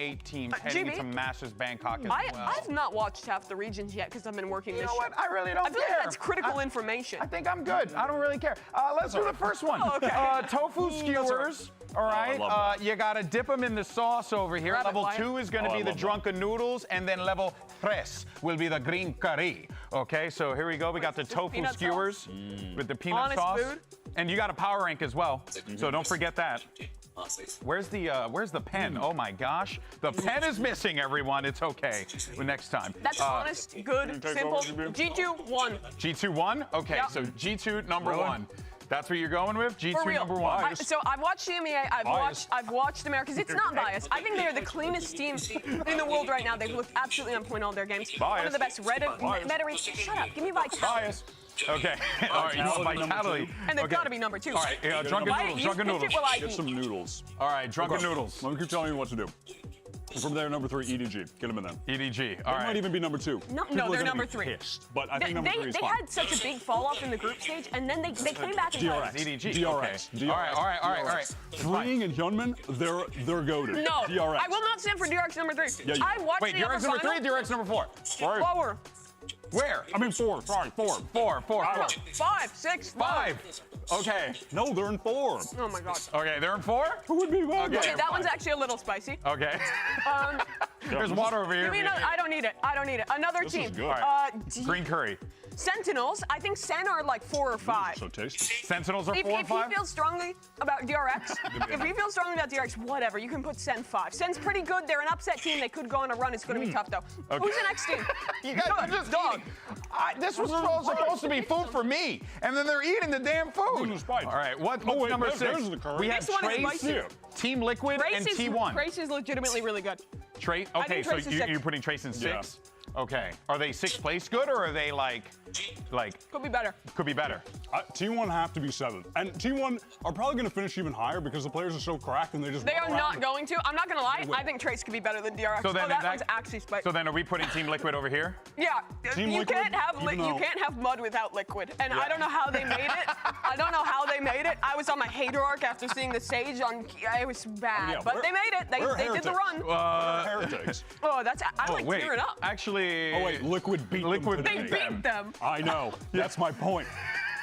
8 teams heading into Masters Bangkok as well. I've not watched half the regions yet because I've been working this You know what? year. I really don't I feel care. like that's critical information. I think I'm good. I don't really care. Let's do the first one. Oh, okay. Tofu skewers. All right. You got to dip them in the sauce over here. Grab it, Level Wyatt. 2 is going to be the drunken noodles, and then level 3 will be the green curry. Okay, so here we go. We got the tofu peanut skewers with the peanut Honest sauce. food. And you got a power rank as well, so don't forget that. Where's the pen? Oh my gosh, the pen is missing, everyone. It's okay. Next time. That's honest, good, simple. G2 1. G2 1? Okay, Yep. so G2 number 1. That's what you're going with? G2 For real. number 1. So I've watched CMEA, I've watched Americas. It's not biased. I think they are the cleanest team in the world right now. They've looked absolutely on point all their games. One of the best veterans. Shut up. Give me vitality. Bias. Okay. All right, you want vitality. And they've got to be number 2. All right, drunken noodles. Drunken noodles. Get some noodles. All right, drunken noodles. Let me keep telling you what to do. From there, number 3, EDG. Get them in there. EDG. All It might right. even be number 2. No, People are they're gonna number be 3. pissed, but I think number 3 is They fine. had such a big fall off in the group stage, and then they came back and DRX. EDG. DRX. Okay. All right. Freeing and Hyunmin, they're goated. No, DRX. I will not stand for DRX number 3. Yeah, you- I watched Wait, the DRX number 3 or final. DRX number 4? Lower. Where? I mean 4. Sorry, 4. 4. 5, 6, 5. Okay. No, they're in 4. Oh my god. Okay, they're in 4? Who would be mad? Okay. That one's actually a little spicy. Okay. Um, There's water over here. give me another, I don't need it. Another This team. is good. Green curry. Sentinels. I think Sen are like 4 or 5. So tasty. Sentinels are 4 and If 5? he feels strongly about DRX, whatever, you can put Sen 5. Sen's pretty good. They're an upset team. They could go on a run. It's going to be tough, though. Okay. Who's the next team? You guys are just Dog. eating. This was supposed to be food for me, and then they're eating the damn food. This is spicy. All right, what's wait, number there's 6? the curry. We have This one is Trace, spicy. Team Liquid, and T1. Trace is legitimately really good. Trace. I Okay, think so Trace is 6. you're putting Trace in 6? Yeah. Okay. Are they 6th place good, or are they like Could be better. could be better? T1 have to be 7th. And T1 are probably going to finish even higher because the players are so cracked and they just They run are around not and- going to. I'm not going to lie. win. I think Trace could be better than DRX. So then that one's actually spicy. So then are we putting Team Liquid over here? Yeah, Team you Liquid, can't have even though- you can't have mud without liquid, and I don't know how they made it. I don't know how they made it. I was on my hater arc after seeing the stage on. It was bad, Yeah, but we're- they made it. They did the heretics. run. Heretics. Oh, that's I'm like wait. tearing up. Actually. Oh, wait, Liquid beat Liquid them They today. beat them. I know. That's my point.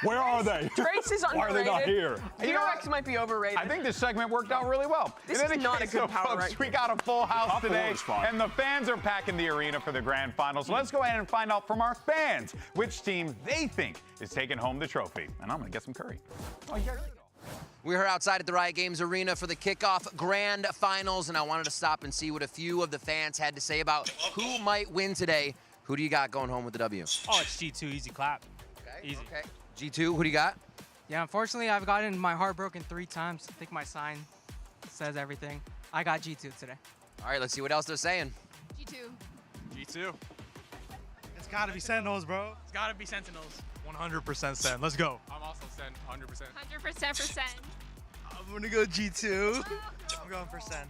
Where are they? Trace is underrated. Why are they not here? DRX might be overrated. I think this segment worked out really well. This In is any not a case, good so power folks, rank. we got a full house Top four today, is fine. and the fans are packing the arena for the grand final. So let's go ahead and find out from our fans which team they think is taking home the trophy. And I'm going to get some curry. Oh, yeah. We're outside at the Riot Games Arena for the kickoff grand finals, and I wanted to stop and see what a few of the fans had to say about who might win today. Who do you got going home with the W? Oh, it's G2, easy clap. Okay, Easy. Okay. G2, who do you got? Yeah, unfortunately, I've gotten my heart broken 3 times. I think my sign says everything. I got G2 today. All right, let's see what else they're saying. G2. G2. It's gotta be Sentinels, bro. It's got to be Sentinels. 100% Sen. Let's go. I'm also Sen, 100%. 100% for Sen. I'm gonna go G2. I'm going for Sen.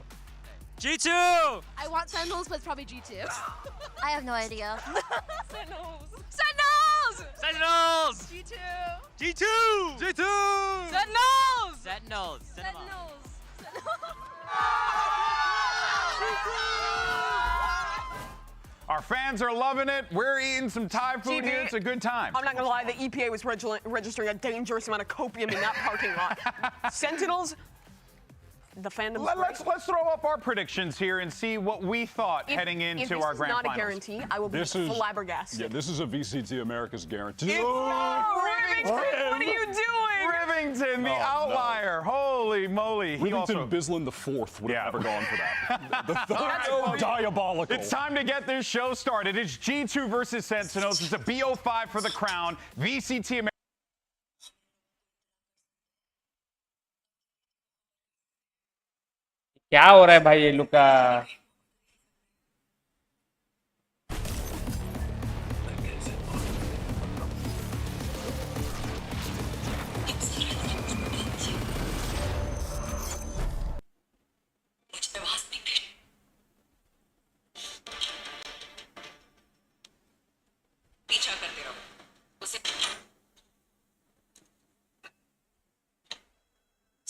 G2! I want Sentinels, but it's probably G2. I have no idea. Sentinels! Sentinels! Sentinels! G2! G2! G2! Sentinels! Sentinels. Sentinels! Our fans are loving it. We're eating some Thai food GB, here. It's a good time. I'm not gonna lie. The EPA was registering a dangerous amount of copium in that parking lot. Sentinels. The fandom. Let's throw up our predictions here and see what we thought heading into our grand finals. If this is not finals. a guarantee, I will be flabbergasted. Yeah, this is a VCT America's guarantee. It's Rivington, what are you doing? Rivington, the outlier. Holy moly. He Rivington also... Bislin the 4th would have never gone for that. The That's third diabolical. It's time to get this show started. It's G2 versus Sentinels. It's a BO5 for the crown. VCT America. क्या हो रहा है भाई ये लोग का पीछा करते रहो उसे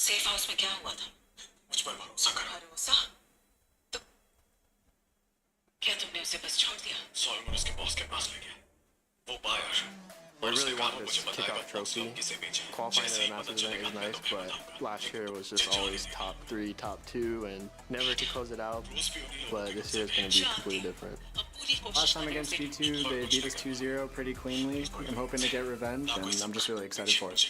सेफ हाउस में क्या हुआ था मुझ पर भरोसा करो भरोसा तो से बस छोड़ दिया। साइमन उसके बॉस के पास ले गया। वो बाहर। I really want this kickoff trophy. Qualifying at a Masters event is nice, but last year was just always top 3, top 2, and never to close it out. But this year is going to be completely different. Last time against G2, they beat us 2-0 pretty cleanly. I'm hoping to get revenge, and I'm just really excited for it.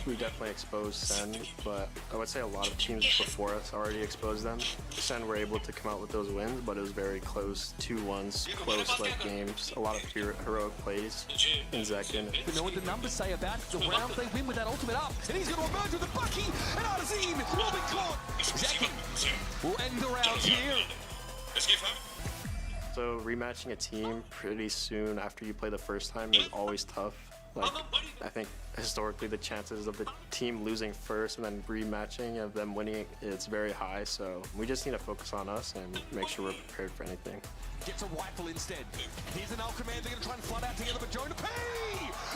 We definitely exposed Sen, but I would say a lot of teams before us already exposed them. Sen were able to come out with those wins, but it was very close 2-1s, close like games, a lot of heroic plays in Zekin. You know what the numbers say about the round they win with that ultimate up, and he's going to emerge with the Bucky, and Arzine will be caught. Zekin will end the round here. So rematching a team pretty soon after you play the first time is always tough. Like, I think historically the chances of the team losing first and then rematching of them winning, it's very high. So we just need to focus on us and make sure we're prepared for anything. Gets a rifle instead. Here's an L-Command, they're going to try and flood out together, but Jonah P!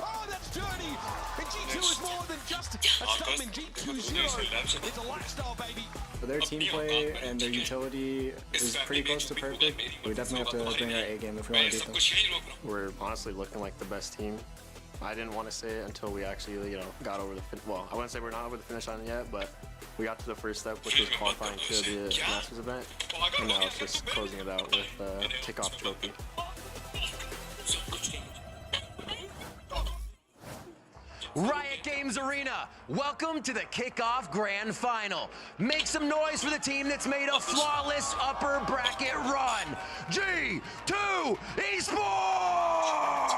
Oh, that's Journey! And G2 is more than just a statement. G2-0. It's a lifestyle, baby. For their team play and their utility is pretty close to perfect. We definitely have to bring our A game if we want to beat them. We're honestly looking like the best team. I didn't want to say it until we actually, got over the well, I wouldn't say we're not over the finish line yet, but we got to the first step, which was qualifying to the Masters event, and now it's just closing it out with the kickoff trophy. Riot Games Arena, welcome to the Kickoff Grand Final. Make some noise for the team that's made a flawless upper bracket run. G2 Esports!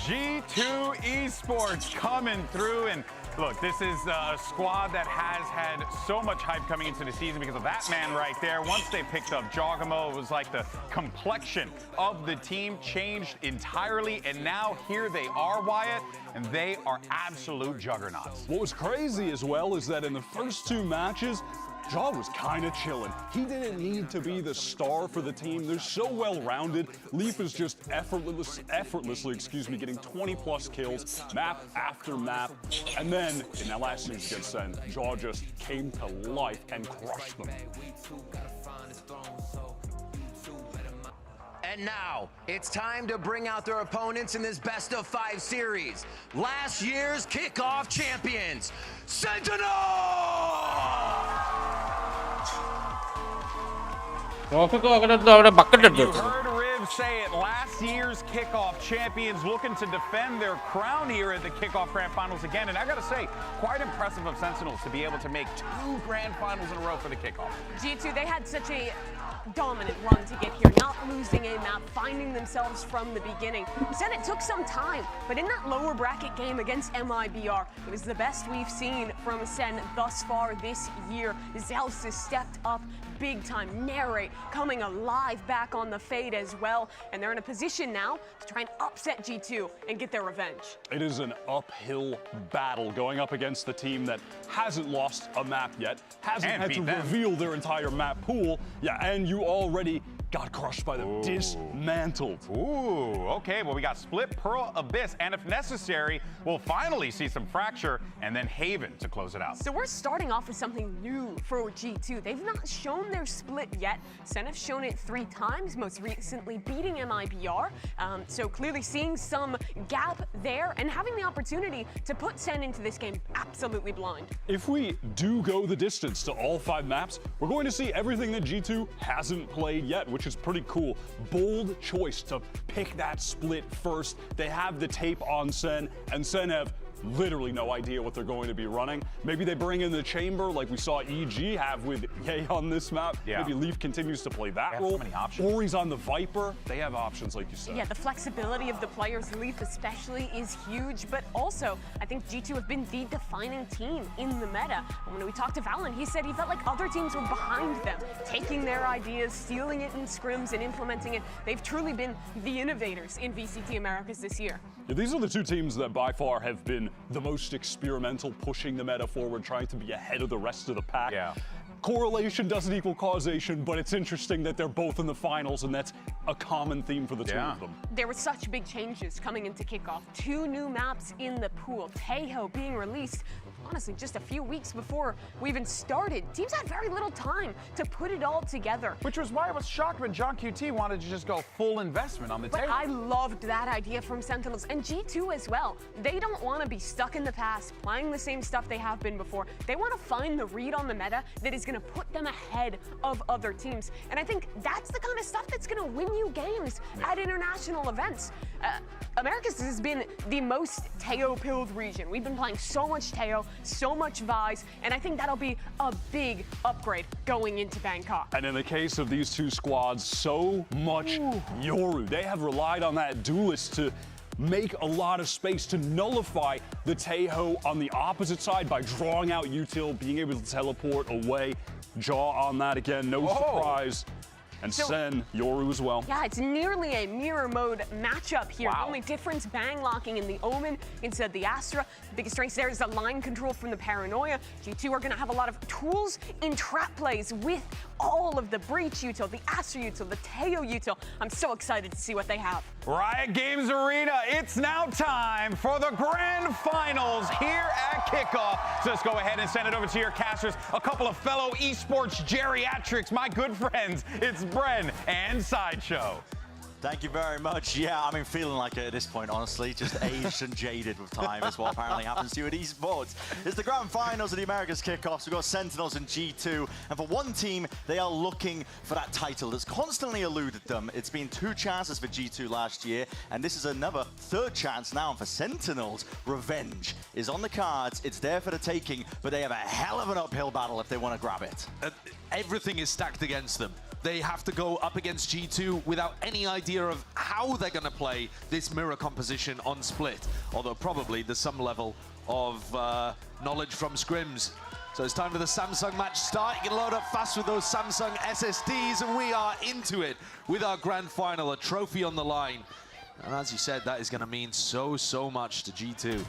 G2 Esports coming through, and look, this is a squad that has had so much hype coming into the season because of that man right there. Once they picked up Jawgamo, it was like the complexion of the team changed entirely, and now here they are, Wyatt, and they are absolute juggernauts. What was crazy as well is that in the first 2 matches, Jaw was kind of chilling. He didn't need to be the star for the team. They're so well-rounded. Leaf is just effortlessly, getting 20-plus kills, map after map. And then, in that last series against Sen, Jaw just came to life and crushed them. And now, it's time to bring out their opponents in this best-of-5 series. Last year's kickoff champions, Sentinel! You heard Riv say it, last year's kickoff champions looking to defend their crown here at the kickoff grand finals again. And I gotta say, quite impressive of Sentinels to be able to make 2 grand finals in a row for the kickoff. G2, they had such a dominant run to get here, not losing a map, finding themselves from the beginning. Said it took some time, but in that lower bracket game against MIBR, it was the best we've seen from Sen thus far this year. Zealous has stepped up big time. Narrate coming alive back on the Fade as well, and they're in a position now to try and upset G2 and get their revenge. It is an uphill battle going up against the team that hasn't lost a map yet, hasn't had to reveal their entire map pool. Yeah, and you already got crushed by them, dismantled. Ooh, okay, well, we got Split, Pearl, Abyss, and if necessary, we'll finally see some Fracture, and then Haven to close it out. So we're starting off with something new for G2. They've not shown their split yet. Sen have shown it 3 times, most recently beating MIBR. So clearly seeing some gap there and having the opportunity to put Sen into this game absolutely blind. If we do go the distance to all 5 maps, we're going to see everything that G2 hasn't played yet, which is pretty cool. Bold choice to pick that split first. They have the tape on Sen, and Sen have literally no idea what they're going to be running. Maybe they bring in the Chamber like we saw EG have with Ye on this map. Yeah. Maybe Leaf continues to play that role. So many options. Or he's on the Viper. They have options, like you said. Yeah, the flexibility of the players, Leaf especially, is huge. But also, I think G2 have been the defining team in the meta. And when we talked to Valen, he said he felt like other teams were behind them, taking their ideas, stealing it in scrims, and implementing it. They've truly been the innovators in VCT Americas this year. Yeah, these are the 2 teams that by far have been the most experimental, pushing the meta forward, trying to be ahead of the rest of the pack. Yeah. Correlation doesn't equal causation, but it's interesting that they're both in the finals, and that's a common theme for the 2 of them. There were such big changes coming into kickoff. 2 new maps in the pool. Tejo being released. honestly, just a few weeks before we even started, teams had very little time to put it all together. Which was why I was shocked when John QT wanted to just go full investment on the But table. I loved that idea from Sentinels and G2 as well. They don't want to be stuck in the past, playing the same stuff they have been before. They want to find the read on the meta that is going to put them ahead of other teams. And I think that's the kind of stuff that's going to win you games at international events. Americas has been the most Teo-pilled region. We've been playing so much Teo, so much Vise, and I think that'll be a big upgrade going into Bangkok. And in the case of these two squads, so much Yoru. They have relied on that duelist to make a lot of space to nullify the Taeho on the opposite side by drawing out util, being able to teleport away. Jaw on that again, no surprise. And So- Sen, Yoru as well. Yeah, it's nearly a mirror mode matchup here. Wow. The only difference, bang locking in the Omen instead of the Astra. The biggest strength there is the line control from the Paranoia. G2 are going to have a lot of tools in trap plays with all of the Breach util, the Astra util, the Teo util. I'm so excited to see what they have. Riot Games Arena, it's now time for the grand finals here at kickoff. So let's go ahead and send it over to your casters. A couple of fellow esports geriatrics, my good friends. It's Bren and Sideshow. Thank you very much. Yeah, I mean, feeling like it at this point, honestly. Just aged and jaded with time is what apparently happens to you at esports. It's the grand finals of the Americas kickoffs. We've got Sentinels and G2. And for one team, they are looking for that title that's constantly eluded them. It's been 2 chances for G2 last year, and this is another 3rd chance now for Sentinels. Revenge is on the cards. It's there for the taking, but they have a hell of an uphill battle if they want to grab it. Everything is stacked against them. They have to go up against G2 without any idea of how they're going to play this mirror composition on Split. Although probably there's some level of knowledge from scrims. So it's time for the Samsung match start. You can load up fast with those Samsung SSDs, and we are into it with our grand final, a trophy on the line. And as you said, that is going to mean so much to G2.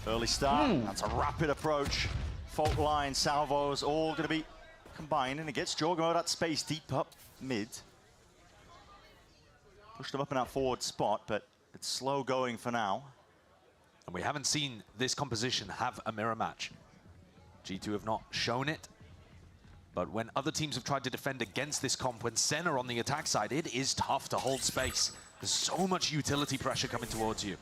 Early start. That's a rapid approach. Fault line, salvos, all going to be combined, and it gets Jorgo that space deep up mid. Pushed him up in that forward spot, but it's slow going for now. And we haven't seen this composition have a mirror match. G2 have not shown it, but when other teams have tried to defend against this comp, when Sen are on the attack side, it is tough to hold space. There's so much utility pressure coming towards you.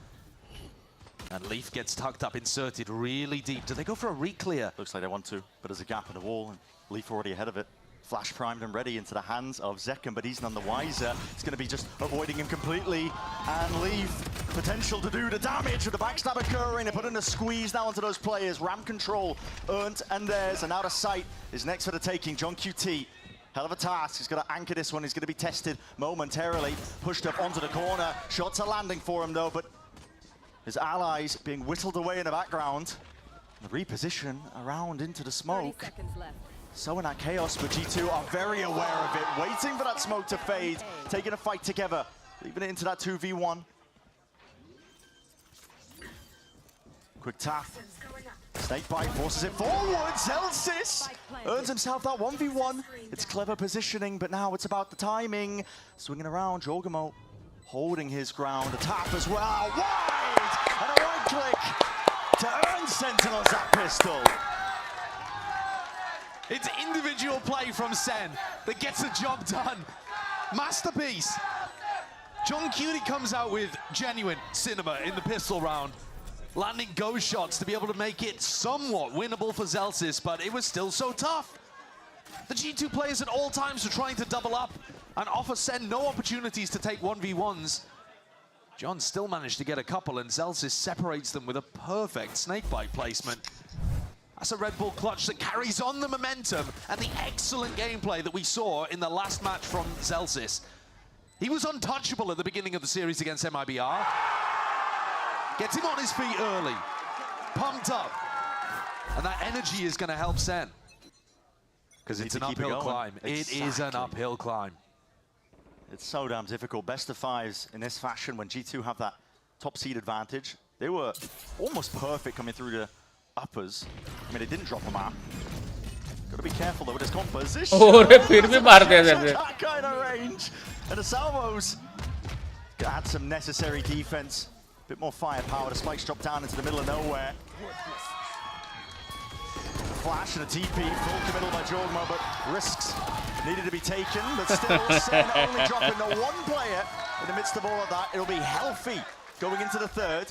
And Leaf gets tucked up, inserted really deep. Do they go for a re-clear? Looks like they want to, but there's a gap in the wall, and Leaf already ahead of it. Flash primed and ready into the hands of Zekken, but he's none the wiser. It's going to be just avoiding him completely. And Leaf, potential to do the damage with the backstab occurring. They put in a squeeze now onto those players. Ram control earned and theirs, and out of sight is next for the taking. John QT, hell of a task. He's got to anchor this one. He's going to be tested momentarily. Pushed up onto the corner. Shots are landing for him though, but his allies being whittled away in the background. The reposition around into the smoke. 30 seconds left. So in that chaos, but G2 are very aware of it, waiting for that smoke to fade, taking a fight together, leaving it into that 2v1. Quick tap. Snakebite forces it forward. Zellsis earns himself that 1v1. It's clever positioning, but now it's about the timing. Swinging around, Jorgamo holding his ground. A tap as well, wide! And a right click to earn Sentinels that pistol. It's individual play from Sen that gets the job done. Masterpiece. John QT comes out with genuine cinema in the pistol round, landing ghost shots to be able to make it somewhat winnable for Zellsis, but it was still so tough. The G2 players at all times were trying to double up and offer Sen no opportunities to take 1v1s. John still managed to get a couple, and Zellsis separates them with a perfect snakebite placement. That's a Red Bull clutch that carries on the momentum and the excellent gameplay that we saw in the last match from Zellsis. He was untouchable at the beginning of the series against MIBR. Gets him on his feet early, pumped up, and that energy is going to help Sen. Because it's an uphill climb. It is an uphill climb. It's so damn difficult. Best of 5s in this fashion when G2 have that top seed advantage. They were almost perfect coming through the uppers. I mean, it didn't drop them out. Got to be careful though with his composition. That kind of range. And the salvos add some necessary defense Bit more firepower. The spikes drop down into the middle of nowhere. Flash and a TP, full committal by Jogmo, but risks needed to be taken. But still, Sen only dropping the one player in the midst of all of that. It'll be healthy going into the third.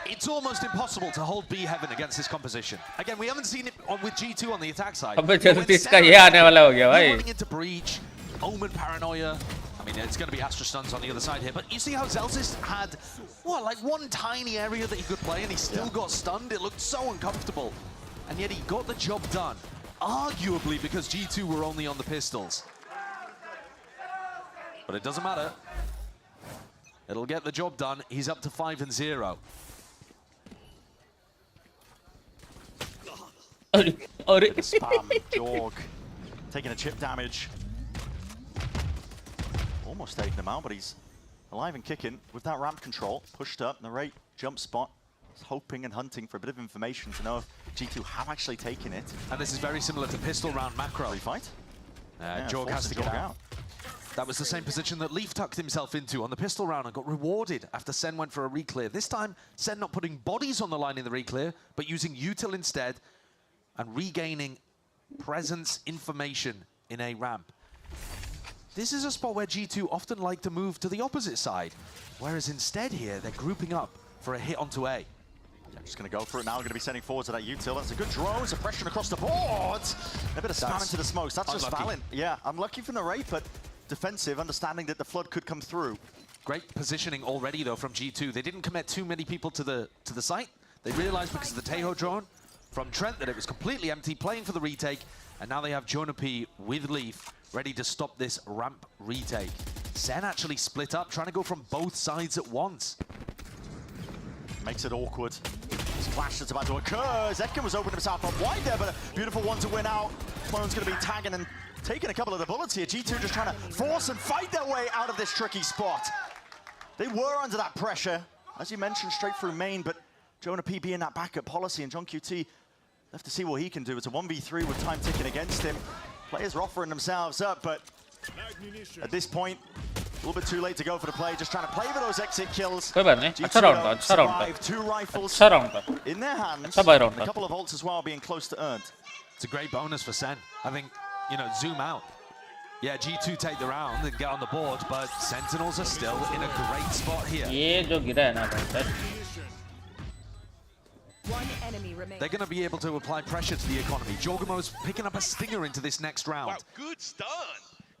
It's almost impossible to hold B Heaven against this composition. Again, we haven't seen it with G2 on the attack side. Running into Breach, Omen Paranoia. I mean, it's going to be Astra Stuns on the other side here. But you see how Zellsis had, what, like one tiny area that he could play and he still got stunned? It looked so uncomfortable. And yet he got the job done, arguably because G2 were only on the pistols. But it doesn't matter. It'll get the job done. He's up to 5-0. Spam, Jorg taking a chip damage. Almost taking him out, but he's alive and kicking with that ramp control. Pushed up, Narrate, jump spot. He's hoping and hunting for a bit of information to know if G2 have actually taken it. And this is very similar to pistol round macro. Refight. Jorg has to get out. That was the same position that Leaf tucked himself into on the pistol round and got rewarded after Sen went for a reclear. This time, Sen not putting bodies on the line in the reclear, but using util instead and regaining presence information in a ramp. This is a spot where G2 often like to move to the opposite side, whereas instead here, they're grouping up for a hit onto A. I'm just going to go for it now. Going to be sending forward to that util. That's a good draw. Suppression across the board. A bit of spam into the smokes. That's just Valen. Yeah, unlucky for Narrate, but defensive, understanding that the flood could come through. Great positioning already, though, from G2. They didn't commit too many people to the site. They realized because of the Tejo drone from Trent that it was completely empty, playing for the retake, and now they have Jonapi with Leaf ready to stop this ramp retake. Sen actually split up, trying to go from both sides at once. Makes it awkward. Splash that's about to occur. Zekken was opening himself up wide there, but a beautiful one to win out. Clone's going to be tagging and taking a couple of the bullets here. G2 just trying to force and fight their way out of this tricky spot. They were under that pressure, as you mentioned, straight through main, but Jonapi being that backup policy, and John QT left to see what he can do. It's a 1v3 with time ticking against him. Players are offering themselves up, but at this point, a little bit too late to go for the play. Just trying to play for those exit kills. G2 survive 2 rifles in their hands. And a couple of ults as well being close to earned. It's a great bonus for Sen. I think, you know, zoom out. Yeah, G2 take the round and get on the board, but Sentinels are still in a great spot here. One enemy remains. They're going to be able to apply pressure to the economy. Jorgamo's picking up a stinger into this next round. Wow, good stun.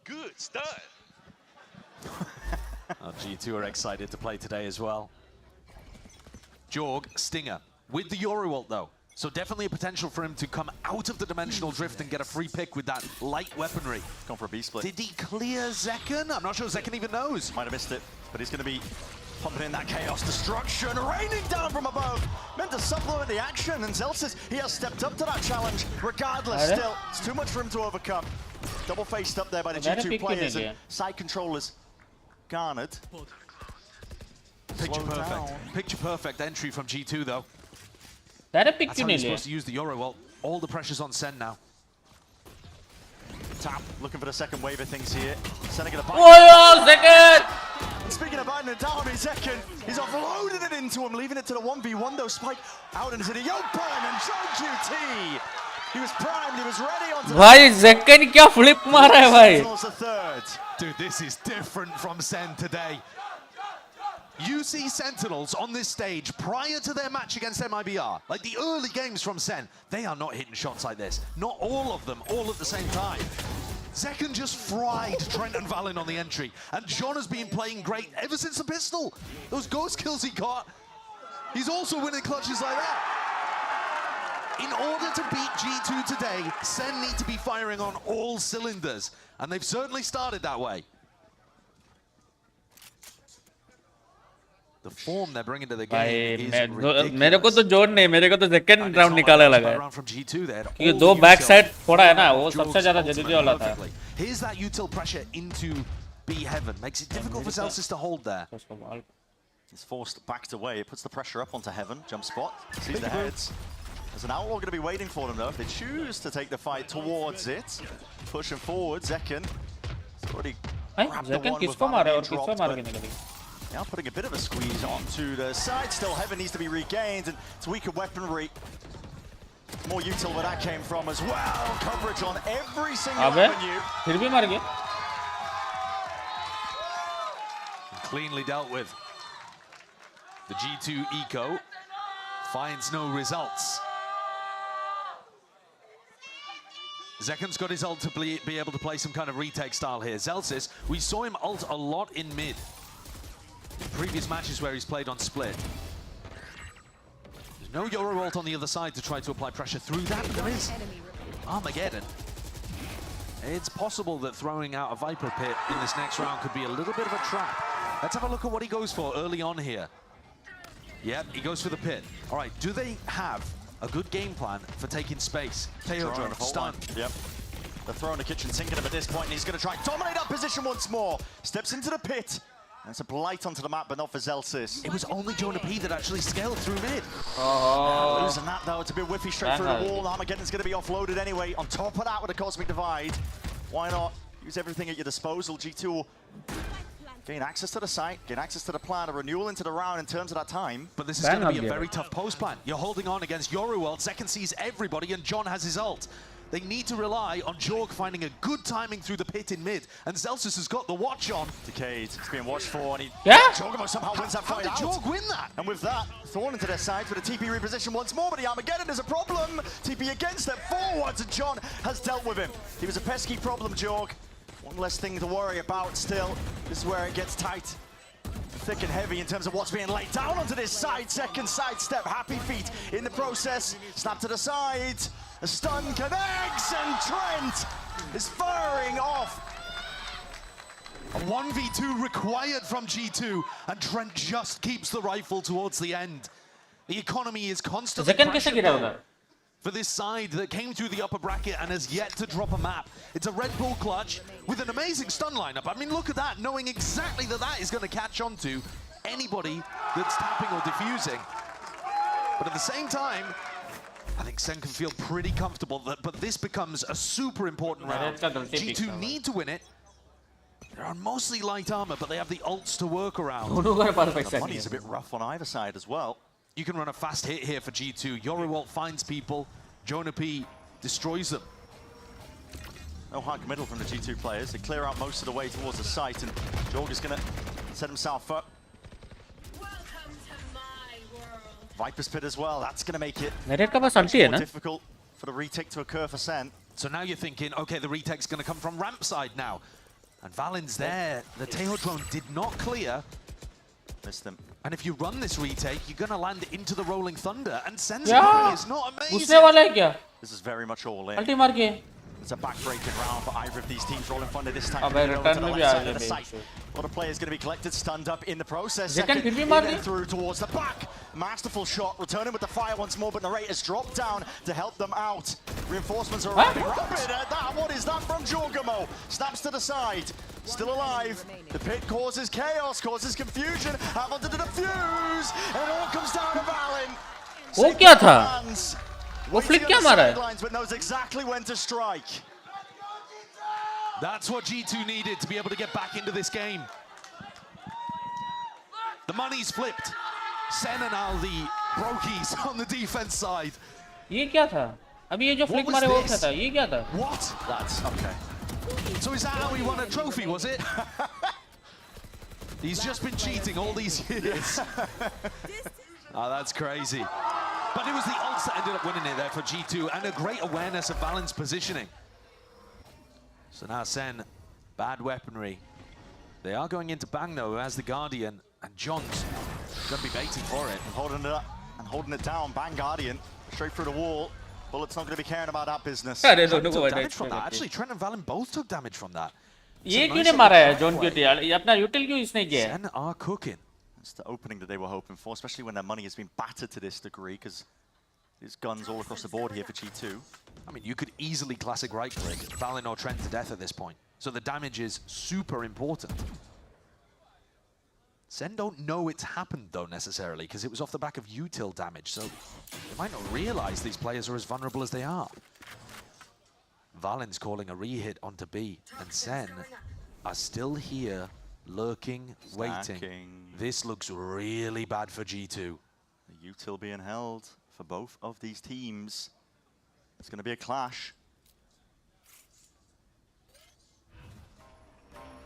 Good stun. G2 are excited to play today as well. Jorg, stinger, with the Yoru ult though. So definitely a potential for him to come out of the dimensional drift and get a free pick with that light weaponry. Gone for a B-split. Did he clear Zekken? I'm not sure Zekken even knows. Might have missed it, but he's going to be pumping in that chaos destruction, raining down from above. Meant to supplement the action, and Zellsis, he has stepped up to that challenge. Regardless, still, it's too much for him to overcome. Double faced up there by the G2 players, and side controllers garnered. Picture perfect. Picture perfect entry from G2 though. That's how you're supposed to use the Yoru ult. All the pressure's on Sen now. Tap, looking for the second wave of things here. Sending it a bite. Oh, Zekken! Speaking of biting it down, Zekken, he's offloaded it into him, leaving it to the 1v1 though. Spike out into the Yopan and John QT. He was primed, he was ready onto भाई Zekken क्या flip मारा है भाई? Dude, this is different from Sen today. You see Sentinels on this stage prior to their match against MIBR, like the early games from Sen, they are not hitting shots like this. Not all of them, all at the same time. Zekken just fried Trent and Valen on the entry, and John has been playing great ever since the pistol. Those ghost kills he got, he's also winning clutches like that. In order to beat G2 today, Sen need to be firing on all cylinders, and they've certainly started that way. The form they're bringing to the game is ridiculous. मेरे को तो जोड़ नहीं, मेरे को तो second round निकाला लगा है क्योंकि दो बैक साइड फोड़ा है ना, वो सबसे ज्यादा जल्दी वाला था. Here's that util pressure into B Heaven, makes it difficult for Zellsis to hold there. He's forced backed away, it puts the pressure up onto Heaven, jump spot, sees the heads. There's an Outlaw going to be waiting for them though, if they choose to take the fight towards it. Pushing forward, Zekken. He's already grabbed the one with Valen dropped, Now putting a bit of a squeeze onto the side. Still, Heaven needs to be regained, and it's weaker weaponry. More util where that came from as well. Coverage on every single avenue. फिर भी मर गया. Cleanly dealt with. The G2 Eco finds no results. Zekken's got his ult to be able to play some kind of retake style here. Zellsis, we saw him ult a lot in mid. In previous matches where he's played on split. There's no Yoru ult on the other side to try to apply pressure through that, but there is Armageddon. It's possible that throwing out a Viper Pit in this next round could be a little bit of a trap. Let's have a look at what he goes for early on here. Yep, he goes for the pit. All right, do they have a good game plan for taking space? Teodro, stun. Yep. They're throwing the kitchen sink at him at this point, and he's going to try and dominate that position once more. Steps into the pit. And it's a blight onto the map, but not for Zellsis. It was only Jonah P that actually scaled through mid. Oh. Losing that, though. It's a bit whiffy straight through the wall. Armageddon's going to be offloaded anyway. On top of that with a Cosmic Divide. Why not use everything at your disposal? G2 will gain access to the site, gain access to the plan, a renewal into the round in terms of that time. But this is going to be a very tough post plan. You're holding on against Yoru ult, Zekken sees everybody, and John has his ult. They need to rely on Jorg finding a good timing through the pit in mid, and Zellsis has got the watch on. Decade, it's being watched for, and Jorg somehow wins that fight out. How did Jorg win that? And with that, Thorn into their sides with a TP reposition once more, but the Armageddon is a problem. TP again, step forwards, and John has dealt with him. He was a pesky problem, Jorg. One less thing to worry about still. This is where it gets tight. Thick and heavy in terms of what's being laid down onto this side. Second side step, Happy Feet in the process. Snap to the side. A stun connects, and Trent is firing off. A 1v2 required from G2, and Trent just keeps the rifle towards the end. The economy is constantly pressured for this side that came through the upper bracket and has yet to drop a map. It's a Red Bull clutch with an amazing stun lineup. I mean, look at that, knowing exactly that that is going to catch on to anybody that's tapping or diffusing. But at the same time, I think Sen can feel pretty comfortable that, but this becomes a super important round. G2 need to win it. They're on mostly light armor, but they have the ults to work around. The money's a bit rough on either side as well. You can run a fast hit here for G2. Yoru ult finds people. Jonah P destroys them. No hard middle from the G2 players. They clear out most of the way towards the site, and Jorg is going to set himself up. Viper's Pit as well. That's going to make it more difficult for the retake to occur for Sen. So now you're thinking, okay, the retake's going to come from ramp side now. And Valen's there. The Teho drone did not clear. Missed them. And if you run this retake, you're going to land into the Rolling Thunder. And Sen's is not amazing. This is very much all in. Ulti It's a back-breaking round for either of these teams. Rolling Thunder this time. A lot of players going to be collected, stunned up in the process. Second through towards the back. Masterful shot, returning with the fire once more, but Narrator's dropped down to help them out. Reinforcements are arriving rapid at that. What is that from Jorgamo? Snaps to the side. Still alive. The pit causes chaos, causes confusion. Hamilton to defuse, and it all comes down to Valen. वो क्या था? वो flick क्या मारा है? But knows exactly when to strike. That's what G2 needed to be able to get back into this game. The money's flipped. Sen are now the brokies on the defense side. ये क्या था? अभी ये जो flick मारे वो क्या था? ये क्या था? What? That's okay. So is that how he won a trophy, was it? He's just been cheating all these years. Oh, that's crazy. But it was the ults that ended up winning it there for G2, and a great awareness of Valen's positioning. So now Sen, bad weaponry. They are going into Bangno, who has the Guardian, and John's going to be baiting for it. Holding it down, Bang Guardian, straight through the wall. Bullet's not going to be caring about that business. Damage from that. Actually, Trent and Valen both took damage from that. ये क्यों नहीं मारा है John cutie? अपना util क्यों इसने किया? Sen are cooking. It's the opening that they were hoping for, especially when their money has been battered to this degree, because there's guns all across the board here for G2. I mean, you could easily classic right-click Valen or Trent to death at this point. So the damage is super important. Sen don't know it's happened, though, necessarily, because it was off the back of util damage, so they might not realize these players are as vulnerable as they are. Valen's calling a re-hit onto B, and Sen are still here lurking, waiting. This looks really bad for G2. The util being held for both of these teams. It's going to be a clash.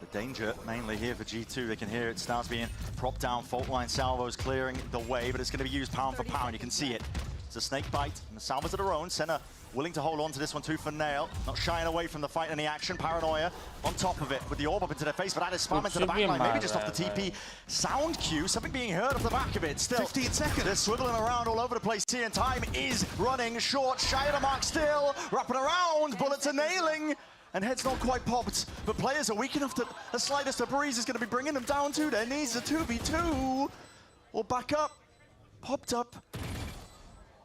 The danger mainly here for G2. They can hear it starts being propped down. Fault line salvos clearing the way, but it's going to be used pound for pound. You can see it. It's a snake bite, and the salvos are their own. Senna willing to hold on to this one too for Nail. Not shying away from the fight and the action. Paranoia on top of it with the orb up into their face, but that is spam into the backline. Maybe just off the TP. Sound cue, something being heard off the back of it. Still 15 seconds. They're swiveling around all over the place here, and time is running short. Shy of the mark still. Wrapping around. Bullets are nailing. And head's not quite popped, but players are weak enough that the slightest of breeze is going to be bringing them down to their knees. A 2v2. Or back up. Popped up.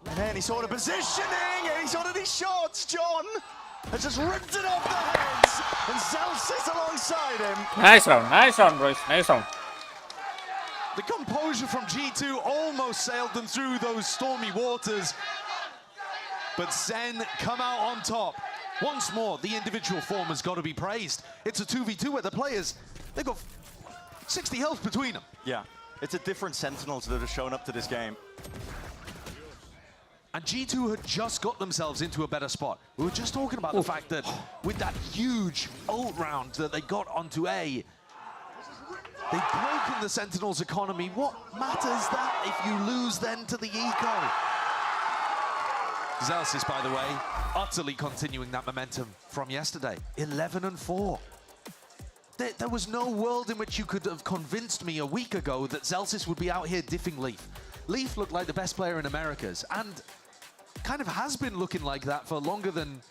And then he saw the positioning, and he saw these shots. John has just ripped it off the heads. And Zellsis alongside him. Nice round, boys. Nice round. The composure from G2 almost sailed them through those stormy waters. But Sen come out on top. Once more, the individual form has got to be praised. It's a 2v2 where the players, they've got 60 health between them. Yeah, it's a different Sentinels that have shown up to this game. And G2 had just got themselves into a better spot. We were just talking about the fact that with that huge ult round that they got onto A, they've broken the Sentinels' economy. What matters that if you lose then to the eco? Zellsis, by the way, utterly continuing that momentum from yesterday. 11-4. There was no world in which you could have convinced me a week ago that Zellsis would be out here diffing Leaf. Leaf looked like the best player in Americas, and kind of has been looking like that for longer than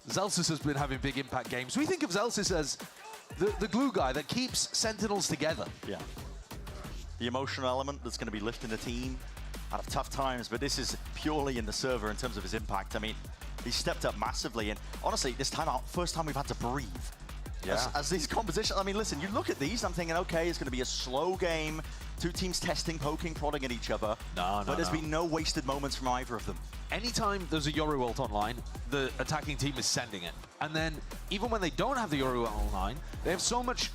Zellsis has been having big impact games. We think of Zellsis as the glue guy that keeps Sentinels together. Yeah. The emotional element that's going to be lifting the team out of tough times, but this is purely in the server in terms of his impact. I mean, he stepped up massively, and honestly, this time out, first time we've had to breathe. Yeah. As these compositions, I mean, listen, you look at these, I'm thinking, okay, it's going to be a slow game, two teams testing, poking, prodding at each other. But there's been no wasted moments from either of them. Anytime there's a Yoru ult online, the attacking team is sending it. And then, even when they don't have the Yoru ult online, they have so much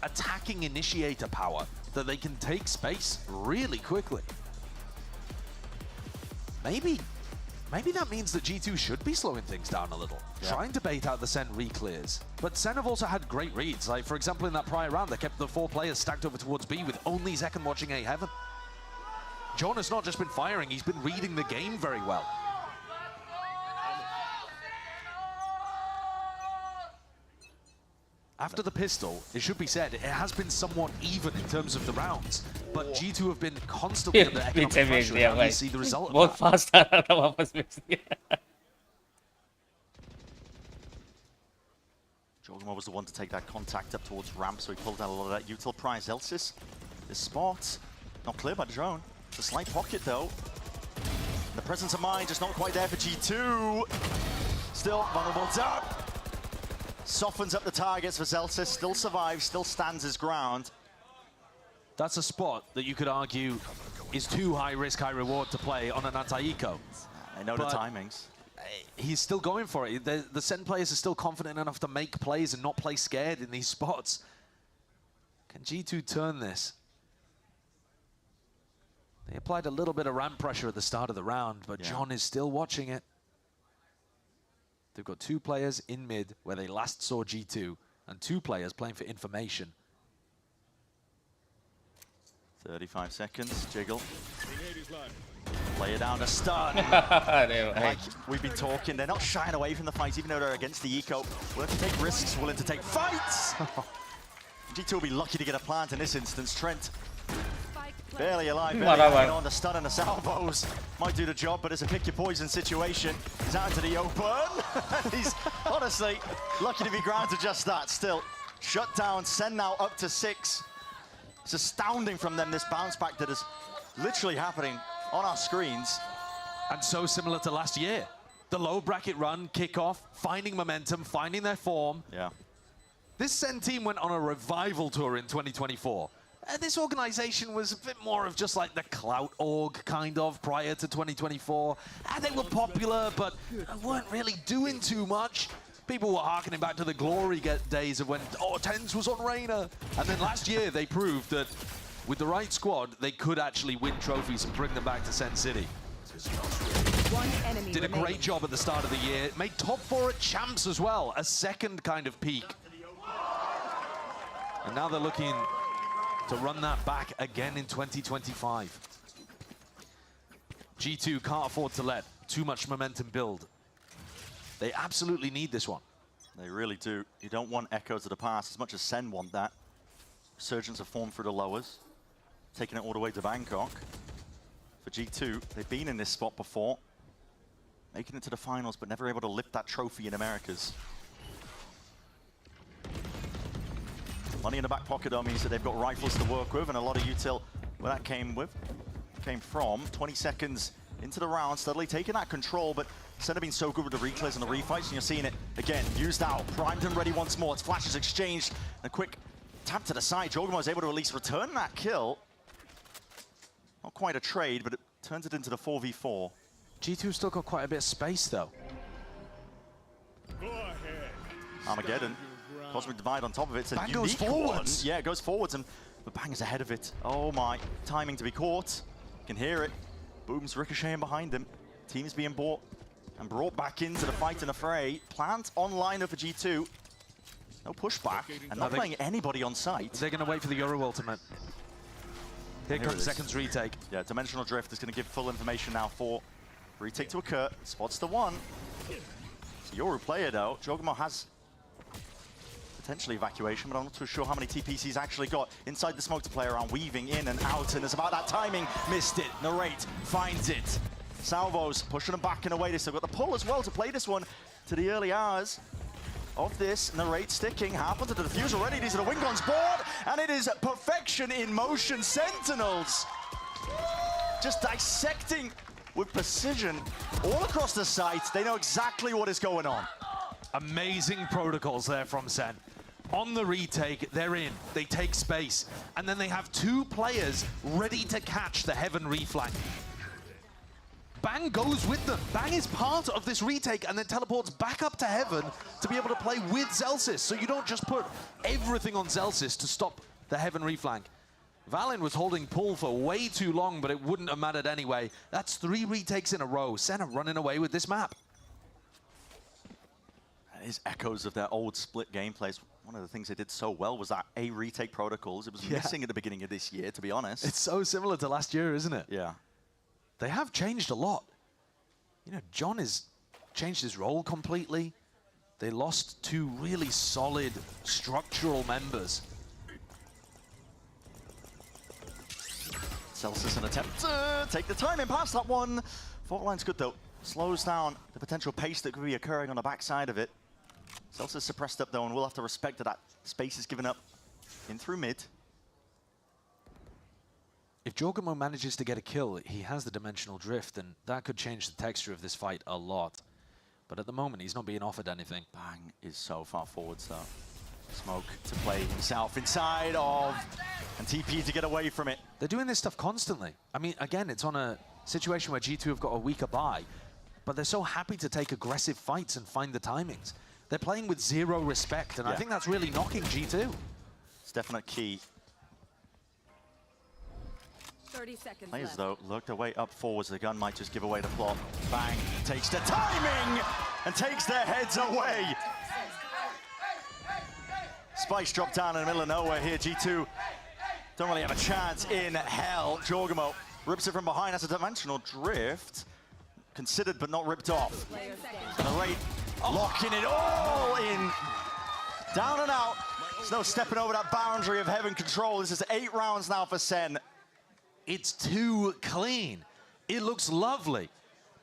attacking initiator power that they can take space really quickly. Maybe that means that G2 should be slowing things down a little, trying to bait out the Sen reclears. But Sen have also had great reads. Like, for example, in that prior round, they kept the 4 players stacked over towards B with only Zekken watching A heaven. John has not just been firing, he's been reading the game very well. After the pistol, it should be said, it has been somewhat even in terms of the rounds, but G2 have been constantly under economic pressure, and you see the result of that. बहुत fast आ रहा था वापस भेज दिया. Jogma was the one to take that contact up towards ramp, so he pulled out a lot of that util prize. Zellsis, this spot, not clear by drone. It's a slight pocket though. The presence of mind just not quite there for G2. Still vulnerable up. Softens up the targets for Zellsis, still survives, still stands his ground. That's a spot that you could argue is too high risk, high reward to play on an anti-eco. I know the timings. He's still going for it. The Sen players are still confident enough to make plays and not play scared in these spots. Can G2 turn this? They applied a little bit of ramp pressure at the start of the round, but John is still watching it. They've got 2 players in mid where they last saw G2, and 2 players playing for information. 35 seconds, Jiggle. Lay it down to stun. Like we've been talking, they're not shying away from the fight, even though they're against the eco. Willing to take risks, willing to take fights. G2 will be lucky to get a plant in this instance. Trent, barely alive, barely hanging on. The stun and the salvos might do the job, but it's a pick your poison situation. He's out into the open. He's honestly lucky to be granted just that. Still, shut down, Sen now up to 6. It's astounding from them, this bounce back that is literally happening on our screens. And so similar to last year. The low bracket run, kickoff, finding momentum, finding their form. Yeah. This Sen team went on a revival tour in 2024. This organization was a bit more of just like the clout org, kind of, prior to 2024. They were popular, but weren't really doing too much. People were harkening back to the glory days of when, TenZ was on Reina. And then last year, they proved that with the right squad, they could actually win trophies and bring them back to Sen City. One enemy Did a remaining. great job at the start of the year. Made top 4 at Champs as well, a second kind of peak. And now they're looking to run that back again in 2025. G2 can't afford to let too much momentum build. They absolutely need this one. They really do. You don't want echoes of the past as much as Sen want that. Resurgence have formed through the lowers, taking it all the way to Bangkok. For G2, they've been in this spot before, making it to the finals, but never able to lift that trophy in Americas. Money in the back pocket, though, means that they've got rifles to work with, and a lot of util where that came from. 20 seconds into the round, steadily taking that control, but instead of being so good with the reclays and the refights, and you're seeing it again, used out, primed and ready once more. It's flashes exchanged, a quick tap to the side. Jogamo is able to at least return that kill. Not quite a trade, but it turns it into the 4v4. G2 still got quite a bit of space, though. Armageddon. Cosmic Divide on top of it. It's a Bang unique goes forwards. one. Yeah, it goes forwards, and the Bang is ahead of it. Oh my, timing to be caught. You can hear it. Boom's ricocheting behind him. Team is being bought and brought back into the fight and the fray. Plant online for G2. No pushback, and not playing anybody on site. They're going to wait for the Euro ultimate. Here comes Second's retake. Yeah, Dimensional Drift is going to give full information now for retake to occur. Spots the one. It's a Yoru player though. Jogamo has potentially evacuation, but I'm not too sure how many TPs he's actually got. Inside the smoke to play around, weaving in and out, and it's about that timing. Missed it. Narrate finds it. Salvos pushing them back in a way. They still got the pull as well to play this one to the early hours of this. Narrate sticking, half onto the defuse already. These are the Wingon's board, and it is perfection in motion. Sentinels just dissecting with precision all across the site. They know exactly what is going on. Amazing protocols there from Sen. On the retake, they're in. They take space, and then they have 2 players ready to catch the Heaven reflank. Bang goes with them. Bang is part of this retake and then teleports back up to Heaven to be able to play with Zellsis. So you don't just put everything on Zellsis to stop the Heaven reflank. Valen was holding pull for way too long, but it wouldn't have mattered anyway. That's 3 retakes in a row. Sen are running away with this map. That is echoes of their old split gameplays. One of the things they did so well was that A retake protocols. It was missing at the beginning of this year, to be honest. It's so similar to last year, isn't it? Yeah. They have changed a lot. You know, John has changed his role completely. They lost 2 really solid structural members. Celsius an attempt to take the timing past that one. Fault line's good though. Slows down the potential pace that could be occurring on the backside of it. Celsius suppressed up though, and we'll have to respect that space is given up in through mid. If Jogamo manages to get a kill, he has the Dimensional Drift, and that could change the texture of this fight a lot. But at the moment, he's not being offered anything. Bang is so far forwards though. Smoke to play himself inside of, and TP to get away from it. They're doing this stuff constantly. I mean, again, it's on a situation where G2 have got a weaker buy, but they're so happy to take aggressive fights and find the timings. They're playing with 0 respect, and I think that's really knocking G2. It's definite key. 30 seconds Players left. though look their way up forwards. The gun might just give away the plot. Bang takes the timing and takes their heads away. Spikes drop down in the middle of nowhere here. G2 don't really have a chance in hell. Jogamo rips it from behind. That's a Dimensional Drift. Considered but not ripped off. And the rate locking it all in. Down and out. There's no stepping over that boundary of Heaven control. This is 8 rounds now for Sen. It's too clean. It looks lovely.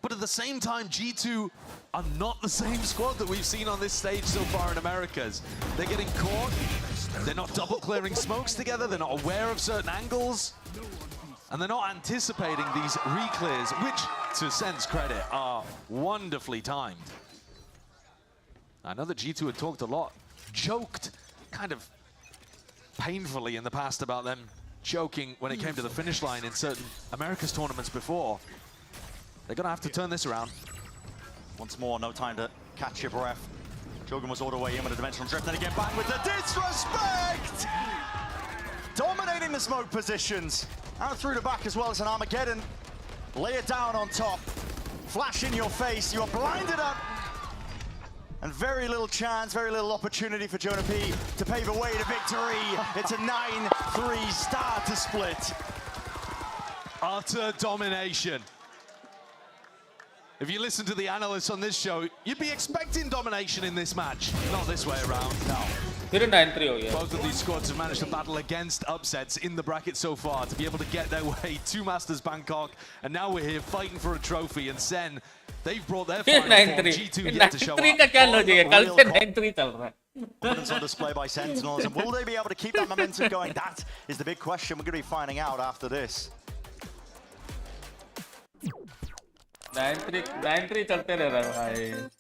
But at the same time, G2 are not the same squad that we've seen on this stage so far in Americas. They're getting caught. They're not double clearing smokes together. They're not aware of certain angles. And they're not anticipating these reclears, which, to Sen's credit, are wonderfully timed. I know that G2 had talked a lot, joked kind of painfully in the past about them joking when it came to the finish line in certain Americas tournaments before. They're going to have to turn this around. Once more, no time to catch your breath. Jogan was all the way in with a dimensional drift, then again back with the disrespect! Dominating the smoke positions. Out through the back as well as an Armageddon. Lay it down on top. Flash in your face, you are blinded up. And very little chance, very little opportunity for Jonah P to pave a way to victory. It's a 9-3 start to split. Utter domination. If you listen to the analysts on this show, you'd be expecting domination in this match. Not this way around, no. फिर 9-3 हो गया. Both of these squads have managed to battle against upsets in the bracket so far to be able to get their way to Masters Bangkok. And now we're here fighting for a trophy. And Sen, they've brought their final form. G2 yet to show up. 9-3 का क्या logic है? कल से 9-3 चल रहा है. Confidence on display by Sentinels, and will they be able to keep that momentum going? That is the big question. We're going to be finding out after this. 9-3 चलते रह रहा है भाई.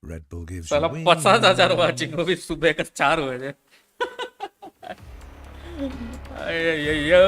Red Bull gives साला you 50,000 watching को भी सुबह का 4 हुए थे. अय्यो.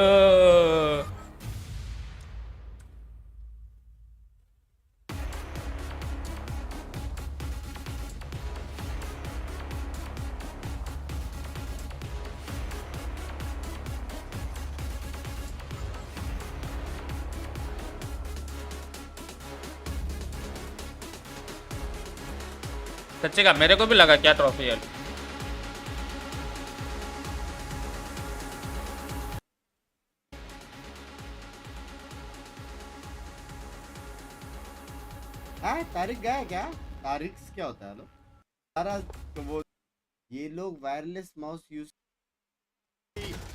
सच्ची का मेरे को भी लगा क्या ट्रॉफी है. हाँ तारिक गया क्या? तारिक क्या होता है? लो सारा वो ये लोग wireless mouse use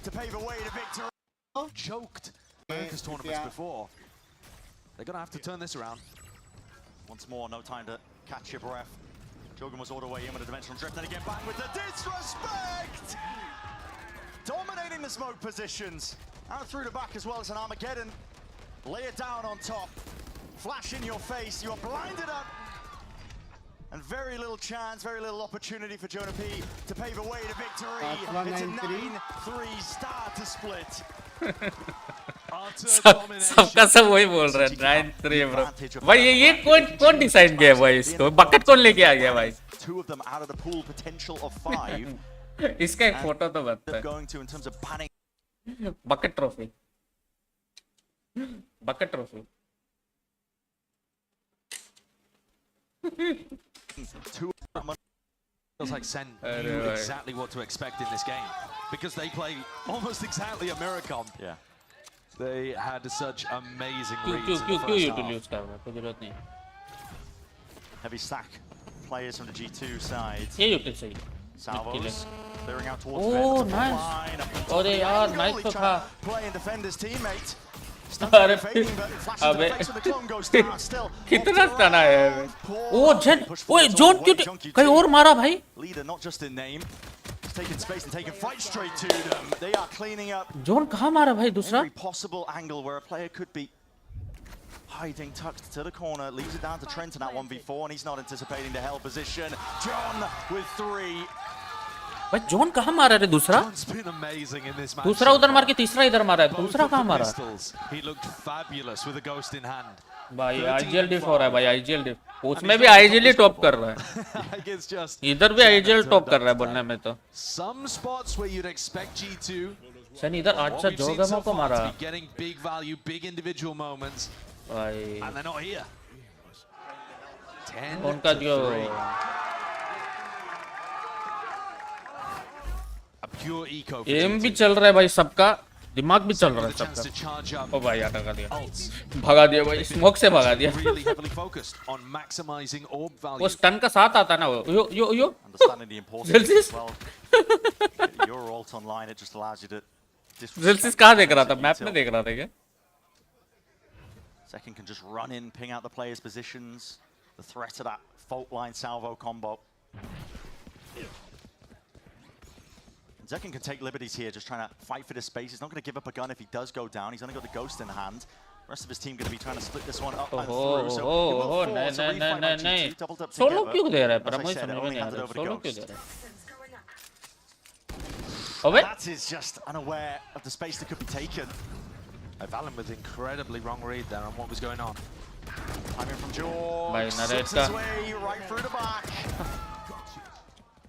to pave a way to victory. Choked America's tournaments before. They're gonna have to turn this around. Once more, no time to catch your breath. Jogan was all the way in with a dimensional drift, then again back with the disrespect! Dominating the smoke positions. Out through the back as well as an Armageddon. Lay it down on top. Flash in your face, you are blinded up. And very little chance, very little opportunity for Jonah P to pave a way to victory. It's a 9-3 start to split. सबका सब वही बोल रहा है 9-3 bro. भाई ये कौन decide किया भाई इसको? बकेट कौन लेके आ गया भाई? Two of them out of the pool potential of 5. इसका एक फोटो तो बनता है. Going to in terms of panning. Bucket trophy. Bucket trophy. Two feels like Sen knew exactly what to expect in this game because they play almost exactly a Miracom. Yeah. They had such amazing reads in the first half. Heavy stack players from the G2 side. Yeah, you can see. Salvos clearing out towards oh, the nice. line. Oh, they are nice to have. Playing defender's teammate. अरे कितना stun आया है. ओ जेन, ओए zone क्यों कहीं और मारा भाई? Leader not just in name, taking space and taking fight straight to them. They are cleaning up. Zone कहाँ मारा भाई दूसरा? Every possible angle where a player could be hiding, tucked to the corner, leaves it down to Trent in that 1v4, and he's not anticipating the held position. John with 3. भाई zone कहाँ मारा रे दूसरा? दूसरा उधर मार के तीसरा इधर मारा है. दूसरा कहाँ मारा? He looked fabulous with a ghost in hand. भाई IGL डिफ हो रहा है भाई. IGL डिफ. उसमें भी IGL ही टॉप कर रहा है. इधर भी IGL टॉप कर रहा है बनने में तो. Some spots where you'd expect G2. सन इधर अच्छा जोगमो को मारा. Getting big value, big individual moments. भाई. And they're not here. उनका जो एम भी चल रहा है भाई सबका. दिमाग भी चल रहा है सबका. ओ भाई अटका दिया. भगा दिया भाई. स्मोक से भगा दिया. वो स्टन का साथ आता ना वो. यो Zilsis. Zilsis कहाँ देख रहा था? मैप में देख रहा था क्या? Second can just run in, ping out the players' positions. The threat of that fault line salvo combo. Zekin can take liberties here, just trying to fight for this space. He's not going to give up a gun if he does go down. He's only got the ghost in hand. The rest of his team going to be trying to split this one up and through. So he will force a refight by G2, doubled up together. Solo क्यों दे रहा है? As I said, only handed over to Ghost. That is just unaware of the space that could be taken. Valen with incredibly wrong read there on what was going on. Timing from George. Slips his way right through the back.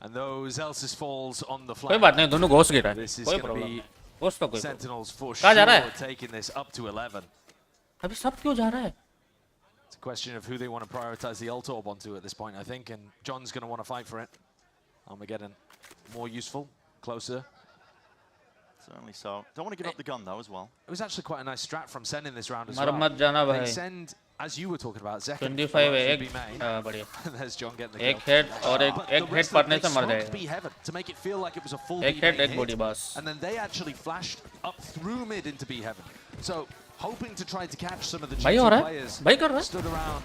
And those Elsis falls on the कोई flank. बात नहीं, दोनों ghost गिरा है, This is कोई going to problem be नहीं, ghost तो कोई Sentinels for कहाँ जा रहा sure है? taking this up to 11. अभी सब क्यों जा रहा है? It's a question of who they want to prioritize the ult orb onto at this point, I think, and John's going to want to fight for it. Armageddon, more useful, closer. Certainly so. Don't want to give up the gun though as well. It was actually quite a nice strat from Sen in this round as मर well. मत जाना They भाई. send, as you were talking about, Zek 25 है एक बढ़िया. There's John getting the एक kill. Head और एक हेड पड़ने से मर जाएगा. B heaven to make it feel like it was a full एक B हेड main एक hit. बॉडी बस. And then they actually flashed up through mid into B heaven. So hoping to try to catch some of the भाई हो G2 रहा है? players भाई कर रहा है? stood around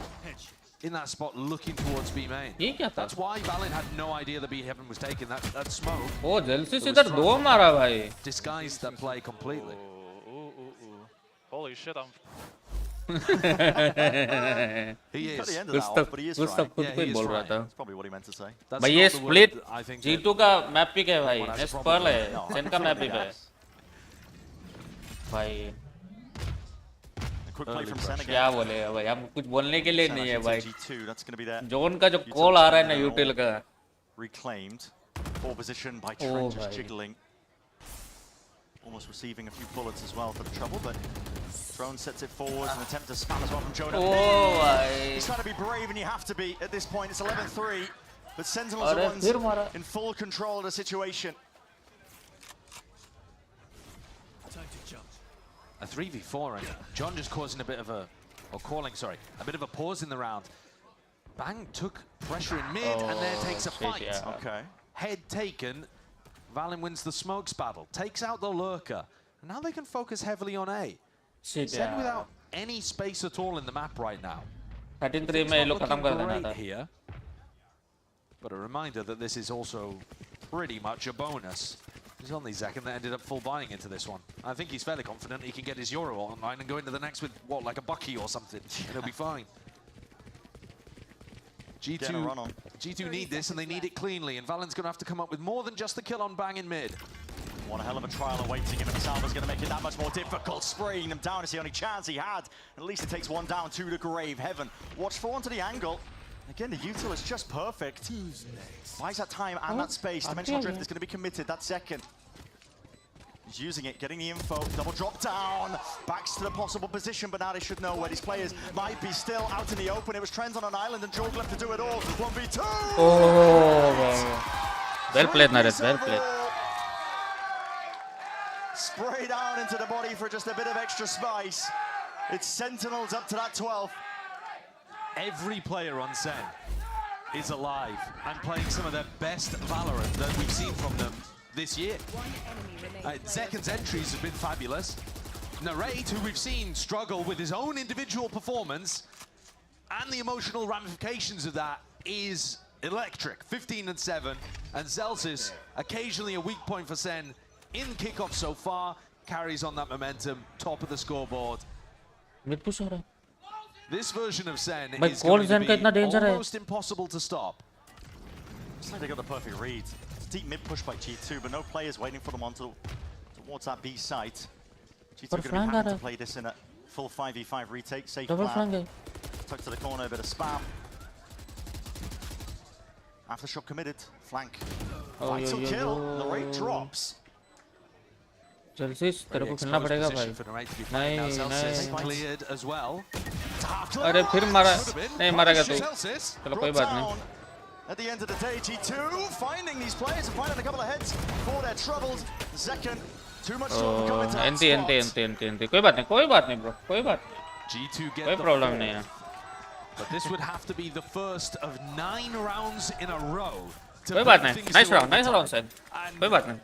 in that spot looking towards B main. ये क्या था? That's why Valin had no idea that B heaven was taken. That smoke. ओ जल्दी से was इधर thrown दो मारा भाई. Disguised that play completely. Holy shit, I'm... He Cut the is. end of that off, but he is कुछ trying. तब खुद Yeah, को he ही is बोल रहा trying. था. That's probably what he meant to say. That's भाई not ये the split word I think G2 का मैप पिक है भाई. Everyone has a next problem pearl है. No, सेन का मैप पिक है. yes. भाई A quick play from Sen again. क्या बोले भाई, हम कुछ बोलने के लिए Sen नहीं है actually भाई. takes G2. That's going to be there. Zone का जो कॉल आ रहा है ना यूटिल का. Reclaimed. Poor position by Oh, Trent, just भाई. jiggling. Almost receiving a few bullets as well for the trouble, but Throne sets it forward, an attempt to spam as well from Jonah. Oh, भाई. He's trying to be brave, and you have to be at this point. It's 11-3, but Sentinels अरे are फिर मारा. ones in full control of the situation. A 3v4 and John just causing a bit of a, or calling, sorry, a bit of a pause in the round. Bang took pressure in mid and there takes a fight. Yeah. Okay. Head taken, Valin wins the smokes battle, takes out the lurker. And now they can focus heavily on A. Shit, Sen yeah. without any space at all in the map right now. 13-3 में ये लोग खत्म कर देना था. Here. But a reminder that this is also pretty much a bonus. It's only Zekken that ended up full buying into this one. I think he's fairly confident he can get his Euro online and go into the next with, what, like a Bucky or something. And he'll be fine. Getting a run on. G2 need this and they need it cleanly. And Valen's going to have to come up with more than just the kill on Bang in mid. One hell of a trial awaiting him, and Salva's going to make it that much more difficult. Spraying them down is the only chance he had. At least it takes one down to the grave. Heaven watchful onto the angle. Again, the util is just perfect. Buys that time and that space. Dimensional drift is going to be committed. That's second. He's using it, getting the info. Double drop down. Backs to the possible position, but now they should know where these players might be still out in the open. It was Trent on an island, and Jorg left to do it all. 1v2. Oh, well played, Naresh. Well played. Spray down into the body for just a bit of extra spice. It's Sentinels up to that 12th. Every player on Sen is alive and playing some of their best Valorant that we've seen from them this year. Zekken's entries have been fabulous. Narrate, who we've seen struggle with his own individual performance, and the emotional ramifications of that is electric. 15-7, and Zelsis, occasionally a weak point for Sen in kickoff so far, carries on that momentum, top of the scoreboard. Mid push हो रहा है. This version of Sen भाई is cold going Zen का to इतना be danger है. almost impossible to stop. Looks like they got the perfect read. It's a deep mid push by G2, but no players waiting for them onto towards that B site. G2 going to be having to play this in a full 5v5 retake. Safe Double plan. flank. Tuck to the corner, a bit of spam. Aftershock committed. Flank. Vital kill. The rate drops. Celsius, तेरे को खेलना पड़ेगा भाई. नहीं नहीं. Cleared as well. अरे फिर मारा. नहीं मारेगा तू. चलो कोई बात नहीं. At the end of the day, G2 finding these players and finding a couple of heads for their troubles. Zekken, too much trouble coming to that NT. कोई बात नहीं bro. कोई बात. G2 get कोई the problem fourth. नहीं है. But this would have to be the first of 9 rounds in a row. कोई बात नहीं. Nice round Sen. कोई बात नहीं.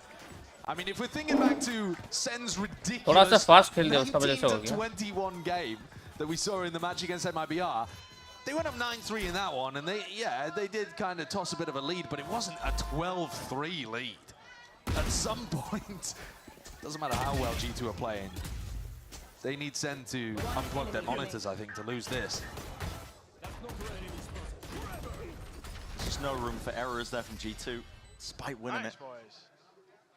I mean, if we're thinking back to Sen's थोड़ा सा ridiculous fast खेल दिया उसका वजह से हो गया. 19-21 game that we saw in the match against MIBR, they went up 9-3 in that one, and they did kind of toss a bit of a lead, but it wasn't a 12-3 lead. At some point, doesn't matter how well G2 are playing, they need Sen to unplug their monitors, I think, to lose this. There's just no room for errors there from G2, despite winning it.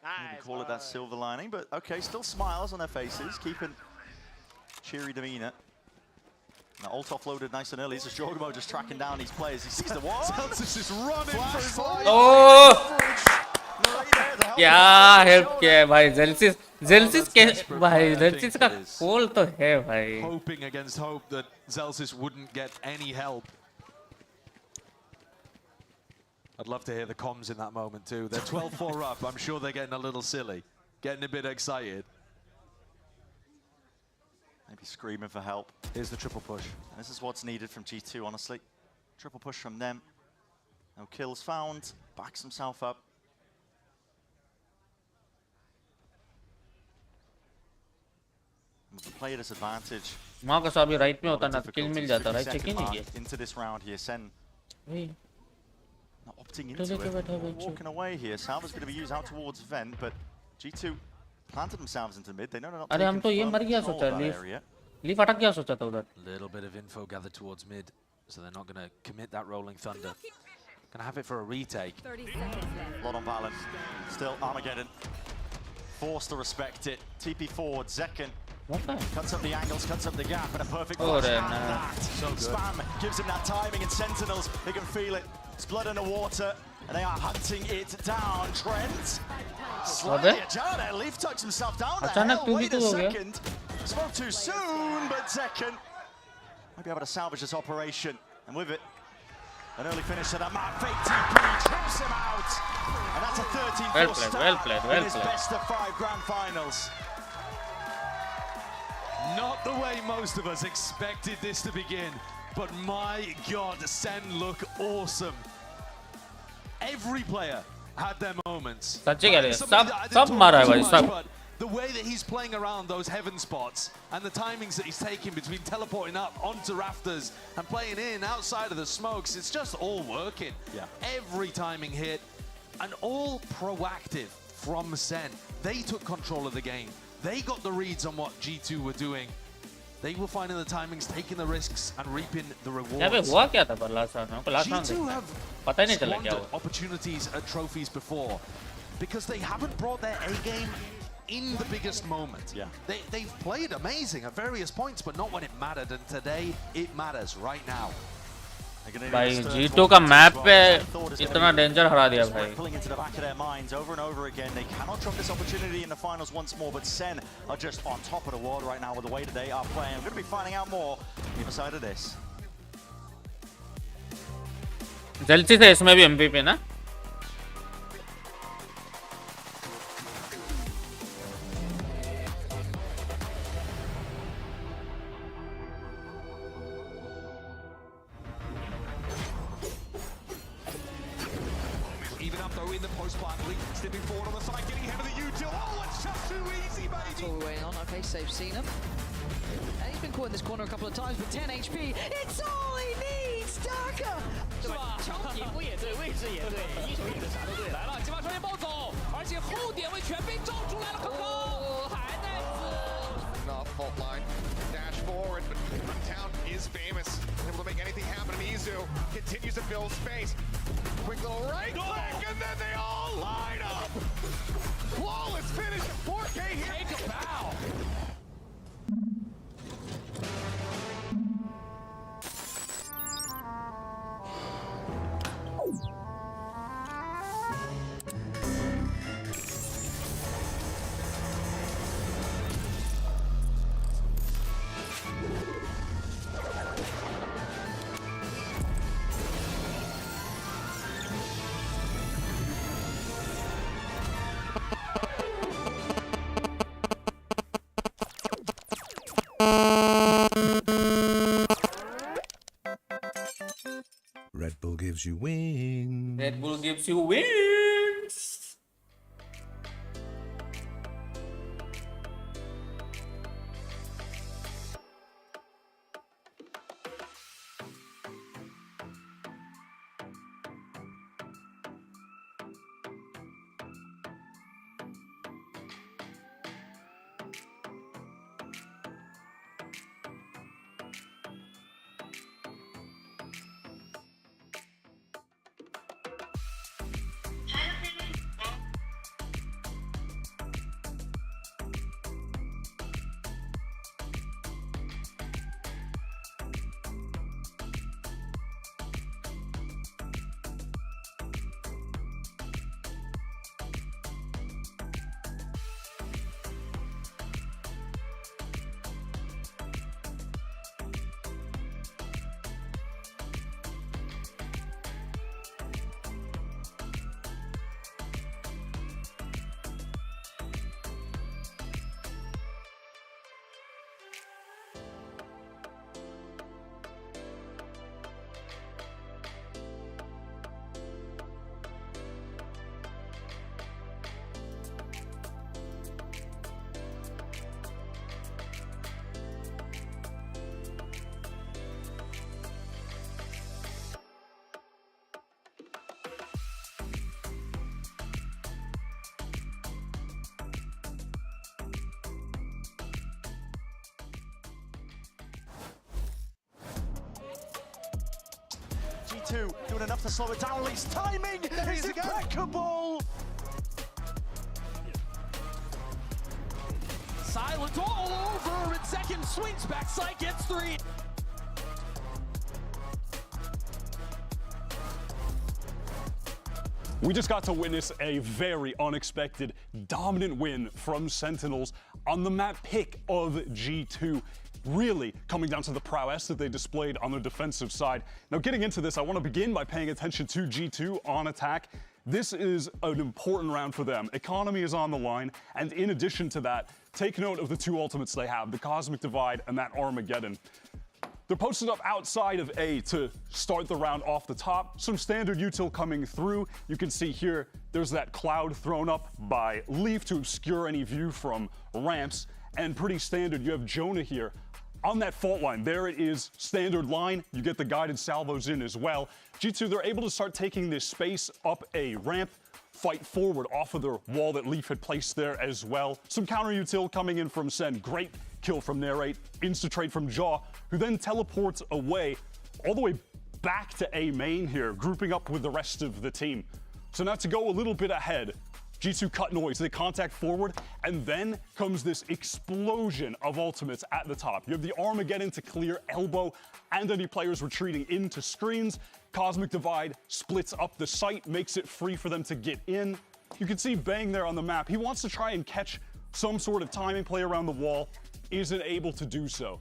You can call it that silver lining, but okay, still smiles on their faces, keeping cheery demeanor. Now, ult offloaded nice and early. This is Jorgamo just tracking down these players. He sees the wall. Celtics is running for his life. Oh! क्या help किया है भाई जेल्सिस के भाई जेल्सिस का call तो है भाई. Hoping against hope that Zelsis wouldn't get any help. I'd love to hear the comms in that moment too. They're 12-4 up. I'm sure they're getting a little silly, getting a bit excited. Maybe screaming for help. Here's the triple push. And this is what's needed from G2, honestly. Triple push from them. No kills found. Backs himself up. With the player disadvantage. माँ का Sabi right में होता ना किल मिल जाता right check ही नहीं किया. Into this round here, Sen. Not opting into चले के बैठा it. Walking away here. Salva's going to be used out towards Vent, but G2 planted themselves into mid. They know they're not अरे हम तो ये taking मर गया control सोचा of that leaf area. Leaf अटक गया सोचा था उधर. Little bit of info gathered towards mid, so they're not going to commit that rolling thunder. Gonna have it for a retake. 30 seconds left. Lot on balance. Still Armageddon. Forced to respect it. TP forward, Zekken. Cuts up the angles, cuts up the gap, and a perfect flash out of that. So good. Spam gives him that timing, and Sentinels, they can feel it. It's blood in the water, and they are hunting it down. Trent, slightly ajar there. Leaf tucks himself down there. अचानक Hell, wait 2v2 a हो गया. second. Spoke too soon, but Zekken might be able to salvage this operation. And with it, an early finish to the map. Fake TP trips him out. And that's a 13-4 start in his best of 5 grand finals. Not the way most of us expected this to begin, but my God, Sen look awesome. Every player had their moments. सच्ची कह रहे हैं सब मारा है भाई सब. But the way that he's playing around those heaven spots and the timings that he's taking between teleporting up onto rafters and playing in outside of the smokes, it's just all working. Yeah. Every timing hit and all proactive from Sen. They took control of the game. They got the reads on what G2 were doing. They were finding the timings, taking the risks, and reaping the rewards. यहाँ पे हुआ क्या था पर last round में? Last round G2 have पता ही नहीं चला क्या squandered हुआ. opportunities at trophies before because they haven't brought their A game in the biggest moment. Yeah. They've played amazing at various points, but not when it mattered. And today, it matters right now. भाई G2 का map पे इतना danger हरा दिया भाई. Pulling into the back of their minds over and over again. They cannot drop this opportunity in the finals once more, but Sen are just on top of the world right now with the way that they are playing. We're going to be finding out more on the other side of this. जेल्सिस है इसमें भी MVP ना? Even up though in the post partly stepping forward on the side, getting him of the U2. Oh, it's just too easy, baby. That's all we're waiting on. Okay, so seen him. And he's been caught in this corner a couple of times, but 10 HP. It's all he needs, Darker. 是吧？抢点位也对，位置也对，一手一个啥都对。来了，金发双剑暴走，而且后点位全被罩出来了，康康还在死。 Off fault line, dash forward, but Town is famous. Able to make anything happen. And Izu continues to build space. Quick little right click, and then they all line up. Flawless finish, 4K here. Take a bow. Red Bull gives you wings. Red Bull gives you wings. G2 doing enough to slow it down. Lee's timing is impeccable. Silent all over, and second swings backside, gets 3. We just got to witness a very unexpected, dominant win from Sentinels on the map pick of G2. Really coming down to the prowess that they displayed on the defensive side. Now, getting into this, I want to begin by paying attention to G2 on attack. This is an important round for them. Economy is on the line, and in addition to that, take note of the 2 ultimates they have, the Cosmic Divide and that Armageddon. They're posted up outside of A to start the round off the top. Some standard util coming through. You can see here, there's that cloud thrown up by Leaf to obscure any view from ramps. And pretty standard, you have Jonah here on that fault line. There it is, standard line. You get the guided salvos in as well. G2, they're able to start taking this space up a ramp, fight forward off of the wall that Leaf had placed there as well. Some counter util coming in from Sen. Great kill from Narrate, insta-trade from Jaw, who then teleports away all the way back to A main here, grouping up with the rest of the team. So now to go a little bit ahead, G2 cut noise, they contact forward, and then comes this explosion of ultimates at the top. You have the Armageddon to clear elbow and any players retreating into screens. Cosmic Divide splits up the site, makes it free for them to get in. You can see Bang there on the map. He wants to try and catch some sort of timing play around the wall, isn't able to do so.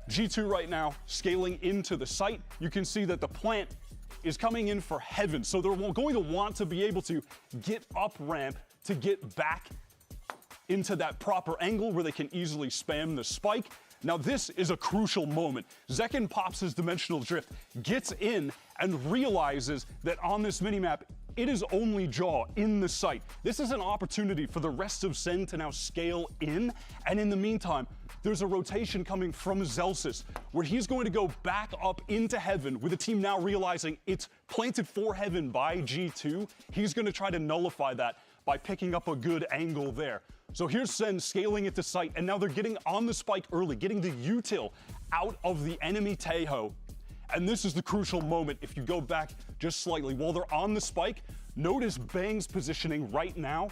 G2 right now scaling into the site. You can see that the plant is coming in for Heaven, so they're going to want to be able to get up ramp to get back into that proper angle where they can easily spam the spike. Now this is a crucial moment. Zekken pops his Dimensional Drift, gets in, and realizes that on this minimap, it is only Jaw in the site. This is an opportunity for the rest of Sen to now scale in, and in the meantime, there's a rotation coming from Zellsis, where he's going to go back up into Heaven, with the team now realizing it's planted for Heaven by G2. He's going to try to nullify that by picking up a good angle there. So here's Sen scaling it to site, and now they're getting on the spike early, getting the util out of the enemy Taeho. And this is the crucial moment. If you go back just slightly, while they're on the spike, notice Bang's positioning right now.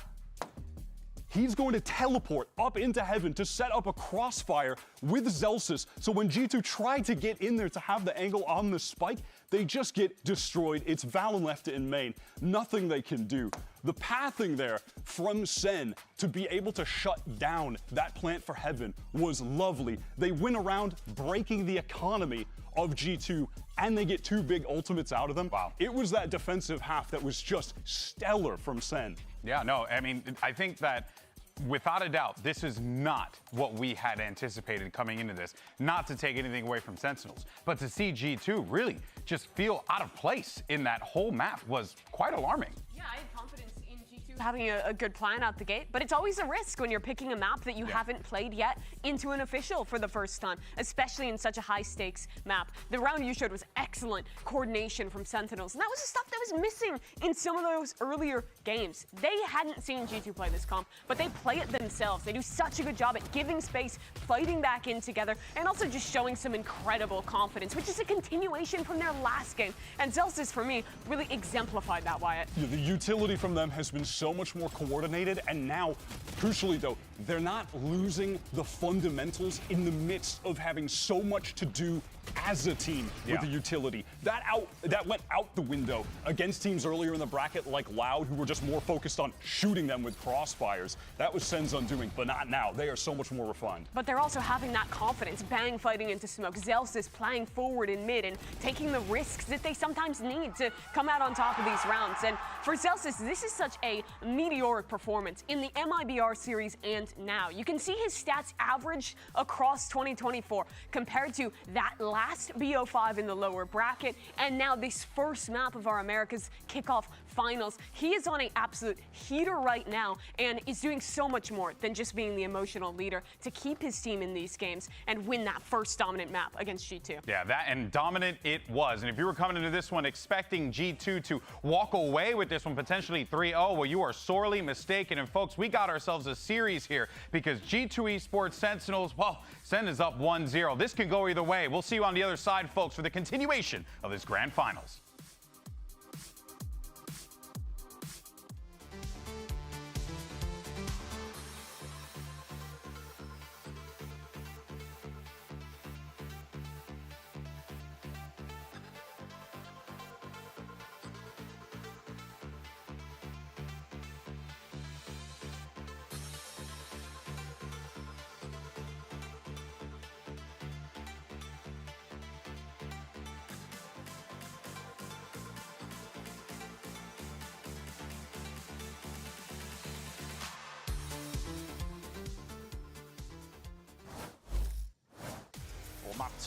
He's going to teleport up into Heaven to set up a crossfire with Zellsis. So when G2 try to get in there to have the angle on the spike, they just get destroyed. It's Valen left in main. Nothing they can do. The pathing there from Sen to be able to shut down that plant for Heaven was lovely. They win around breaking the economy of G2, and they get 2 big ultimates out of them. Wow. It was that defensive half that was just stellar from Sen. Yeah, no, I mean, I think that without a doubt, this is not what we had anticipated coming into this. Not to take anything away from Sentinels, but to see G2 really just feel out of place in that whole map was quite alarming. Yeah, I had confidence in G2 having a good plan out the gate, but it's always a risk when you're picking a map that you haven't played yet into an official for the first time, especially in such a high-stakes map. The round you showed was excellent coordination from Sentinels, and that was the stuff that was missing in some of those earlier games. They hadn't seen G2 play this comp, but they play it themselves. They do such a good job at giving space, fighting back in together, and also just showing some incredible confidence, which is a continuation from their last game. And Zellsis, for me, really exemplified that, Wyatt. Yeah, the utility from them has been so much more coordinated, and now, crucially though, they're not losing the fundamentals in the midst of having so much to do as a team with the utility. That went out the window against teams earlier in the bracket like Loud, who were just more focused on shooting them with crossfires. That was Sen's undoing, but not now. They are so much more refined. But they're also having that confidence. Bang fighting into smoke. Zellsis playing forward in mid and taking the risks that they sometimes need to come out on top of these rounds. And for Zellsis, this is such a meteoric performance in the MIBR series and now. You can see his stats average across 2024 compared to that last BO5 in the lower bracket, and now this first map of our America's Kickoff Finals. He is on an absolute heater right now and is doing so much more than just being the emotional leader to keep his team in these games and win that first dominant map against G2. Yeah, that and dominant it was. And if you were coming into this one expecting G2 to walk away with this one potentially 3-0, well, you are sorely mistaken. And folks, we got ourselves a series here because G2 Esports Sentinels, well, Sen is up 1-0. This could go either way. We'll see you on the other side, folks, for the continuation of this Grand Finals.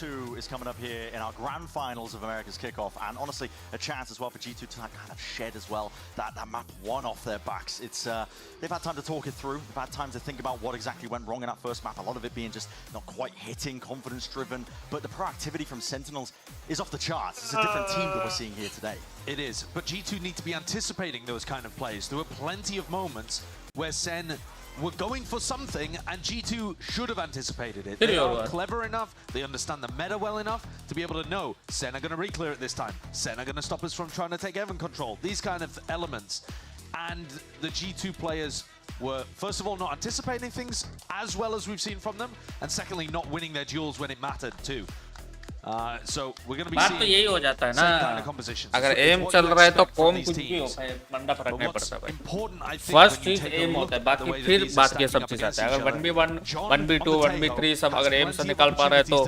2 is coming up here in our grand finals of America's Kickoff, and honestly, a chance as well for G2 to kind of shed as well that map 1 off their backs. It's they've had time to talk it through. They've had time to think about what exactly went wrong in that first map. A lot of it being just not quite hitting, confidence-driven, but the proactivity from Sentinels is off the charts. It's a different team that we're seeing here today. It is, but G2 need to be anticipating those kind of plays. There were plenty of moments where Sen were going for something, and G2 should have anticipated it. They are clever enough, they understand the meta well enough to be able to know Sen are going to re-clear it this time. Sen are going to stop us from trying to take Heaven control. These kind of elements. And the G2 players were, first of all, not anticipating things as well as we've seen from them, and secondly, not winning their duels when it mattered too. So we're going to be बात तो यही हो जाता है ना, अगर M चल रहा है तो कॉम कुछ भी हो भाई, बंदा फर्क नहीं पड़ता भाई। फर्स्ट चीज एम होता है, बाकी फिर बात के सब चीज आता है। अगर 1v1, 1v2, 1v3 सब अगर एम से निकाल पा रहा है तो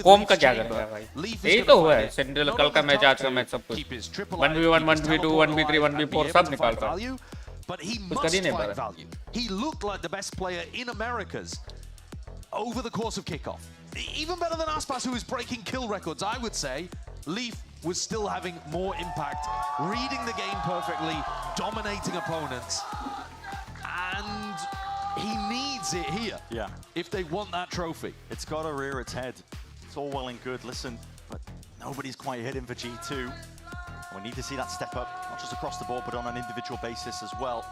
कॉम का क्या कर रहा है भाई? यही तो हुआ है सेंट्रल कल का मैच, आज का मैच, सब कुछ 1v1, 1v2, 1v3, 1v4 सब निकाल रहा है, कुछ कर ही नहीं पा रहा। He looked like the best player in Americas over the course of kickoff. Even better than Aspas, who is breaking kill records, I would say. Leaf was still having more impact, reading the game perfectly, dominating opponents, and he needs it here. Yeah. If they want that trophy. It's got to rear its head. It's all well and good, listen, but nobody's quite hitting for G2. We need to see that step up, not just across the board, but on an individual basis as well.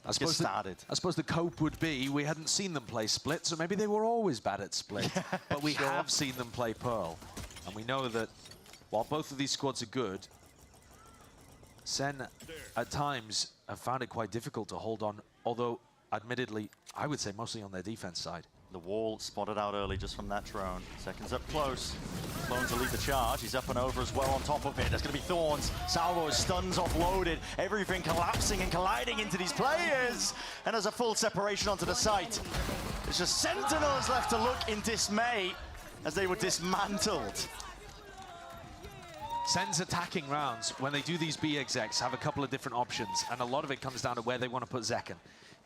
I suppose the cope would be we hadn't seen them play Split, so maybe they were always bad at Split. But we have seen them play Pearl. And we know that while both of these squads are good, Sen at times have found it quite difficult to hold on, although admittedly, I would say mostly on their defense side. The wall spotted out early just from that drone. Seconds up close. Clones will lead the charge. He's up and over as well on top of it. There's going to be Thorns. Salvo stuns offloaded. Everything collapsing and colliding into these players. And there's a full separation onto the site. There's just Sentinels left to look in dismay as they were dismantled. Sen's attacking rounds, when they do these B execs, have a couple of different options. And a lot of it comes down to where they want to put Zekken.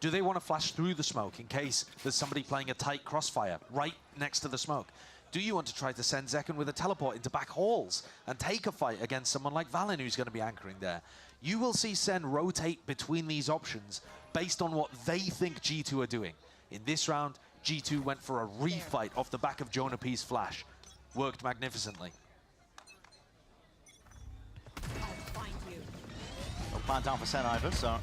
Do they want to flash through the smoke in case there's somebody playing a tight crossfire right next to the smoke? Do you want to try to send Zekken with a teleport into back halls and take a fight against someone like Valen who's going to be anchoring there? You will see Sen rotate between these options based on what they think G2 are doing. In this round, G2 went for a refight off the back of Jonah P's flash. Worked magnificently. No plan down for Sen either, so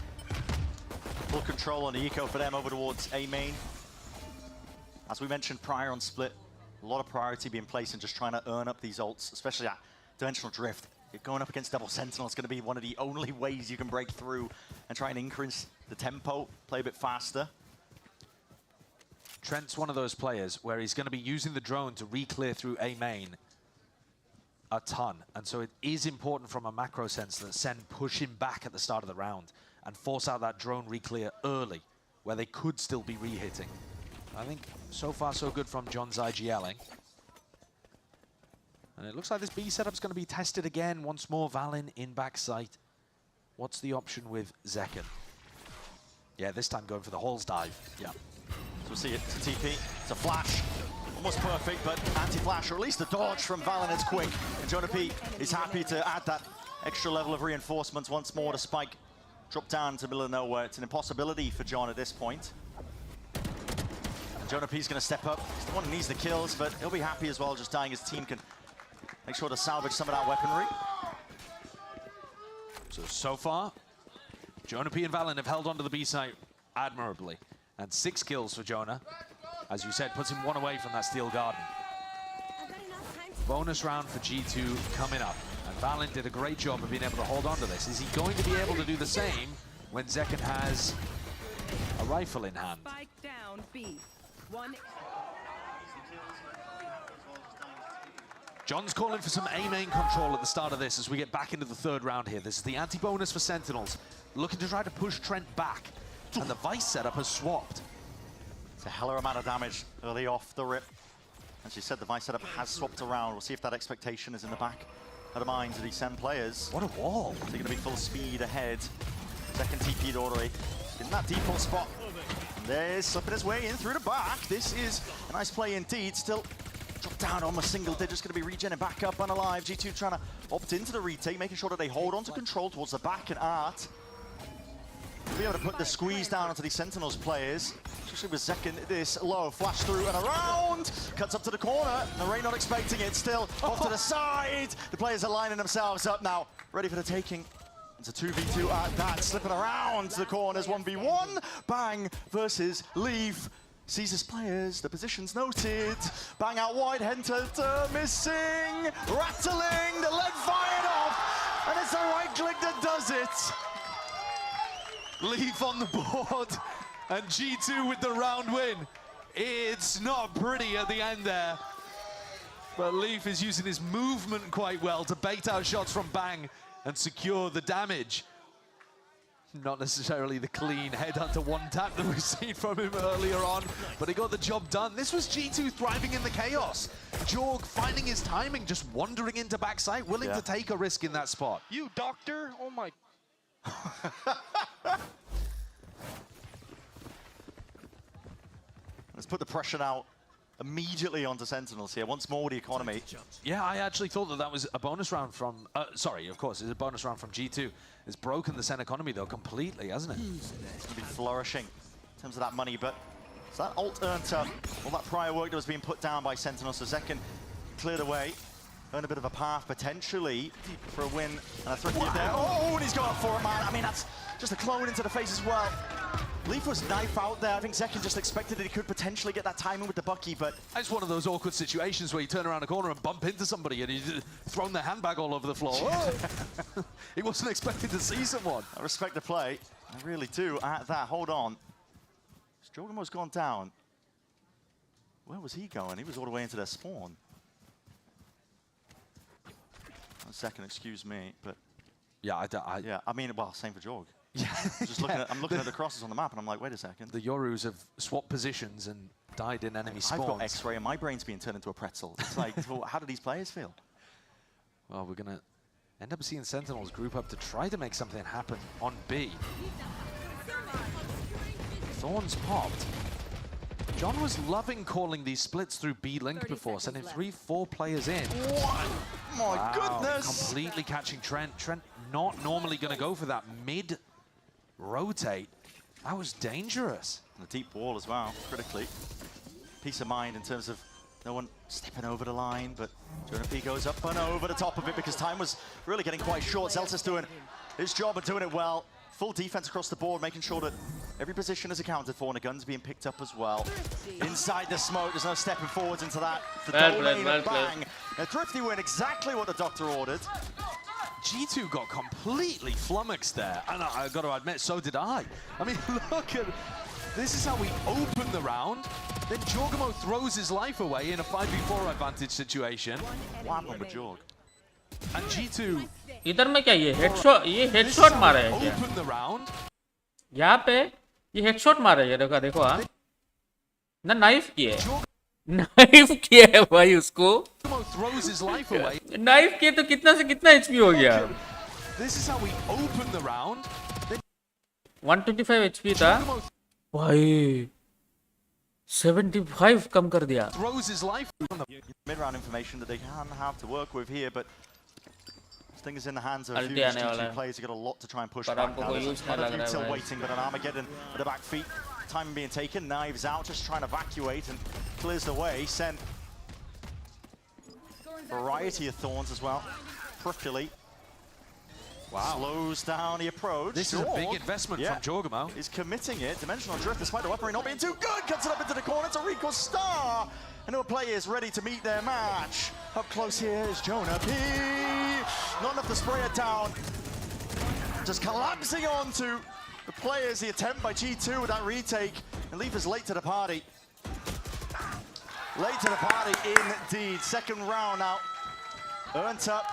full control on the eco for them over towards A main. As we mentioned prior on Split, a lot of priority being placed in just trying to earn up these ults, especially that dimensional drift. Going up against double Sentinel is going to be one of the only ways you can break through and try and increase the tempo, play a bit faster. Trent's one of those players where he's going to be using the drone to re-clear through A main a ton. And so it is important from a macro sense that Sen push him back at the start of the round and force out that drone re-clear early, where they could still be re-hitting. I think so far so good from John's IGLing. And it looks like this B setup's going to be tested again. Once more, Valen in backside. What's the option with Zekken? Yeah, this time going for the Halls dive. Yeah. So we'll see it. It's a TP. It's a flash. Almost perfect, but anti-flash, or at least the dodge from Valen is quick. And Jonah P is happy to add that extra level of reinforcements once more to spike. Drop down to the middle of nowhere. It's an impossibility for John at this point. And Jonah P's going to step up. He's the one who needs the kills, but he'll be happy as well, just dying. His team can make sure to salvage some of that weaponry. So far, Jonah P and Valen have held onto the B site admirably. And 6 kills for Jonah. As you said, puts him 1 away from that Steel Garden. Bonus round for G2 coming up. And Valen did a great job of being able to hold on to this. Is he going to be able to do the same when Zekken has a rifle in hand? Spike down B. John's calling for some A main control at the start of this as we get back into the 3rd round here. This is the anti-bonus for Sentinels, looking to try to push Trent back. And the Vice setup has swapped. It's a hell of a amount of damage early off the rip. As you said, the Vice setup has swapped around. We'll see if that expectation is in the back of the minds of these Sen players. What a wall. They're going to be full speed ahead. Second TP'd already. In that default spot. And there's slipping his way in through the back. This is a nice play indeed. Still Drop down almost single digits, going to be regenerating back up and alive. G2 trying to opt into the retake, making sure that they hold on to control towards the back, and Art be able to put the squeeze down onto these Sentinels players, especially with Zekken this low. Flash through and around, cuts up to the corner. Narain not expecting it, still off to the side. The players are lining themselves up now, ready for the taking. It's a 2v2 at that, slipping around to the corners, 1v1. Bang versus Leaf. Sees his players, the position's noted. Bang out wide, Henter missing. Rattling, the lead fired off. And it's a right click that does it. Leaf on the board, and G2 with the round win. It's not pretty at the end there, but Leaf is using his movement quite well to bait out shots from Bang and secure the damage. Not necessarily the clean headhunter one tap that we've seen from him earlier on, but he got the job done. This was G2 thriving in the chaos. Jorg finding his timing, just wandering into backside, willing to take a risk in that spot. You doctor? Oh my. Let's put the pressure out immediately onto Sentinels here. Once more with the economy. Yeah, I actually thought that was a bonus round from... sorry, of course, it's a bonus round from G2. It's broken the Sen economy, though, completely, hasn't it? It's going to be flourishing in terms of that money, but so that ult earned up all that prior work that was being put down by Sentinels. So Zekken cleared away, earned a bit of a path, potentially, for a win. And a threat there. Oh, and he's going for it, man. I mean, that's just a clone into the face as well. Leaf was knife out there. I think Zekken just expected that he could potentially get that timing with the Bucky, but... It's one of those awkward situations where you turn around a corner and bump into somebody and he's thrown their handbag all over the floor. Oh! He wasn't expecting to see someone. I respect the play. I really do. At that, hold on. Jorgamo's gone down. Where was he going? He was all the way into their spawn. 1 second, excuse me, but... Yeah, I mean, well, same for Jorg. Yeah. I'm looking at the crosses on the map and I'm like, wait a second. The Yorus have swapped positions and died in enemy spawns. I've got X-ray and my brain's being turned into a pretzel. It's like, well, how do these players feel? Well, we're going to end up seeing Sentinels group up to try to make something happen on B. Thorns popped. John was loving calling these splits through B-Link before, sending 3-4 players in. What? My goodness! Completely catching Trent. Trent not normally going to go for that mid-rotate. That was dangerous. And the deep wall as well, critically. Peace of mind in terms of no one stepping over the line, but Jonah P goes up and over the top of it because time was really getting quite short. Zeltis doing his job and doing it well. Full defense across the board, making sure that every position is accounted for and the gun's being picked up as well. Inside the smoke, there's no stepping forwards into that. The domain of Bang. A Thrifty win, exactly what the doctor ordered. G2 got completely flummoxed there, and I got to admit, so did I. I mean, look at, this is how we open the round. Then Jorgamo throws his life away in a 5v4 advantage situation. What happened with Jorg? And G2 इधर में क्या ये headshot मारा है क्या यहाँ पे ये हेडशॉट मारा है ये देखो हाँ ना नाइफ किया है भाई उसको नाइफ किए तो कितना से कितना एचपी हो गया 125 एचपी था भाई 75 कम कर दिया mid-round information that they can have to work with here, but thing is in the hands of a few G2 players. They've got a lot to try and push back now. There's still waiting, but an Armageddon at the back feet. Time being taken, knives out, just trying to evacuate and clears the way. Sent variety of thorns as well. Peripherally. Wow. Slows down the approach. This is a big investment from Jorgamo. He's committing it. Dimensional Drift, despite the weaponry not being too good, cuts it up into the corner. It's a Rico Star. And our players ready to meet their match. Up close here is Jonah P. Not enough to spray it down. Just collapsing onto the players. The attempt by G2 with that retake. And Leaf is late to the party. Late to the party indeed. Second round now. Earned up.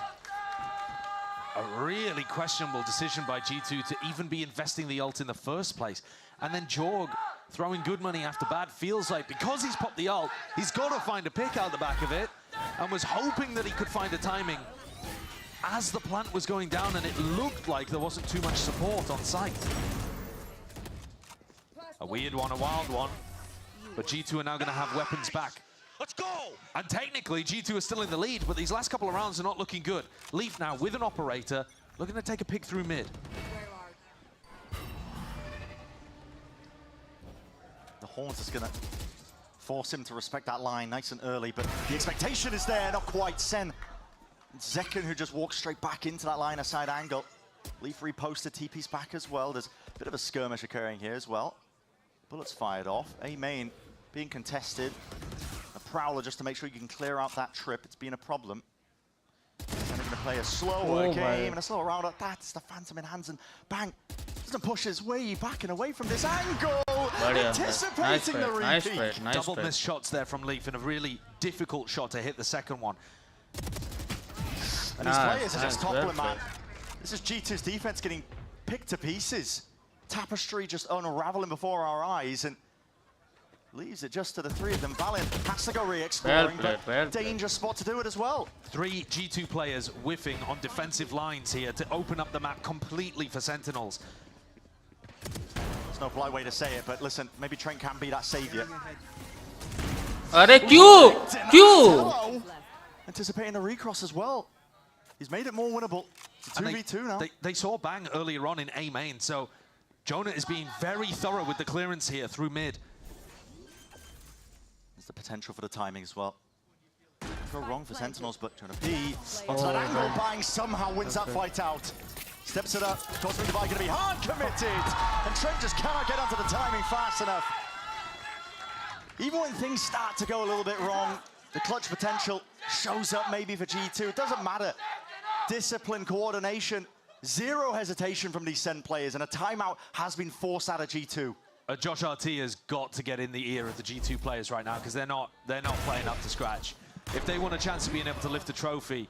A really questionable decision by G2 to even be investing the ult in the first place. And then Jorg throwing good money after bad, feels like because he's popped the ult, he's got to find a pick out the back of it, and was hoping that he could find a timing as the plant was going down, and it looked like there wasn't too much support on site. A weird one, a wild one, but G2 are now going to have weapons back. Let's go! And technically, G2 is still in the lead, but these last couple of rounds are not looking good. Leaf now with an operator, looking to take a pick through mid. The Horns is going to force him to respect that line nice and early, but the expectation is there, not quite. Sen. Zekken, who just walks straight back into that line, a side angle. Leaf reposted, TP's back as well. There's a bit of a skirmish occurring here as well. Bullets fired off. A main being contested. A Prowler just to make sure you can clear out that trip. It's been a problem. Then going to play a slower game and a slower round. That's the Phantom in hands, and Bang doesn't push his way back and away from this angle. Anticipating the repeat. Double missed shots there from Leaf and a really difficult shot to hit the second one. And these players are just toppling, man. This is G2's defense getting picked to pieces. Tapestry just unraveling before our eyes and leaves it just to the three of them. Valiant has to go re-exploring, but dangerous spot to do it as well. 3 G2 players whiffing on defensive lines here to open up the map completely for Sentinels. There's no polite way to say it, but listen, maybe Trent can be that savior. Q! Anticipating the recross as well. He's made it more winnable. It's a 2v2 now. They saw Bang earlier on in A main, so Jonah is being very thorough with the clearance here through mid. There's the potential for the timing as well. Go wrong for Sentinels, but Jonah P onto that angle. Bang somehow wins that fight out. Steps it up. Cosmic Divide going to be hard committed. And Trent just cannot get onto the timing fast enough. Even when things start to go a little bit wrong, the clutch potential shows up maybe for G2. It doesn't matter. Discipline, coordination, zero hesitation from these Sen players, and a timeout has been forced out of G2. Josh RT has got to get in the ear of the G2 players right now because they're not playing up to scratch. If they want a chance of being able to lift a trophy,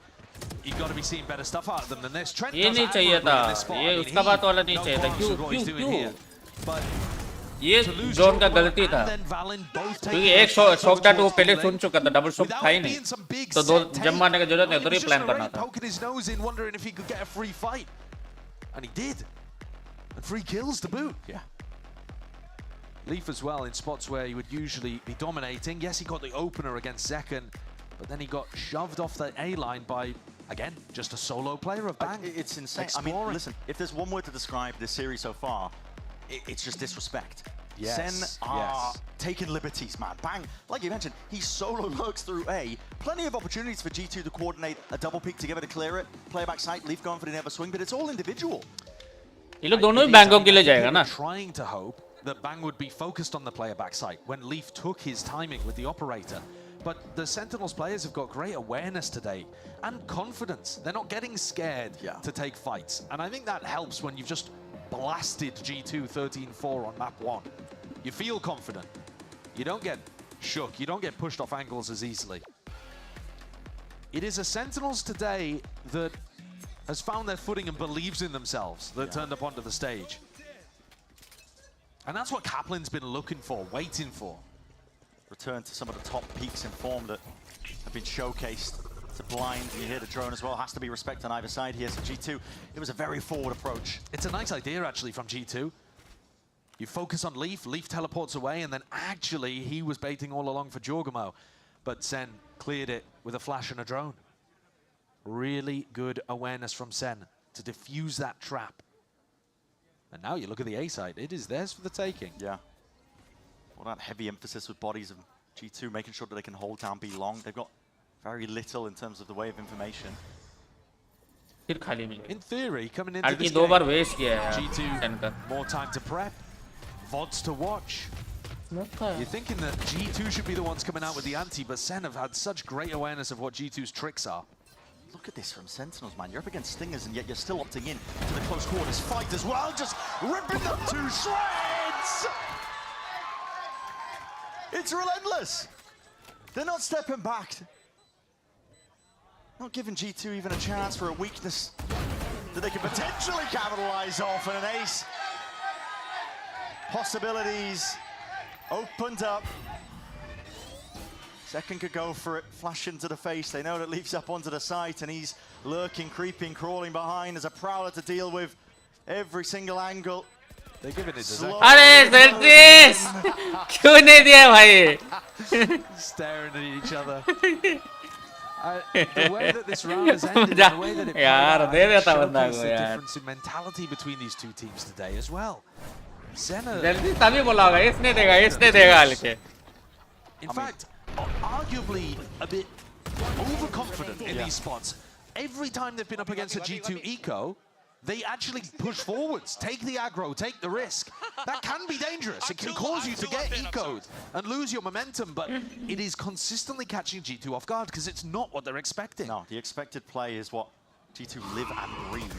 you've got to be seeing better stuff out of them than this. Trent does admirably in this spot. I mean, he knows what he's doing here. But ये zone का गलती था क्योंकि एक shot वो पहले सुन चुका था, डबल शॉट था ही नहीं, तो दो जब मारने की जरूरत नहीं, तो प्लान करना था. Poking his nose in, wondering if he could get a free fight, and he did, and free kills to boot. Yeah. Leaf as well in spots where he would usually be dominating. Yes, he got the opener against Zekken, but then he got shoved off the A line by, again, just a solo player of Bang. It's insane. Exploring. I mean, listen, if there's one word to describe this series so far, it's just disrespect. Yes, Sen are taking liberties, man. Bang, like you mentioned, he solo lurks through A. Plenty of opportunities for G2 to coordinate a double peek together to clear it. Player back side, Leaf going for the never swing, but it's all individual. ये लोग दोनों ही बैंगों के लिए जाएगा ना. Trying to hope that Bang would be focused on the player backside when Leaf took his timing with the operator. But the Sentinels players have got great awareness today and confidence. They're not getting scared to take fights. And I think that helps when you've just blasted G2 13-4 on map 1. You feel confident. You don't get shook. You don't get pushed off angles as easily. It is a Sentinels today that has found their footing and believes in themselves that turned up onto the stage. And that's what Kaplan's been looking for, waiting for. Return to some of the top peaks in form that have been showcased. It's a blind, and you hear the drone as well. Has to be respect on either side here. So G2, it was a very forward approach. It's a nice idea, actually, from G2. You focus on Leaf, Leaf teleports away, and then actually he was baiting all along for Jorgamo. But Sen cleared it with a flash and a drone. Really good awareness from Sen to defuse that trap. And now you look at the A side, it is theirs for the taking. Yeah. All that heavy emphasis with bodies of G2, making sure that they can hold down B long. They've got very little in terms of the way of information. In theory, coming into this दो बार game, waste किया है G2 more time to prep, VODs to watch. You're thinking that G2 should be the ones coming out with the ante, but Sen have had such great awareness of what G2's tricks are. Look at this from Sentinels, man. You're up against Stingers, and yet you're still opting in to the close quarters fight as well. Just ripping them to shreds! It's relentless. They're not stepping back. Not giving G2 even a chance for a weakness that they can potentially capitalize off, and an ace. Possibilities opened up. Second could go for it, flash into the face. They know that Leaf's up onto the site, and he's lurking, creeping, crawling behind. There's a Prowler to deal with every single angle. They're giving it to Zek. अरे सेल्टिस क्यों नहीं दिया भाई? Staring at each other. The way that this round has ended, the way that it played out, showcased the difference in mentality between these two teams today as well. Senna. सेल्टिस तभी बोला होगा इसने देगा हल्के. In fact, arguably a bit overconfident in these spots. Every time they've been up against a G2 eco, they actually push forwards, take the aggro, take the risk. That can be dangerous. It can cause you to get eco'd and lose your momentum, but it is consistently catching G2 off guard because it's not what they're expecting. No, the expected play is what G2 live and breathe.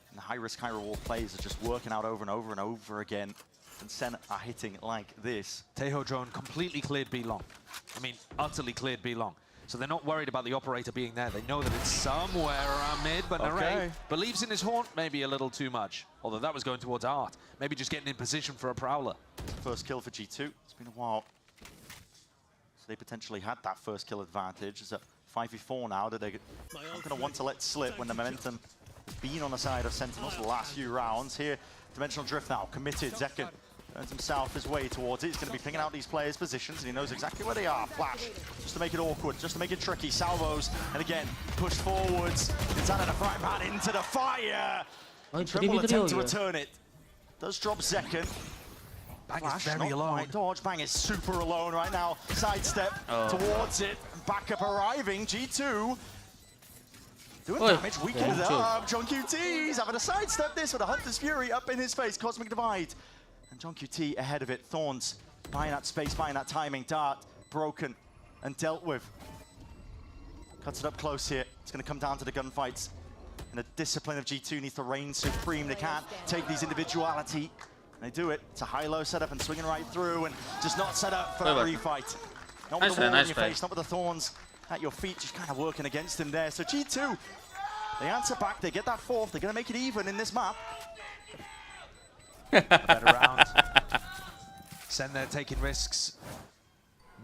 And the high-risk, high-reward plays are just working out over and over and over again. And Sen are hitting like this. Tejo drone completely cleared B long. I mean, utterly cleared B long. So they're not worried about the operator being there. They know that it's somewhere around mid, but Narray believes in his haunt maybe a little too much. Although that was going towards Art. Maybe just getting in position for a Prowler. First kill for G2. It's been a while. So they potentially had that first kill advantage. It's a 5v4 now that they're not going to want to let slip when the momentum has been on the side of Sentinels the last few rounds. Here, Dimensional Drift now committed. Zekken turns himself his way towards it. He's going to be picking out these players' positions, and he knows exactly where they are. Flash, just to make it awkward, just to make it tricky. Salvos, and again, pushed forwards. It's out of the frying pan into the fire. Triple attempt to return it. Does drop Zekken. Bang Flash, is very alone. Quite dodge. Bang is super alone right now. Sidestep towards it. Backup arriving. G2. Doing damage, weaken it up. John QT's having to sidestep this with a Hunter's Fury up in his face. Cosmic Divide. And John QT ahead of it. Thorns buying that space, buying that timing. Dart broken and dealt with. Cuts it up close here. It's going to come down to the gunfights. And the discipline of G2 needs to reign supreme. They can't take these individuality. And they do it. It's a high-low setup and swinging right through and just not set up for a refight. Not with the wall in your face, not with the Thorns at your feet, just kind of working against him there. So G2, they answer back, they get that fourth, they're going to make it even in this map. A better round. Sen there taking risks.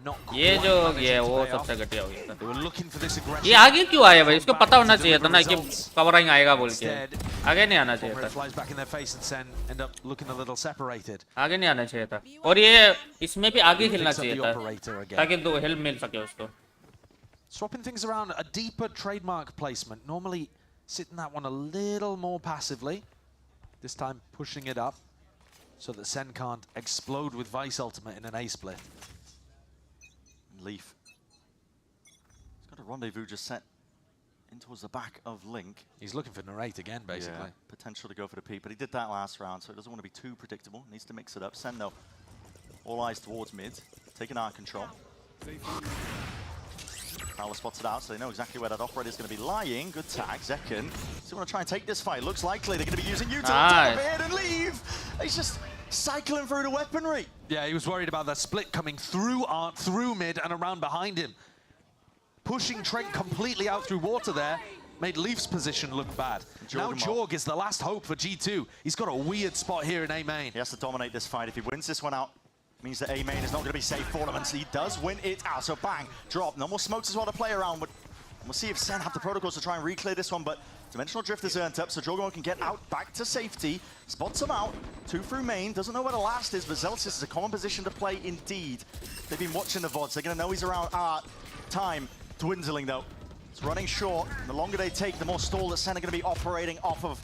Not quite ये वो सबसे घटिया हो गया था. They were looking for this aggression. ये आगे क्यों आया भाई? इसको पता होना चाहिए था ना कि कवरिंग आएगा बोल के. आगे नहीं आना चाहिए था. Flies back in their face and Sen end up looking a little separated. आगे नहीं आना चाहिए था. और ये इसमें भी आगे खेलना चाहिए था ताकि दो हेल्प मिल सके उसको. Swapping things around, a deeper trademark placement. Normally sitting that one a little more passively. This time pushing it up so that Sen can't explode with Vice Ultimate in an A-split. Leaf. He's got a rendezvous just set in towards the back of Link. He's looking for Narrate again, basically. Yeah, potential to go for the peak, but he did that last round, so it doesn't want to be too predictable. Needs to mix it up. Sen, though, all eyes towards mid, taking our control. Prowler spots it out, so they know exactly where that operator is going to be lying. Good tag, Zekken. Still want to try and take this fight. Looks likely they're going to be using you to top of it and leave. He's just cycling through the weaponry. Yeah, he was worried about that split coming through Art, through mid, and around behind him. Pushing Trent completely out through water there made Leaf's position look bad. Now Jorg is the last hope for G2. He's got a weird spot here in A main. He has to dominate this fight. If he wins this one out, means that A main is not going to be safe for him, and he does win it out. So bang, drop. No more smokes as well to play around, but we'll see if Sen have the protocols to try and re-clear this one, but Dimensional Drift is earned up, so Jorgemon can get out back to safety. Spots him out. 2 through main. Doesn't know where the last is, but Zelsis is a common position to play indeed. They've been watching the VODs. They're going to know he's around. Time dwindling, though. It's running short. The longer they take, the more stall that Sen are going to be operating off of.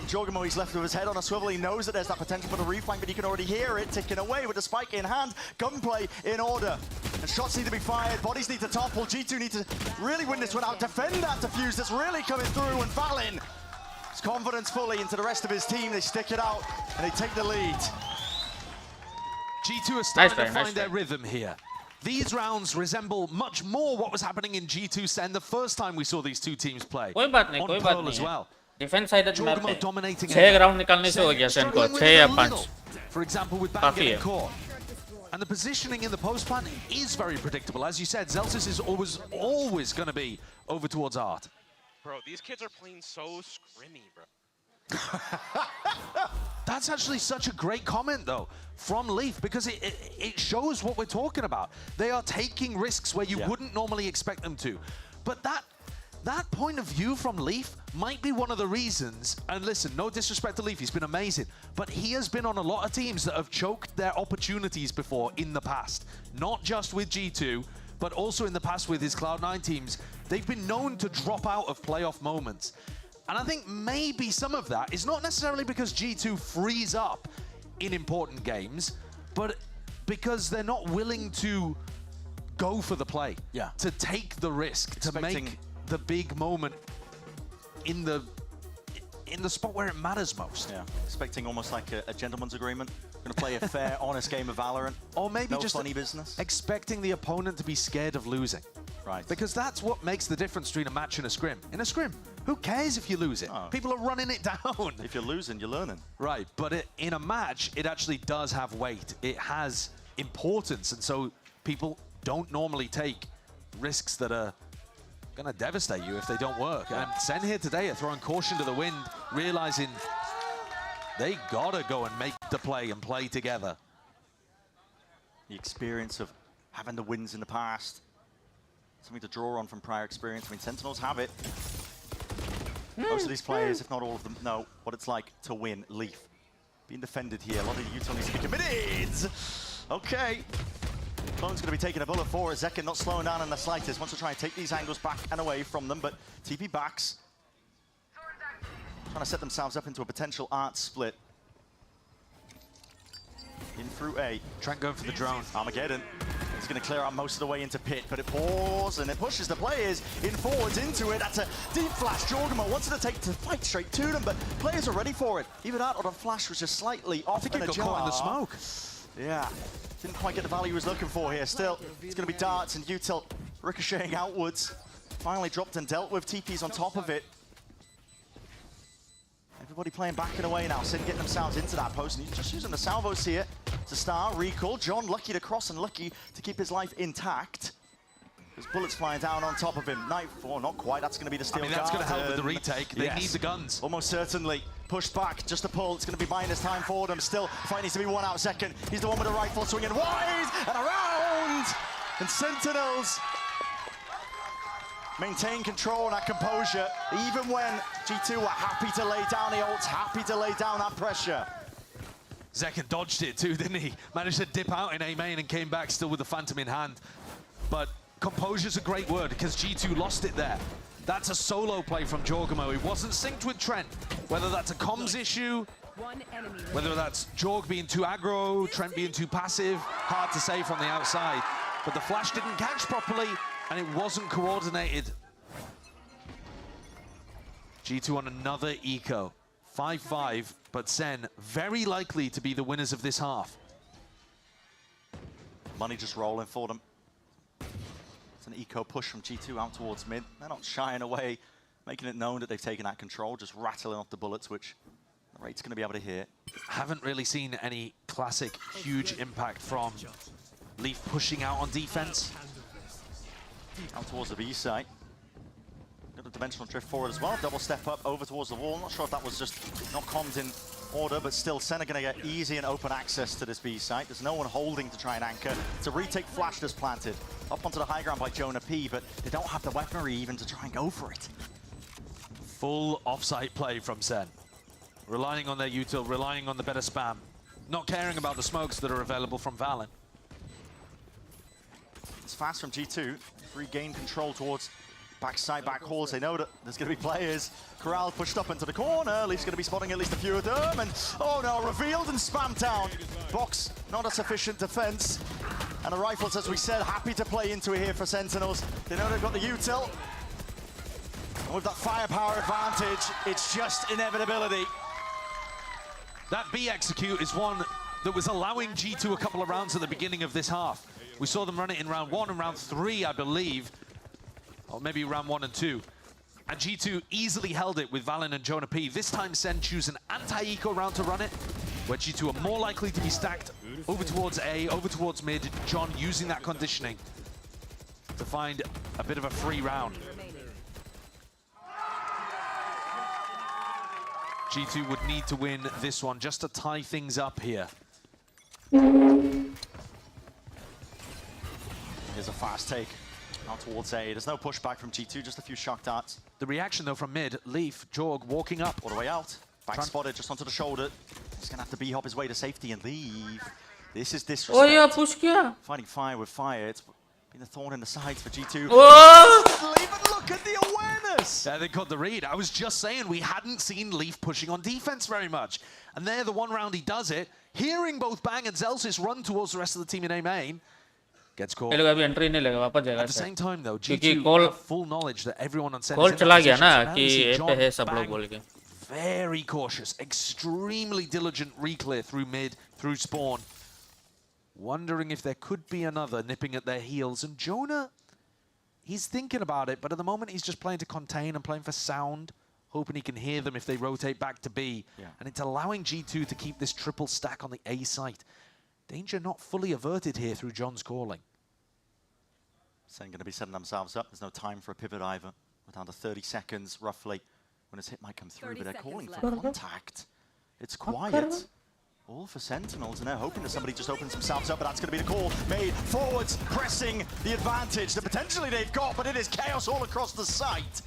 Jorgemon, he's left with his head on a swivel. He knows that there's that potential for the reflank, but you can already hear it ticking away with the spike in hand. Gunplay in order. And shots need to be fired. Bodies need to topple. G2 need to really win this one out. Defend that defuse that's really coming through. And Valen, his confidence fully into the rest of his team. They stick it out and they take the lead. G2 are starting to find their rhythm here. These rounds resemble much more what was happening in G2 Sen the first time we saw these two teams play. कोई बात नहीं, कोई बात नहीं as well. Defense side map पे 6 ground निकालने से हो गया सेन को 6 या 5. For example, with Bang getting caught. And the positioning in the post plan is very predictable. As you said, Zelsis is always going to be over towards Art. Bro, these kids are playing so scrimmy, bro. That's actually such a great comment, though, from Leaf, because it shows what we're talking about. They are taking risks where you wouldn't normally expect them to. But that that point of view from Leaf might be one of the reasons, and listen, no disrespect to Leaf, he's been amazing, but he has been on a lot of teams that have choked their opportunities before in the past. Not just with G2, but also in the past with his Cloud9 teams. They've been known to drop out of playoff moments. And I think maybe some of that is not necessarily because G2 frees up in important games, but because they're not willing to go for the play, to take the risk, to make the big moment in the spot where it matters most. Yeah, expecting almost like a gentleman's agreement. Going to play a fair, honest game of Valorant. Or maybe no just funny business. Expecting the opponent to be scared of losing. Right. Because that's what makes the difference between a match and a scrim. In a scrim, who cares if you lose it? People are running it down. If you're losing, you're learning. Right, but in a match, it actually does have weight. It has importance, and so people don't normally take risks that are going to devastate you if they don't work. And Sen here today are throwing caution to the wind, realizing they gotta go and make the play and play together. The experience of having the wins in the past, something to draw on from prior experience. I mean, Sentinels have it. Most of these players, if not all of them, know what it's like to win. Leaf being defended here. A lot of the util needs to be committed. Okay. Clone's going to be taking a bullet for it. Zekken not slowing down in the slightest. Wants to try and take these angles back and away from them, but TP backs. Trying to set themselves up into a potential art split. In through A. Trent going for the drone. Armageddon. It's going to clear out most of the way into pit, but it pours and it pushes the players in forwards into it. That's a deep flash. Jorgamo wanted to take to fight straight to them, but players are ready for it. Even that, or the flash was just slightly off. I think it got caught in the smoke. Yeah. Didn't quite get the value he was looking for here. Still, it's going to be darts and util ricocheting outwards. Finally dropped and dealt with. TP's on top of it. Everybody playing back and away now. Sin getting themselves into that post, and he's just using the salvos here to start. Recall. John lucky to cross and lucky to keep his life intact. There's bullets flying down on top of him. Nightfall, not quite. That's going to be the steel guard. That's going to help with the retake. They need the guns. Almost certainly. Pushed back, just a pull. It's going to be minus time for them. Still, fight needs to be one out second. He's the one with the rifle swinging wide and around. And Sentinels maintain control and that composure, even when G2 were happy to lay down the ults, happy to lay down that pressure. Zekken dodged it too, didn't he? Managed to dip out in A main and came back still with the Phantom in hand. But composure's a great word because G2 lost it there. That's a solo play from Jorgamo. He wasn't synced with Trent. Whether that's a comms issue, whether that's Jorg being too aggro, Trent being too passive, hard to say from the outside. But the flash didn't catch properly, and it wasn't coordinated. G2 on another eco. 5-5, but Sen very likely to be the winners of this half. Money just rolling for them. It's an eco push from G2 out towards mid. They're not shying away, making it known that they've taken that control, just rattling off the bullets, which the rate's going to be able to hit. Haven't really seen any classic huge impact from Leaf pushing out on defense. Out towards the B site. Got a dimensional drift forward as well. Double step up over towards the wall. Not sure if that was just not comms in order, but still Sen are going to get easy and open access to this B site. There's no one holding to try and anchor. It's a retake flash that's planted. Up onto the high ground by Jonah P, but they don't have the weaponry even to try and go for it. Full offsite play from Sen. Relying on their util, relying on the better spam. Not caring about the smokes that are available from Valen. It's fast from G2. Regain control towards backside back halls. They know that there's going to be players. Corral pushed up into the corner. Leaf's going to be spotting at least a few of them. And oh no, revealed and spammed down. Box, not a sufficient defense. And the rifles, as we said, happy to play into it here for Sentinels. They know they've got the util. And with that firepower advantage, it's just inevitability. That B execute is one that was allowing G2 a couple of rounds at the beginning of this half. We saw them run it in round 1 and round 3, I believe. Or maybe round 1 and 2. And G2 easily held it with Valen and Jonah P. This time Sen choose an anti-eco round to run it, where G2 are more likely to be stacked over towards A, over towards mid. John using that conditioning to find a bit of a free round. G2 would need to win this one just to tie things up here. Here's a fast take. Now towards A. There's no pushback from G2, just a few shock darts. The reaction though from mid, Leaf, Jorg walking up. All the way out. Back spotted just onto the shoulder. He's gonna have to B-hop his way to safety and leave. This is disrespect. Oh yeah, push kiya. Fighting fire with fire. It's been a thorn in the sides for G2. Oh! Leaf, and look at the awareness! Yeah, they got the read. I was just saying, we hadn't seen Leaf pushing on defense very much. And there, the one round he does it, hearing both Bang and Zellsis run towards the rest of the team in A main, gets caught. At the same time though, G2 have full knowledge that everyone on center is in that position. Very cautious, extremely diligent reclear through mid, through spawn. Wondering if there could be another nipping at their heels. And Jonah, he's thinking about it, but at the moment he's just playing to contain and playing for sound, hoping he can hear them if they rotate back to B. Yeah. And it's allowing G2 to keep this triple stack on the A site. Danger not fully averted here through John's calling. Sen going to be setting themselves up. There's no time for a pivot either. We're down to 30 seconds roughly when his hit might come through, but they're calling for contact. It's quiet. All for Sentinels, and they're hoping that somebody just opens themselves up, but that's going to be the call. Made forwards, pressing the advantage that potentially they've got, but it is chaos all across the site.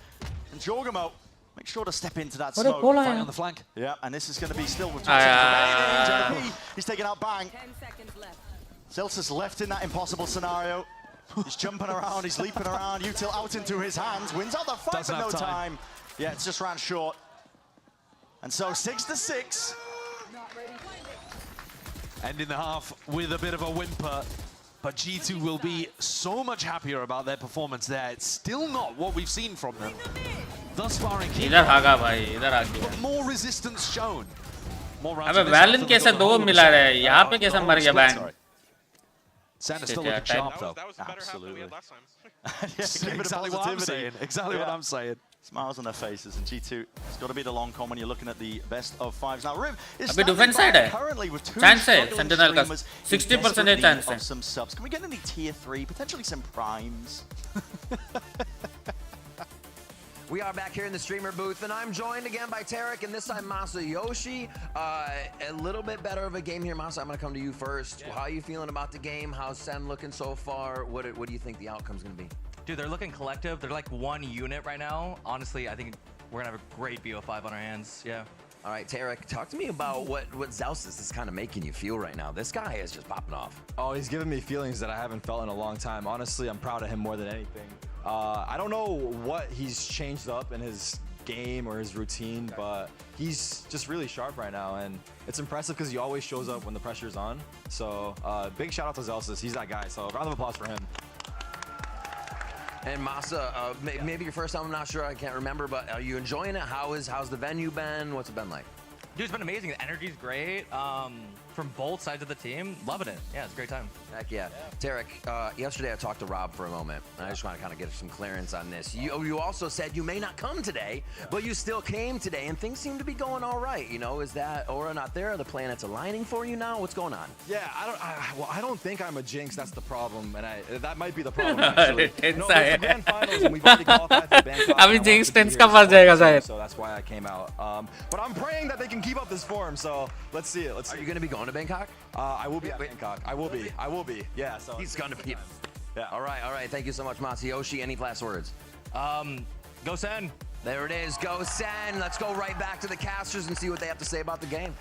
And Jorgamo, make sure to step into that smoke. Fight on the flank. Yeah, and this is going to be still with 2 seconds remaining. He's taking out Bang. 10 seconds left. Celsius left in that impossible scenario. He's jumping around, he's leaping around. Util out into his hands, wins out the fight, but no time. Yeah, it's just ran short. And so 6-6. Ending the half with a bit of a whimper, but G2 will be so much happier about their performance there. It's still not what we've seen from them thus far in Kingdom, but more resistance shown. More rounds. अबे Waylon कैसे दो मिला रहा है यहाँ पे कैसे मर गया bang? Santa's still looking sharp though. That was a better half than we had last time. Yeah, exactly what I'm saying. Exactly what I'm saying. Smiles on their faces, and G2, it's got to be the long con when you're looking at the best of fives. Now, Riv is अभी defence side है. currently with 2 chance है struggling sentinel का streamers 60% chance है. of some subs. Can we get any tier 3, potentially some primes? We are back here in the streamer booth, and I'm joined again by Tarek, and this time Masayoshi. A little bit better of a game here. Masa, I'm going to come to you first. Yeah. How are you feeling about the game? How's Sen looking so far? What do you think the outcome's going to be? Dude, they're looking collective. They're like one unit right now. Honestly, I think we're going to have a great BO5 on our hands. Yeah. All right, Tarek, talk to me about what Zellsis is kind of making you feel right now. This guy is just popping off. Oh, he's giving me feelings that I haven't felt in a long time. Honestly, I'm proud of him more than anything. I don't know what he's changed up in his game or his routine, but he's just really sharp right now, and it's impressive because he always shows up when the pressure's on. So big shout out to Zellsis. He's that guy. So round of applause for him. And Masa, maybe your first time, I'm not sure, I can't remember, but are you enjoying it? How's the venue been? What's it been like? Dude, it's been amazing. The energy's great. From both sides of the team, loving it. Yeah, it's a great time. Heck yeah. Tarek, yesterday I talked to Rob for a moment, and I just want to kind of get some clearance on this. You also said you may not come today, but you still came today, and things seem to be going all right. You know, is that aura not there? Are the planets aligning for you now? What's going on? Yeah, I don't think I'm a jinx. That's the problem, and that might be the problem. Actually, you know, it's the grand finals, and we've already qualified for Bangkok. अभी jinx tense का फंस जाएगा शायद. So that's why I came out. But I'm praying that they can keep up this form. So let's see it. Let's see. Are you going to be going to Bangkok? I will be at Bangkok. I will be. Yeah. So he's gonna be. Yeah. All right. Thank you so much, Masayoshi. Any last words? Go Sen. There it is. Go Sen. Let's go right back to the casters and see what they have to say about the game.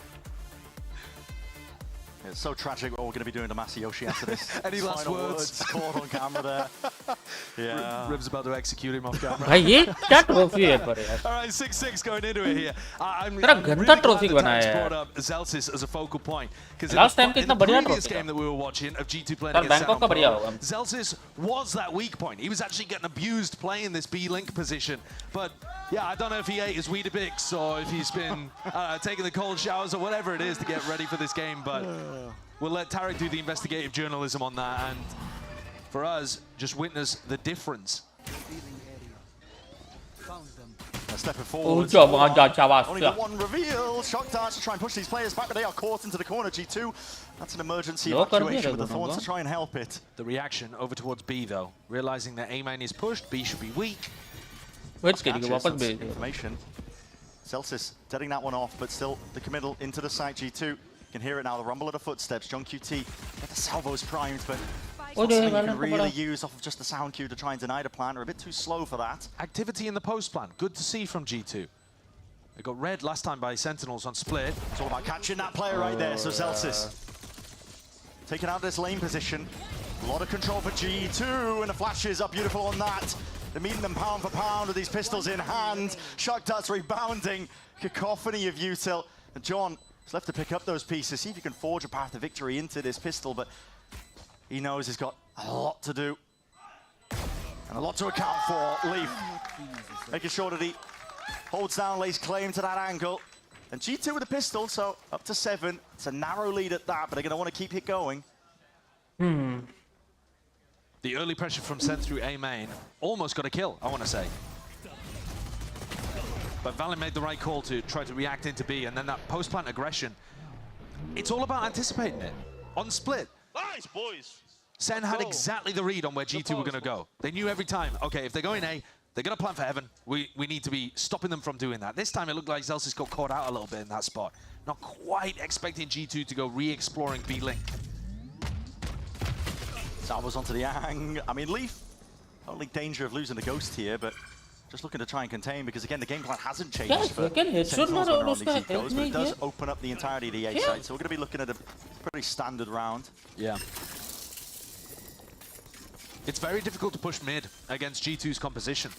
It's so tragic what we're going to be doing to Masayoshi after this. Any last words? Caught on camera there. Yeah. Riv's about to execute him off camera. भाई ये क्या trophy है पर यार. All right, 6-6 going into it here. I'm तेरा really गंदा glad trophy that बनाया Tarek है. brought up Zellsis as a focal point. Because Last time in कितना the बढ़िया previous trophy game that we were watching of G2 playing पर against Bangkok का बढ़िया होगा. Zellsis was that weak point. He was actually getting abused playing this B-link position. But yeah, I don't know if he ate his Weetabix or if he's been taking the cold showers or whatever it is to get ready for this game. But we'll let Tarek do the investigative journalism on that. And for us, just witness the difference. Stepping forward. Only got one reveal. Shock darts to try and push these players back, but they are caught into the corner. G2. That's an emergency evacuation with the Thorns to try and help it. The reaction over towards B though, realizing that A main is pushed, B should be weak. Information. Celsius setting that one off, but still the committal into the site. G2. You can hear it now, the rumble of the footsteps. John QT got the salvos primed, but Something you can really use off of just the sound cue to try and deny the plant. Are a bit too slow for that. Activity in the post plant. Good to see from G2. They got red last time by Sentinels on split. It's all about catching that player right there. So Zellsis taking out this lane position. A lot of control for G2, and the flashes are beautiful on that. They're meeting them pound for pound with these pistols in hand. Shock darts rebounding. Cacophony of util. And John is left to pick up those pieces, see if he can forge a path to victory into this pistol, but he knows he's got a lot to do and a lot to account for. Leaf making sure that he holds down, lays claim to that angle. And G2 with a pistol, so up to 7. It's a narrow lead at that, but they're going to want to keep it going. The early pressure from Sen through A main almost got a kill, I want to say. But Valen made the right call to try to react into B, and then that post-plant aggression. It's all about anticipating it. On split, Nice, boys. Sen had exactly the read on where G2 were going to go. They knew every time, okay, if they're going A, they're going to plant for heaven. We need to be stopping them from doing that. This time it looked like Zellsis got caught out a little bit in that spot. Not quite expecting G2 to go re-exploring B-Link. Salvos onto the Ang. I mean, Leaf, only danger of losing the Ghost here, but just looking to try and contain, because again, the game plan hasn't changed for Sentinels when they're on these ecos, but it does open up the entirety of the A site, so we're going to be looking at a pretty standard round. Yeah. It's very difficult to push mid against G2's composition.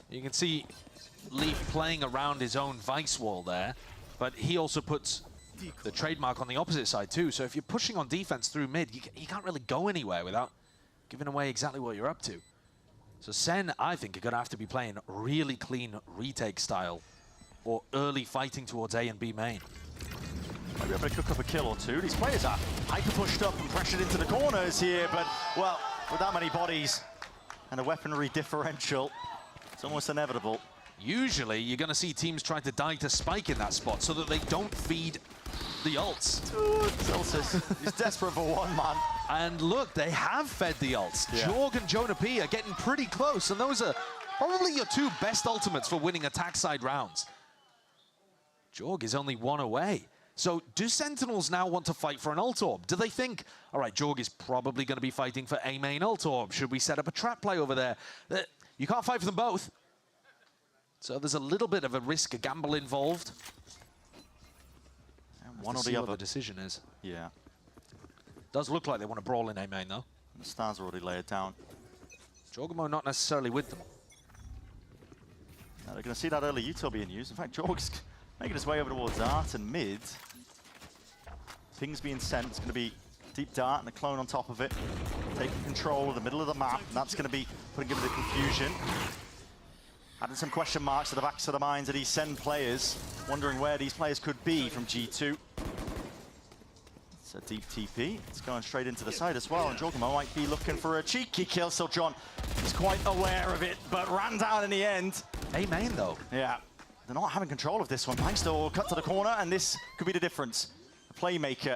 You can see Leaf playing around his own Vice wall there, but he also puts the trademark on the opposite side too, so if you're pushing on defense through mid, you can't really go anywhere without giving away exactly what you're up to. So Sen, I think, are going to have to be playing really clean retake style or early fighting towards A and B main. Might be able to cook up a kill or two. These players are hyper pushed up and pressured into the corners here, but, well, with that many bodies and a weaponry differential, it's almost inevitable. Usually, you're going to see teams trying to die to spike in that spot so that they don't feed the ults. Zellsis is desperate for one, man. And look, they have fed the ults. Yeah. Jorg and Jonah P are getting pretty close, and those are probably your 2 best ultimates for winning attack side rounds. Jorg is only 1 away. So do Sentinels now want to fight for an ult orb? Do they think, all right, Jorg is probably going to be fighting for A main ult orb. Should we set up a trap play over there? You can't fight for them both. So there's a little bit of a risk, a gamble involved. And one or the other. What the decision is. Yeah. Does look like they want to brawl in A main, though. And the stars are already laid down. Jorgamo not necessarily with them. Now they're going to see that early util being used. In fact, Jorg's making his way over towards Dart and mid. Ping's being sent. It's going to be deep Dart and a clone on top of it. Taking control of the middle of the map, and that's going to be putting him into confusion. Adding some question marks to the backs of the minds of these Sen players, wondering where these players could be from G2. It's a deep TP. It's going straight into the side as well, and Jorgamo might be looking for a cheeky kill, so John is quite aware of it, but ran down in the end. A main, though. Yeah, they're not having control of this one. Meister will cut to the corner, and this could be the difference. The playmaker,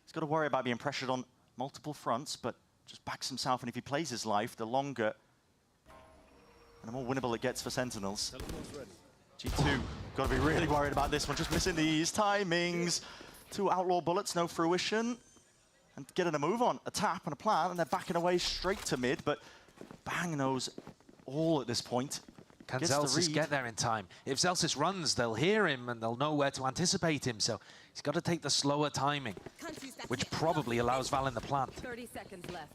he's got to worry about being pressured on multiple fronts, but just backs himself, and if he plays his life, the longer and the more winnable it gets for Sentinels. G2 got to be really worried about this one, just missing these timings. 2 outlaw bullets, no fruition. And getting a move on, a tap and a plant, and they're backing away straight to mid, but Bang knows all at this point. Can Zellsis get there in time? If Zellsis runs, they'll hear him and they'll know where to anticipate him, so he's got to take the slower timing, which probably allows Valen the plant. 30 seconds left.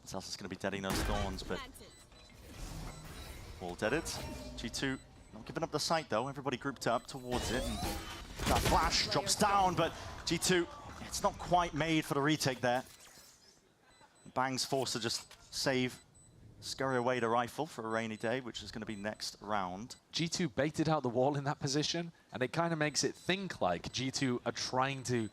Zellsis going to be deading those thorns, but all deaded. G2 not giving up the site though. Everybody grouped up towards it, and that flash drops down, but G2, it's not quite made for the retake there. Bang's forced to just save, scurry away the rifle for a rainy day, which is going to be next round. G2 baited out the wall in that position, and it kind of makes it think like G2 are trying to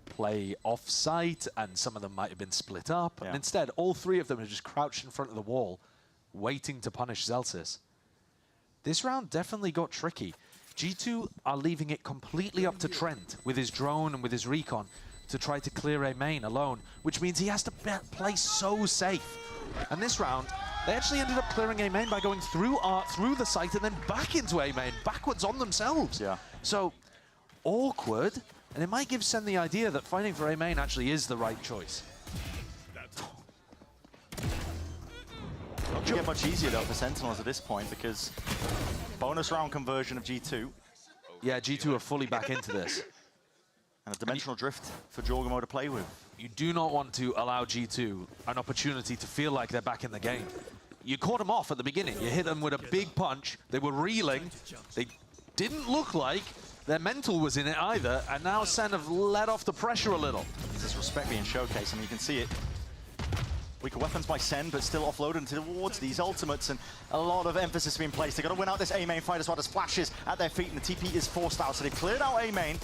play off-site, and some of them might have been split up. Yeah. And instead, all 3 of them are just crouched in front of the wall, waiting to punish Zellsis. This round definitely got tricky. G2 are leaving it completely up to Trent with his drone and with his recon to try to clear A main alone, which means he has to play so safe. And this round, they actually ended up clearing A main by going through through the site and then back into A main, backwards on themselves. Yeah. So, awkward, And it might give Sen the idea that fighting for A main actually is the right choice. Not going to get much easier though for Sentinels at this point because bonus round conversion of G2. Yeah, G2 are fully back into this. And a dimensional drift for Jorgamo to play with. You do not want to allow G2 an opportunity to feel like they're back in the game. You caught them off at the beginning. You hit them with a big punch. They were reeling. They didn't look like their mental was in it either. And now Sen have let off the pressure a little. This is respect being showcased. I mean, you can see it. Weaker weapons by Sen, but still offloaded towards these ultimates, and a lot of emphasis being placed. They've got to win out this A main fight as well. There's flashes at their feet, and the TP is forced out. So they've cleared out A main.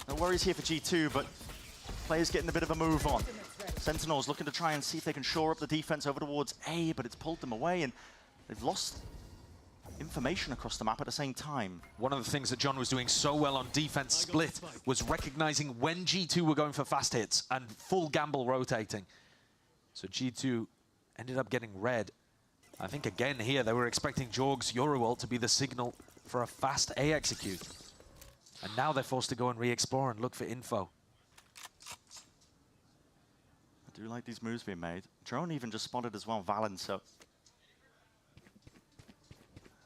No worries here for G2, but players getting a bit of a move on. Sentinels looking to try and see if they can shore up the defense over towards A, but it's pulled them away, and they've lost information across the map at the same time. One of the things that John was doing so well on defense split was recognizing when G2 were going for fast hits and full gamble rotating. So G2 ended up getting red. I think again here they were expecting Jorg's Yoru ult to be the signal for a fast A execute. And now they're forced to go and re-explore and look for info. I do like these moves being made. Drone even just spotted as well, Valen, so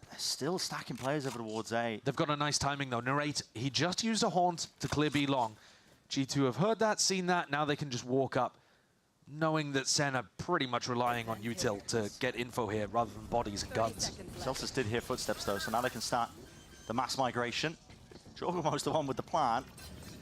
they're still stacking players over towards A. They've got a nice timing though. Narrate, he just used a haunt to clear B long. G2 have heard that, seen that, now they can just walk up, knowing that Sen are pretty much relying on Util to get info here rather than bodies and guns. Celsius did hear footsteps though, so now they can start the mass migration. Jorgamo's the one with the plan.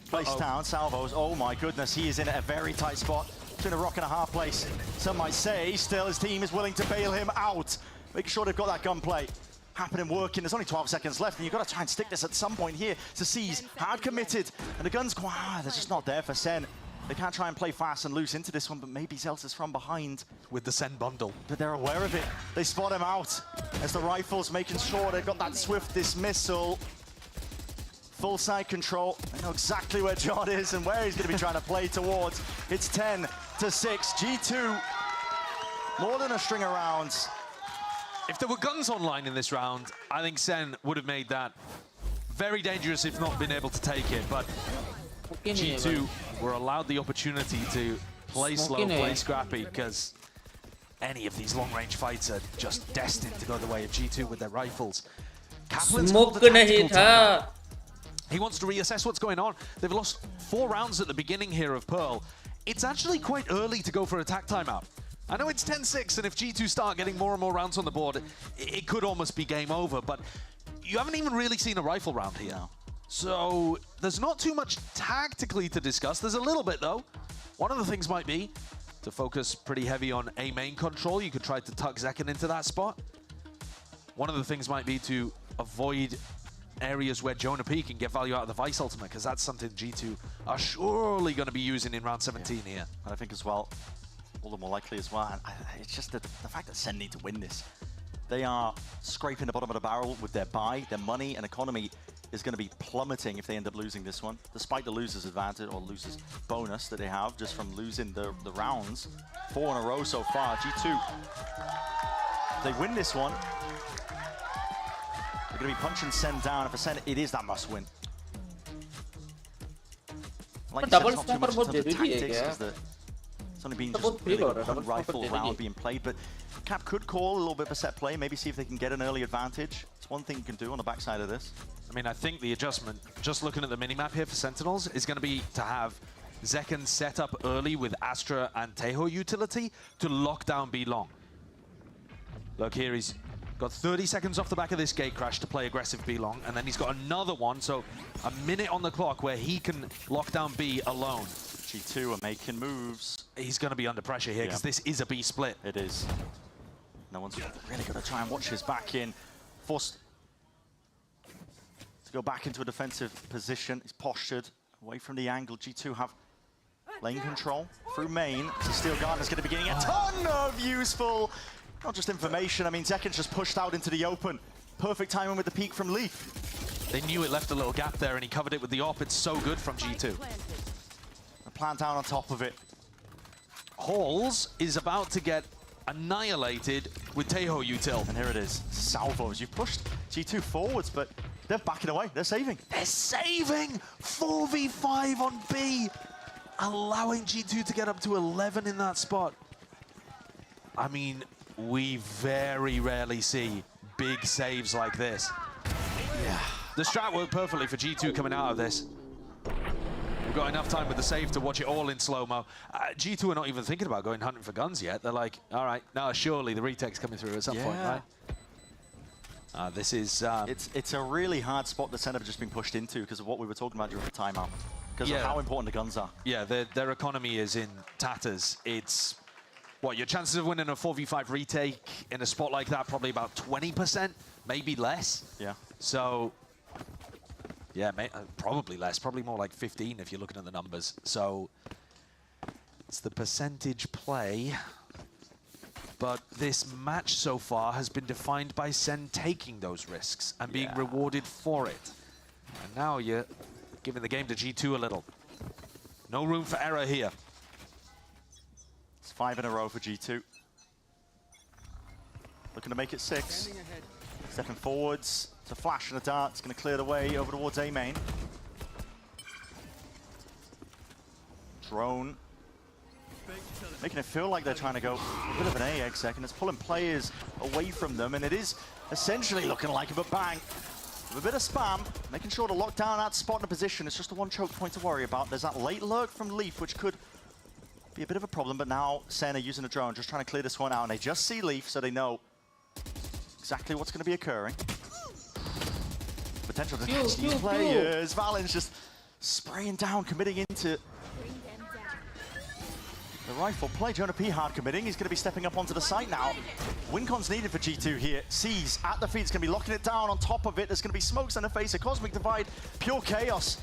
Place down, Salvos, oh my goodness, he is in a very tight spot. Between a rock and a hard place. Some might say still his team is willing to bail him out. Make sure they've got that gunplay happening, working. There's only 12 seconds left, and you've got to try and stick this at some point here to seize. Hard committed, and the guns, they're just not there for Sen. They can't try and play fast and loose into this one, but maybe Celsius from behind. With the Sen bundle. But they're aware of it. They spot him out as the rifles making sure they've got that swift dismissal. Full side control. They know exactly where John is and where he's going to be trying to play towards. It's 10-6. G2, more than a string of rounds. If there were guns online in this round, I think Sen would have made that very dangerous if not been able to take it. But G2 were allowed the opportunity to play slow, play scrappy, because any of these long-range fights are just destined to go the way of G2 with their rifles. Kaplan's called the tactical timeout. He wants to reassess what's going on. They've lost 4 rounds at the beginning here of Pearl. It's actually quite early to go for attack timeout. I know it's 10-6, and if G2 start getting more and more rounds on the board, it could almost be game over, but you haven't even really seen a rifle round here. So there's not too much tactically to discuss. There's a little bit, though. One of the things might be to focus pretty heavy on A main control. You could try to tuck Zekken into that spot. One of the things might be to avoid areas where Jonah P can get value out of the Vice ultimate, because that's something G2 are surely going to be using in round 17 here. And I think as well, all the more likely as well, and it's just the fact that Sen need to win this. They are scraping the bottom of the barrel with their buy, their money and economy is going to be plummeting if they end up losing this one, despite the loser's advantage or loser's bonus that they have just from losing the rounds. 4 in a row so far. G2, if they win this one, they're going to be punching Sen down. And for Sen, it is that must win. Like you said, it's not too much in terms of tactics, because it's only been just really one rifle round being played, but Cap could call a little bit of a set play, maybe see if they can get an early advantage. It's one thing you can do on the backside of this. I mean, I think the adjustment, just looking at the minimap here for Sentinels, is going to be to have Zekken set up early with Astra and Teho utility to lock down B long. Look here, he's got 30 seconds off the back of this gate crash to play aggressive B long, and then he's got another one, so a minute on the clock where he can lock down B alone. G2 are making moves. He's going to be under pressure here because this is a B split. It is. No one's really going to try and watch his back in. Forced to go back into a defensive position. He's postured away from the angle. G2 have lane control through main. So Steel Gardner's going to be getting a ton of useful, not just information. I mean, Zekken's just pushed out into the open. Perfect timing with the peek from Leaf. They knew it left a little gap there and he covered it with the op. It's so good from G2. Plant down on top of it. Halls is about to get annihilated with Teho util. And here it is, Salvos. You've pushed G2 forwards, but They're backing away. They're saving. They're saving! 4v5 on B, allowing G2 to get up to 11 in that spot. I mean, we very rarely see big saves like this. Yeah. The strat worked perfectly for G2 coming out of this. We've got enough time with the save to watch it all in slow-mo. G2 are not even thinking about going hunting for guns yet. They're like, all right, now surely the retake's coming through at some point, right? This is... It's a really hard spot the center have just been pushed into because of what we were talking about during the timeout. Because of how important the guns are. Yeah, their economy is in tatters. It's, what, your chances of winning a 4v5 retake in a spot like that, probably about 20%, maybe less. Yeah. So, yeah, probably less, probably more like 15 if you're looking at the numbers. So, it's the percentage play. But this match so far has been defined by Sen taking those risks and being rewarded for it. And now you're giving the game to G2 a little. No room for error here. It's 5 in a row for G2. Looking to make it 6. Stepping forwards. It's a flash and a dart. It's going to clear the way over towards A main. Drone. Making it feel like they're trying to go a bit of an A exec, and it's pulling players away from them, and it is essentially looking like a bang. With a bit of spam, making sure to lock down that spot in a position. It's just the one choke point to worry about. There's that late lurk from Leaf, which could be a bit of a problem, but now Sen are using a drone, just trying to clear this one out, and they just see Leaf, so they know exactly what's going to be occurring. Potential to catch these players. Valen's just spraying down, committing into the rifle play. Jonah P hard committing. He's going to be stepping up onto the site now. Wincon's needed for G2 here. Sees at the feet. It's going to be locking it down. On top of it, there's going to be smokes in the face. A Cosmic Divide. Pure chaos.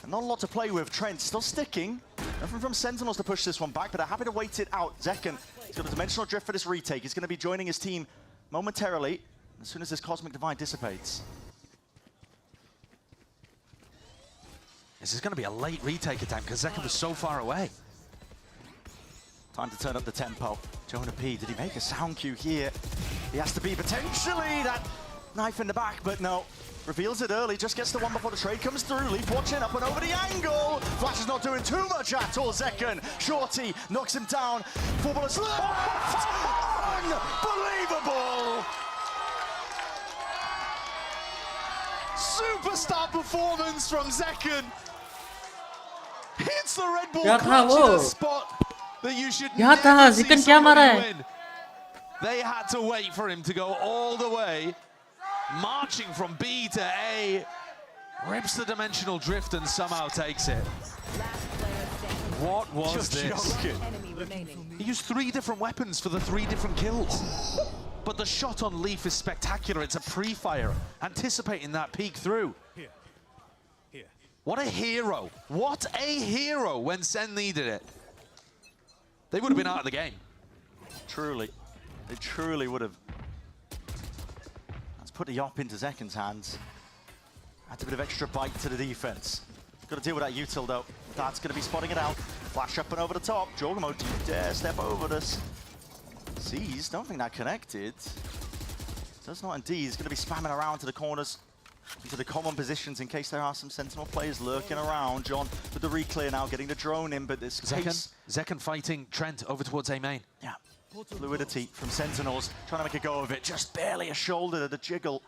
And not a lot to play with. Trent still sticking. Nothing from Sentinels to push this one back, but they're happy to wait it out. Zekken, he's got a dimensional drift for this retake. He's going to be joining his team momentarily as soon as this Cosmic Divide dissipates. This is going to be a late retake attempt because Zekken was so far away. Time to turn up the tempo. Jonah P, did he make a sound cue here? He has to be potentially that knife in the back, but no. Reveals it early, just gets the one before the trade comes through. Leaf watching up and over the angle. Flash is not doing too much at all. Zekken, Shorty knocks him down. 4 bullets left. Unbelievable. Superstar performance from Zekken. Hits the Red Bull क्या था clutch वो? in a spot that you should क्या था? never see Zekken क्या मारा somebody है? win. They had to wait for him to go all the way, marching from B to A, rips the dimensional drift and somehow takes it. What was this? He used 3 different weapons for the 3 different kills. But the shot on Leaf is spectacular. It's a pre-fire, anticipating that peek through. What a hero. What a hero when Sen needed it. They would have been out of the game. Truly. They truly would have. Let's put the op into Zekken's hands. Adds a bit of extra bite to the defense. Got to deal with that util though. That's going to be spotting it out. Flash up and over the top. Jorgamo, do you dare step over this? Sees, don't think that connected. Does not indeed. He's going to be spamming around to the corners, into the common positions in case there are some Sentinel players lurking around. John with the reclear now, getting the drone in, but this Zekken fighting Trent over towards A main. Yeah. Fluidity from Sentinels, trying to make a go of it. Just barely a shoulder to the jiggle.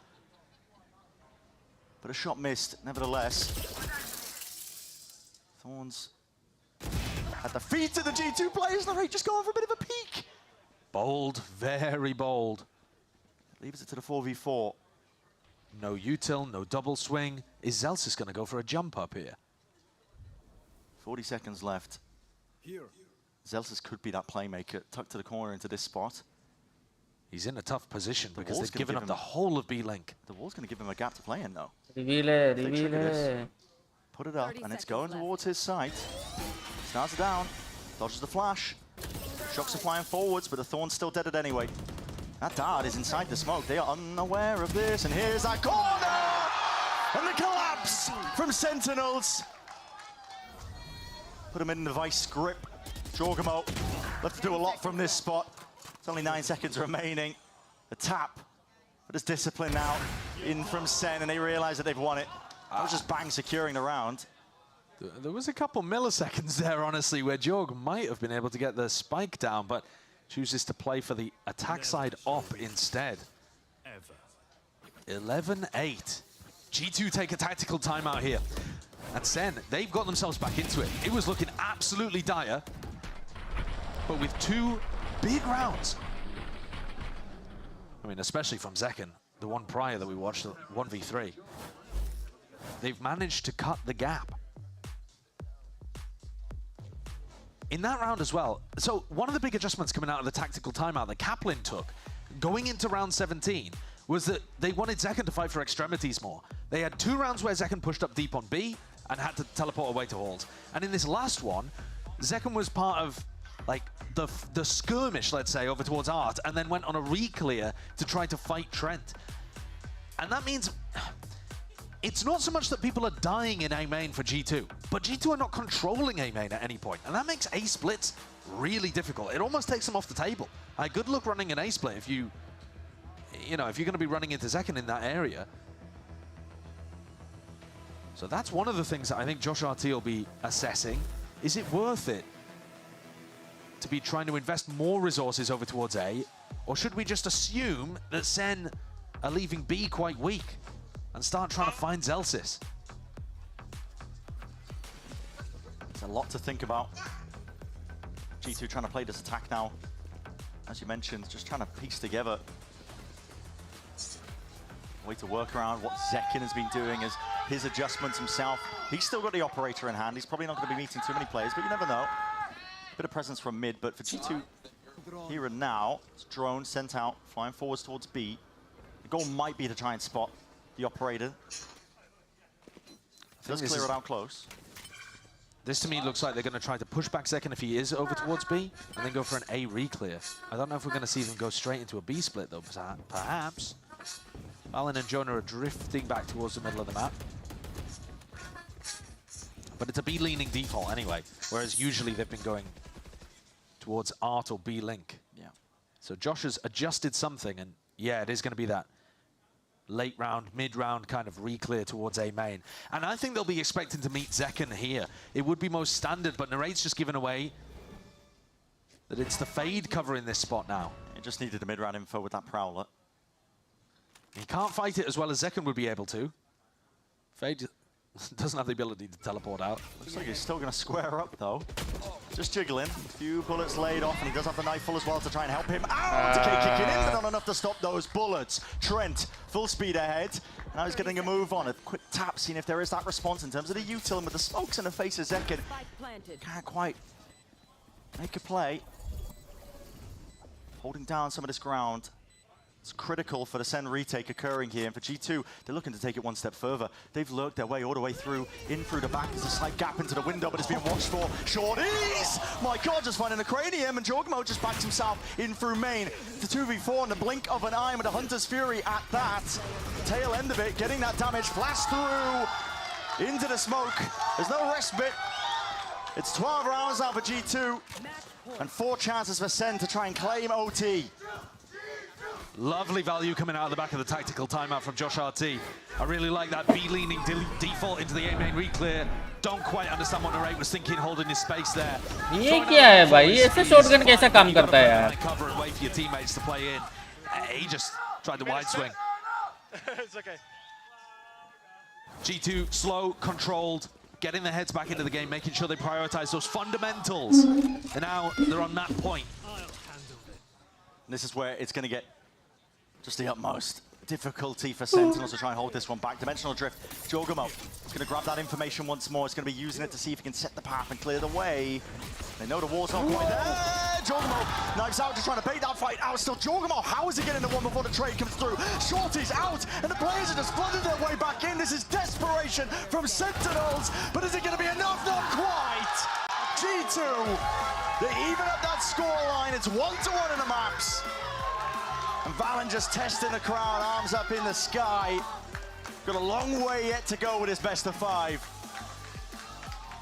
But a shot missed, nevertheless. Thorns at the feet of the G2 players. They're just going for a bit of a peek. Bold, very bold. Leaves it to the 4v4. No util, no double swing. Is Zellsis going to go for a jump up here? 40 seconds left. Zellsis could be that playmaker, tucked to the corner into this spot. He's in a tough position because they've given up the whole of B-Link. The wall's going to give him a gap to play in, though. Reveal. Put it up, and it's going towards his site. Starts it down, dodges the flash. Shocks are flying forwards, but the Thorn's still dead anyway. That dart is inside the smoke. They are unaware of this, and here's that corner! And the collapse from Sentinels. Put him in the vice grip. Jorgamo left to do a lot from this spot. It's only 9 seconds remaining. The tap But it's discipline now in from Sen, and they realize that they've won it. That was just bang securing the round. There was a couple milliseconds there, honestly, where Jorg might have been able to get the spike down, but chooses to play for the attack side op instead. 11-8. G2 take a tactical timeout here. And Sen, they've got themselves back into it. It was looking absolutely dire, but with 2 big rounds. I mean, especially from Zekken, the one prior that we watched, the 1v3. They've managed to cut the gap. In that round as well, so one of the big adjustments coming out of the tactical timeout that Kaplan took, going into round 17, was that they wanted Zekken to fight for extremities more. They had 2 rounds where Zekken pushed up deep on B and had to teleport away to halls. And in this last one, Zekken was part of like the skirmish, let's say, over towards Art, and then went on a re-clear to try to fight Trent. And that means it's not so much that people are dying in A main for G2, but G2 are not controlling A main at any point, and that makes A splits really difficult. It almost takes them off the table. Good luck running an A split if you know, if you're going to be running into Zekken in that area. So that's one of the things that I think Josh RT will be assessing. Is it worth it to be trying to invest more resources over towards A, or should we just assume that Sen are leaving B quite weak and start trying to find Zellsis? It's a lot to think about. G2 trying to play this attack now. As you mentioned, just trying to piece together a way to work around what Zekken has been doing as his adjustments himself. He's still got the operator in hand. He's probably not going to be meeting too many players, but you never know. Bit of presence from mid, but for G2 here and now, it's drone sent out, flying forwards towards B. The goal might be to try and spot the operator. Does clear it out close. This to me looks like they're going to try to push back Zekken if he is over towards B, and then go for an A re-clear. I don't know if we're going to see them go straight into a B split though, perhaps. Alan and Jonah are drifting back towards the middle of the map. But it's a B-leaning default anyway, whereas usually they've been going towards Art or B-Link. Yeah. So Josh has adjusted something, and yeah, it is going to be that late round, mid-round kind of re-clear towards A main. And I think they'll be expecting to meet Zekken here. It would be most standard, but Narrate's just given away that it's the Fade covering this spot now. He just needed a mid-round info with that Prowler. He can't fight it as well as Zekken would be able to. Fade doesn't have the ability to teleport out. Looks like he's still going to square up, though. Just jiggling. A few bullets laid off, and he does have the knife full as well to try and help him out. Decay kicking in, but not enough to stop those bullets. Trent, full speed ahead. Now he's getting a move on. A quick tap, seeing if there is that response in terms of the util, and with the smokes in the face of Zekken. Can't quite make a play. Holding down some of this ground. It's critical for the Sen retake occurring here, and for G2, they're looking to take it one step further. They've lurked their way all the way through, in through the back. There's a slight gap into the window, but it's been watched for. Shorties! My God, just finding the cranium, and Jorgmo just backs himself in through main. The 2v4 in the blink of an eye with a Hunter's Fury at that. Tail end of it, getting that damage, flash through into the smoke. There's no respite. It's 12 rounds now for G2, and 4 chances for Sen to try and claim OT. Lovely value coming out of the back of the tactical timeout from Josh RT. I really like that B-leaning default into the A-main re-clear. Don't quite understand what Narrate was thinking, holding his space there. ये क्या है भाई? ऐसे shotgun कैसा काम करता है यार? Cover and wait for your teammates to play in. He just tried the wide swing. It's okay. G2 slow, controlled, getting their heads back into the game, making sure they prioritize those fundamentals. And now they're on that point. And this is where it's going to get just the utmost difficulty for Sentinels to try and hold this one back. Dimensional Drift, Jorgmo is going to grab that information once more. It's going to be using it to see if he can set the path and clear the way. They know the wall's not quite there. Jorgmo knives out, just trying to bait that fight out. Still Jorgmo, how is he getting the one before the trade comes through? Shorty's out, and the players are just flooding their way back in. This is desperation from Sentinels, but is it going to be enough? Not quite. G2, they even up that scoreline. It's 1-1 in the maps. And Valen just testing the crowd, arms up in the sky. Got a long way yet to go with his best of 5.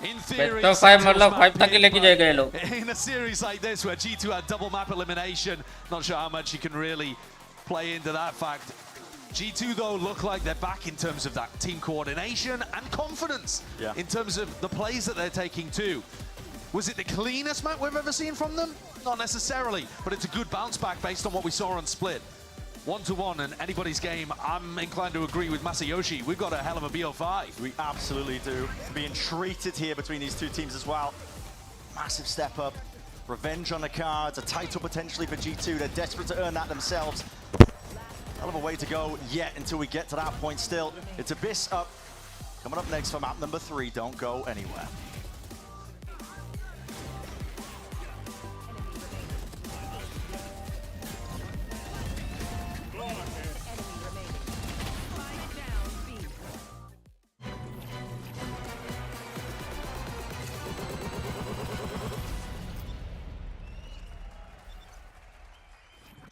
In theory, best of 5 मतलब 5 तक ही लेके जाएगा ये लोग. In a series like this where G2 had double map elimination, not sure how much you can really play into that fact. G2, though, look like they're back in terms of that team coordination and confidence in terms of the plays that they're taking, too. Was it the cleanest map we've ever seen from them? Not necessarily, but it's a good bounce back based on what we saw on Split. 1-1 and anybody's game. I'm inclined to agree with Masayoshi. We've got a hell of a BO5. We absolutely do. Being treated here between these two teams as well. Massive step up. Revenge on the cards. A title potentially for G2. They're desperate to earn that themselves. Hell of a way to go yet until we get to that point still. It's Abyss up. Coming up next for map number 3. Don't go anywhere.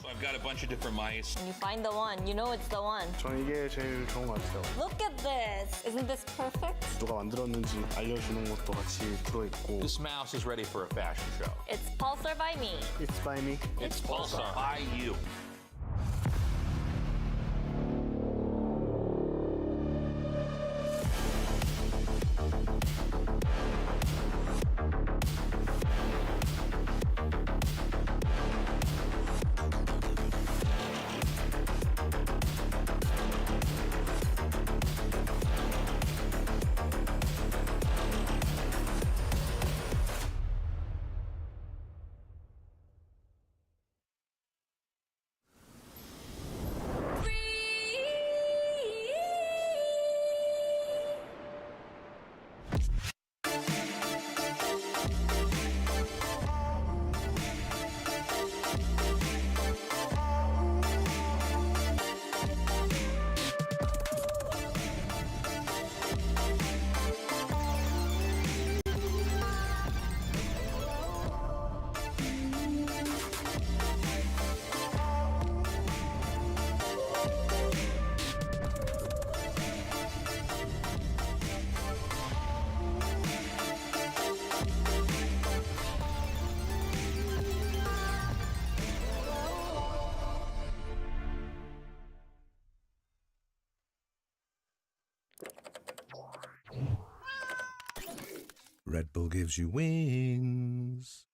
I've got a bunch of different mice. When you find the one, you know it's the one. 저는 이게 제일 좋은 것 같아요. Look at this! Isn't this perfect? 누가 만들었는지 알려주는 것도 같이 들어있고. This mouse is ready for a fashion show. It's Pulsar by me. It's by me. It's Pulsar by you. Red Bull gives you wings.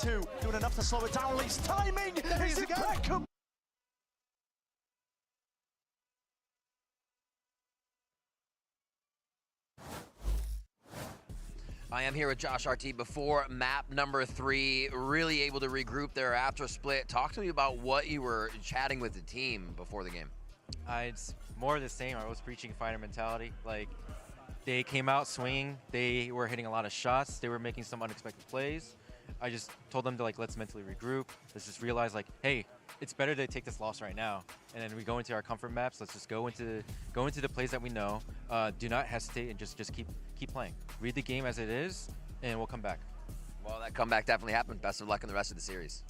G2 doing enough to slow it down. Lee's timing is impeccable. I am here with Josh RT before map number 3, really able to regroup there after a split. Talk to me about what you were chatting with the team before the game. It's more of the same. I was preaching fighter mentality. Like, they came out swinging. They were hitting a lot of shots. They were making some unexpected plays. I just told them to, like, let's mentally regroup. Let's just realize, like, hey, it's better to take this loss right now. And then we go into our comfort maps. Let's just go into the plays that we know. Do not hesitate and just keep playing. Read the game as it is, and we'll come back. Well, that comeback definitely happened. Best of luck in the rest of the series.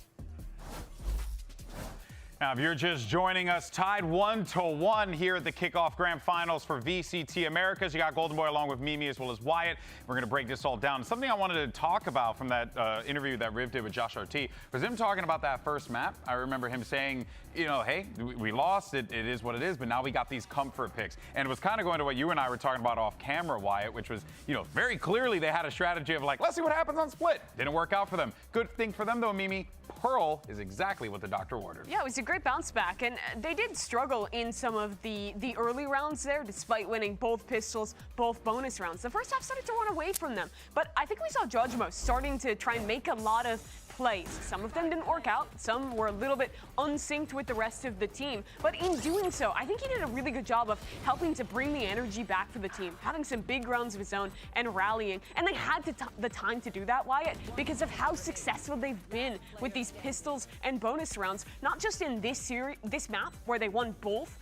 Now, if you're just joining us, tied 1-1 here at the kickoff grand finals for VCT Americas. You got Golden Boy along with Mimi as well as Wyatt. We're going to break this all down. Something I wanted to talk about from that interview that Riv did with Josh RT was him talking about that first map. I remember him saying, you know, hey, we lost. It is what it is, but now we got these comfort picks. And it was kind of going to what you and I were talking about off camera, Wyatt, which was, you know, very clearly they had a strategy of like, let's see what happens on split. Didn't work out for them. Good thing for them, though, Mimi. Pearl is exactly what the doctor ordered. Yeah, it was a great bounce back, and they did struggle in some of the early rounds there, despite winning both pistols, both bonus rounds. The first half started to run away from them, but I think we saw Jojimo starting to try and make a lot of plays. Some of them didn't work out. Some were a little bit unsynced with the rest of the team. But in doing so, I think he did a really good job of helping to bring the energy back for the team, having some big rounds of his own and rallying. And they had the time to do that, Wyatt, because of how successful they've been with these pistols and bonus rounds, not just in this series, this map where they won both,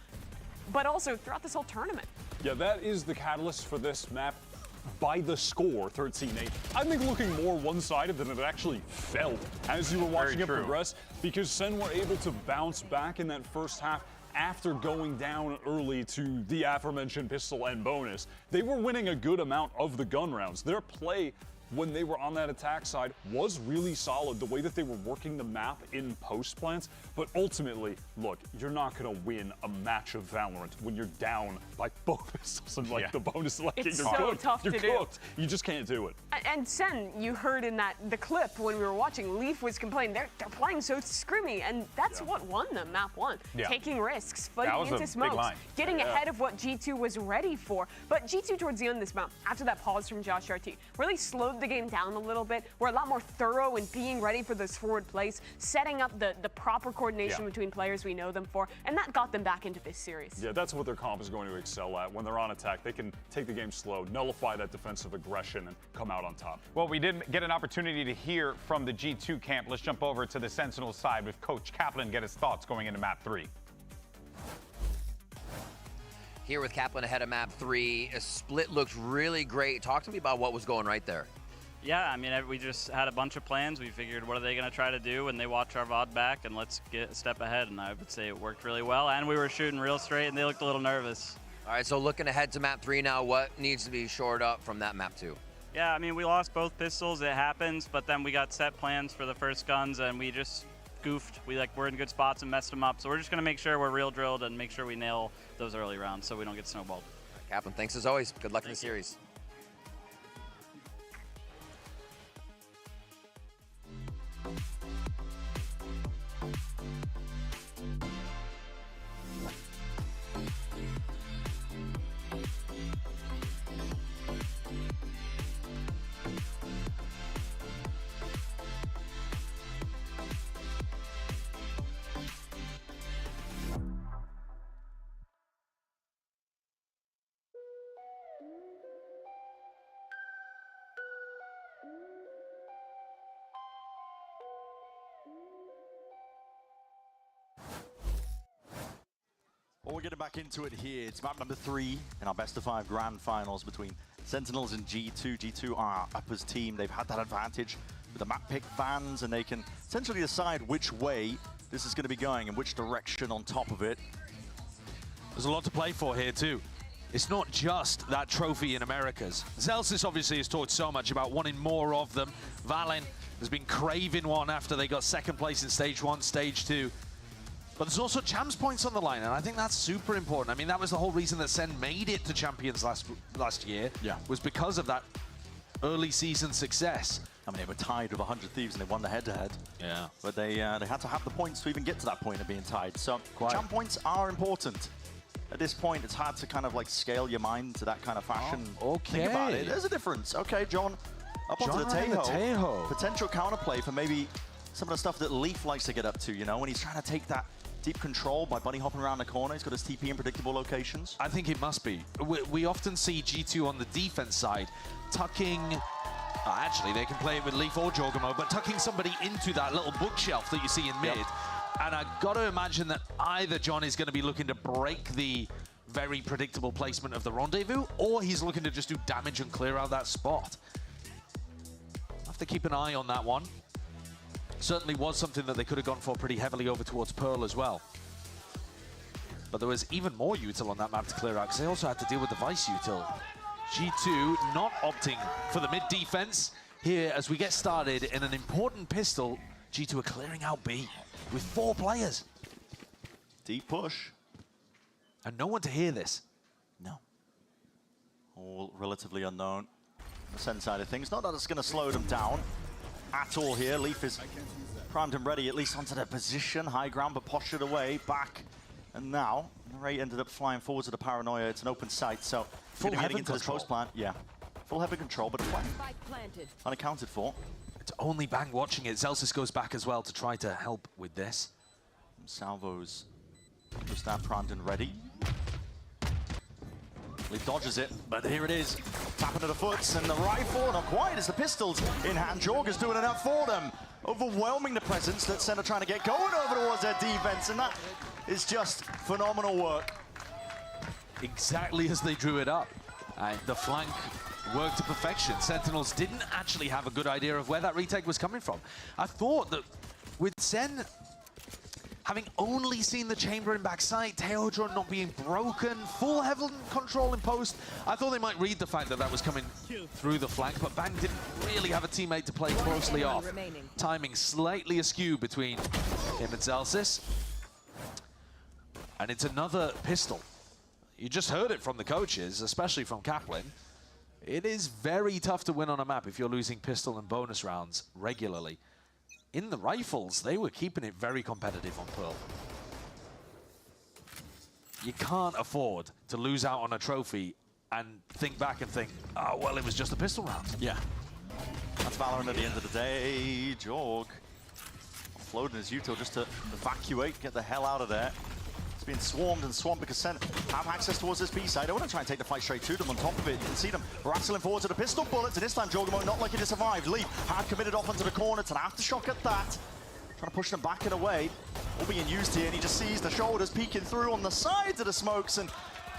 but also throughout this whole tournament. Yeah, that is the catalyst for this map. By the score, 13-8. I think looking more one-sided than it actually felt as you were watching it progress, because Sen were able to bounce back in that first half after going down early to the aforementioned pistol and bonus. They were winning a good amount of the gun rounds. Their play when they were on that attack side was really solid, the way that they were working the map in post plants. But ultimately, look, you're not going to win a match of Valorant when you're down by both pistols and like the bonus selecting. It's so tough to do. You're cooked. You just can't do it. And Sen, you heard in the clip when we were watching, Leaf was complaining they're playing so scrimmy, and that's what won them map 1. Taking risks, fighting into smokes, getting ahead of what G2 was ready for. But G2 towards the end of this map, after that pause from Josh RT, really slowed the game down a little bit. We're a lot more thorough in being ready for those forward plays, setting up the proper coordination between players we know them for, and that got them back into this series. Yeah, that's what their comp is going to excel at. When they're on attack, they can take the game slow, nullify that defensive aggression, and come out on top. Well, we did get an opportunity to hear from the G2 camp. Let's jump over to the Sentinels side with Coach Kaplan, get his thoughts going into map 3. Here with Kaplan ahead of map 3, a split looked really great. Talk to me about what was going right there. Yeah, I mean, we just had a bunch of plans. We figured, what are they going to try to do when they watch our VOD back, and let's get a step ahead. And I would say it worked really well, and we were shooting real straight, and they looked a little nervous. All right, so looking ahead to map 3 now, what needs to be shored up from that map 2? Yeah, I mean, we lost both pistols. It happens, but then we got set plans for the first guns, and we just goofed. We're in good spots and messed them up. So we're just going to make sure we're real drilled and make sure we nail those early rounds so we don't get snowballed. Kaplan, thanks as always. Good luck in the series. Well, we're getting back into it here. It's map number 3 in our best of 5 grand finals between Sentinels and G2. G2 are Upper's team. They've had that advantage with the map pick fans, and they can essentially decide which way this is going to be going and which direction on top of it. There's a lot to play for here too. It's not just that trophy in Americas. Zellsis obviously has talked so much about wanting more of them. Valen has been craving one after they got second place in stage 1, stage 2. But there's also champs points on the line, and I think that's super important. I mean, that was the whole reason that Sen made it to champions last year, was because of that early season success. I mean, they were tied with 100 Thieves and they won the head-to-head. Yeah. But they had to have the points to even get to that point of being tied. So champ points are important. At this point, it's hard to kind of like scale your mind to that kind of fashion. Okay. Think about it. There's a difference. Okay, John, up onto the Taeho. Potential counterplay for maybe some of the stuff that Leaf likes to get up to, you know, when he's trying to take that deep control by bunny hopping around the corner. He's got his TP in predictable locations. I think it must be. We often see G2 on the defense side tucking, actually they can play it with Leaf or Jorgamo, but tucking somebody into that little bookshelf that you see in mid. And I got to imagine that either John is going to be looking to break the very predictable placement of the rendezvous, or he's looking to just do damage and clear out that spot. Have to keep an eye on that one. Certainly was something that they could have gone for pretty heavily over towards Pearl as well. But there was even more util on that map to clear out, because they also had to deal with the Vice util. G2 not opting for the mid defense here as we get started in an important pistol. G2 are clearing out B with 4 players. Deep push. And no one to hear this. No. All relatively unknown on the Sen side of things. Not that it's going to slow them down at all here. Leaf is primed and ready, at least onto their position. High ground, but postured away, back. And now, Ray ended up flying forward to the Paranoia. It's an open site, so full heaven into this post plant. Yeah, full heaven control, but a flank unaccounted for. It's only Bang watching it. Zelsis goes back as well to try to help with this. Salvo's just that primed and ready. He dodges it, but here it is. Tapping to the foots, and the rifle, not quite as the pistols in hand. Jorga's doing enough for them. Overwhelming the presence that Sen are trying to get going over towards their defense, and that is just phenomenal work. Exactly as they drew it up. The flank worked to perfection. Sentinels didn't actually have a good idea of where that retake was coming from. I thought that with Sen having only seen the chamber in backside, Teodron not being broken, full heaven control in post, I thought they might read the fact that that was coming through the flank, but Bang didn't really have a teammate to play closely off. Timing slightly askew between him and Zelsis. And it's another pistol. You just heard it from the coaches, especially from Kaplan. It is very tough to win on a map if you're losing pistol and bonus rounds regularly. In the rifles, they were keeping it very competitive on Pearl. You can't afford to lose out on a trophy and think back and think, oh, well, it was just a pistol round. Yeah. That's Valorant at the end of the day. Jorg offloading his util just to evacuate, get the hell out of there. It's being swarmed and swamped because Sen have access towards this B side. I want to try and take the fight straight to them on top of it. You can see them rattling forward to the pistol bullets, and this time Jorgamo not lucky to survive. Leaf hard committed off onto the corner. It's an aftershock at that. Trying to push them back and away. All being used here, and he just sees the shoulders peeking through on the sides of the smokes, and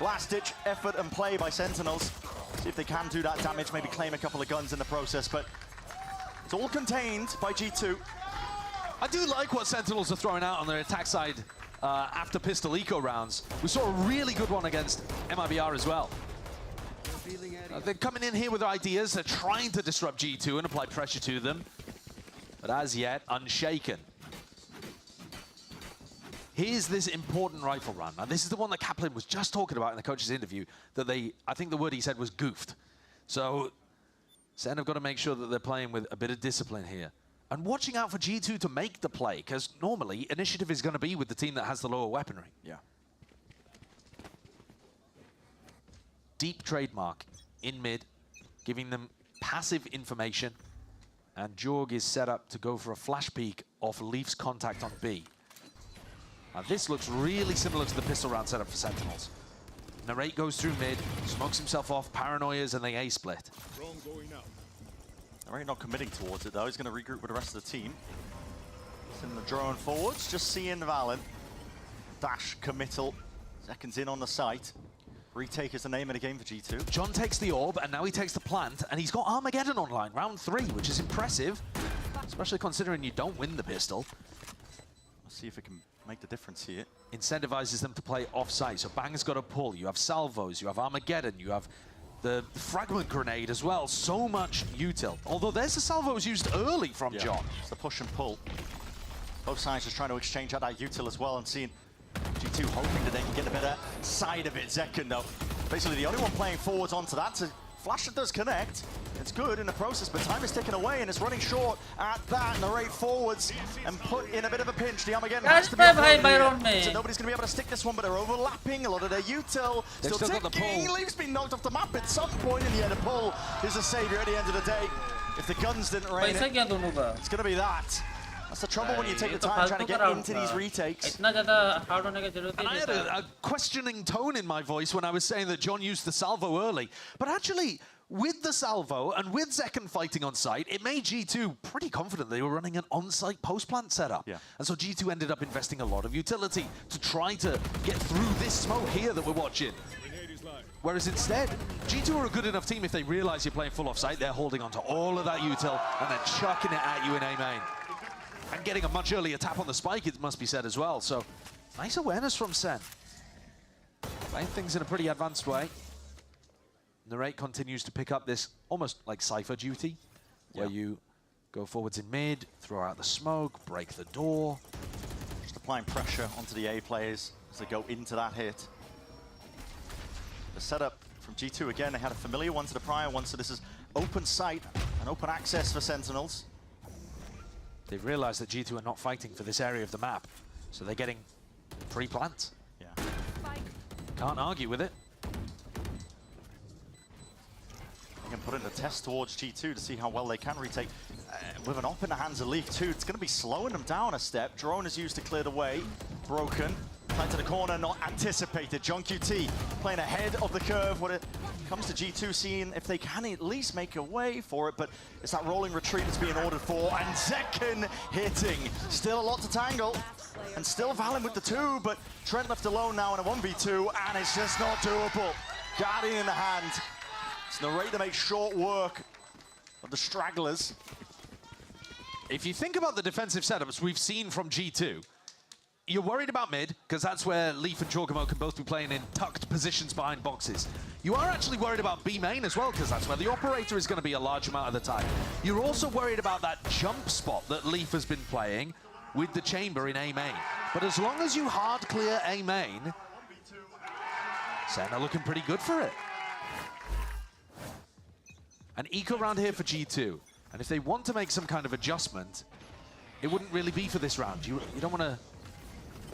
last-ditch effort and play by Sentinels. See if they can do that damage, maybe claim a couple of guns in the process, but it's all contained by G2. I do like what Sentinels are throwing out on their attack side after pistol eco rounds. We saw a really good one against MIBR as well. They're coming in here with ideas. They're trying to disrupt G2 and apply pressure to them, but as yet, unshaken. Here's this important rifle run. Now, this is the one that Kaplan was just talking about in the coach's interview, that I think the word he said was goofed. So, Sen have got to make sure that they're playing with a bit of discipline here. And watching out for G2 to make the play, because normally initiative is going to be with the team that has the lower weaponry. Yeah. Deep trademark in mid, giving them passive information. And Jorg is set up to go for a flash peek off Leaf's contact on B. Now this looks really similar to the pistol round setup for Sentinels. Narrate goes through mid, smokes himself off, paranoias, and they A-split. Narrate not committing towards it though. He's going to regroup with the rest of the team. Sending the drone forwards, just seeing Valen. Dash committal. Seconds in on the site. Retake is the name of the game for G2. John takes the orb, and now he takes the plant, and he's got Armageddon online, round 3, which is impressive, especially considering you don't win the pistol. Let's see if it can make the difference here. Incentivizes them to play off-site, so Bang's got a pull. You have salvos, you have Armageddon, you have the fragment grenade as well. So much util. Although there's the salvos used early from John. It's the push and pull. Both sides just trying to exchange out that util as well, and seeing G2 hoping that they can get a better side of it. Zekken, though, basically the only one playing forwards onto that to Flash does connect. It's good in the process, but time is ticking away and it's running short at that. Narrate forwards and put in a bit of a pinch. The Armageddon has to be so nobody's going to be able to stick this one, but they're overlapping a lot of their util. Still got the pull. Leaf's been knocked off the map at some point in the end. A pull is a savior at the end of the day. If the guns didn't rain, it's going to be that. That's the trouble when you take the time trying to get into these retakes. And I had a questioning tone in my voice when I was saying that John used the salvo early. But actually, with the salvo and with Zekken fighting on site, it made G2 pretty confident they were running an on-site post-plant setup. Yeah. And so G2 ended up investing a lot of utility to try to get through this smoke here that we're watching. Whereas instead, G2 are a good enough team if they realize you're playing full off-site, they're holding onto all of that util and then chucking it at you in A main. And getting a much earlier tap on the spike, it must be said as well. So, nice awareness from Sen. Playing things in a pretty advanced way. Narrate continues to pick up this almost like Cypher duty, where you go forwards in mid, throw out the smoke, break the door. Just applying pressure onto the A players as they go into that hit. The setup from G2 again, they had a familiar one to the prior one, so this is open sight and open access for Sentinels. They've realized that G2 are not fighting for this area of the map, so they're getting pre-plant. Yeah. Can't argue with it. They can put in a test towards G2 to see how well they can retake. With an op in the hands of Leaf too, it's going to be slowing them down a step. Drone is used to clear the way. Broken. Tied to the corner, not anticipated. JohnQT playing ahead of the curve when it comes to G2, seeing if they can at least make a way for it, but it's that rolling retreat that's being ordered for, and Zekken hitting. Still a lot to tangle, and still Valen with the 2, but Trent left alone now in a 1v2, and it's just not doable. Guardian in the hand. It's Narrate to make short work of the stragglers. If you think about the defensive setups we've seen from G2, you're worried about mid, because that's where Leaf and Jorgamo can both be playing in tucked positions behind boxes. You are actually worried about B main as well, because that's where the operator is going to be a large amount of the time. You're also worried about that jump spot that Leaf has been playing with the chamber in A main. But as long as you hard clear A main, Sen are looking pretty good for it. An eco round here for G2. And if they want to make some kind of adjustment, it wouldn't really be for this round. You don't want to...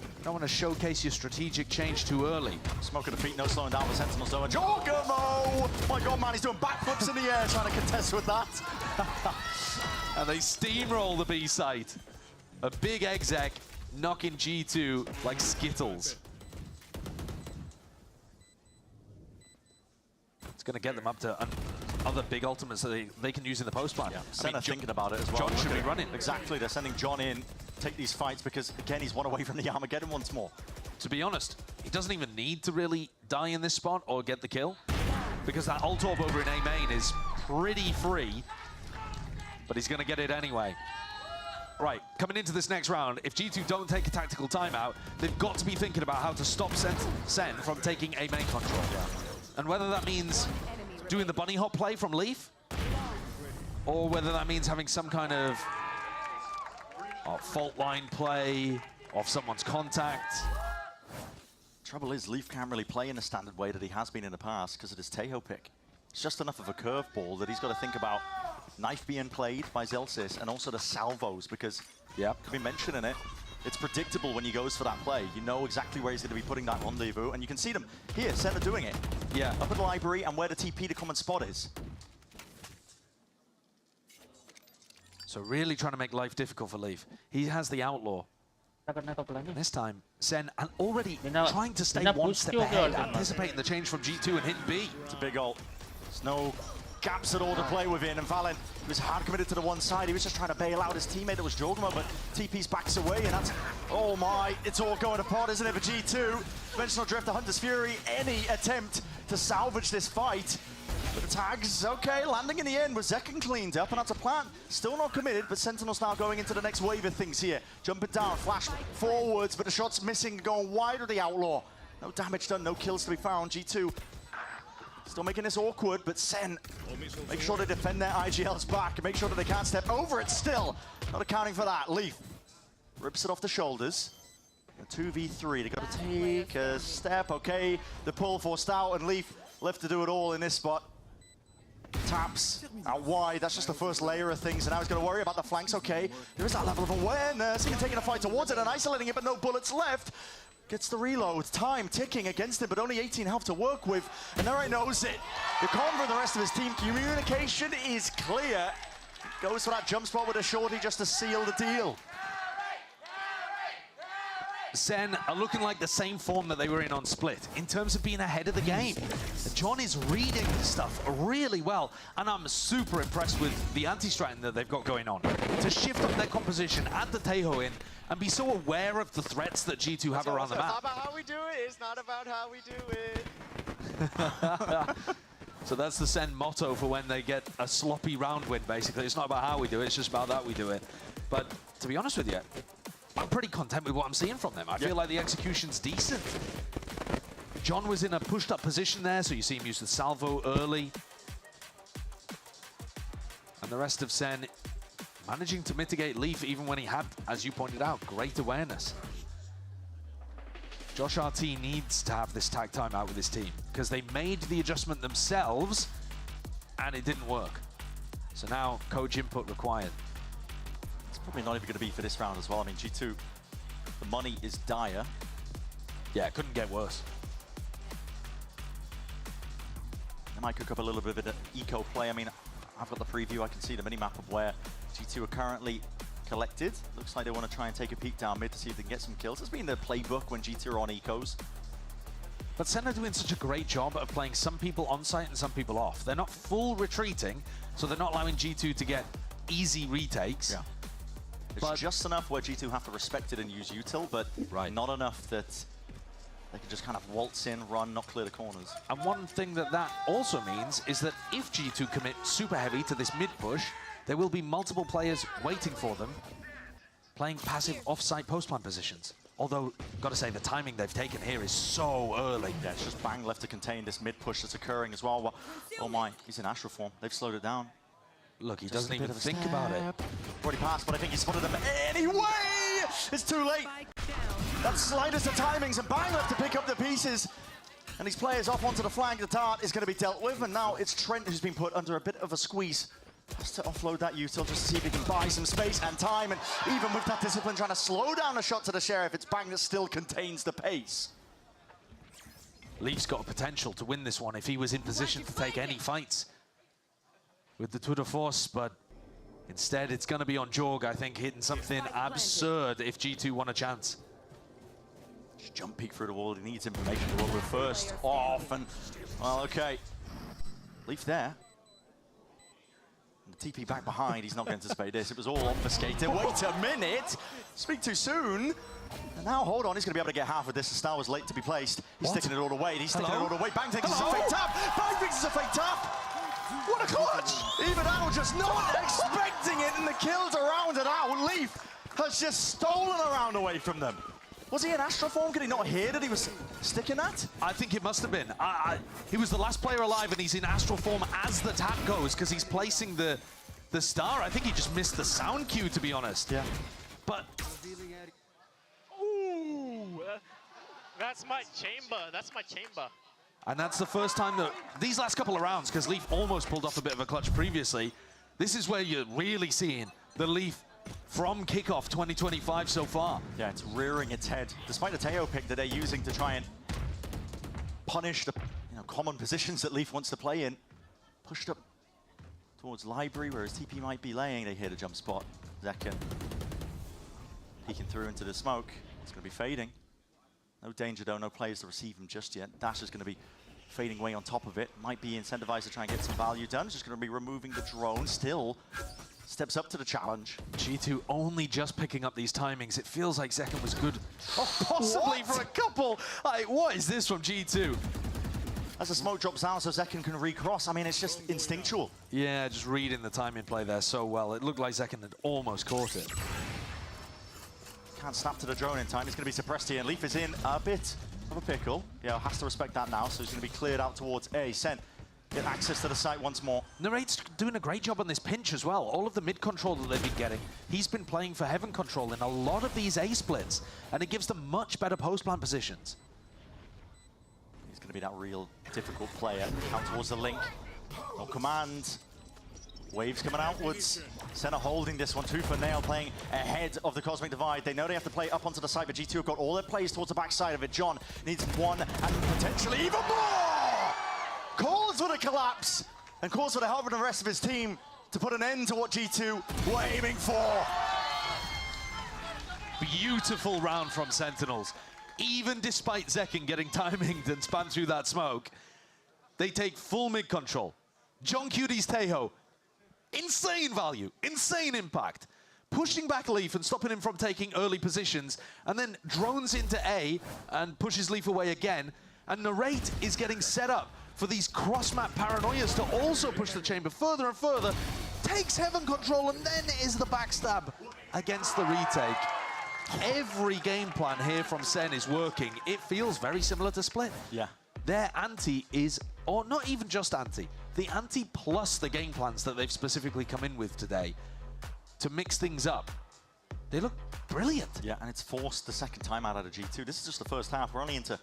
You don't want to showcase your strategic change too early. Smoke at the feet, no slowing down for Sentinels though. And Jorgamo! My God, man, he's doing backflips in the air trying to contest with that. And they steamroll the B site. A big exec knocking G2 like Skittles. It's going to get them up to other big ultimates that they can use in the post-plant. Yeah, Sen are thinking about it as well. John should be running. Exactly, they're sending John in, take these fights, because again, he's one away from the Armageddon once more. To be honest, he doesn't even need to really die in this spot or get the kill, because that ult orb over in A main is pretty free, but he's going to get it anyway. Right, coming into this next round, if G2 don't take a tactical timeout, they've got to be thinking about how to stop Sen from taking A main control. Yeah. And whether that means doing the bunny hop play from Leaf, or whether that means having some kind of fault line play off someone's contact. Trouble is, Leaf can't really play in the standard way that he has been in the past because of his Tejo pick. It's just enough of a curveball that he's got to think about knife being played by Zellsis and also the salvos, because, yeah, could be mentioning it. It's predictable when he goes for that play. You know exactly where he's going to be putting that rendezvous, and you can see them here, Sen are doing it. Yeah. Up at the library and where the TP to common spot is. So really trying to make life difficult for Leaf. He has the outlaw. This time, Sen already trying to stay one step ahead, anticipating the change from G2 and hitting B. It's a big ult. There's no gaps at all to play within, and Valen was hard committed to the one side. He was just trying to bail out his teammate that was Jorgamo, but TP's backs away, and that's, oh my, it's all going apart, isn't it, for G2? Dimensional Drift, the Hunter's Fury, any attempt to salvage this fight. But the tags, okay, landing in the end with Zekken cleaned up, and that's a plant. Still not committed, but Sentinel's now going into the next wave of things here. Jumping down, flash forwards, but the shot's missing, going wide of the Outlaw. No damage done, no kills to be found. G2 still making this awkward, but Sen, make sure they defend their IGLs back and make sure that they can't step over it still. Not accounting for that. Leaf rips it off the shoulders. A 2v3, they got to take a step, okay. The pull forced out, and Leaf left to do it all in this spot. taps out wide. That's just the first layer of things, and now he's going to worry about the flanks. Okay, there is that level of awareness. Even taking a fight towards it and isolating it, but no bullets left. Gets the reload. Time ticking against him, but only 18 health to work with. And Nere knows it. The convo of the rest of his team, communication is clear. Goes for that jump spot with a shorty just to seal the deal. Zen are looking like the same form that they were in on Split in terms of being ahead of the game. John is reading stuff really well, and I'm super impressed with the anti-strategy that they've got going on. To shift up their composition, add the Taeho in, and be so aware of the threats that G2 have around the map. It's not about how we do it, it's not about how we do it. So that's the Sen motto for when they get a sloppy round win, basically. It's not about how we do it, it's just about that we do it. But to be honest with you, I'm pretty content with what I'm seeing from them. I feel like the execution's decent. John was in a pushed up position there, so you see him use the salvo early. And the rest of Sen managing to mitigate Leaf even when he had, as you pointed out, great awareness. Josh RT needs to have this tag time out with his team because they made the adjustment themselves and it didn't work. So now coach input required. Probably not even going to be for this round as well. I mean, G2, the money is dire. Yeah, it couldn't get worse. They might cook up a little bit of an eco play. I mean, I've got the preview. I can see the mini-map of where G2 are currently collected. Looks like they want to try and take a peek down mid to see if they can get some kills. It's been the playbook when G2 are on ecos. But Sen are doing such a great job of playing some people on site and some people off. They're not full retreating, so they're not allowing G2 to get easy retakes. Yeah. It's just enough where G2 have to respect it and use util, but not enough that they can just kind of waltz in, run, not clear the corners. And one thing that also means is that if G2 commit super heavy to this mid push, there will be multiple players waiting for them, playing passive off-site post-plant positions. Although, gotta say, the timing they've taken here is so early. Yeah, it's just bang left to contain this mid push that's occurring as well. Oh my, he's in Astral form. They've slowed it down. Look, he doesn't even think about it. Already passed, but I think he spotted them anyway! It's too late! That's slightest of timings, and bang left to pick up the pieces. And these players off onto the flank. The dart is going to be dealt with, and now it's Trent who's been put under a bit of a squeeze. Has to offload that util just to see if he can buy some space and time, and even with that discipline trying to slow down a shot to the Sheriff, it's bang that still contains the pace. Leaf's got a potential to win this one if he was in position to take any fights with the tour de force, but instead it's going to be on Jorg, I think, hitting something absurd if G2 want a chance. Just jump peek through the wall, he needs information. We'll go first off, and well, okay. Leaf there. And the TP back behind, he's not going to anticipate this. It was all obfuscated. Wait a minute! Speak too soon. And now, hold on, he's going to be able to get half of this. The star was late to be placed. He's sticking it all away. He's sticking it all away. Bang thinks it's a fake tap. Bang thinks it's a fake tap. What a clutch! Even Al just not expecting it, and the kills are rounded out. Leaf has just stolen a round away from them. Was he in Astral form? Could he not hear that he was sticking that? I think it must have been. He was the last player alive, and he's in Astral form as the tap goes, because he's placing the star. I think he just missed the sound cue, to be honest. Yeah. But... Ooh! That's my chamber. That's my chamber. And that's the first time that these last couple of rounds, because Leaf almost pulled off a bit of a clutch previously, this is where you're really seeing the Leaf from kickoff 2025 so far. Yeah, it's rearing its head. Despite the Taeho pick that they're using to try and punish the common positions that Leaf wants to play in, pushed up towards Library, where his TP might be laying. They hit a jump spot. Zekken peeking through into the smoke. It's going to be fading. No danger though, no players to receive him just yet. Dash is going to be fading away on top of it. Might be incentivized to try and get some value done. Just going to be removing the drone. Still steps up to the challenge. G2 only just picking up these timings. It feels like Zekken was good. Oh, possibly for a couple. Like, what is this from G2? As the smoke drops down so Zekken can recross, I mean, it's just instinctual. Yeah, just reading the timing play there so well. It looked like Zekken had almost caught it. Can't snap to the drone in time. He's going to be suppressed here, and Leaf is in a bit of a pickle. Yeah, has to respect that now, so he's going to be cleared out towards A. Sen, get access to the site once more. Narrate's doing a great job on this pinch as well. All of the mid control that they've been getting, he's been playing for Heaven control in a lot of these A splits, and it gives them much better post-plant positions. He's going to be that real difficult player out towards the link. No command. Waves coming outwards. Senna holding this one too for Nail, playing ahead of the Cosmic Divide. They know they have to play up onto the side, but G2 have got all their plays towards the backside of it. John needs one and potentially even more! Calls for the collapse and calls for the help of the rest of his team to put an end to what G2 were aiming for. Beautiful round from Sentinels. Even despite Zekin getting timinged and spun through that smoke, they take full mid control. John Cuty's Taeho, insane value, insane impact. Pushing back Leaf and stopping him from taking early positions, and then drones into A and pushes Leaf away again. And Narrate is getting set up for these cross-map paranoias to also push the chamber further and further. Takes Heaven control, and then is the backstab against the retake. Every game plan here from Sen is working. It feels very similar to Split. Yeah. Their ante is, or not even just ante, the ante plus the game plans that they've specifically come in with today to mix things up. They look brilliant. Yeah, and it's forced the second time out of G2. This is just the first half. We're only into,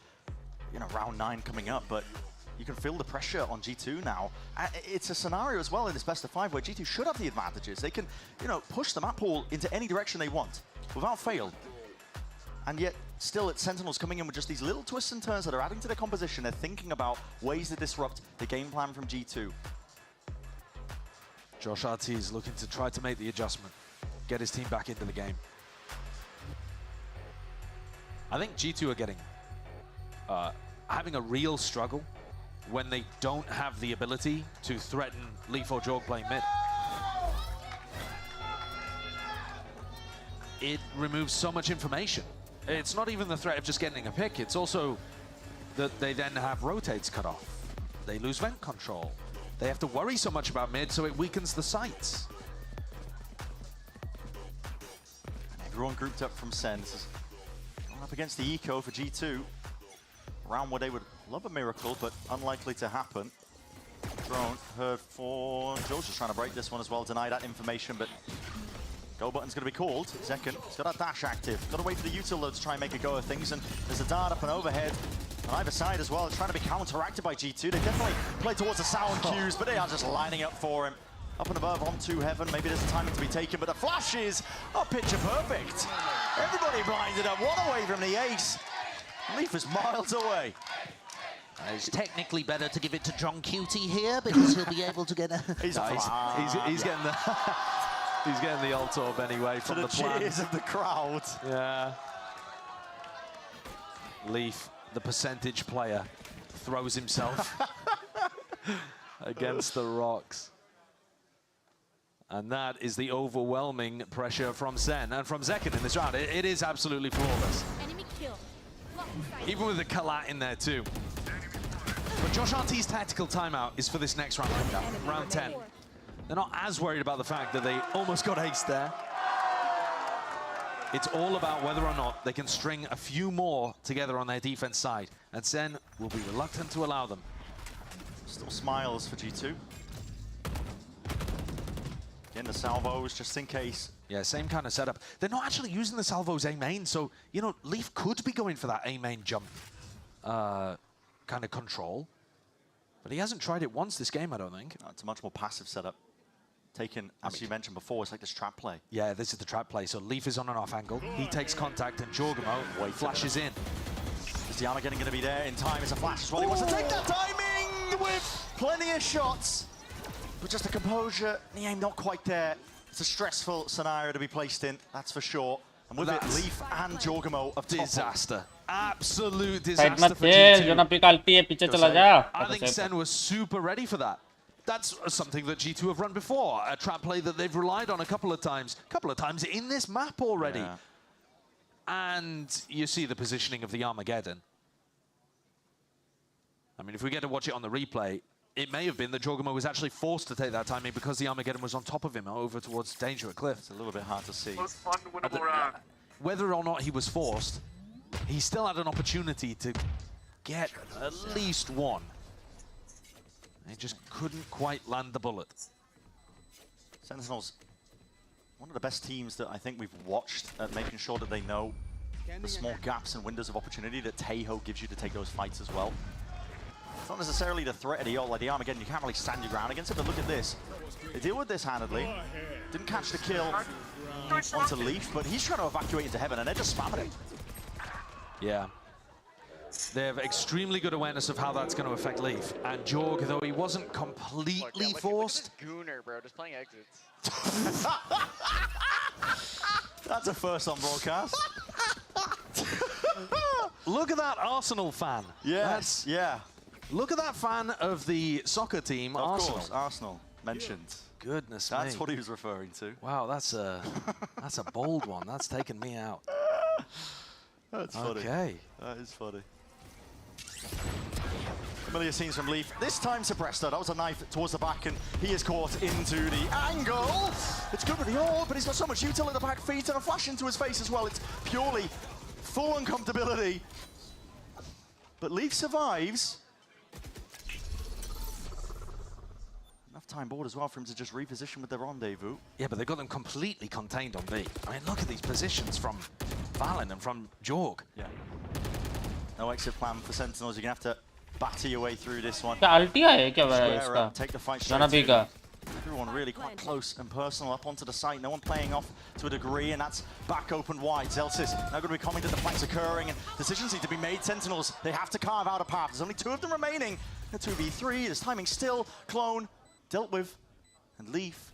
round 9 coming up, but you can feel the pressure on G2 now. It's a scenario as well in this best of 5 where G2 should have the advantages. They can, push the map pool into any direction they want without fail. And yet, still, it's Sentinels coming in with just these little twists and turns that are adding to their composition. They're thinking about ways to disrupt the game plan from G2. Josh RT is looking to try to make the adjustment, get his team back into the game. I think G2 are getting, having a real struggle when they don't have the ability to threaten Leaf or Jorg playing mid. It removes so much information. It's not even the threat of just getting a pick, it's also that they then have rotates cut off. They lose vent control. They have to worry so much about mid, so it weakens the sites. And everyone grouped up from Sen. This is going up against the eco for G2. Round where they would love a miracle, but unlikely to happen. Drone heard for Joe's just trying to break this one as well, deny that information, but go button's going to be called. Zekin, he's got that dash active. Got to wait for the util load to try and make a go of things, and there's a dart up and overhead on either side as well. It's trying to be counteracted by G2. They definitely play towards the sound cues, but they are just lining up for him. Up and above onto Heaven. Maybe there's a timing to be taken, but the flashes are picture perfect. Everybody blinded up. One away from the ace. Leaf is miles away. It's technically better to give it to John Cutie here because he'll be able to get a... He's getting the... He's getting the ult orb anyway from the cheers of the crowd. Yeah. Leaf, the percentage player, throws himself against the rocks. And that is the overwhelming pressure from Sen and from Zekin in this round. It is absolutely flawless. Enemy kill. Even with the Kalat in there too. But Josh RT's tactical timeout is for this next round, round 10. They're not as worried about the fact that they almost got aced there. It's all about whether or not they can string a few more together on their defense side. And Sen will be reluctant to allow them. Still smiles for G2. Again, the salvos, just in case. Yeah, same kind of setup. They're not actually using the salvos A main, so, Leaf could be going for that A main jump kind of control. But he hasn't tried it once this game, I don't think. No, it's a much more passive setup. Taken, as you mentioned before, it's like this trap play. Yeah, this is the trap play. So Leaf is on an off angle. He takes contact, and Jorgamo flashes in. Is the Armageddon going to be there in time? It's a flash as well. He wants to take that timing with plenty of shots. But just the composure, the aim not quite there. It's a stressful scenario to be placed in, that's for sure. And with it, Leaf and Jorgamo of disaster. Absolute disaster for G2. I think Sen was super ready for that. That's something that G2 have run before, a trap play that they've relied on a couple of times in this map already. Yeah. And you see the positioning of the Armageddon. I mean, if we get to watch it on the replay, it may have been that Jorgamo was actually forced to take that timing because the Armageddon was on top of him over towards Danger at Cliff. It's a little bit hard to see. Most fun winnable round. Whether or not he was forced, he still had an opportunity to get at least one. He just couldn't quite land the bullet. Sentinels, one of the best teams that I think we've watched at making sure that they know the small gaps and windows of opportunity that Taeho gives you to take those fights as well. Not necessarily the threat of the ult like the Armageddon. You can't really stand your ground against it, but look at this. They deal with this handedly. Didn't catch the kill onto Leaf, but he's trying to evacuate into heaven, and they're just spamming it. Yeah. They have extremely good awareness of how that's going to affect Leaf. And Jorg, though he wasn't completely forced. Look at Gooner, bro, just playing exits. That's a first on broadcast. Look at that Arsenal fan. Yes, yeah. Look at that fan of the soccer team, Arsenal. Of course, Arsenal mentioned. Goodness me. That's what he was referring to. Wow, that's a bold one. That's taken me out. That's funny. Okay. That is funny. Familiar scenes from Leaf. This time Suppresto. That was a knife towards the back, and he is caught into the angle. It's good with the ult, but he's got so much util at the back feet and a flash into his face as well. It's purely full uncomfortability. But Leaf survives. Enough time board as well for him to just reposition with the rendezvous. Yeah, but they've got them completely contained on B. I mean, look at these positions from Valen and from Jorg. Yeah. No exit plan for Sentinels. You're going to have to batter your way through this one. ulti hai kya iska? Take the fight Jana straight Bika. Everyone really quite close and personal up onto the site. No one playing off to a degree, and that's back open wide. Zelsis now going to be coming to the flanks occurring, and decisions need to be made. Sentinels, they have to carve out a path. There's only 2 of them remaining. A 2v3. There's timing still. Clone dealt with, and Leaf.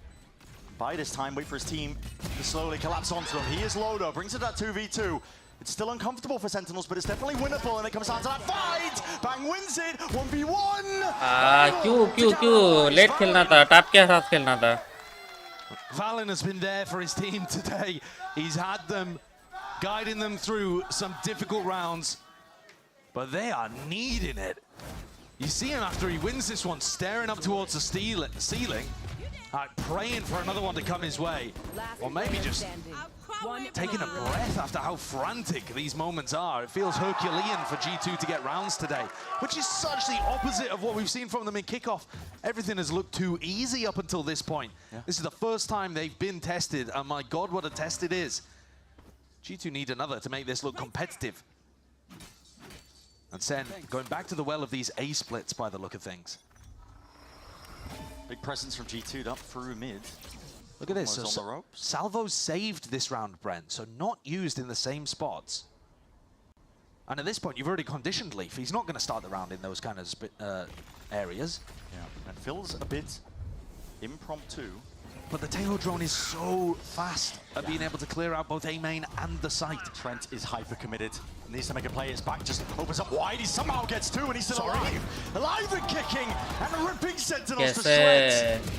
By this time, wait for his team to slowly collapse onto him. He is Lodo, brings it that 2v2. It's still uncomfortable for Sentinels, but it's definitely winnable, and it comes down to that fight! Bang wins it, 1v1! क्यों late खेलना था, top के साथ खेलना था. Valen has been there for his team today. He's had them, guiding them through some difficult rounds, but they are needing it. You see him after he wins this one, staring up towards the ceiling, praying for another one to come his way, or maybe just taking a breath after how frantic these moments are. It feels Herculean for G2 to get rounds today, which is such the opposite of what we've seen from them in kickoff. Everything has looked too easy up until this point. Yeah. This is the first time they've been tested, and my God, what a test it is. G2 need another to make this look competitive. And Sen going back to the well of these A splits by the look of things. Big presence from G2 up through mid. Look at this. So Salvo saved this round, Brent, so not used in the same spots. And at this point, you've already conditioned Leaf. He's not going to start the round in those kind of areas. Yeah, and feels a bit impromptu. But the Tail drone is so fast at being able to clear out both A main and the site. Trent is hyper committed. Needs to make a play. His back just opens up wide. He somehow gets 2, and he's still alive. Alive and kicking and ripping Sentinels to shreds.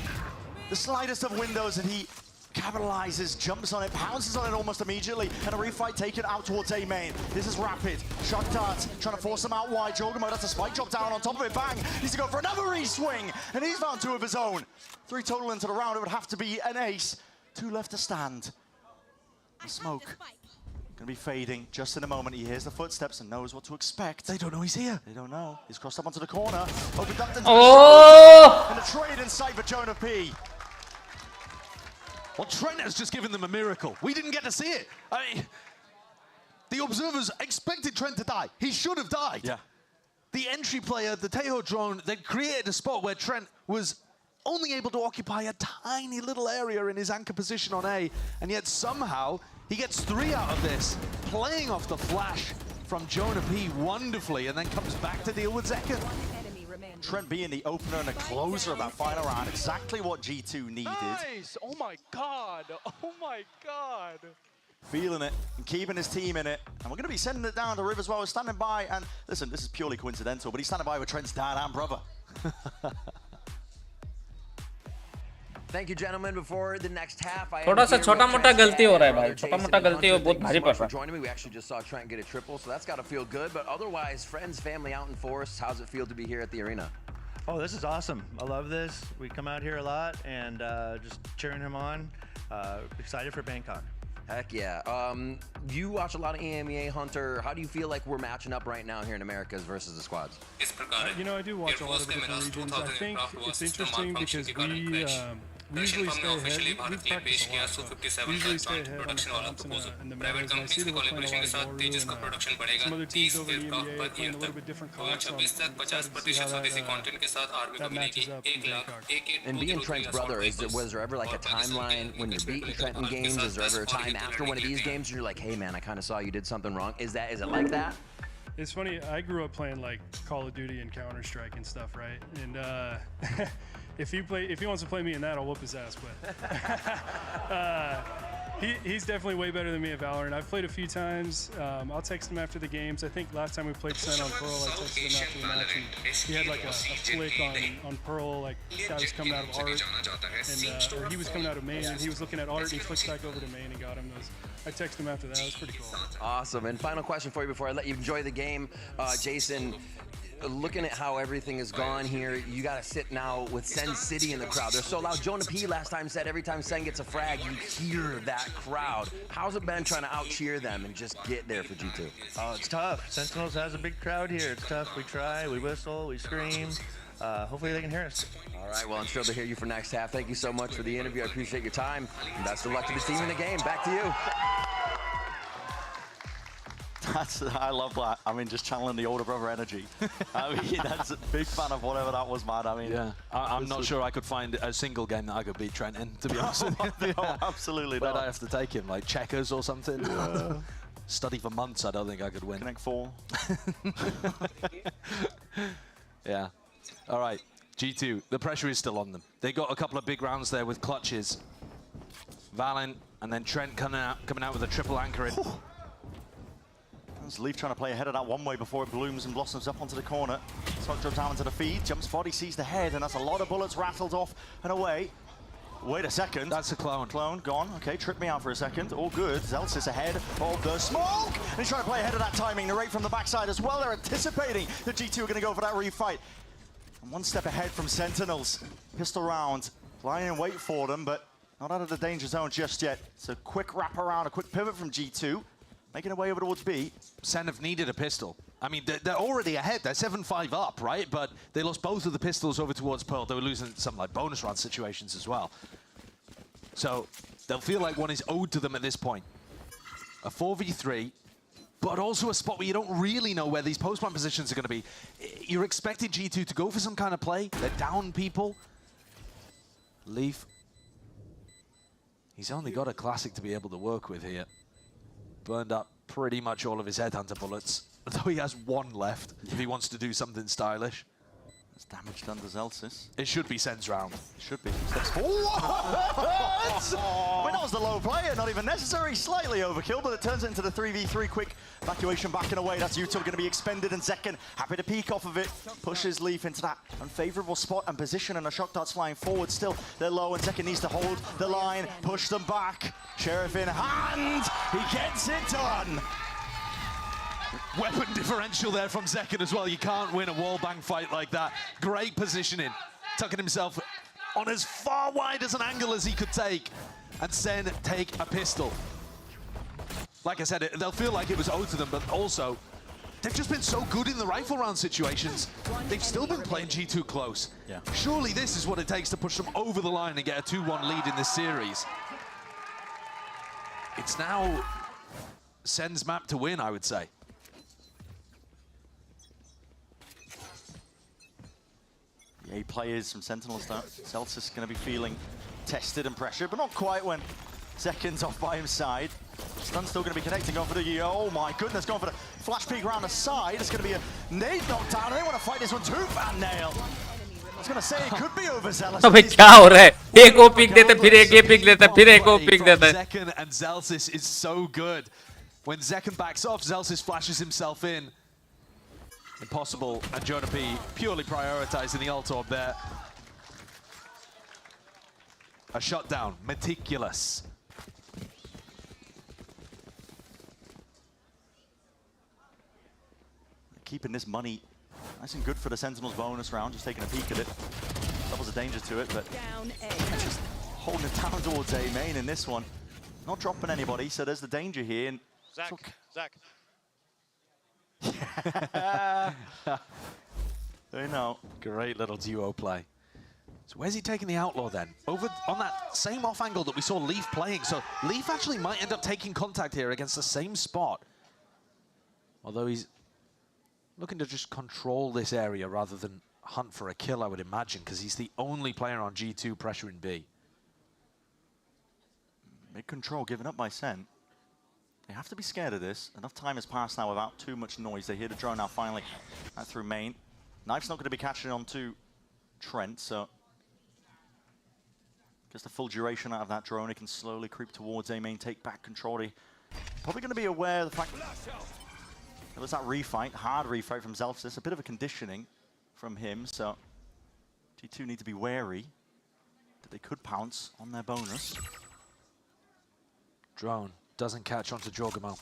The slightest of windows, and he capitalizes, jumps on it, pounces on it almost immediately, and a refight taken out towards A main. This is Rapid. Shock darts, trying to force him out wide. Jorgamo, that's a spike drop down on top of it. Bang! Needs to go for another re-swing, and he's found 2 of his own. 3 total into the round. It would have to be an ace. 2 left to stand. The smoke gonna be fading just in a moment. He hears the footsteps and knows what to expect. They don't know he's here. They don't know. He's crossed up onto the corner. Opened up into the and a trade in sight for Jonah P. Well, Trent has just given them a miracle. We didn't get to see it. I mean, the observers expected Trent to die. He should have died. Yeah. The entry player, the Taeho drone, they created a spot where Trent was only able to occupy a tiny little area in his anchor position on A, and yet somehow he gets 3 out of this, playing off the flash from Jonah P wonderfully, and then comes back to deal with Zekken. Trent being the opener and the closer of that final round, exactly what G2 needed. Nice! Oh my God! Oh my God! Feeling it and keeping his team in it. And we're going to be sending it down to Riv as well. We're standing by, and listen, this is purely coincidental, but he's standing by with Trent's dad and brother. Thank you, gentlemen. Before the next half, थोड़ा सा छोटा-मोटा गलती हो रहा है भाई. छोटा-मोटा गलती हो बहुत भारी पड़ रहा है. Joining me, we actually just saw Trent get a triple, so that's got to feel good. But otherwise, friends, family out in Forest, how's it feel to be here at the arena? Oh, this is awesome. I love this. We come out here a lot and just cheering him on. Excited for Bangkok. Heck yeah. You watch a lot of EMEA, Hunter. How do you feel like we're matching up right now here in Americas versus the squads? You know, I do watch a lot of the different regions. I think it's interesting because we usually stay ahead. We practice a lot, so we usually stay ahead on the comps and the metas. And I see that we're playing a lot of Yoru and some other teams over in the NBA are playing a little bit different cards, so I'm excited to see how that matches up in Bangkok. And being Trent's brother, was there ever like a timeline when you're beating Trent in games? Is there ever a time after one of these games you're like, hey man, I kind of saw you did something wrong? Is it like that? It's funny, I grew up playing like Call of Duty and Counter-Strike and stuff, right? And if he wants to play me in that, I'll whoop his ass. But he's definitely way better than me at Valorant. I've played a few times. I'll text him after the games. I think last time we played Sen on Pearl, I texted him after the match, and he had like a flick on Pearl, like this guy was coming out of art, and or he was coming out of main, and he was looking at art, and he flicked back over to main and got him. I texted him after that. It was pretty cool. Awesome. And final question for you before I let you enjoy the game, Jason. Looking at how everything has gone here, you got to sit now with Sen City in the crowd. They're so loud. Jonah P last time said every time Sen gets a frag, you hear that crowd. How's it been trying to out-cheer them and just get there for G2? Oh, it's tough. Sentinels has a big crowd here. It's tough. We try, we whistle, we scream. Hopefully they can hear us. All right, well, I'm thrilled to hear you for next half. Thank you so much for the interview. I appreciate your time. And best of luck to the team in the game. Back to you. I love that. I mean, just channeling the older brother energy. I mean, that's a big fan of whatever that was, man. I mean, yeah, I'm not sure I could find a single game that I could beat Trent in, to be honest with you. No, absolutely not. Where'd I have to take him? Like checkers or something? Yeah. Study for months, I don't think I could win. Connect 4. Yeah. All right, G2, the pressure is still on them. They got a couple of big rounds there with clutches. Valen and then Trent coming out with a triple anchor in. There's Leaf trying to play ahead of that one way before it blooms and blossoms up onto the corner. Smoke drops down into the feed, jumps body, sees the head, and that's a lot of bullets rattled off and away. Wait a second. That's a clone. Clone gone. Okay, tripped me out for a second. All good. Zelsis ahead of the smoke. And he's trying to play ahead of that timing. Narrate from the backside as well. They're anticipating that G2 are going to go for that refight. And one step ahead from Sentinels. Pistol round. Lying in wait for them, but not out of the danger zone just yet. It's a quick wrap around, a quick pivot from G2. Making their way over towards B. Sen have needed a pistol. I mean, they're already ahead. They're 7-5 up, right? But they lost both of the pistols over towards Pearl. They were losing some like bonus round situations as well. So they'll feel like one is owed to them at this point. A 4v3, but also a spot where you don't really know where these post-plant positions are going to be. You're expecting G2 to go for some kind of play. They're down people. Leaf. He's only got a classic to be able to work with here. Burned up pretty much all of his headhunter bullets, though he has one left if he wants to do something stylish. It's damage done to Zelsis. It should be Sen's round. Should be. Steps forward. I mean, that was the low player, not even necessary. Slightly overkill, but it turns into the 3v3 quick evacuation backing away. That's Util going to be expended, and Zekken happy to peek off of it. Pushes Leaf into that unfavorable spot and position, and the shock darts flying forward. Still, they're low, and Zekken needs to hold the line, push them back. Sheriff in hand. He gets it done. Weapon differential there from Zekken as well. You can't win a wallbang fight like that. Great positioning. Tucking himself on as far wide as an angle as he could take. And Sen take a pistol. Like I said, they'll feel like it was owed to them, but also, they've just been so good in the rifle round situations. They've still been playing G2 close. Yeah. Surely this is what it takes to push them over the line and get a 2-1 lead in this series. It's now Sen's map to win, I would say. The 8 players from Sentinels, Zelsis going to be feeling tested and pressured, but not quite when Zekken's off by his side. Stun's still going to be connecting, going for the, oh my goodness, going for the flash peek around the side. It's going to be a nade knockdown, and they want to fight this one too, Van Nail. I was going to say it could be overzealous. अबे क्या हो रहा है? एक को pick देते फिर एक पिक देते फिर एक को पिक देते. Zekken and Zelsis is so good. When Zekken backs off, Zelsis flashes himself in. Impossible, and Jonah P purely prioritizing the ult orb there. A shutdown, meticulous. Keeping this money nice and good for the Sentinels bonus round, just taking a peek at it. Doubles the danger to it, but just holding it down towards A main in this one. Not dropping anybody, so there's the danger here. And Zach. They know. Great little duo play. So where's he taking the Outlaw then? Over on that same off angle that we saw Leaf playing. So Leaf actually might end up taking contact here against the same spot. Although he's looking to just control this area rather than hunt for a kill, I would imagine, because he's the only player on G2 pressuring B. Mid-control given up by Sen. They have to be scared of this. Enough time has passed now without too much noise. They hear the drone now finally through main. Knife's not going to be catching on to Trent, so gets the full duration out of that drone. He can slowly creep towards A main, take back control. He probably going to be aware of the fact that there was that refight, hard refight from Zelfsys, a bit of a conditioning from him, so G2 need to be wary that they could pounce on their bonus. Drone doesn't catch onto Jorgamo.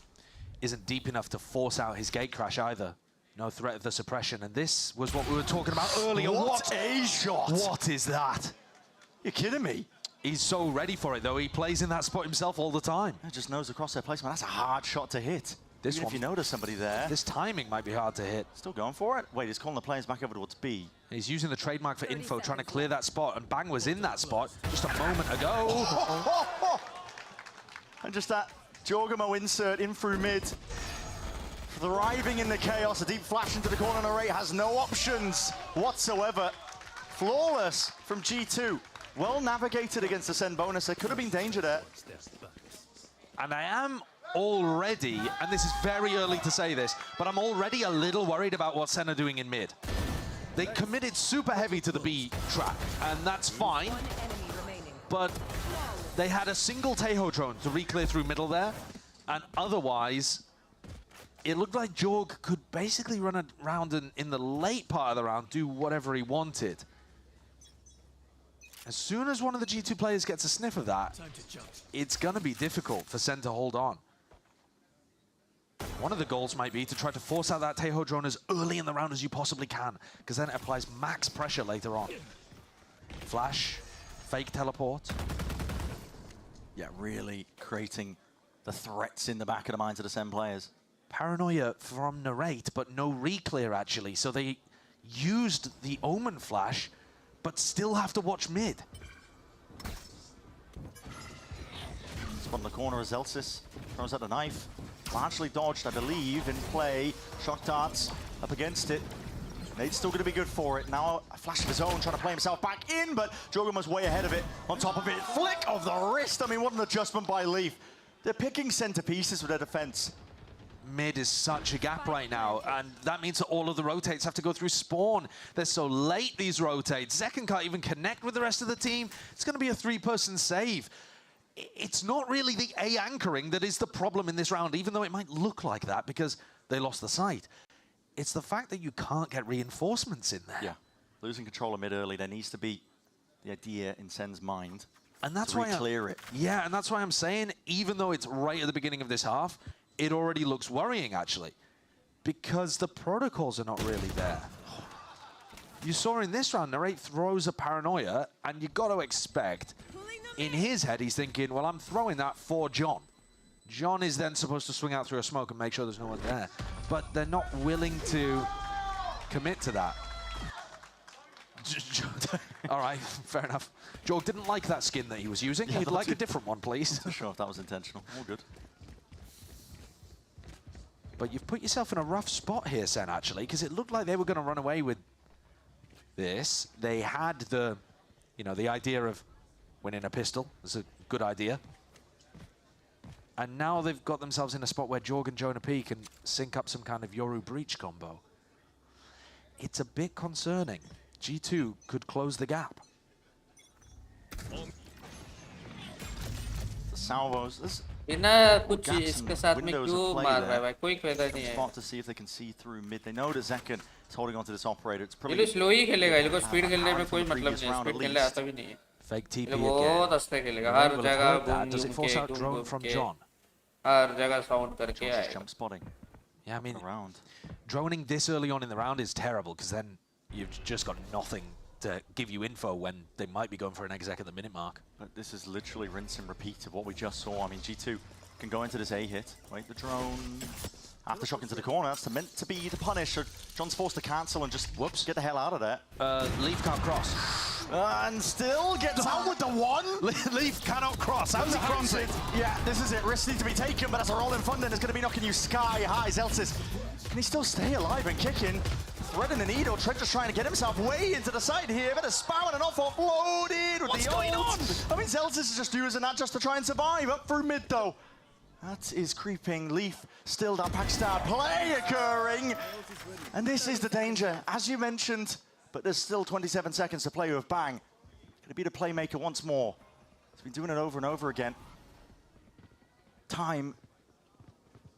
Isn't deep enough to force out his gate crash either. No threat of the suppression, and this was what we were talking about earlier. What a shot! What is that? You're kidding me? He's so ready for it, though. He plays in that spot himself all the time. He just knows the crosshair placement. That's a hard shot to hit. This Even one, if you notice somebody there. This timing might be hard to hit. Still going for it. Wait, he's calling the players back over towards B. He's using the trademark for info, trying to clear that spot, and Bang was in that spot just a moment ago. And just that Jorgamo insert in through mid. Thriving in the chaos. A deep flash into the corner. Narrate has no options whatsoever. Flawless from G2. Well navigated against the Sen bonus. There could have been danger there. And I am already, and this is very early to say this, but I'm already a little worried about what Sen are doing in mid. They committed super heavy to the B track, and that's fine. But they had a single Taeho drone to re-clear through middle there, and otherwise, it looked like Jorg could basically run around and in the late part of the round do whatever he wanted. As soon as one of the G2 players gets a sniff of that, it's going to be difficult for Sen to hold on. One of the goals might be to try to force out that Taeho drone as early in the round as you possibly can, because then it applies max pressure later on. Flash, fake teleport. Yeah, really creating the threats in the back of the minds of the Sen players. Paranoia from Narrate, but no re-clear actually. So they used the Omen flash, but still have to watch mid. Spot in the corner as Zelfsys throws out the knife. Largely dodged, I believe, in play. Shock darts up against it. Nade's still going to be good for it. Now a flash of his own, trying to play himself back in, but Jorgamo's way ahead of it. On top of it, flick of the wrist. I mean, what an adjustment by Leaf. They're picking center pieces with their defense. Mid is such a gap right now, and that means that all of the rotates have to go through spawn. They're so late, these rotates. Zekken can't even connect with the rest of the team. It's going to be a three-person save. It's not really the A anchoring that is the problem in this round, even though it might look like that because they lost the site. It's the fact that you can't get reinforcements in there. Yeah, losing control of mid early, there needs to be the idea in Sen's mind and that's to why clear it. Yeah, and that's why I'm saying, even though it's right at the beginning of this half, it already looks worrying, actually, because the protocols are not really there. You saw in this round, Narrate throws a Paranoia, and you got to expect, in his head, he's thinking, well, I'm throwing that for John. John is then supposed to swing out through a smoke and make sure there's no one there. But they're not willing to commit to that. All right, fair enough. Jorg didn't like that skin that he was using. Yeah, He'd like a different one, please. Not sure if that was intentional. All good. But you've put yourself in a rough spot here, Sen, actually, because it looked like they were going to run away with this. They had the, you know, the idea of winning a pistol. It's a good idea. And now they've got themselves in a spot where Jorg and Jonah P can sync up some kind of Yoru Breach combo. It's a bit concerning. G2 could close the gap. The salvos. This कुछ इसके साथ में क्यों मार रहा है भाई कोई फायदा नहीं है spot to see if they can see through mid. They know that Zekken is holding on to this operator. It's ये लोग स्लो ही खेलेगा ये लोग स्पीड खेलने में कोई मतलब नहीं स्पीड खेलने आता भी नहीं है Fake TP again. बहुत आस्ते खेलेगा हर जगह Does it force out drone from John? हर जगह साउंड करके आएगा jump spotting. Yeah, I mean, around. Droning this early on in the round is terrible because then you've just got nothing to give you info when they might be going for an exec at the minute mark. But this is literally rinse and repeat of what we just saw. I mean, G2 can go into this A hit. Wait, the drone. Aftershock into the corner. That's meant to be the punish. So John's forced to cancel and just, whoops, get the hell out of there. Leaf can't cross. And still gets out with the one. Leaf cannot cross. How's he crossing? Yeah, this is it. Risks need to be taken, but as a roll in front, then is going to be knocking you sky high. Zelsis, can he still stay alive and kicking? Threading the needle. Trent just trying to get himself way into the side here. But a spam and an offloaded with What's the going ult. on? I mean, Zelsis is just using that just to try and survive. Up through mid, though. That is creeping. Leaf, still that backstab play occurring. And this is the danger, as you mentioned. But there's still 27 seconds to play with Bang. Gonna be the playmaker once more. He's been doing it over and over again. Time.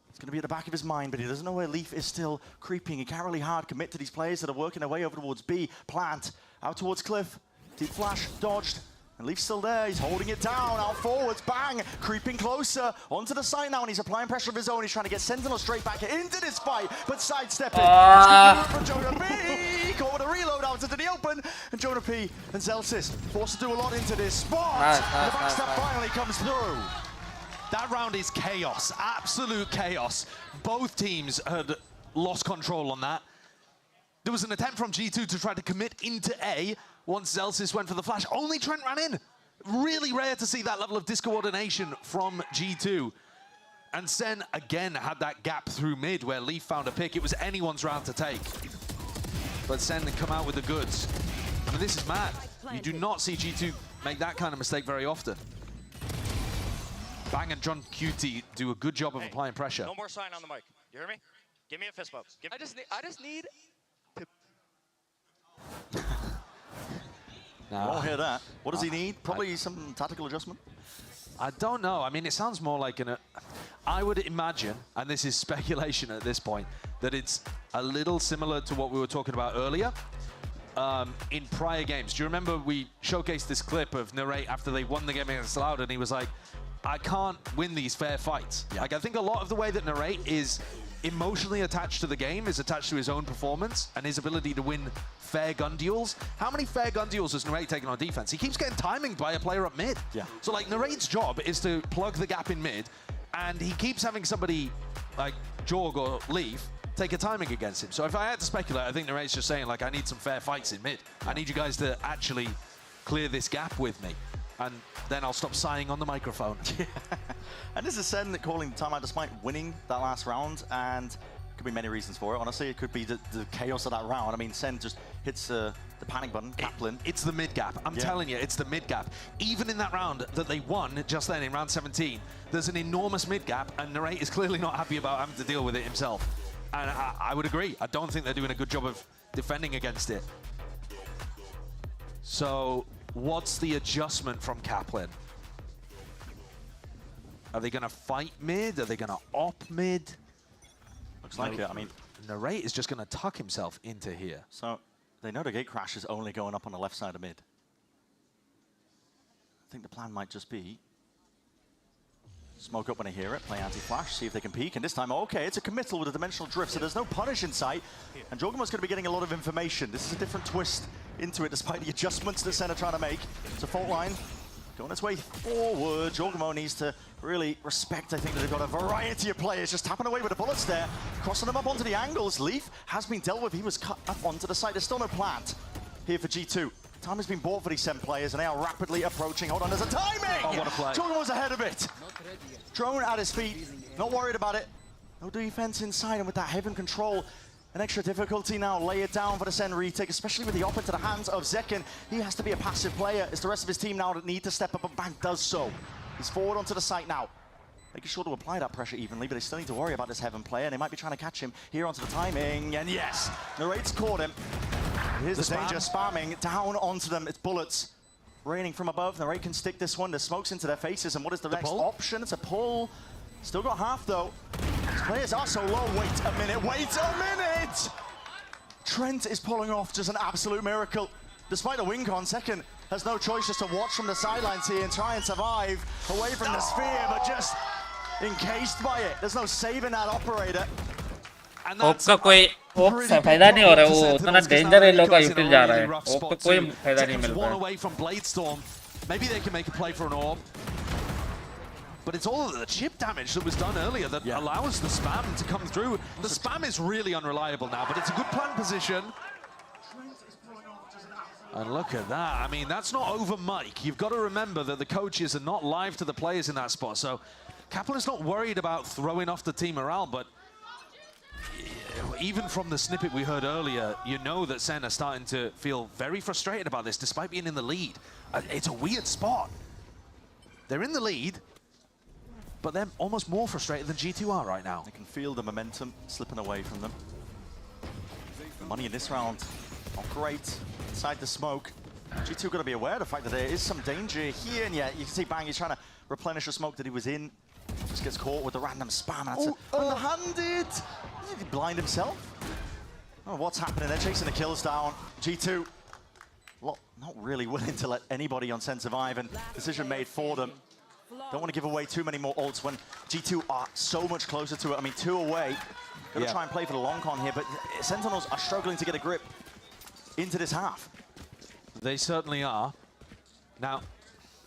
It's gonna be at the back of his mind, but he doesn't know where Leaf is still creeping. He can't really hard commit to these players that are working their way over towards B. Plant, out towards Cliff. Deep flash, dodged. And Leaf's still there, he's holding it down, out forwards, Bang, creeping closer, onto the side now, and he's applying pressure of his own. He's trying to get Sentinel straight back into this fight, but sidestepping. From Jonah P, caught with a reload out into the open, and Jonah P and Zelsis forced to do a lot into this spot. The backstab finally comes through. That round is chaos, absolute chaos. Both teams had lost control on that. There was an attempt from G2 to try to commit into A once Zelsis went for the flash. Only Trent ran in. Really rare to see that level of discoordination from G2. And Sen again had that gap through mid where Leaf found a pick. It was anyone's round to take. But Sen had come out with the goods. I mean, this is mad. You do not see G2 make that kind of mistake very often. Bang and John QT do a good job of applying pressure. No more sign on the mic. You hear me? Give me a fist bump. I just need to... You won't hear that. What does he need? Probably some tactical adjustment? I don't know. I mean, it sounds more like I would imagine, and this is speculation at this point, that it's a little similar to what we were talking about earlier in prior games. Do you remember we showcased this clip of Narrate after they won the game against Loud, and he was like, I can't win these fair fights. Yeah. Like, I think a lot of the way that Narrate is emotionally attached to the game is attached to his own performance and his ability to win fair gun duels. How many fair gun duels has Narrate taken on defense? He keeps getting timing by a player up mid. Yeah. So like Narrate's job is to plug the gap in mid, and he keeps having somebody like Jorg or Leaf take a timing against him. So if I had to speculate, I think Narrate's just saying like, I need some fair fights in mid. I need you guys to actually clear this gap with me. And then I'll stop sighing on the microphone. Yeah. And this is Sen calling the timeout despite winning that last round, and could be many reasons for it. Honestly, it could be the chaos of that round. I mean, Sen just hits the panic button, Kaplan. It's the mid gap. I'm telling you, it's the mid gap. Even in that round that they won just then in round 17, there's an enormous mid gap, and Narrate is clearly not happy about having to deal with it himself. And I would agree. I don't think they're doing a good job of defending against it. So what's the adjustment from Kaplan? Are they going to fight mid? Are they going to op mid? Looks like it. I mean, Narrate is just going to tuck himself into here. So they know the gate crash is only going up on the left side of mid. I think the plan might just be smoke up when I hear it, play anti-flash, see if they can peek, and this time, okay, it's a committal with a dimensional drift, so there's no punish in sight, and Jorgamo's going to be getting a lot of information. This is a different twist into it, despite the adjustments that Sen are trying to make. It's a fault line going its way forward. Jorgamo needs to really respect, I think, that they've got a variety of players just tapping away with the bullets there, crossing them up onto the angles. Leaf has been dealt with. He was cut up onto the side. There's still no plant here for G2. Time has been bought for these Sen players, and they are rapidly approaching. Hold on, there's a timing! Oh, what a play. Jorgamo's ahead of it. Drone at his feet, not worried about it. No defense inside, and with that Heaven control, an extra difficulty now. Lay it down for the Sen retake, especially with the op into the hands of Zekken. He has to be a passive player. It's the rest of his team now that need to step up, and Bang does so. He's forward onto the site now, making sure to apply that pressure evenly, but they still need to worry about this Heaven player. They might be trying to catch him here onto the timing, and yes, Narrate's caught him. Here's the danger, spamming down onto them. It's bullets raining from above. Narrate can stick this one. There's smokes into their faces, and what is the next option? It's a pull. Still got half, though. These players are so low. Wait a minute, wait a minute! Trent is pulling off just an absolute miracle. Despite the win con, Zekken has no choice just to watch from the sidelines here and try and survive away from the sphere, but just encased by it. There's no saving that operator. ओप का कोई ओप से फायदा नहीं हो रहा है, वो उतना डेंजर है लोग का यूटिल जा रहा है, ओप का कोई फायदा नहीं मिल रहा है. Maybe they can make a play for an orb, but it's all of the chip damage that was done earlier that allows the spam to come through. The spam is really unreliable now, but it's a good plant position. And look at that. I mean, that's not over mic. You've got to remember that the coaches are not live to the players in that spot. So Kaplan's not worried about throwing off the team morale, but even from the snippet we heard earlier, you know that Sen are starting to feel very frustrated about this, despite being in the lead. It's a weird spot. They're in the lead, but they're almost more frustrated than G2 are right now. They can feel the momentum slipping away from them. The money in this round, not great. Inside the smoke, G2 got to be aware of the fact that there is some danger here, and yeah, you can see Bang, he's trying to replenish the smoke that he was in. Just gets caught with the random spam. That's underhanded. Did he blind himself? Oh, what's happening? They're chasing the kills down. G2, not really willing to let anybody on Sen survive, and decision made for them. Don't want to give away too many more ults when G2 are so much closer to it. I mean, 2 away. Got to try and play for the long con here, but Sentinels are struggling to get a grip into this half. They certainly are. Now,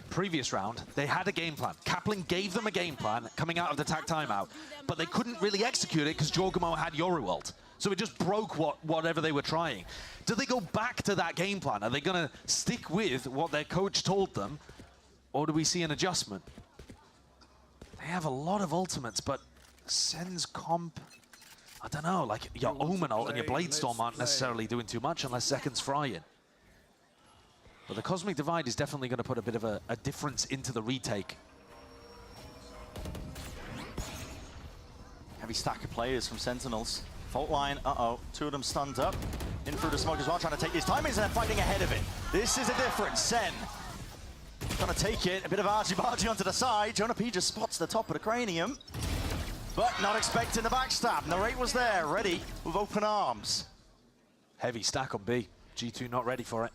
previous round, they had a game plan. Kaplan gave them a game plan coming out of the TAC timeout, but they couldn't really execute it because Jorgamo had Yoru ult. So it just broke whatever they were trying. Do they go back to that game plan? Are they going to stick with what their coach told them, or do we see an adjustment? They have a lot of ultimates, but Sen's comp, I don't know, like your Omen ult and your Bladestorm aren't necessarily doing too much unless Seconds frying. But the Cosmic Divide is definitely going to put a bit of a difference into the retake. Heavy stack of players from Sentinels. Fault line, 2 of them stunned up. In through the smoke as well, trying to take these timings, and they're fighting ahead of it. This is a difference. Sen trying to take it, a bit of argy-bargy onto the side. Jonah P just spots the top of the cranium, but not expecting the backstab. Narrate was there, ready with open arms. Heavy stack on B. G2 not ready for it.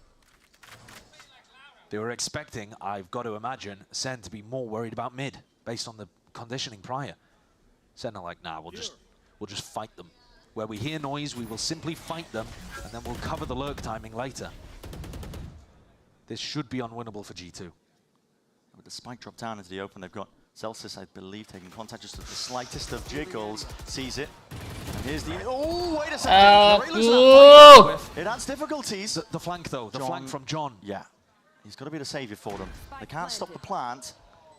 They were expecting, I've got to imagine, Sen to be more worried about mid, based on the conditioning prior. Sen are like, nah, we'll just fight them. Where we hear noise, we will simply fight them, and then we'll cover the lurk timing later. This should be unwinnable for G2. With the spike drop down into the open, they've got Celsius, I believe, taking contact just with the slightest of jiggles. Sees it. And here's the... Oh, wait a second! It adds difficulties. The flank, though. The flank from John. Yeah. He's got to be the savior for them. They can't stop the plant,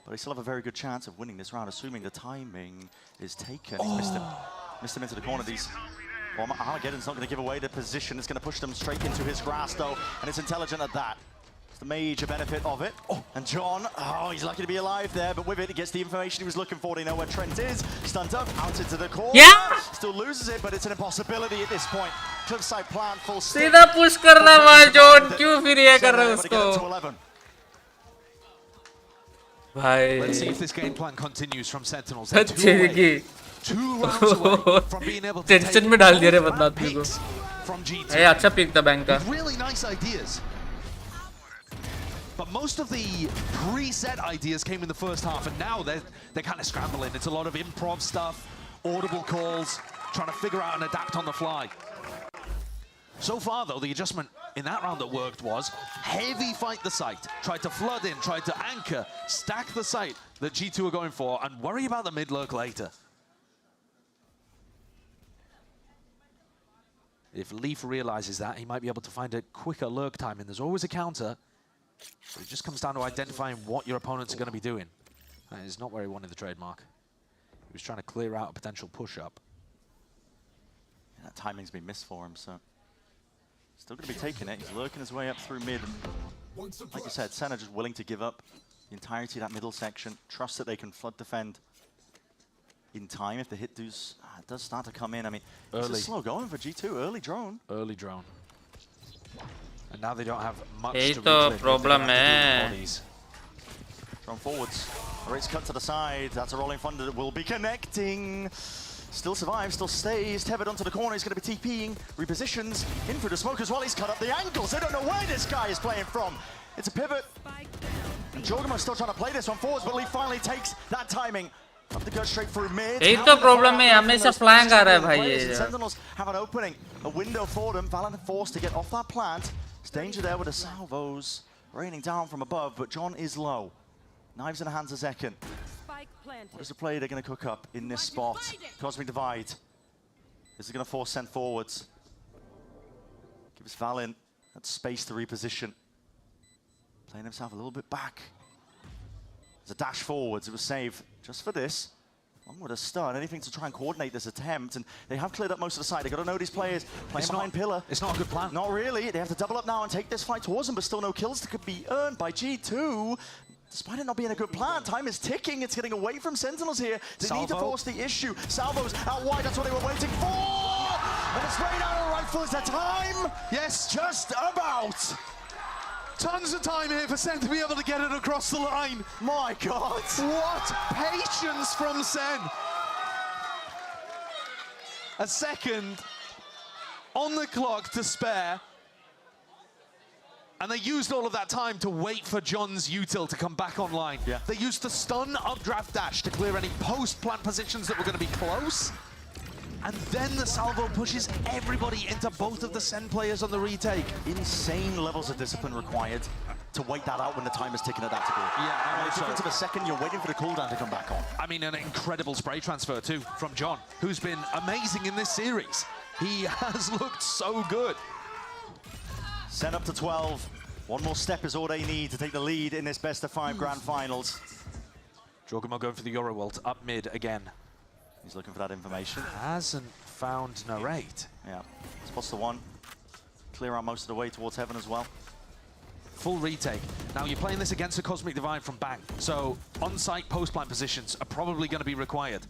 but they still have a very good chance of winning this round, assuming the timing is taken. He's missed him. Missed him into the corner. Well, Armageddon's not going to give away the position. It's going to push them straight into his grasp, though, and it's intelligent at that. It's the major benefit of it. And John, he's lucky to be alive there, but with it, he gets the information he was looking for. They know where Trent is. Stunned up, out into the corner. Yeah! Still loses it, but it's an impossibility at this point. Cliffside plant, full stick. सीधा push करना भाई John क्यों फिर ये कर रहे हो उसको? भाई. Let's see if this game plan continues from Sentinels. They're 2 rounds away from being able to take tension में डाल दिया रे बंदा आदमी को. from G2. ये अच्छा पिक था बैंक का. Really nice ideas. But most of the preset ideas came in the first half, and now they're kind of scrambling. It's a lot of improv stuff, audible calls, trying to figure out and adapt on the fly. So far, though, the adjustment in that round that worked was heavy fight the site. Tried to flood in, tried to anchor, stack the site that G2 are going for, and worry about the mid lurk later. If Leaf realizes that, he might be able to find a quicker lurk time, and there's always a counter. But it just comes down to identifying what your opponents are going to be doing. That is not where he wanted the trademark. He was trying to clear out a potential push-up. Yeah, that timing's been missed for him, so... Still going to be taking it. He's lurking his way up through mid. And like you said, Sen are just willing to give up the entirety of that middle section. Trust that they can flood defend in time if the hit does start to come in. I mean, it's a slow going for G2. Early drone. Early drone. And now they don't have much यही to तो problem है. Drone forwards. Race cut to the side. That's a rolling thunder that will be connecting. Still survives, still stays. Tethered onto the corner. He's going to be TPing. Repositions. In through the smoke as well. He's cut up the angles. They don't know where this guy is playing from. It's a pivot. And Jorgamo's still trying to play this one forwards, but Lee finally takes that timing. Up to go straight through mid. यही तो problem है. हमेशा flank आ रहा है भाई ये. Sentinels have an opening, a window for them. Valen forced to get off that plant. It's danger there with the salvos raining down from above, but John is low. Knives in the hands of Zekken. What is the play they're going to cook up in this spot? Cosmic Divide. This is going to force Sen forwards. Gives Valen That space to reposition. Playing himself a little bit back. There's a dash forwards. It was saved just for this. One with a stun, anything to try and coordinate this attempt, and they have cleared up most of the side. They've got to know these players playing behind Pillar. It's not a good plan. Not really. They have to double up now and take this fight towards them, but still no kills that could be earned by G2. Despite it not being a good plan, time is ticking. It's getting away from Sentinels here. They need to force the issue. Salvo's out wide. That's what they were waiting for. And a straight arrow rifle is the time. Yes, just about. Tons of time here for Sen to be able to get it across the line. My God. What patience from Sen. A second on the clock to spare. And they used all of that time to wait for John's util to come back online. Yeah. They used the stun updraft dash to clear any post-plant positions that were going to be close. And then the salvo pushes everybody into both of the Sen players on the retake. Insane levels of discipline required to wait that out when the time is ticking at that degree. Yeah, and the difference of a second, you're waiting for the cooldown to come back on. I mean, an incredible spray transfer too from John, who's been amazing in this series. He has looked so good. Sen up to 12. One more step is all they need to take the lead in this best-of-5 grand finals. Jorgamo going for the Euro ult up mid again. He's looking for that information. Hasn't found Narrate. Yeah, spots the one. Clear out most of the way towards heaven as well. Full retake. Now you're playing this against a Cosmic Divide from Bang, so on-site post-plant positions are probably going to be required.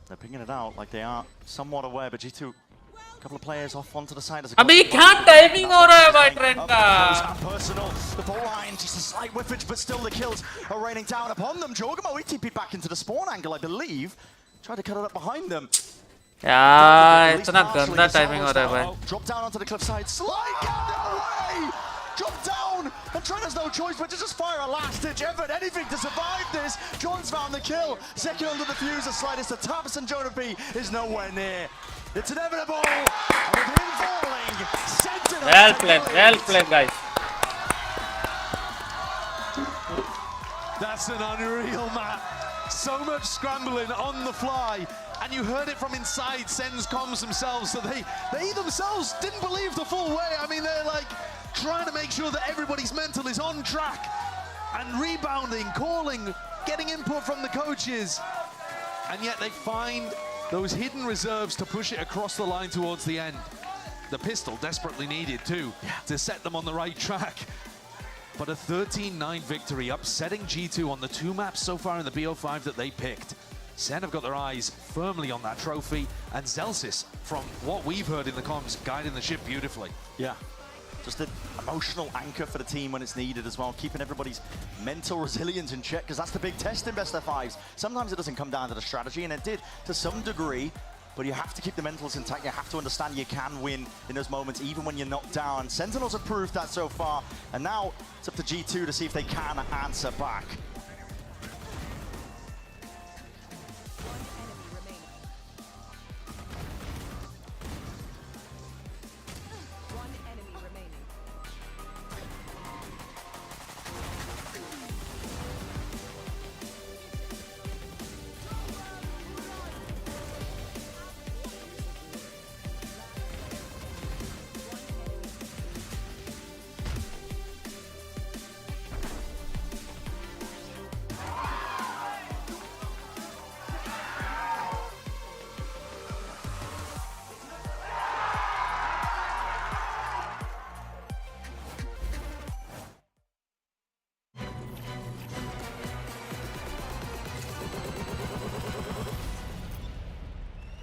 They're pinging it out like they are somewhat aware, but G2, a couple of players off onto the side as a अभी क्या timing हो रहा है भाई train का? Personal, the ball line, just a slight whiffage, but still the kills are raining down upon them. Jorgamo ETP back into the spawn angle, I believe. Tried to cut it up behind them. यार इतना गंदा timing हो रहा है भाई. Drop down onto the cliffside, slide, get away! Drop down, and Trent has no choice but to just fire a last-ditch effort, anything to survive this. John's found the kill. Second under the fuse, the slightest of taps, and Jonah B is nowhere near. It's inevitable, and with him falling, Sentinel. Well played, guys. That's an unreal map. So much scrambling on the fly, and you heard it from inside Sen's comms themselves, so they themselves didn't believe the full way. I mean, they're like trying to make sure that everybody's mental is on track, and rebounding, calling, getting input from the coaches, and yet they find those hidden reserves to push it across the line towards the end. The pistol desperately needed too, to set them on the right track. But a 13-9 victory, upsetting G2 on the 2 maps so far in the BO5 that they picked. Sen have got their eyes firmly on that trophy, and Zellsis, from what we've heard in the comms, guiding the ship beautifully. Yeah, just an emotional anchor for the team when it's needed as well, keeping everybody's mental resilience in check, because that's the big test in best of 5s. Sometimes it doesn't come down to the strategy, and it did to some degree, but you have to keep the mentals intact. You have to understand you can win in those moments, even when you're knocked down. Sentinels have proved that so far, and now it's up to G2 to see if they can answer back.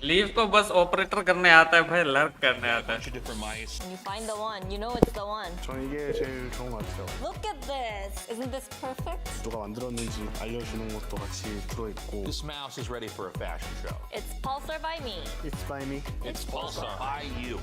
Leave को bus operator करने आता है भाई, lurk करने आता है. When you find the one, you know it's the one. 전 이게 제일 좋은 것 같아요. Look at this. Isn't this perfect? 누가 만들었는지 알려주는 것도 같이 들어있고. This mouse is ready for a fashion show. It's Pulsar by me. It's by me. It's Pulsar by you.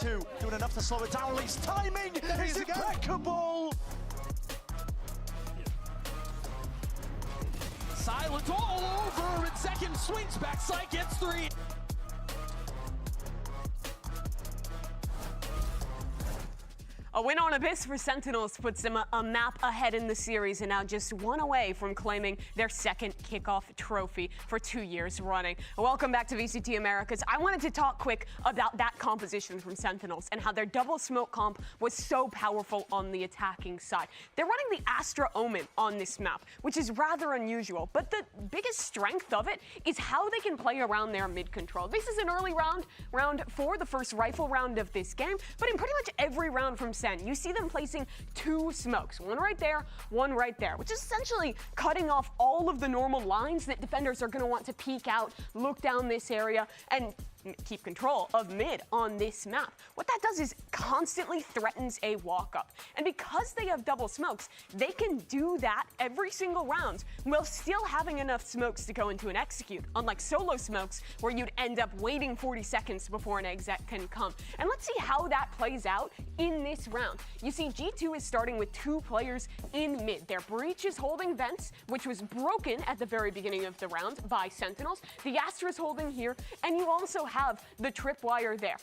G2 doing enough to slow it down. Lee's timing is impeccable. Silent all over, and second swings backside, gets 3. A win on Abyss for Sentinels puts them a map ahead in the series and now just one away from claiming their second kickoff trophy for 2 years running. Welcome back to VCT Americas. I wanted to talk quick about that composition from Sentinels and how their double smoke comp was so powerful on the attacking side. They're running the Astra Omen on this map, which is rather unusual, but the biggest strength of it is how they can play around their mid control. This is an early round 4, the first rifle round of this game, but in pretty much every round from Sen, you see them placing 2 smokes, one right there, one right there, which is essentially cutting off all of the normal lines that defenders are going to want to peek out, look down this area, and keep control of mid on this map. What that does is constantly threatens a walk-up. And because they have double smokes, they can do that every single round while still having enough smokes to go into an execute, unlike solo smokes where you'd end up waiting 40 seconds before an exec can come. And let's see how that plays out in this round. You see G2 is starting with 2 players in mid. Their breach is holding vents, which was broken at the very beginning of the round by Sentinels. The Astra is holding here, and you also have the tripwire there.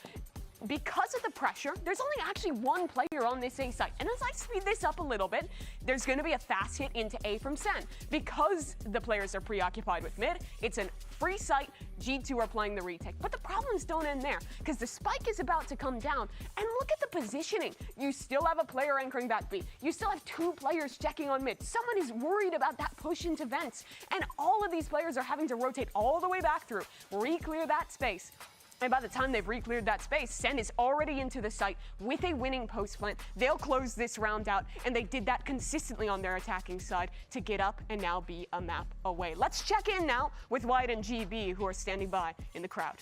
Because of the pressure, there's only actually 1 player on this A site. And as I speed this up a little bit, there's going to be a fast hit into A from Sen. Because the players are preoccupied with mid, it's a free site. G2 are playing the retake. But the problems don't end there, because the spike is about to come down. And look at the positioning. You still have a player anchoring back B. You still have 2 players checking on mid. Someone is worried about that push into vents. And all of these players are having to rotate all the way back through, re-clear that space. And by the time they've re-cleared that space, Sen is already into the site with a winning post plant. They'll close this round out, and they did that consistently on their attacking side to get up and now be a map away. Let's check in now with Wyatt and GB, who are standing by in the crowd.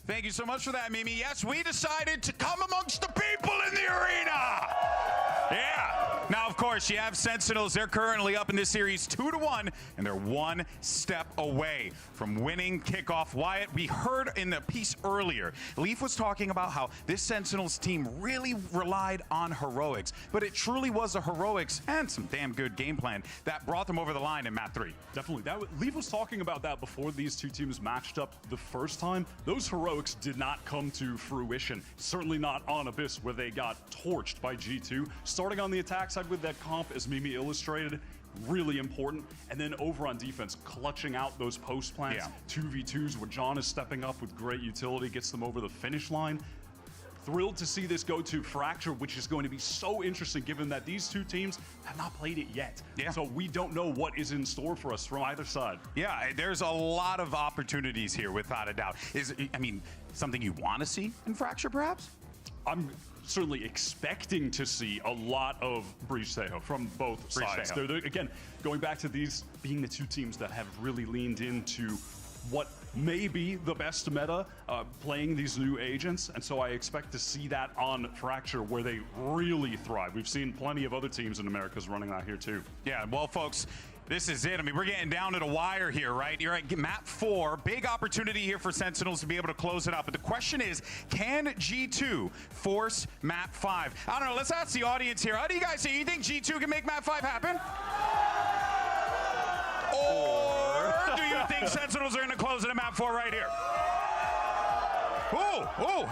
Thank you so much for that, Mimi. Yes, we decided to come amongst the people in the arena. Yeah. Now, of course, you have Sentinels. They're currently up in this series 2-1, and they're 1 step away from winning kickoff. Wyatt, we heard in the piece earlier, Leaf was talking about how this Sentinels team really relied on heroics, but it truly was the heroics and some damn good game plan that brought them over the line in map 3. Definitely. Leaf was talking about that before these 2 teams matched up the first time. Those heroics did not come to fruition. Certainly not on Abyss, where they got torched by G2. Starting on the attack side with that comp, as Mimi illustrated, really important. And then over on defense, clutching out those post plants, 2v2s where John is stepping up with great utility, gets them over the finish line. Thrilled to see this go to Fracture, which is going to be so interesting given that these 2 teams have not played it yet. So we don't know what is in store for us from either side. Yeah, there's a lot of opportunities here, without a doubt. Something you want to see in Fracture, perhaps? I'm certainly expecting to see a lot of Breach Seho from both sides. They're, again, going back to these being the 2 teams that have really leaned into what may be the best meta, playing these new agents, and so I expect to see that on Fracture, where they really thrive. We've seen plenty of other teams in Americas running that here too. Yeah, well, folks, this is it. We're getting down to the wire here, right? You're at map 4. Big opportunity here for Sentinels to be able to close it out. But the question is, can G2 force map 5? I don't know. Let's ask the audience here. How do you guys say? You think G2 can make map 5 happen? Or do you think Sentinels are going to close it at map 4 right here?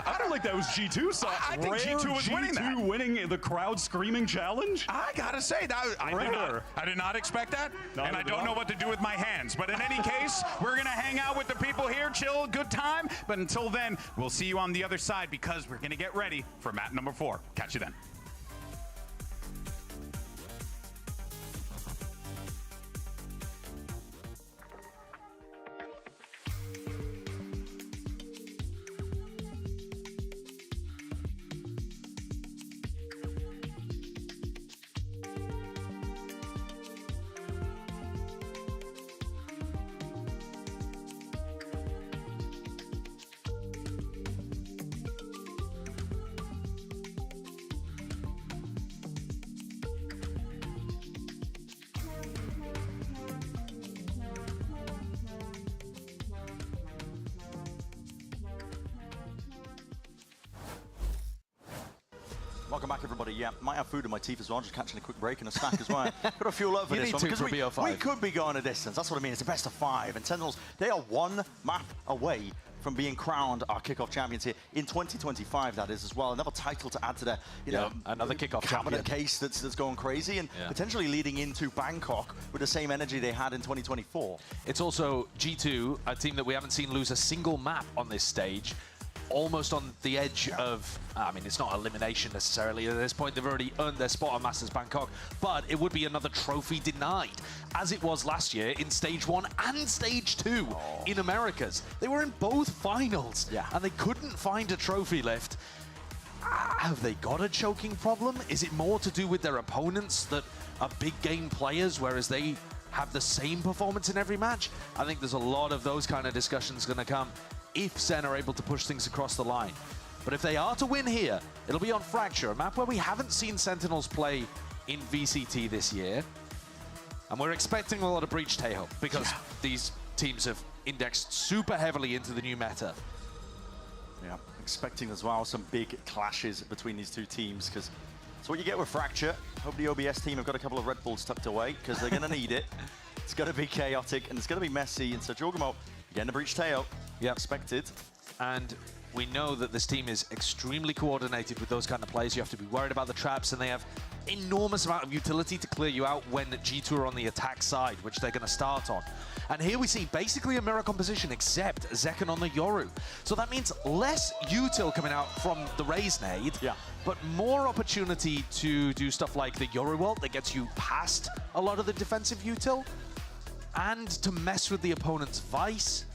I don't think that was G2 side. I think G2 was winning that. G2 winning the crowd screaming challenge? I gotta say, I did not expect that, and I don't know what to do with my hands. But in any case, we're gonna hang out with the people here, chill, good time. But until then, we'll see you on the other side, because we're gonna get ready for map number 4. Catch you then. Welcome back, everybody. Yeah, might have food in my teeth as well, just catching a quick break and a snack as well. Got to fuel up for You this need one to because for we BO5. could be going a distance. That's what I mean. It's a best of 5, and Sentinels, they are one map away from being crowned our kickoff champions here in 2025. That is as well another title to add to their, you know, another kickoff cabinet champion case that's going crazy, and potentially leading into Bangkok with the same energy they had in 2024. It's also G2, a team that we haven't seen lose a single map on this stage. Almost on the edge of, I mean, it's not elimination necessarily at this point. They've already earned their spot on Masters Bangkok, but it would be another trophy denied, as it was last year in Stage 1 and Stage 2 in Americas. They were in both finals, and they couldn't find a trophy lift. Have they got a choking problem? Is it more to do with their opponents that are big game players, whereas they have the same performance in every match? I think there's a lot of those kind of discussions going to come if Sen are able to push things across the line. But if they are to win here, it'll be on Fracture, a map where we haven't seen Sentinels play in VCT this year. And we're expecting a lot of Breach Taeho because these teams have indexed super heavily into the new meta. Yeah, expecting as well some big clashes between these two teams, because that's what you get with Fracture. Hope the OBS team have got a couple of Red Bulls tucked away, because they're going to need it. It's going to be chaotic, and it's going to be messy, and so Jorgamo getting the Breach Taeho. Yeah, expected. And we know that this team is extremely coordinated with those kind of plays. You have to be worried about the traps, and they have enormous amount of utility to clear you out when G2 are on the attack side, which they're going to start on. And here we see basically a mirror composition, except Zekken on the Yoru. So that means less util coming out from the Raze nade, but more opportunity to do stuff like the Yoru ult that gets you past a lot of the defensive util, and to mess with the opponent's Vice.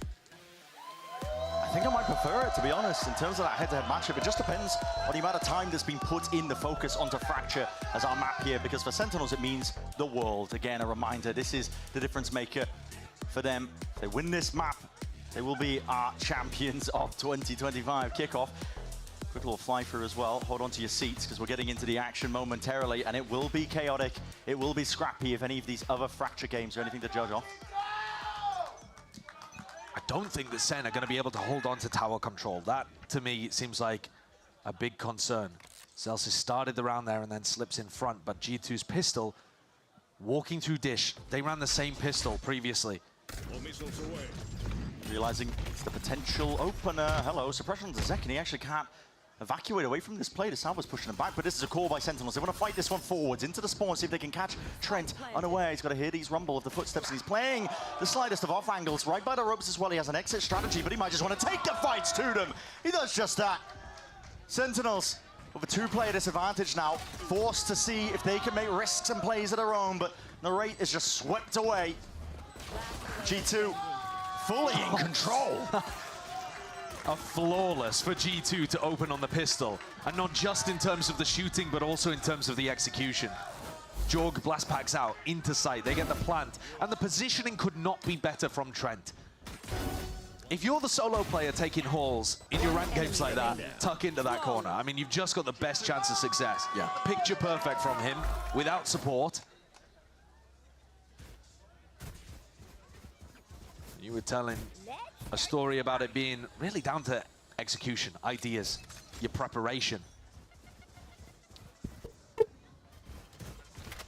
I think I might prefer it, to be honest, in terms of that head-to-head matchup. It just depends on the amount of time that's been put in the focus onto Fracture as our map here, because for Sentinels it means the world. Again, a reminder, this is the difference maker for them. If they win this map, they will be our champions of 2025 kickoff. Quick little fly through as well. Hold on to your seats, because we're getting into the action momentarily, and it will be chaotic. It will be scrappy if any of these other Fracture games are anything to judge off. I don't think that Sen are going to be able to hold on to tower control. That, to me, seems like a big concern. Celsius started the round there and then slips in front, but G2's pistol walking through Dish. They ran the same pistol previously. Realizing it's the potential opener. Hello, suppression to Zekken. He actually can't evacuate away from this play. The Salva's pushing him back, but this is a call by Sentinels. They want to fight this one forwards into the spawn, see if they can catch Trent unaware. He's got to hear these rumble of the footsteps, and he's playing the slightest of off angles right by the ropes as well. He has an exit strategy, but he might just want to take the fights to them. He does just that. Sentinels with a two-player disadvantage now, forced to see if they can make risks and plays of their own, but Narrate is just swept away. G2 fully in control. A flawless for G2 to open on the pistol. And not just in terms of the shooting, but also in terms of the execution. Jorg blast packs out into sight. They get the plant. And the positioning could not be better from Trent. If you're the solo player taking hauls in your ranked games like that, tuck into that corner. I mean, you've just got the best chance of success. Picture perfect from him without support. You were telling a story about it being really down to execution, ideas, your preparation.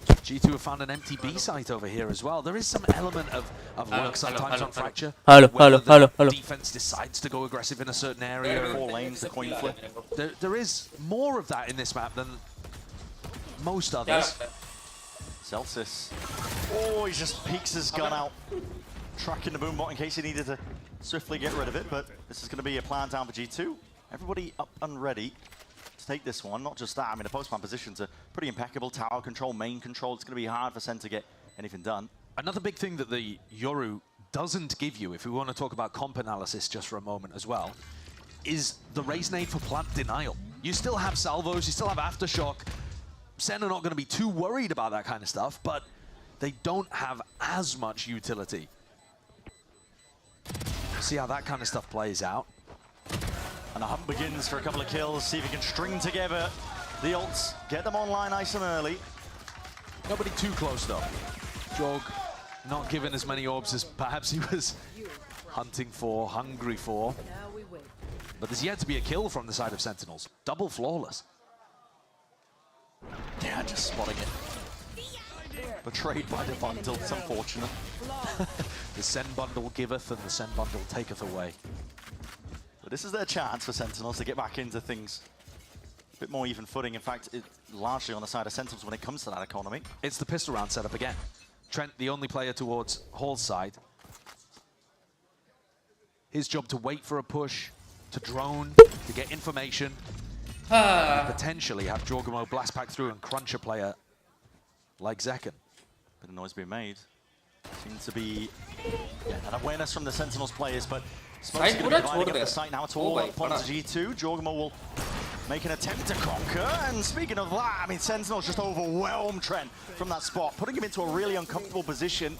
G2 have found an empty B site over here as well. There is some element of work sometimes on Fracture. Defense decides to go aggressive in a certain area. 4 lanes, the coin flip. There is more of that in this map than most others. Celsius. Oh, he just peeks his gun out. Tracking the Boombot in case he needed to swiftly get rid of it, but this is going to be a plan down for G2. Everybody up and ready to take this one. Not just that, I mean, the post-man positions are pretty impeccable. Tower control, main control. It's going to be hard for Sen to get anything done. Another big thing that the Yoru doesn't give you, if we want to talk about comp analysis just for a moment as well, is the Raze nade for plant denial. You still have salvos, you still have aftershock. Sen are not going to be too worried about that kind of stuff, but they don't have as much utility. See how that kind of stuff plays out. And the hunt begins for a couple of kills. See if he can string together the ults. Get them online nice and early. Nobody too close though. Jorg not given as many orbs as perhaps he was hunting for, hungry for. But there's yet to be a kill from the side of Sentinels. Double flawless. just spotting it. Betrayed by the bundle, it's unfortunate. The Sen bundle giveth and the Sen bundle taketh away. But this is their chance for Sentinels to get back into things. A bit more even footing. In fact, largely on the side of Sentinels when it comes to that economy. It's the pistol round setup again. Trent, the only player towards Hall's side. His job to wait for a push, to drone, to get information. Potentially have Jorgamo blast back through and crunch a player like Zekken. Bit of noise being made. Seems to be an awareness from the Sentinels players, but Smoke's going to be dividing up the site now. It's all up onto G2. Jorgamo will make an attempt to conquer. And speaking of that, I mean, Sentinels just overwhelmed Trent from that spot, putting him into a really uncomfortable position.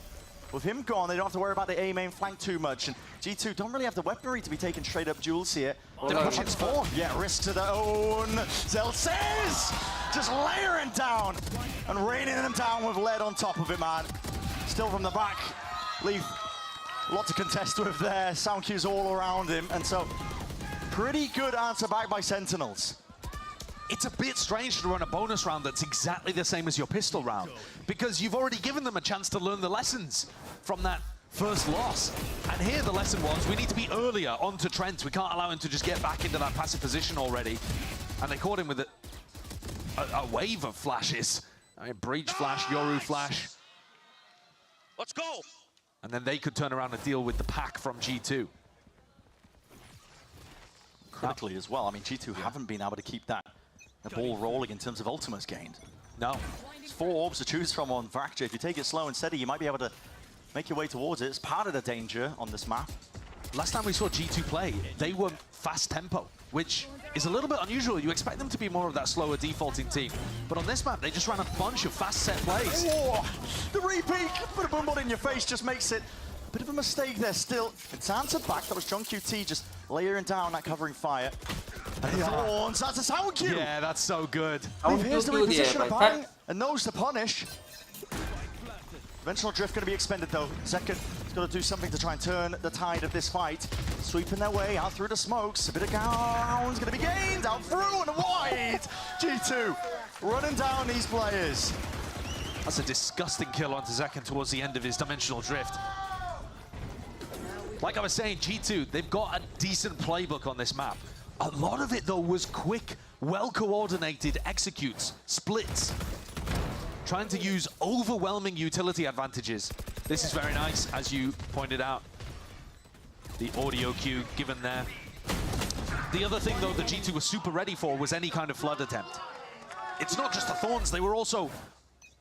With him gone, they don't have to worry about the A main flank too much. And G2 don't really have the weaponry to be taking straight up duels here. They're pushing spawn. Yeah, risk to their own. Zelsays just layering down and raining them down with lead on top of it, man. Still from the back. Leaf, a lot to contest with there. Sound cues all around him. And so, pretty good answer back by Sentinels. It's a bit strange to run a bonus round that's exactly the same as your pistol round, because you've already given them a chance to learn the lessons from that first loss. And here the lesson was, we need to be earlier onto Trent. We can't allow him to just get back into that passive position already. And they caught him with a wave of flashes. I mean, Breach flash, Yoru flash. Let's go! And then they could turn around and deal with the pack from G2. Critically as well, I mean, G2 haven't been able to keep the ball rolling in terms of ultimates gained. No. It's 4 orbs to choose from on Fracture. If you take it slow and steady, you might be able to make your way towards it. It's part of the danger on this map. Last time we saw G2 play, they were fast tempo, which is a little bit unusual. You expect them to be more of that slower defaulting team. But on this map, they just ran a bunch of fast set plays. Oh, the repeat, put a bumble in your face, just makes it a bit of a mistake there still. It's answered back. That was JungQT just layering down that covering fire. And the Thorns, that's a sound cue. Yeah, that's so good. Here's the reposition of Bang and knows to punish. Dimensional Drift going to be expended though. Zekken has got to do something to try and turn the tide of this fight. Sweeping their way out through the smokes. A bit of ground's going to be gained out through and wide. G2 running down these players. That's a disgusting kill onto Zekken towards the end of his Dimensional Drift. Like I was saying, G2, they've got a decent playbook on this map. A lot of it, though, was quick, well-coordinated executes, splits, trying to use overwhelming utility advantages. This is very nice, as you pointed out. The audio cue given there. The other thing, though, that G2 was super ready for was any kind of flood attempt. It's not just the Thorns, they were also,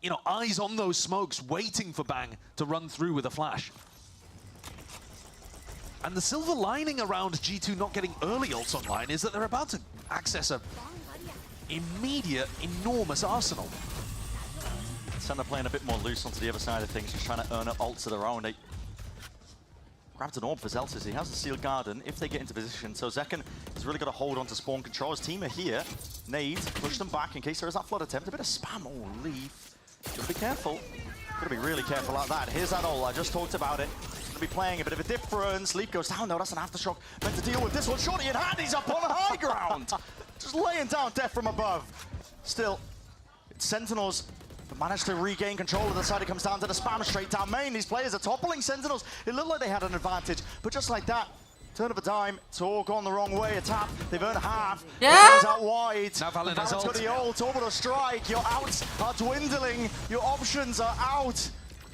you know, eyes on those smokes, waiting for Bang to run through with a flash. And the silver lining around G2 not getting early ults online is that they're about to access a immediate, enormous arsenal. Senna playing a bit more loose onto the other side of things, just trying to earn up ults of their own. They grabbed an orb for Zelsis. He has the Sealed Garden if they get into position. So Zekken has really got to hold on to spawn control. His team are here. Nade, push them back in case there is that flood attempt. A bit of spam. Oh, Leaf. Gotta be careful. Gotta be really careful like that. Here's that ult. I just talked about it. Gonna be playing a bit of a difference. Leaf goes down though. That's an aftershock. Meant to deal with this one. Shorty in hand. He's up on high ground. Just laying down death from above. Still, it's Sentinels managed to regain control of the side. It comes down to the spam straight down main. These players are toppling Sentinels. It looked like they had an advantage, but just like that, turn of a dime, it's all gone the wrong way. A tap, they've earned half. Yeah. It out wide. Now Valen has got the ult, orbital strike. Your outs are dwindling. Your options are out.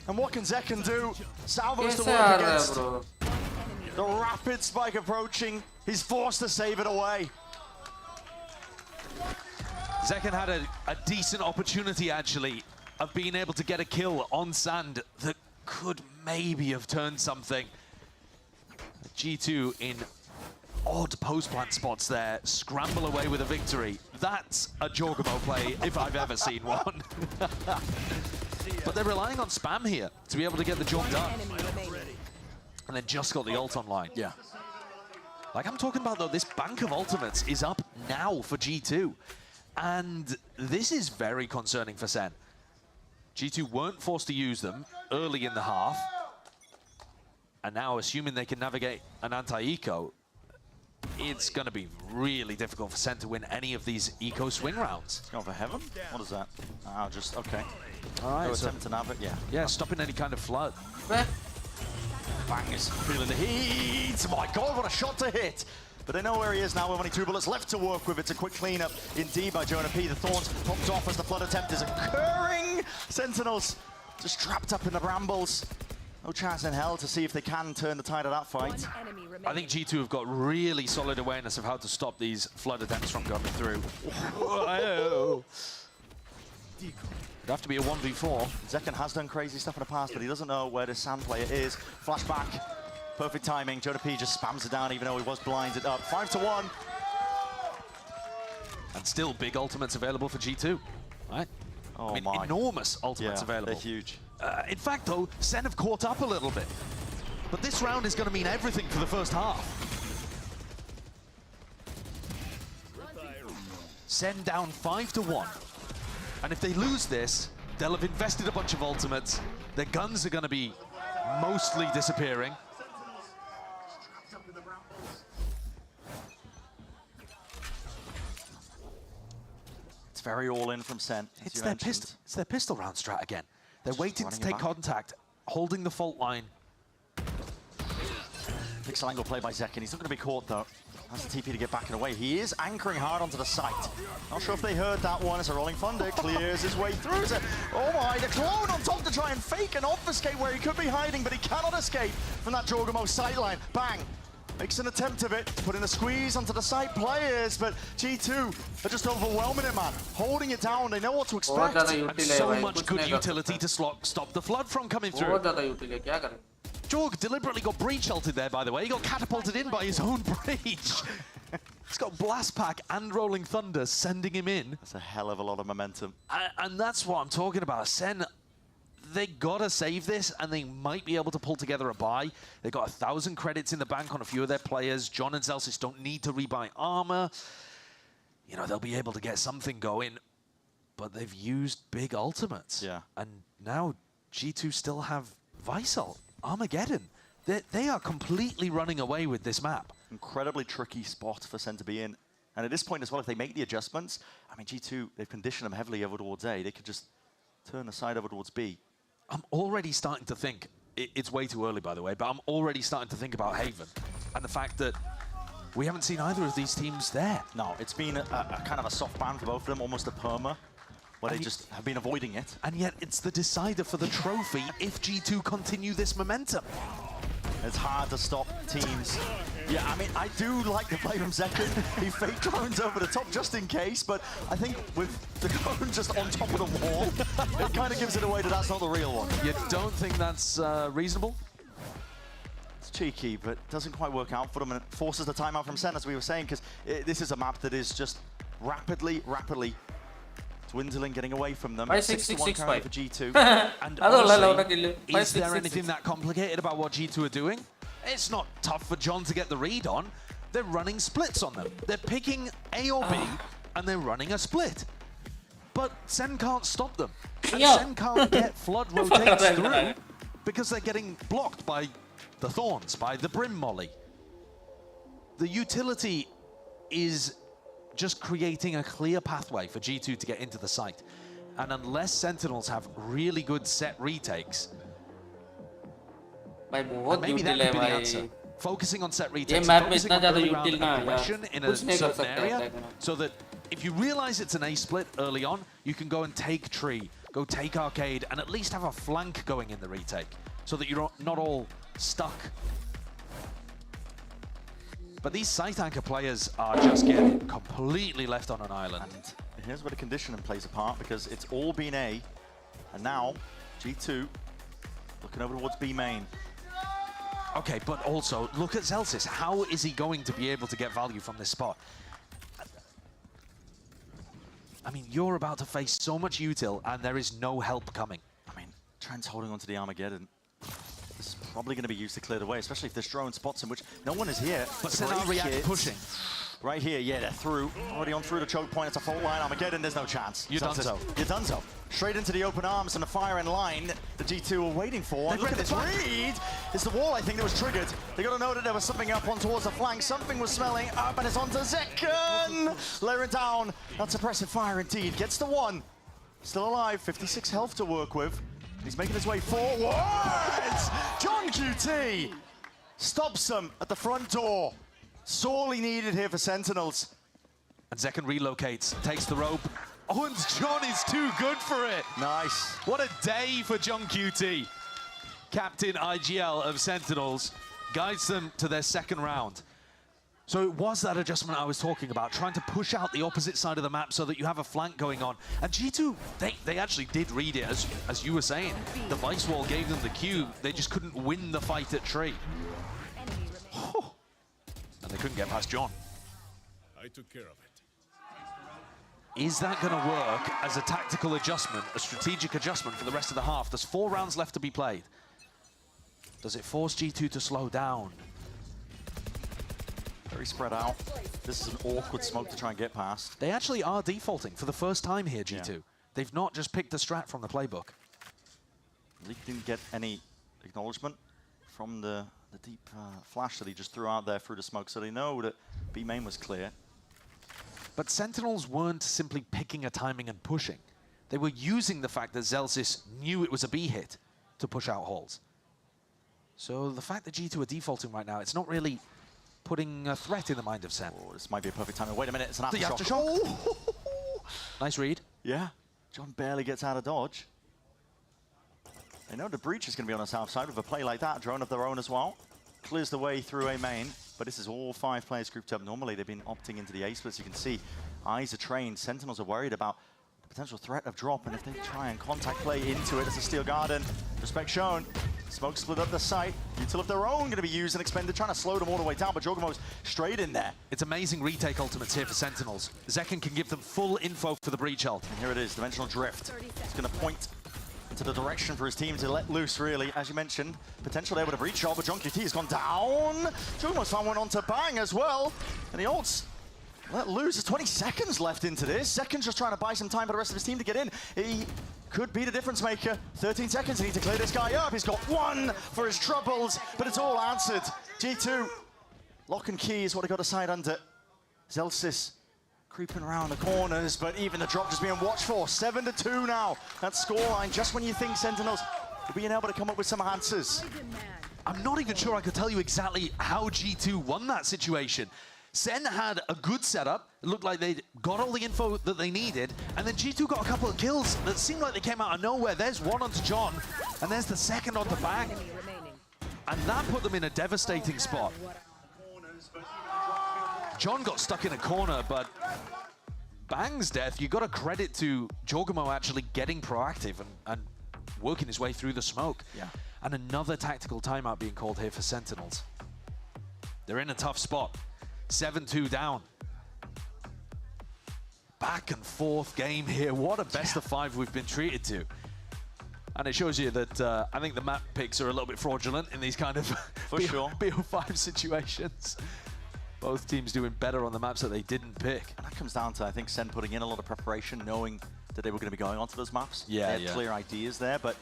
And what can Zekken do? Salvo's to work against. The rapid spike approaching. He's forced to save it away. Zekken had a decent opportunity, actually, of being able to get a kill on Sand that could maybe have turned something. G2 in odd post-plant spots there, scramble away with a victory. That's a Jorgamo play if I've ever seen one. But they're relying on spam here to be able to get the job done. And then just got the ult online. Yeah. Like I'm talking about, though, this bank of ultimates is up now for G2. And this is very concerning for Sen. G2 weren't forced to use them early in the half. And now, assuming they can navigate an anti-eco, it's going to be really difficult for Sen to win any of these eco swing rounds. Going for heaven? What is that? Oh, just, okay. All right, No so, attempt to nav it, yeah. yeah, stopping any kind of flood. Bang is feeling the heat. My God, what a shot to hit. But they know where he is now with only 2 bullets left to work with. It's a quick cleanup indeed by Jonah P. The Thorns popped off as the flood attempt is occurring. Sentinels just trapped up in the brambles. No chance in hell to see if they can turn the tide of that fight. I think G2 have got really solid awareness of how to stop these flood attempts from coming through. It'd have to be a 1v4. Zekken has done crazy stuff in the past, but he doesn't know where this Sand player is. Flashback, perfect timing. Jonah P just spams it down even though he was blinded up. 5-1. And still big ultimates available for G2, right? Oh I mean, my. enormous ultimates available. They're huge. In fact, though, Sen have caught up a little bit. But this round is going to mean everything for the first half. Sen down 5-1. And if they lose this, they'll have invested a bunch of ultimates. Their guns are going to be mostly disappearing. It's very all in from Sen. It's their pistol round strat again. They're waiting to take contact, holding the fault line. Pixel angle play by Zekken. He's not going to be caught though. Has the TP to get back and away. He is anchoring hard onto the site. Not sure if they heard that one as a Rolling Thunder clears his way through. Oh my, the clone on top to try and fake and obfuscate where he could be hiding, but he cannot escape from that Jorgamo sightline. Bang! Makes an attempt of it, putting a squeeze onto the site players, but G2 are just overwhelming it, man. Holding it down, they know what to expect. And so much good utility to stop the flood from coming through. Jorg deliberately got breach ulted there, by the way. He got catapulted in by his own breach. He's got Blast Pack and Rolling Thunder sending him in. That's a hell of a lot of momentum. And that's what I'm talking about. Sen, they gotta save this, and they might be able to pull together a buy. They got 1,000 credits in the bank on a few of their players. John and Zelsis don't need to rebuy armor. You know, they'll be able to get something going, but they've used big ultimates. Yeah. And now G2 still have Visal, Armageddon. They are completely running away with this map. Incredibly tricky spot for Sen to be in. And at this point as well, if they make the adjustments, I mean, G2, they've conditioned them heavily over towards A. They could just turn the side over towards B. I'm already starting to think, it's way too early, by the way, but I'm already starting to think about Haven and the fact that we haven't seen either of these teams there. No, it's been a kind of a soft ban for both of them, almost a perma, where they just have been avoiding it. And yet it's the decider for the trophy if G2 continue this momentum. It's hard to stop teams. Yeah, I mean, I do like the play from Zekken. He fake clones over the top just in case, but I think with the clone just on top of the wall, it kind of gives it away that that's not the real one. You don't think that's reasonable? It's cheeky, but doesn't quite work out for them, and it forces the timeout from Sen, as we were saying, because this is a map that is just rapidly dwindling, getting away from them. 6-1 currently for G2. And honestly, is there anything that complicated about what G2 are doing? It's not tough for John to get the read on. They're running splits on them. They're picking A or B, and they're running a split. But Sen can't stop them. And Sen can't get Flood rotates through because they're getting blocked by the Thorns, by the Brim Molly. The utility is just creating a clear pathway for G2 to get into the site. And unless Sentinels have really good set retakes, and maybe that could be the answer. Focusing on set retakes, focusing on early round aggression in a certain area, so that if you realize it's an A split early on, you can go and take Tree, go take Arcade, and at least have a flank going in the retake, so that you're not all stuck. But these site anchor players are just getting completely left on an island. And here's where the conditioning plays a part, because it's all been A, and now G2 looking over towards B main. Okay, but also, look at Zelsis. How is he going to be able to get value from this spot? I mean, you're about to face so much util, and there is no help coming. I mean, Trent's holding onto the Armageddon. This is probably going to be used to clear the way, especially if this drone spots him, which no one is here. But Sen are react pushing. Right here, yeah, they're through. Already on through the choke point. It's a fault line. Armageddon, there's no chance. You're done so. You're done so. Straight into the open arms and the fire in line the G2 are waiting for. And look at this read. It's the wall, I think, that was triggered. They got to know that there was something up on towards the flank. Something was smelling up, and it's onto Zekken. Layering down. That's suppressive fire indeed. Gets the one. Still alive. 56 health to work with. He's making his way forward. JohnQT stops them at the front door. Sorely needed here for Sentinels. And Zekken relocates, takes the rope. Oh, and John is too good for it. Nice. What a day for JohnQT. Captain IGL of Sentinels guides them to their second round. So it was that adjustment I was talking about, trying to push out the opposite side of the map so that you have a flank going on. And G2, they actually did read it, as you were saying. The Vice Wall gave them the cue. They just couldn't win the fight at tree. And they couldn't get past John. I took care of it. Is that going to work as a tactical adjustment, a strategic adjustment for the rest of the half? There's 4 rounds left to be played. Does it force G2 to slow down? Very spread out. This is an awkward smoke to try and get past. They actually are defaulting for the first time here, G2. Yeah. They've not just picked the strat from the playbook. Leak didn't get any acknowledgement from the deep flash that he just threw out there through the smoke, so they know that B main was clear. But Sentinels weren't simply picking a timing and pushing. They were using the fact that Zellsis knew it was a B hit to push out halls. So the fact that G2 are defaulting right now, it's not really putting a threat in the mind of Sen. Oh, this might be a perfect time. Wait a minute, it's an aftershock. Oh. Nice read. Yeah, John barely gets out of dodge. They know the breach is going to be on the south side with a play like that. Drone of their own as well. Clears the way through A main, but this is all 5 players grouped up. Normally they've been opting into the A splits. You can see eyes are trained. Sentinels are worried about the potential threat of drop, and if they try and contact play into it as a Steel Garden, respect shown. Smoke split up the site. Util of their own going to be used and expended, trying to slow them all the way down, but Jorgamo's straight in there. It's amazing retake ultimates here for Sentinels. Zekken can give them full info for the breach ult. And here it is, Dimensional Drift. It's going to point into the direction for his team to let loose, really. As you mentioned, potential there with a breach ult, but JohnQT has gone down. Jorgamo's found one onto Bang as well. And the ults let loose. There's 20 seconds left into this. Zekken's just trying to buy some time for the rest of his team to get in. He could be the difference maker. 13 seconds, he needs to clear this guy up. He's got 1 for his troubles, but it's all answered. G2, lock and key is what he got to side under. Zellsis creeping around the corners, but even the drop just being watched for. 7-2 now. That scoreline, just when you think Sentinels are being able to come up with some answers. I'm not even sure I could tell you exactly how G2 won that situation. Sen had a good setup. It looked like they got all the info that they needed, and then G2 got a couple of kills that seemed like they came out of nowhere. There's one onto John, and there's the second onto Bang. And that put them in a devastating spot. John got stuck in a corner, but Bang's death, you got to credit to Jorgamo actually getting proactive and working his way through the smoke. Yeah. And another tactical timeout being called here for Sentinels. They're in a tough spot. 7-2 down. Back and forth game here. What a best of 5 we've been treated to. And it shows you that I think the map picks are a little bit fraudulent in these kind of BO5 situations. Both teams doing better on the maps that they didn't pick. And that comes down to, I think, Sen putting in a lot of preparation, knowing that they were going to be going onto those maps. Yeah, they had clear ideas there, but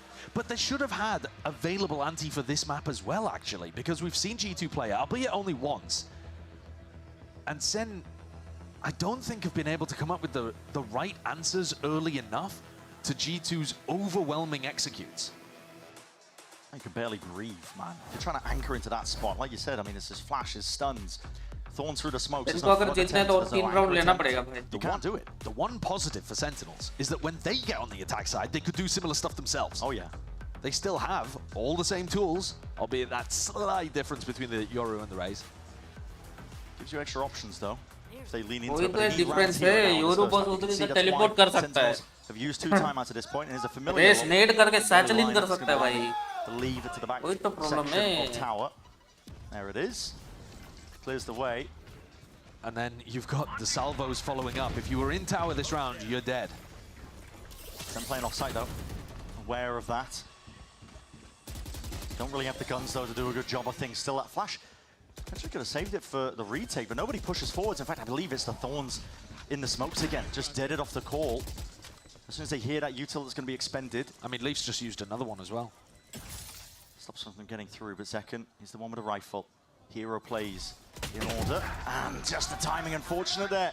they should have had available anti for this map as well, actually, because we've seen G2 play it, albeit only once. And Sen, I don't think have been able to come up with the right answers early enough to G2's overwhelming executes. You can barely breathe, man. You're trying to anchor into that spot. Like you said, I mean, this is flashes, stuns, thorns through the smokes. You can't do it. The one positive for Sentinels is that when they get on the attack side, they could do similar stuff themselves. Oh, yeah. They still have all the same tools, albeit that slight difference between the Yoru and the Raze. Gives you extra options, though. If they lean into वही it. तो difference है Yoru बस उधर से teleport कर सकता है have used 2 timeouts at this point and is a familiar रेस नेड करके satchel in कर सकता है भाई to leave it to the back वही तो problem section of tower. There it is. Clears the way. And then you've got the salvos following up. If you were in tower this round, you're dead. Sen playing off site though. Aware of that. Don't really have the guns, though, to do a good job of things. Still, that flash actually could have saved it for the retake, but nobody pushes forwards. In fact, I believe it's the Thorns in the smokes again. Just deaded off the call. As soon as they hear that util that's going to be expended. I mean, Leafs just used another one as well. Stops them from getting through, but Zekken is the one with a rifle. Hero plays in order, and just the timing unfortunate there.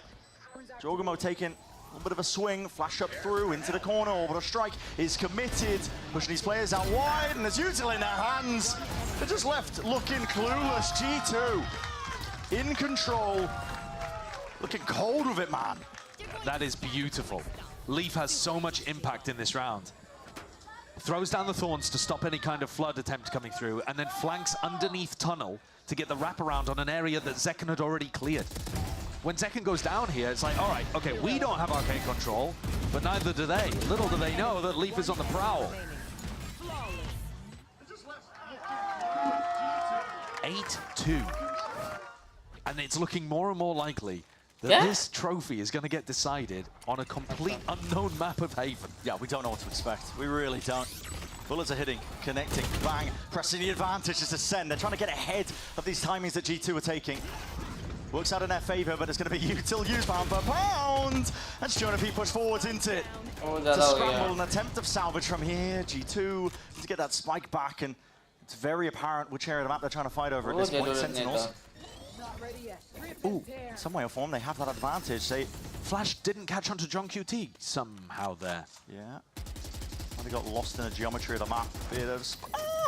Jawgemo taking a little bit of a swing, flash up through into the corner, but a strike is committed, pushing these players out wide, and there's util in their hands. They're just left looking clueless. G2 in control, looking cold with it, man. That is beautiful. Leaf has so much impact in this round. Throws down the Thorns to stop any kind of flood attempt coming through, and then flanks underneath tunnel to get the wraparound on an area that Zekken had already cleared. When Zekken goes down here, it's like, all right, okay, we don't have arcane control, but neither do they. Little do they know that Leaf is on the prowl. 8-2. And it's looking more and more likely that this trophy is going to get decided on a complete unknown map of Haven. Yeah, we don't know what to expect. We really don't. Bullets are hitting, connecting, bang, pressing the advantage is to send. They're trying to get ahead of these timings that G2 are taking. Works out in their favor, but it's going to be util used pound for pound. And Shonafi push forwards into it. To scramble, an attempt of salvage from here. G2 to get that spike back, and it's very apparent which area of the map they're trying to fight over at this point. Sentinels. Ooh, some way or form, they have that advantage. Flash didn't catch onto John QT somehow there. Yeah. They got lost in the geometry of the map.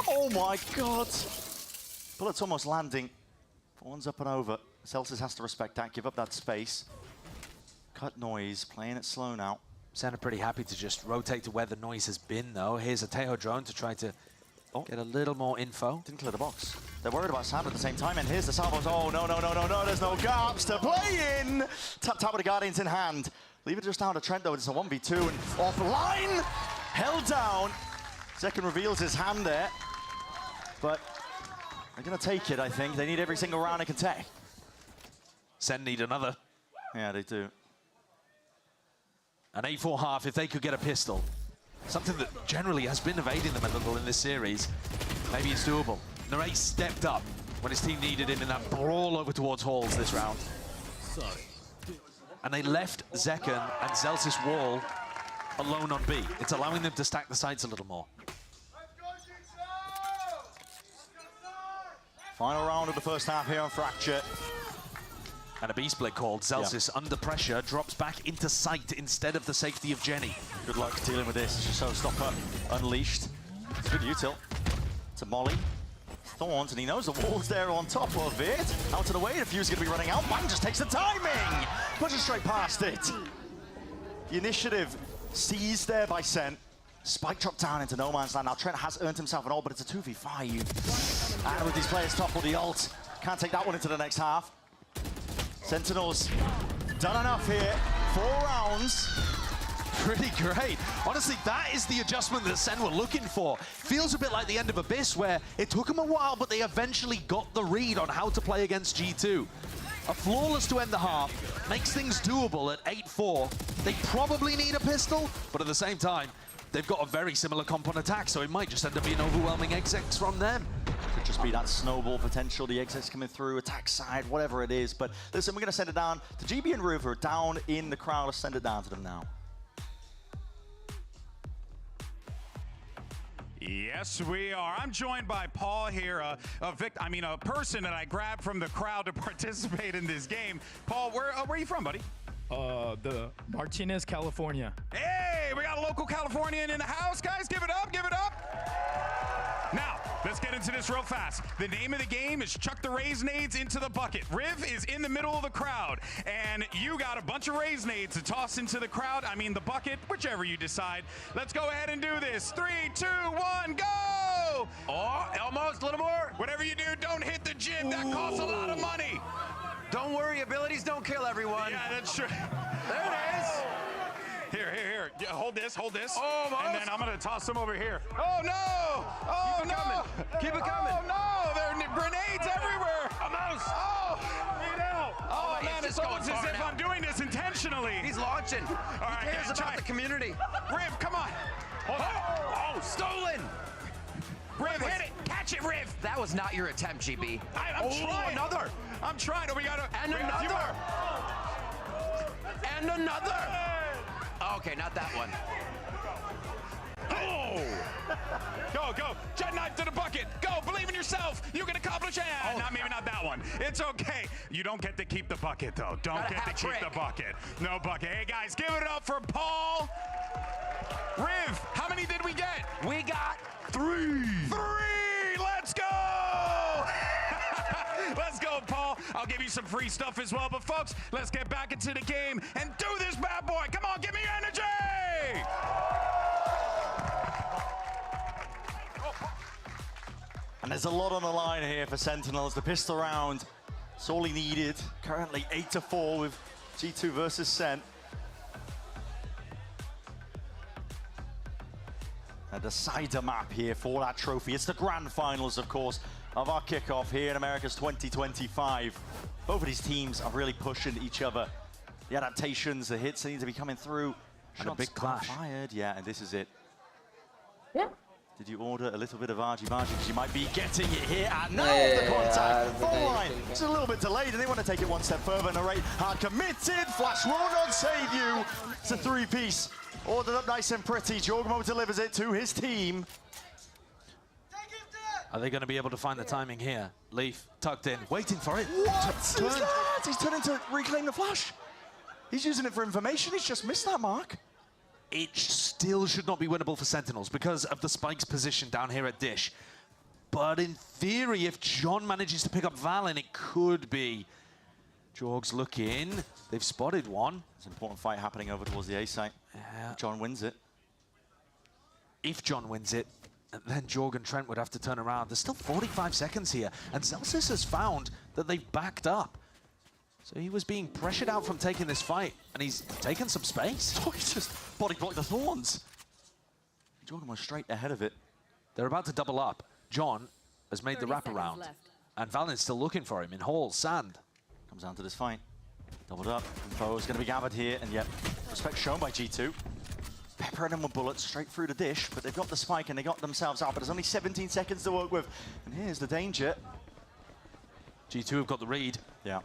Oh my god! Bullets almost landing. One's up and over. Celsius has to respect that, give up that space. Cut Noise, playing it slow now. Sen are pretty happy to just rotate to where the noise has been, though. Here's a Tejo drone to try to get a little more info. Didn't clear the box. They're worried about Sand at the same time, and here's the salvos. Oh, no, there's no gaps to play in! Top with the Guardians in hand. Leave it just down to Trent, though. It's a 1v2, and offline! Held down. Zekken reveals his hand there. But they're going to take it, I think. They need every single round they can take. Sen need another. Yeah, they do. An 8-4 half, if they could get a pistol. Something that generally has been evading them a little in this series. Maybe it's doable. Narate stepped up when his team needed him in that brawl over towards Halls this round. Sorry. And they left Zekken and Celsius Wall alone on B. It's allowing them to stack the sides a little more. Final round of the first half here on Fracture. And a B split called. Celsius under pressure drops back into sight instead of the safety of Jenny. Good luck dealing with this. Just Showstopper unleashed. It's good util. To Molly. Thorns, and he knows the wall's there on top of it. Out of the way, the fuse is going to be running out. Bang just takes the timing. Pushes straight past it. The initiative seized there by Sen. Spike dropped down into no man's land. Now Trent has earned himself an ult, but it's a 2v5. And with these players topple the ult, can't take that one into the next half. Sentinels done enough here. 4 rounds. Pretty great. Honestly, that is the adjustment that Sen were looking for. Feels a bit like the end of Abyss, where it took them a while, but they eventually got the read on how to play against G2. A flawless to end the half, makes things doable at 8-4. They probably need a pistol, but at the same time, they've got a very similar comp on attack, so it might just end up being overwhelming execs from them. Could just be that snowball potential, the execs coming through, attack side, whatever it is. But listen, we're going to send it down to GB and River down in the crowd. Let's send it down to them now. Yes, we are. I'm joined by Paul here, a person that I grabbed from the crowd to participate in this game. Paul, where are you from, buddy? The Martinez, California. Hey, we got a local Californian in the house, guys. Give it up, give it up. Now, let's get into this real fast. The name of the game is Chuck the Raisinades into the bucket. Riv is in the middle of the crowd, and you got a bunch of Raisinades to toss into the crowd. I mean, the bucket, whichever you decide. Let's go ahead and do this. 3, 2, 1, go! Oh, almost, a little more. Whatever you do, don't hit the jib. That costs a lot of money. Don't worry, abilities don't kill everyone. Yeah, that's true. There it is. Here. Yeah, hold this. Oh, and then I'm going to toss them over here. Oh, no! Oh, Keep it coming. Keep it coming. Oh, no! There are grenades everywhere! Almost. Oh! Oh, man, it's almost as if I'm doing this intentionally. He's launching. All right, he cares about the community. Riv, come on. Oh, stolen. Riv, hit it. Catch Watch it, Riv. That was not your attempt, GB. I'm trying. Another. I'm trying. We got And another. And another. Okay, not that one. Oh! Go. Jet knife to the bucket. Go. Believe in yourself. You can accomplish it. Maybe not that one. It's okay. You don't get to keep the bucket, though. Don't get to keep the bucket. No bucket. Hey, guys, give it up for Paul. Riv, how many did we get? We got 3. 3! Let's go! Let's go, Paul. I'll give you some free stuff as well. But, folks, let's get back into the game and do this bad boy. Come on, give me energy! And there's a lot on the line here for Sentinels. The pistol round, it's all he needed. Currently 8-4 with G2 versus Sen. A decider map here for that trophy. It's the grand finals, of course, of our kickoff here in America's 2025. Both of these teams are really pushing each other. The adaptations, the hits seem to be coming through. And a big clash. Fired. Yeah, and this is it. Yeah. Did you order a little bit of argy-bargy? Because you might be getting it here. And now the contact. Full line. It's a little bit delayed, and they want to take it one step further. Narrate hard committed. Flash will not save you. It's a 3-piece. Ordered up nice and pretty. Jorgmo delivers it to his team. Are they going to be able to find the timing here? Leaf tucked in, waiting for it. What is that? He's turning to reclaim the flash. He's using it for information. He's just missed that mark. It still should not be winnable for Sentinels because of the Spike's position down here at Dish. But in theory, if John manages to pick up Valen, it could be. Jorgs look in. They've spotted one. There's an important fight happening over towards the A site. Yeah. John wins it. If John wins it, then Jorg and Trent would have to turn around. There's still 45 seconds here, and Celsius has found that they've backed up. So he was being pressured out from taking this fight, and he's taken some space. Oh, he's just body blocked the thorns. Jorgen was straight ahead of it. They're about to double up. John has made the wraparound, and Valen's still looking for him in halls, sand. Comes down to this fight. Doubled up. Info is going to be gathered here, and yet respect shown by G2. Peppering them with bullets straight through the Dish, but they've got the spike and they got themselves out, but there's only 17 seconds to work with. And here's the danger. G2 have got the read. Yeah.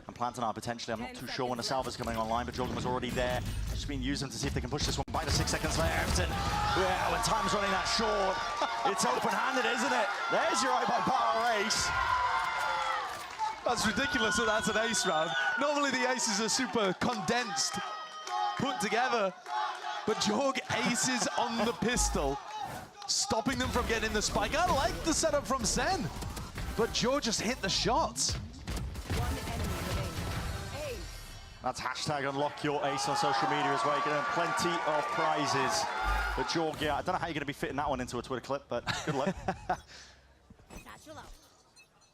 And Plantanar potentially, I'm not too sure when the salva's coming online, but Jorgen was already there. Just been using to see if they can push this one by the 6 seconds left. And yeah, when time's running that short, it's open-handed, isn't it? There's your eye-by-power ace. That's ridiculous that that's an ace round. Normally the aces are super condensed, put together. But Jorg aces on the pistol, stopping them from getting the spike. I like the setup from Sen, but Jorg just hit the shots. That's hashtag unlock your ace on social media as well. You're getting plenty of prizes. But Jorg, yeah, I don't know how you're going to be fitting that one into a Twitter clip, but good luck.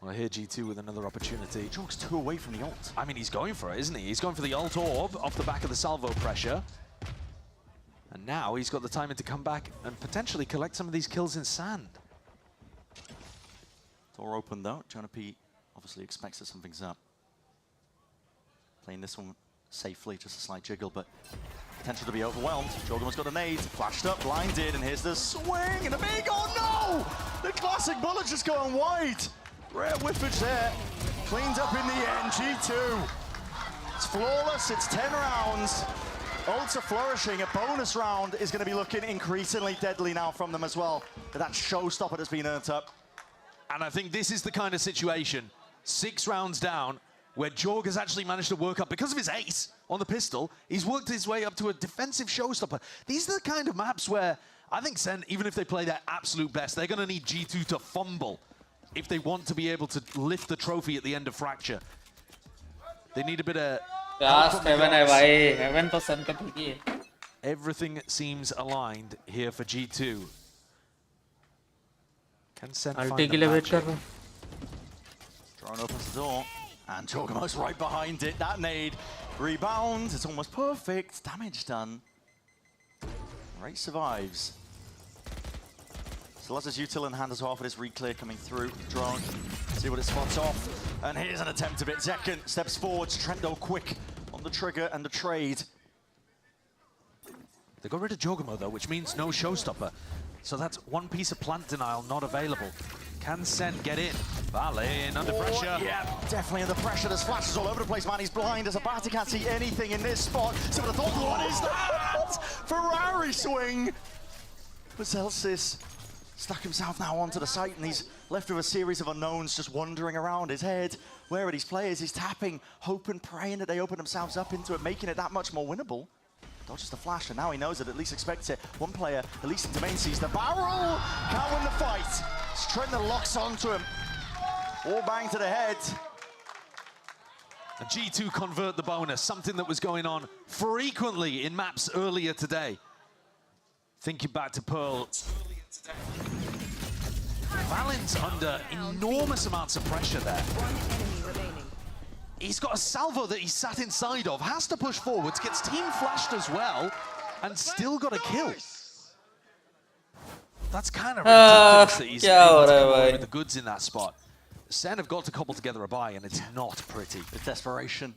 Well, here G2 with another opportunity. Jorg's 2 away from the ult. I mean, he's going for it, isn't he? He's going for the ult orb off the back of the salvo pressure. And now he's got the timing to come back and potentially collect some of these kills in sand. Door open though. Jonah P obviously expects that something's up. Playing this one safely, just a slight jiggle, but potential to be overwhelmed. Jorgen's got a nade, flashed up, blinded, and here's the swing, and a big, oh no! The classic bullet just going wide. Rare whiffage there, cleaned up in the end, G2. It's flawless, it's 10 rounds. Ults are flourishing, a bonus round is gonna be looking increasingly deadly now from them as well. But that showstopper has been earned up. And I think this is the kind of situation, 6 rounds down, where Jorg has actually managed to work up, because of his ace on the pistol, he's worked his way up to a defensive showstopper. These are the kind of maps where I think Sen, even if they play their absolute best, they're going to need G2 to fumble if they want to be able to lift the trophy at the end of Fracture. They need a bit of... Everything seems aligned here for G2. Can Sen find the match? Drone opens the door. And Jorgemo's right behind it. That nade. Rebound. It's almost perfect. Damage done. Ray survives. So Lazar's util in hand as well for this re-clear coming through. Drone. See what it spots off. And here's an attempt of it. Zekken steps forwards. Trento quick on the trigger and the trade. They got rid of Jorgemo though, which means no showstopper. So that's one piece of plant denial not available. Can Sen get in? Valin under pressure. Yeah, definitely under pressure. There's flashes all over the place, man. He's blind as a bat. He can't see anything in this spot. So I thought, what is that? Ferrari swing. But Zellsis stuck himself now onto the site, and he's left with a series of unknowns just wandering around his head. Where are these players? He's tapping, hoping, praying that they open themselves up into it, making it that much more winnable. Dodges the flash, and now he knows it, at least expects it. One player, at least in domain, sees the barrel. Can't win the fight. It's Trent that locks onto him. All bang to the head. And G2 convert the bonus, something that was going on frequently in maps earlier today. Thinking back to Pearl. Valin's under enormous amounts of pressure there. He's got a salvo that he's sat inside of, has to push forwards, gets team flashed as well, and still got a kill. That's kind of ridiculous that he's able to come away with the goods in that spot. Sen have got to cobble together a buy, and it's not pretty. It's desperation.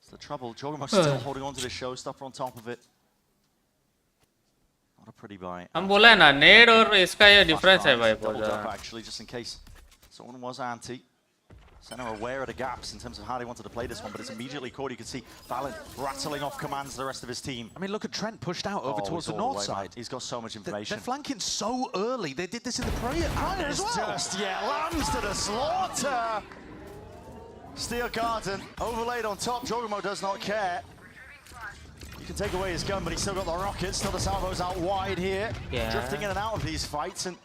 It's the trouble. Jogamo's still holding on to this showstopper on top of it. Not a pretty buy. हम बोला है ना नेड और इसका ये difference है भाई बहुत ज़्यादा. Actually, just in case someone was anti. Sen are aware of the gaps in terms of how they wanted to play this one, but it's immediately caught. You can see Valin rattling off commands to the rest of his team. I mean, look at Trent pushed out over towards the north side. He's got so much information. They're flanking so early. They did this in the prior as well. Just, lands to the slaughter. Steel Garden overlaid on top. Jogamo does not care. You can take away his gun, but he's still got the rockets. Still the salvos out wide here. Drifting in and out of these fights. And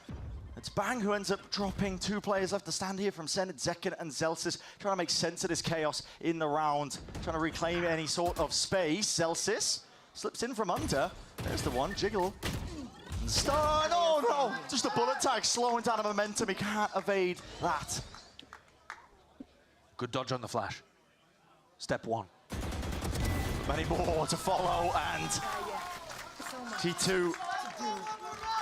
it's Bang who ends up dropping. 2 players left to stand here from Sen, Zekken and Zellsis, trying to make sense of this chaos in the round, trying to reclaim any sort of space. Zellsis slips in from under. There's the one, Jiggle. Stun, oh no! Just a bullet tag slowing down the momentum. He can't evade that. Good dodge on the flash. Step 1. Many more to follow, and G2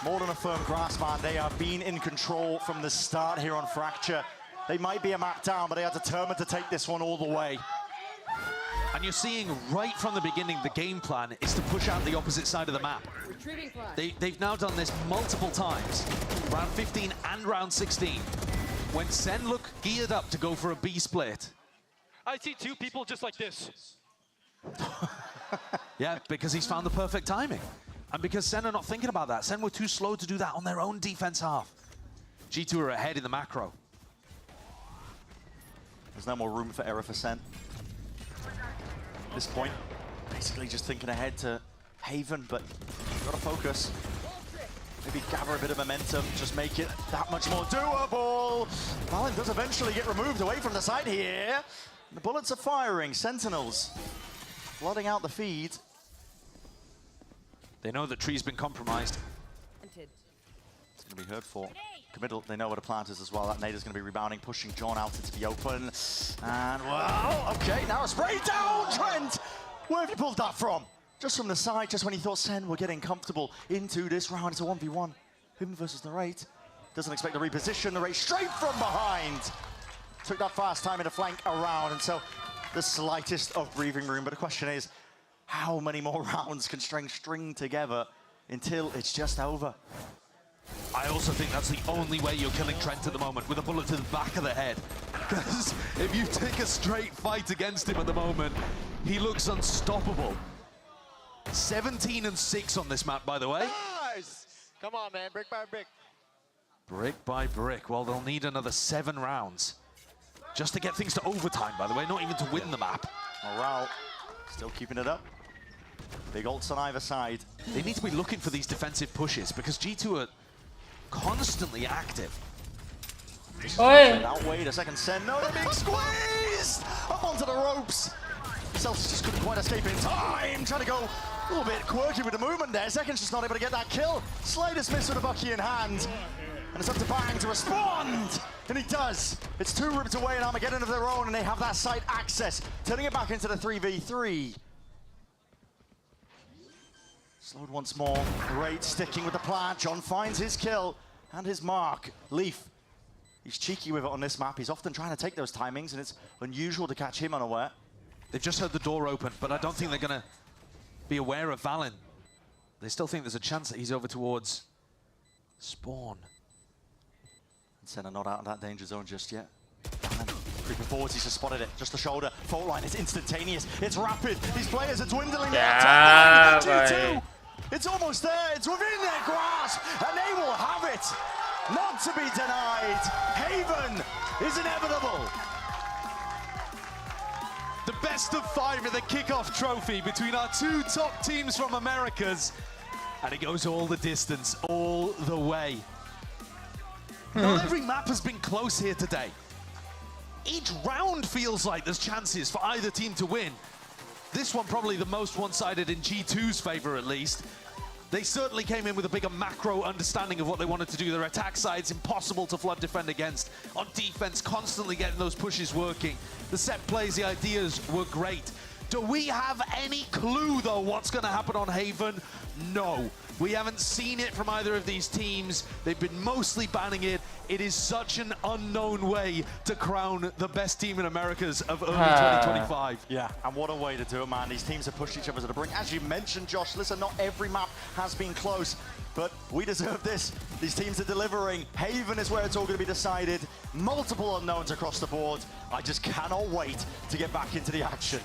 more than a firm grasp, man. They have been in control from the start here on Fracture. They might be a map down, but they are determined to take this one all the way. And you're seeing right from the beginning, the game plan is to push out the opposite side of the map. They've now done this multiple times, round 15 and round 16. When Sen look geared up to go for a B split. I see 2 people just like this. Yeah, because he's found the perfect timing. And because Sen are not thinking about that. Sen were too slow to do that on their own defense half. G2 are ahead in the macro. There's no more room for error for Sen. At this point, basically just thinking ahead to Haven, but gotta focus. Maybe gather a bit of momentum, just make it that much more doable. Valin does eventually get removed away from the side here. The bullets are firing, Sentinels flooding out the feed. They know that Tree's been compromised. It's going to be heard for. Committal, they know where the plant is as well. That nade is going to be rebounding, pushing John out into the open. And, well, okay, now a spray down, Trent! Where have you pulled that from? Just from the side, just when he thought Sen were getting comfortable into this round. It's a 1v1. Him versus Narrate. Doesn't expect to reposition. Narrate straight from behind. Took that fast time in to flank around, and so the slightest of breathing room. But the question is, how many more rounds can Strength string together until it's just over? I also think that's the only way you're killing Trent at the moment, with a bullet to the back of the head. Because if you take a straight fight against him at the moment, he looks unstoppable. 17 and 6 on this map, by the way. Nice! Come on, man, brick by brick. Brick by brick. Well, they'll need another 7 rounds. Just to get things to overtime, by the way, not even to win the map. Morale still keeping it up. Big ults on either side. They need to be looking for these defensive pushes because G2 are constantly active. Outweighed a second Sen. No, they're being squeezed up onto the ropes. Celtics just couldn't quite escape in time. Trying to go a little bit quirky with the movement there. Zeken's just not able to get that kill. Slightest miss with a Bucky in hand. And it's up to Bang to respond. And he does. It's 2 ripped away and Armageddon of their own, and they have that site access, turning it back into the 3v3. Slowed once more. Great sticking with the plant. John finds his kill and his mark. Leaf, he's cheeky with it on this map. He's often trying to take those timings, and it's unusual to catch him unaware. They've just heard the door open, but I don't think they're going to be aware of Valin. They still think there's a chance that he's over towards Spawn. Senna not out of that danger zone just yet. And creeping forwards, he's just spotted it. Just the shoulder. Fault line, it's instantaneous. It's rapid. These players are dwindling Yeah, down. boy. It's almost there. It's within their grasp. And they will have it. Not to be denied. Haven is inevitable. The best of 5 in the kickoff trophy between our 2 top teams from Americas. And it goes all the distance, all the way. Not every map has been close here today. Each round feels like there's chances for either team to win. This one probably the most one-sided in G2's favor, at least. They certainly came in with a bigger macro understanding of what they wanted to do. Their attack side's impossible to flood defend against. On defense, constantly getting those pushes working. The set plays, the ideas were great. Do we have any clue, though, what's going to happen on Haven? No. We haven't seen it from either of these teams. They've been mostly banning it. It is such an unknown way to crown the best team in Americas of early 2025. Yeah, and what a way to do it, man. These teams have pushed each other to the brink. As you mentioned, Josh, listen, not every map has been close, but we deserve this. These teams are delivering. Haven is where it's all going to be decided. Multiple unknowns across the board. I just cannot wait to get back into the action.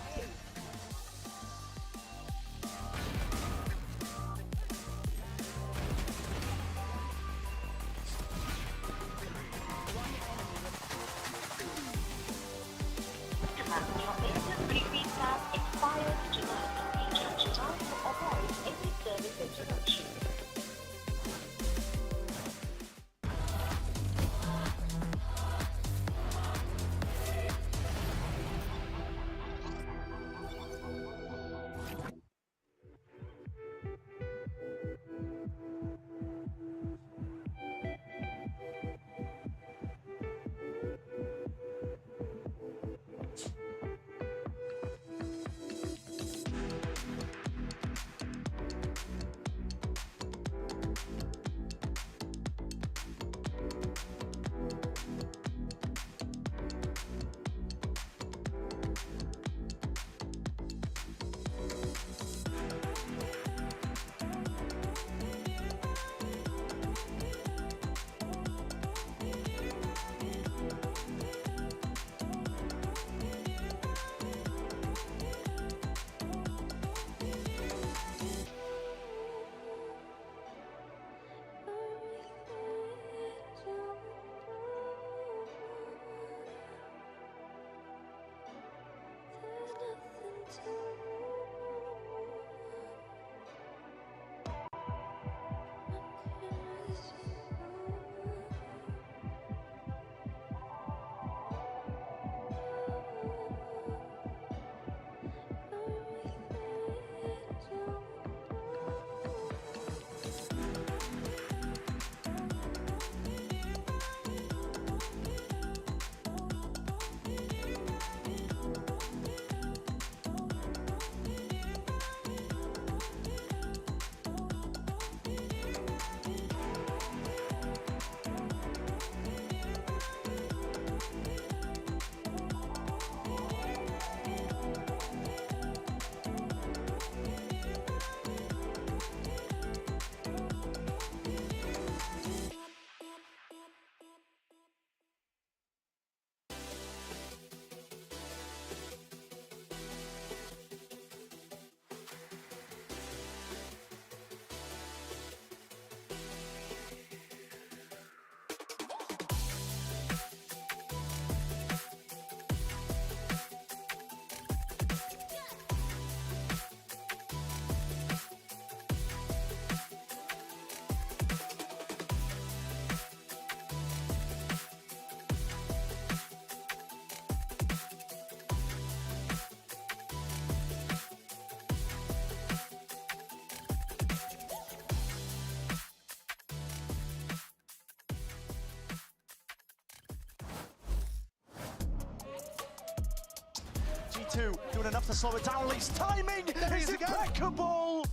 G2 doing enough to slow it down. Lee's timing is impeccable.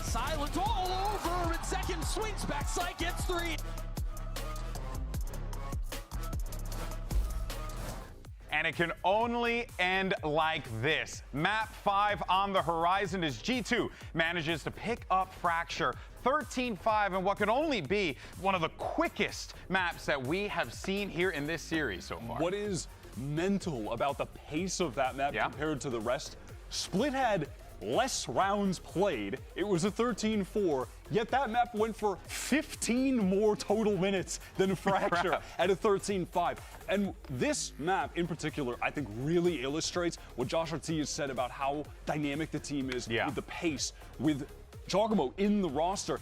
Silent all over, and second swings back, side gets 3. And it can only end like this. Map 5 on the horizon as G2 manages to pick up Fracture 13-5 in what could only be one of the quickest maps that we have seen here in this series so far. What is mental about the pace of that map compared to the rest? Split had less rounds played. It was a 13-4, yet that map went for 15 more total minutes than Fracture at a 13-5. And this map in particular, I think, really illustrates what Josh RT has said about how dynamic the team is with the pace, with Jawgemo in the roster.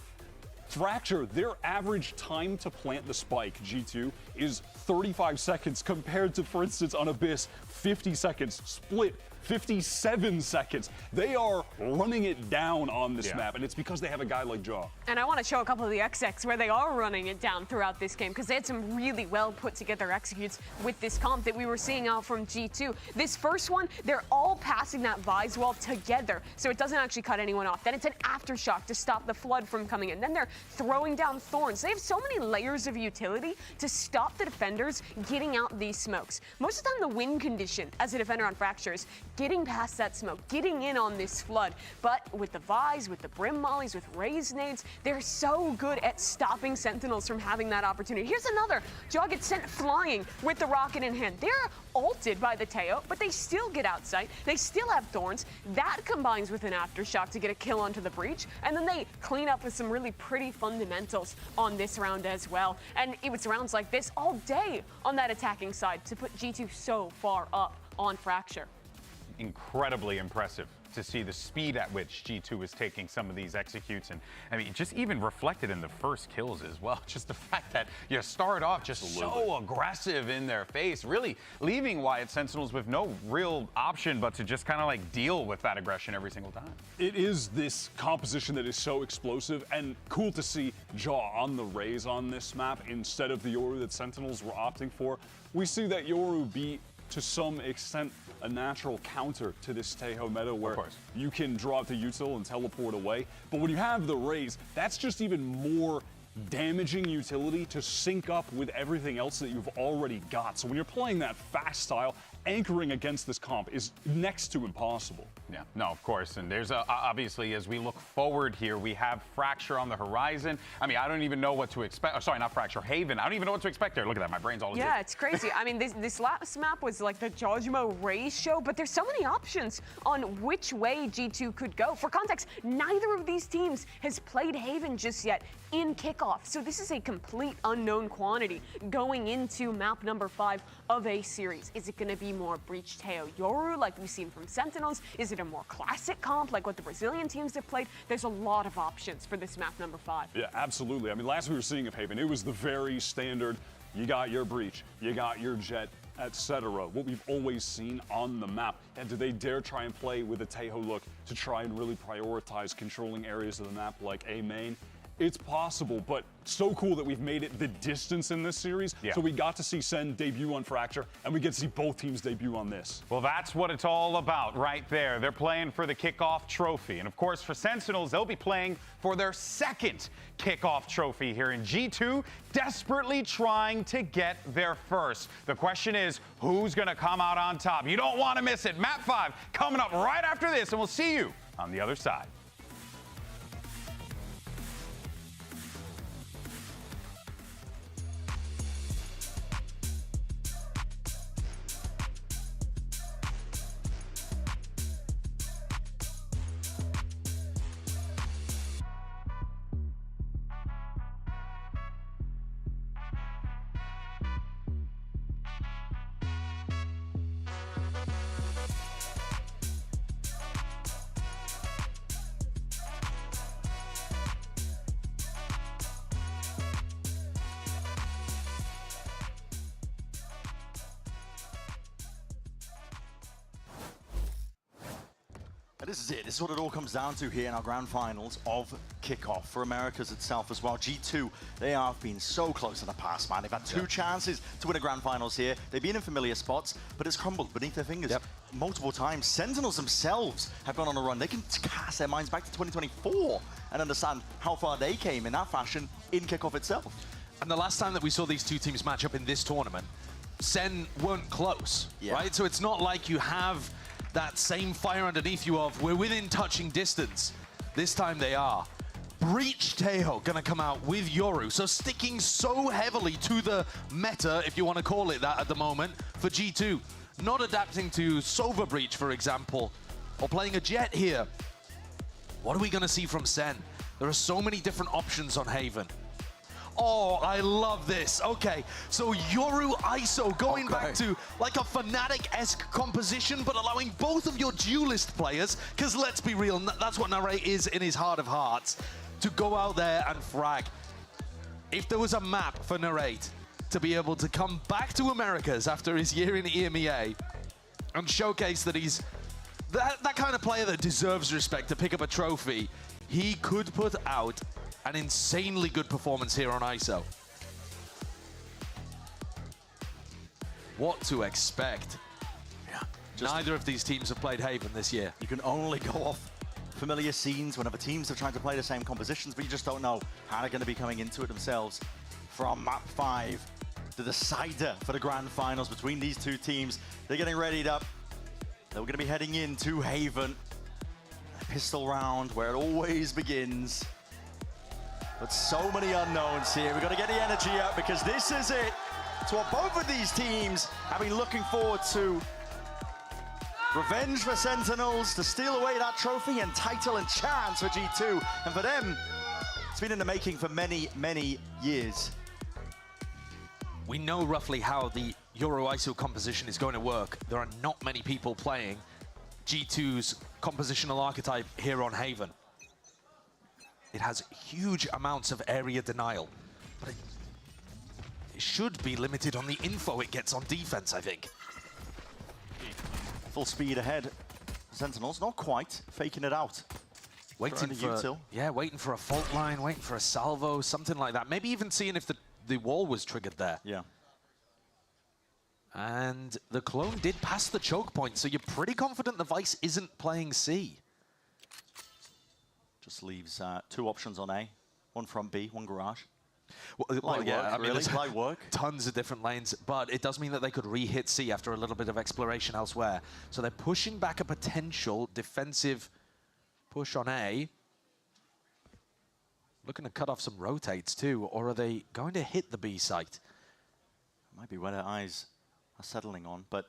Fracture, their average time to plant the spike, G2, is 35 seconds compared to, for instance, on Abyss, 50 seconds. Split, 57 seconds. They are running it down on this map, and it's because they have a guy like Jaw. And I want to show a couple of the XX where they are running it down throughout this game, because they had some really well put together executes with this comp that we were seeing out from G2. This first one, they're all passing that Vise wall together, so it doesn't actually cut anyone off. Then it's an Aftershock to stop the flood from coming in. Then they're throwing down Thorns. They have so many layers of utility to stop the defenders getting out these smokes. Most of the time, the win condition as a defender on Fracture is getting past that smoke, getting in on this flood. But with the Vise, with the Brim Mollies, with Raise Nades, they're so good at stopping Sentinels from having that opportunity. Here's another. Jaw gets sent flying with the rocket in hand. They're ulted by the Teo, but they still get outside. They still have Thorns. That combines with an Aftershock to get a kill onto the Breach, and then they clean up with some really pretty fundamentals on this round as well. And it was rounds like this all day on that attacking side to put G2 so far up on Fracture. Incredibly impressive to see the speed at which G2 is taking some of these executes, and I mean, just even reflected in the first kills as well. Just the fact that you start off just so aggressive in their face, really leaving Wyatt Sentinels with no real option but to just kind of like deal with that aggression every single time. It is this composition that is so explosive, and cool to see Jaw on the Raze on this map instead of the Yoru that Sentinels were opting for. We see that Yoru be, to some extent, a natural counter to this Taeho meta where you can draw out the util and teleport away. But when you have the Raze, that's just even more damaging utility to sync up with everything else that you've already got. So when you're playing that fast style, anchoring against this comp is next to impossible. Yeah, no, of course. And there's obviously, as we look forward here, we have Fracture on the horizon. I mean, I don't even know what to expect. Oh, sorry, not Fracture, Haven. I don't even know what to expect there. Look at that, my brain's all Yeah, it's crazy. I mean, this last map was like the Jawgemo Raze show, but there's so many options on which way G2 could go. For context, neither of these teams has played Haven just yet in kickoff. So this is a complete unknown quantity going into map number 5 of a series. Is it going to be more Breach Teo Yoru like we've seen from Sentinels? Is it a more classic comp like what the Brazilian teams have played? There's a lot of options for this map number 5. Yeah, absolutely. I mean, last we were seeing of Haven, it was the very standard, you got your Breach, you got your Jet, etc. What we've always seen on the map. And do they dare try and play with a Taeho look to try and really prioritize controlling areas of the map like A main? It's possible, but so cool that we've made it the distance in this series. So we got to see Sen debut on Fracture, and we get to see both teams debut on this. Well, that's what it's all about right there. They're playing for the kickoff trophy. And of course, for Sentinels, they'll be playing for their second kickoff trophy here in G2, desperately trying to get their first. The question is, who's going to come out on top? You don't want to miss it. Map 5 coming up right after this, and we'll see you on the other side. This is it. This is what it all comes down to here in our grand finals of kickoff for Americas itself as well. G2, they have been so close in the past, man. They've had two chances to win a grand finals here. They've been in familiar spots, but it's crumbled beneath their fingers multiple times. Sentinels themselves have gone on a run. They can cast their minds back to 2024 and understand how far they came in that fashion in kickoff itself. And the last time that we saw these two teams match up in this tournament, Sen weren't close, right? So it's not like you have that same fire underneath you of we're within touching distance. This time they are. Breach Taeho gonna come out with Yoru, so sticking so heavily to the meta, if you want to call it that at the moment, for G2. Not adapting to Sova Breach, for example, or playing a Jet here. What are we gonna see from Sen? There are so many different options on Haven. Oh, I love this. Okay, so Yoru ISO going back to like a Fnatic-esque composition, but allowing both of your duelist players, because let's be real, that's what Narrate is in his heart of hearts, to go out there and frag. If there was a map for Narrate to be able to come back to Americas after his year in EMEA and showcase that he's that kind of player that deserves respect to pick up a trophy, he could put out an insanely good performance here on ISO. What to expect? Yeah. Neither of these teams have played Haven this year. You can only go off familiar scenes whenever teams are trying to play the same compositions, but you just don't know how they're going to be coming into it themselves. From map 5, the decider for the grand finals between these two teams. They're getting readied up. They're going to be heading into Haven. A pistol round where it always begins. But so many unknowns here. We've got to get the energy up because this is it. It's what both of these teams have been looking forward to. Revenge for Sentinels to steal away that trophy and title and chance for G2. And for them, it's been in the making for many, many years. We know roughly how the Yoru ISO composition is going to work. There are not many people playing G2's compositional archetype here on Haven. It has huge amounts of area denial, but it should be limited on the info it gets on defense, I think. Full speed ahead. Sentinels, not quite, faking it out. Waiting for, waiting for a fault line, waiting for a salvo, something like that. Maybe even seeing if the wall was triggered there. Yeah. And the clone did pass the choke point, so you're pretty confident the Vice isn't playing C. Just leaves 2 options on A. One from B, one garage. Well, yeah, I mean, really? Light work. Tons of different lanes, but it does mean that they could re-hit C after a little bit of exploration elsewhere. So they're pushing back a potential defensive push on A. Looking to cut off some rotates too, or are they going to hit the B site? Might be where their eyes are settling on, but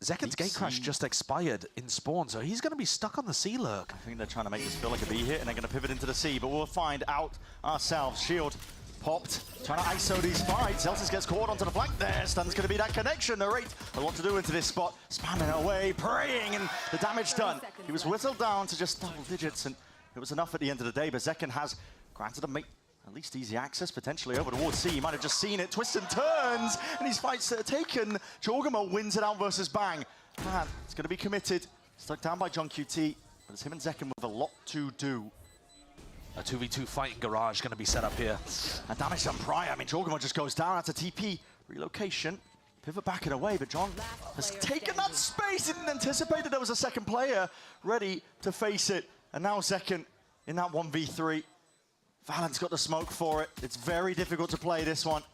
Zeken's Gatecrash just expired in spawn, so he's going to be stuck on the C lurk. I think they're trying to make this feel like a B hit, and they're going to pivot into the C, but we'll find out ourselves. Shield popped, trying to ISO these fights. Celsius gets caught onto the flank there. Stun's going to be that connection. Narrate a lot to do into this spot. Spamming away, praying, and the damage done. He was whittled down to just double digits, and it was enough at the end of the day, but Zeken has granted him at least easy access, potentially over towards C. He might have just seen it, twists and turns, and these fights are taken. Jorgamo wins it out versus Bang. Man, it's going to be committed. Stuck down by John QT, but it's him and Zeken with a lot to do. A 2v2 fight in garage going to be set up here. And damage on Prior. I mean, Jorgamo just goes down. That's a TP relocation. Pivot back and away, but John has taken that space. Didn't anticipate that there was a second player ready to face it. And now Zeken in that 1v3. Valen's got the smoke for it. It's very difficult to play this one.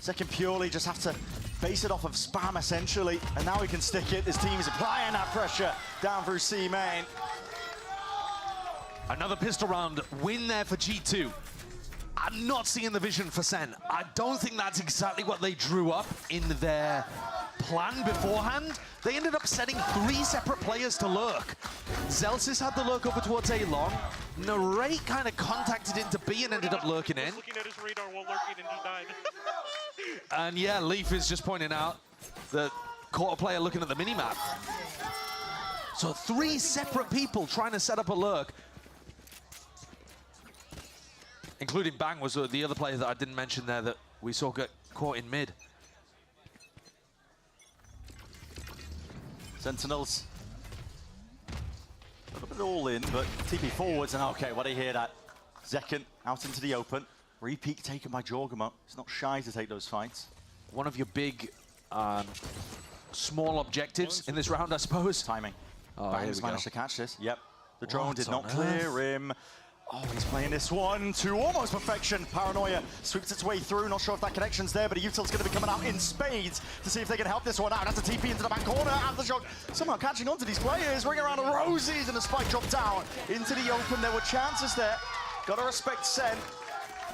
Zeken purely just have to base it off of spam, essentially. And now he can stick it. His team is applying that pressure down through C main. Another pistol round win there for G2. I'm not seeing the vision for Sen. I don't think that's exactly what they drew up in their plan beforehand. They ended up setting 3 separate players to lurk. Zelsis had the lurk over towards A long. Narrate kind of contacted into B and ended up lurking in. Looking at his radar while lurking and he died. And yeah, Leaf is just pointing out that caught a player looking at the minimap. So 3 separate people trying to set up a lurk. Including Bang was the other player that I didn't mention there that we saw get caught in mid. Sentinels. A little bit all in, but TP forwards, and okay, what do you hear that? Zeken out into the open. Repeat taken by Jorgamo. He's not shy to take those fights. One of your big, small objectives in this round, I suppose. Timing. Oh, Bang's managed to catch this. Yep. The drone What did on not clear earth? him. Oh, he's playing this one to almost perfection. Paranoia sweeps its way through. Not sure if that connection's there, but a Util's going to be coming out in spades to see if they can help this one out. That's a TP into the back corner. Aftershock somehow catching on to these players. Ring around the roses, and a spike drop down into the open. There were chances there. Gotta respect Sen.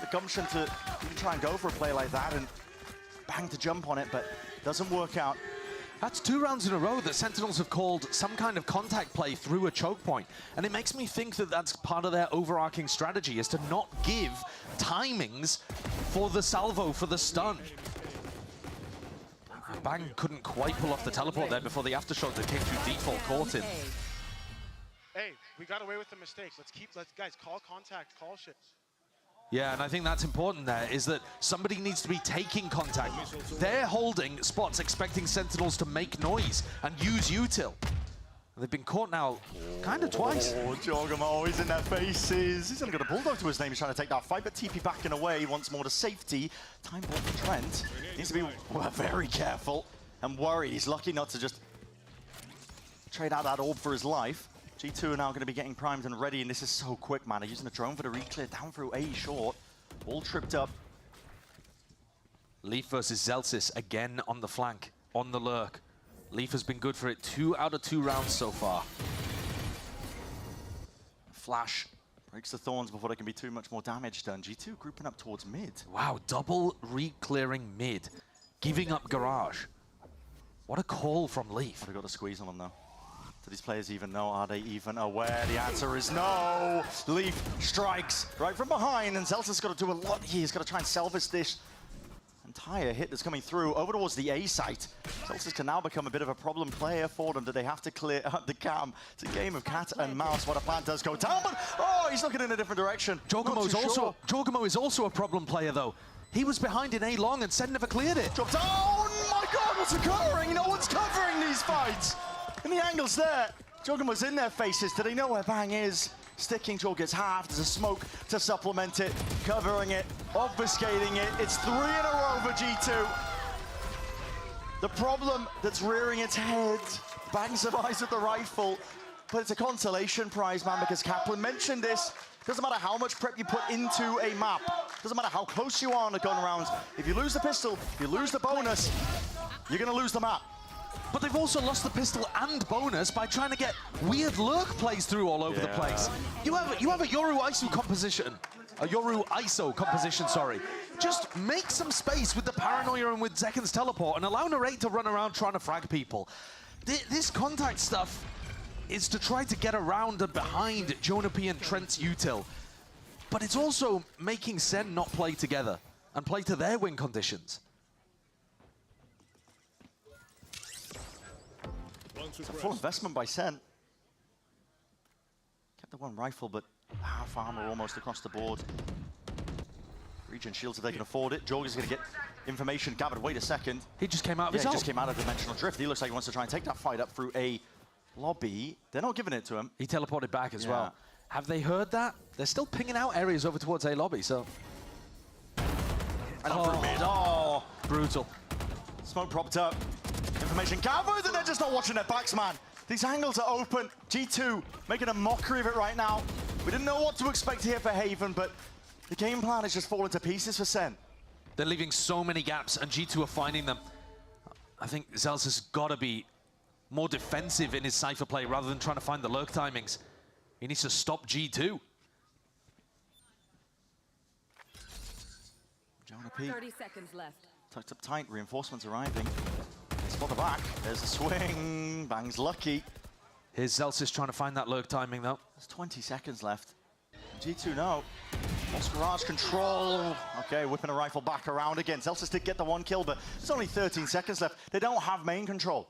The gumption to even try and go for a play like that and bang to jump on it, but doesn't work out. That's 2 rounds in a row that Sentinels have called some kind of contact play through a choke point. And it makes me think that that's part of their overarching strategy, is to not give timings for the salvo, for the stun. Bang couldn't quite pull off the teleport there before the aftershock that came through default caught him. Hey, we got away with the mistake. Let's guys, call contact, call shit. Yeah, and I think that's important there, is that somebody needs to be taking contact. They're holding spots expecting Sentinels to make noise and use util. They've been caught now kind of twice. Oh, Jogamo, he's in their faces. He's only got a bulldog to his name. He's trying to take that fight, but TP backing away once more to safety. Time ball for Trent. Needs to be very careful and worried. He's lucky not to just trade out that orb for his life. G2 are now going to be getting primed and ready, and this is so quick, man. They're using the drone for the re-clear down through A short. All tripped up. Leaf versus Zelsis again on the flank, on the lurk. Leaf has been good for it 2 out of 2 rounds so far. Flash breaks the thorns before there can be too much more damage done. G2 grouping up towards mid. Wow, double re-clearing mid, giving up garage. What a call from Leaf. They've got to squeeze on them though. Do these players even know? Are they even aware? The answer is no. Leaf strikes right from behind, and Zelsis got to do a lot here. He's got to try and salvage this entire hit that's coming through over towards the A site. Zelsis can now become a bit of a problem player for them. Do they have to clear out the cam? It's a game of cat and mouse. What a plan does go down, but oh, he's looking in a different direction. Jogamo is also a problem player though. He was behind in A long and Sen never cleared it. Dropped down. Oh my God, what's occurring? No one's covering these fights. And the angle's there. Jogamo's in their faces. Do they know where Bang is? Sticking Jog gets halved. There's a smoke to supplement it, covering it, obfuscating it. It's 3 in a row for G2. The problem that's rearing its head. Bang survives with the rifle, but it's a consolation prize, man, because Kaplan mentioned this. Doesn't matter how much prep you put into a map. Doesn't matter how close you are on a gun round. If you lose the pistol, if you lose the bonus, you're going to lose the map. But they've also lost the pistol and bonus by trying to get weird lurk plays through all over the place. You have a Yoru ISO composition. A Yoru ISO composition, sorry. Just make some space with the paranoia and with Zekken's teleport and allow Narrate to run around trying to frag people. This contact stuff is to try to get around and behind Jonapi and Trent's util. But it's also making Sen not play together and play to their win conditions. It's a full investment by Sen. Kept the one rifle, but half armor almost across the board. Regen shields if they can afford it. Jorg is going to get information gathered. Wait a second. He just came out of his ult. He just came out of Dimensional Drift. He looks like he wants to try and take that fight up through a lobby. They're not giving it to him. He teleported back as well. Have they heard that? They're still pinging out areas over towards A lobby, so... And through mid. Oh, brutal. Smoke propped up. Information gathered, and they're just not watching their backs, man. These angles are open. G2 making a mockery of it right now. We didn't know what to expect here for Haven, but the game plan has just fallen to pieces for Sen. They're leaving so many gaps, and G2 are finding them. I think Zelsis has got to be more defensive in his Cypher play rather than trying to find the lurk timings. He needs to stop G2. Jonapi 30 seconds left. tucked up tight, reinforcements arriving. Spot the back, there's a swing, Bang's lucky. Here's Zelsis trying to find that lurk timing though. There's 20 seconds left. G2 no. Lost garage control. Okay, whipping a rifle back around again. Zelsis did get the 1 kill, but there's only 13 seconds left. They don't have main control.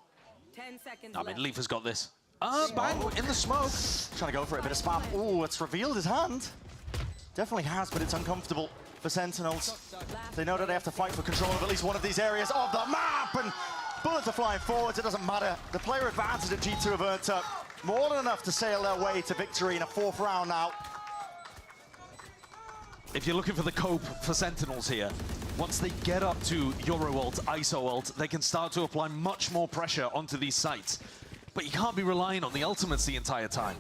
10 seconds I left. mean, Leaf has got this. Bang in the smoke. Trying to go for it, a bit of spam. Oh, it's revealed his hand. Definitely has, but it's uncomfortable for Sentinels. They know that they have to fight for control of at least one of these areas of the map, and bullets are flying forwards. It doesn't matter. The player advantage that G2 have earned up more than enough to sail their way to victory in a 4th round now. If you're looking for the cope for Sentinels here, once they get up to Yoru ult, ISO ult, they can start to apply much more pressure onto these sites. But you can't be relying on the ultimates the entire time.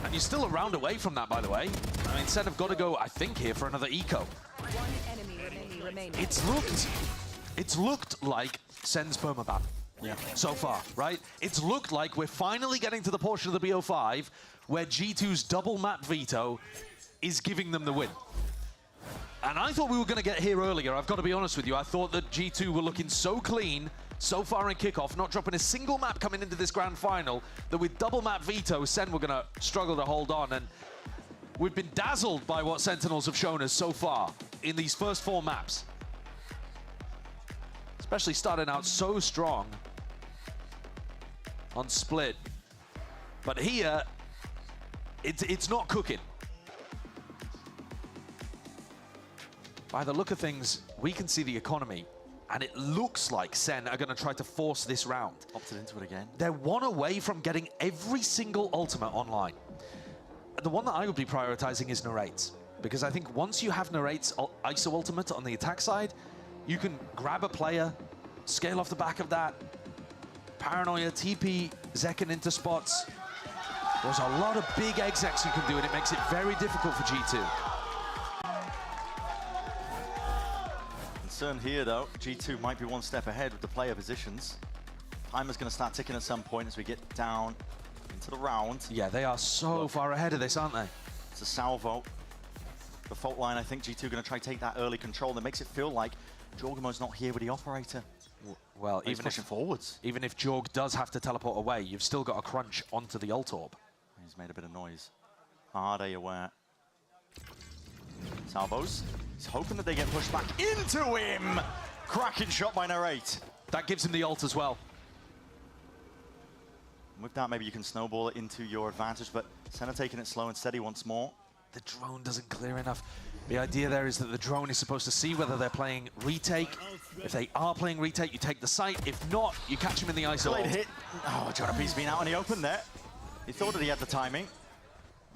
And you're still a round away from that, by the way. I mean, Sen have got to go, I think, here for another eco. One enemy remaining. It's looked like Sen's permaban. Yeah. So far, right? It's looked like we're finally getting to the portion of the BO5 where G2's double map veto is giving them the win. And I thought we were going to get here earlier, I've got to be honest with you. I thought that G2 were looking so clean so far in kickoff, not dropping a single map coming into this grand final, that with double map veto, Sen were going to struggle to hold on. And we've been dazzled by what Sentinels have shown us so far in these first 4 maps. Especially starting out so strong on Split. But here, it's not cooking. By the look of things, we can see the economy, and it looks like Sen are going to try to force this round. Opted into it again. They're 1 away from getting every single ultimate online. The one that I would be prioritizing is Narrate's, because I think once you have Narrate's ISO ultimate on the attack side, you can grab a player, scale off the back of that, Paranoia, TP, Zekken into spots. There's a lot of big execs you can do, and it makes it very difficult for G2. Concern here, though, G2 might be 1 step ahead with the player positions. Timer's going to start ticking at some point as we get down into the round. Yeah, they are so far ahead of this, aren't they? It's a salvo. The fault line, I think G2 going to try to take that early control. That makes it feel like Jorgamo's not here with the operator. Well, he's pushing forwards. Even if Jorg does have to teleport away, you've still got a crunch onto the ult orb. He's made a bit of noise. Hard aware. Salvos. He's hoping that they get pushed back into him. Cracking shot by Narrate. That gives him the ult as well. With that, maybe you can snowball it into your advantage, but Senna taking it slow and steady once more. The drone doesn't clear enough. The idea there is that the drone is supposed to see whether they're playing retake. If they are playing retake, you take the site. If not, you catch him in the ISO. Great hit. Oh, Jonapi's been out in the open there. He thought that he had the timing.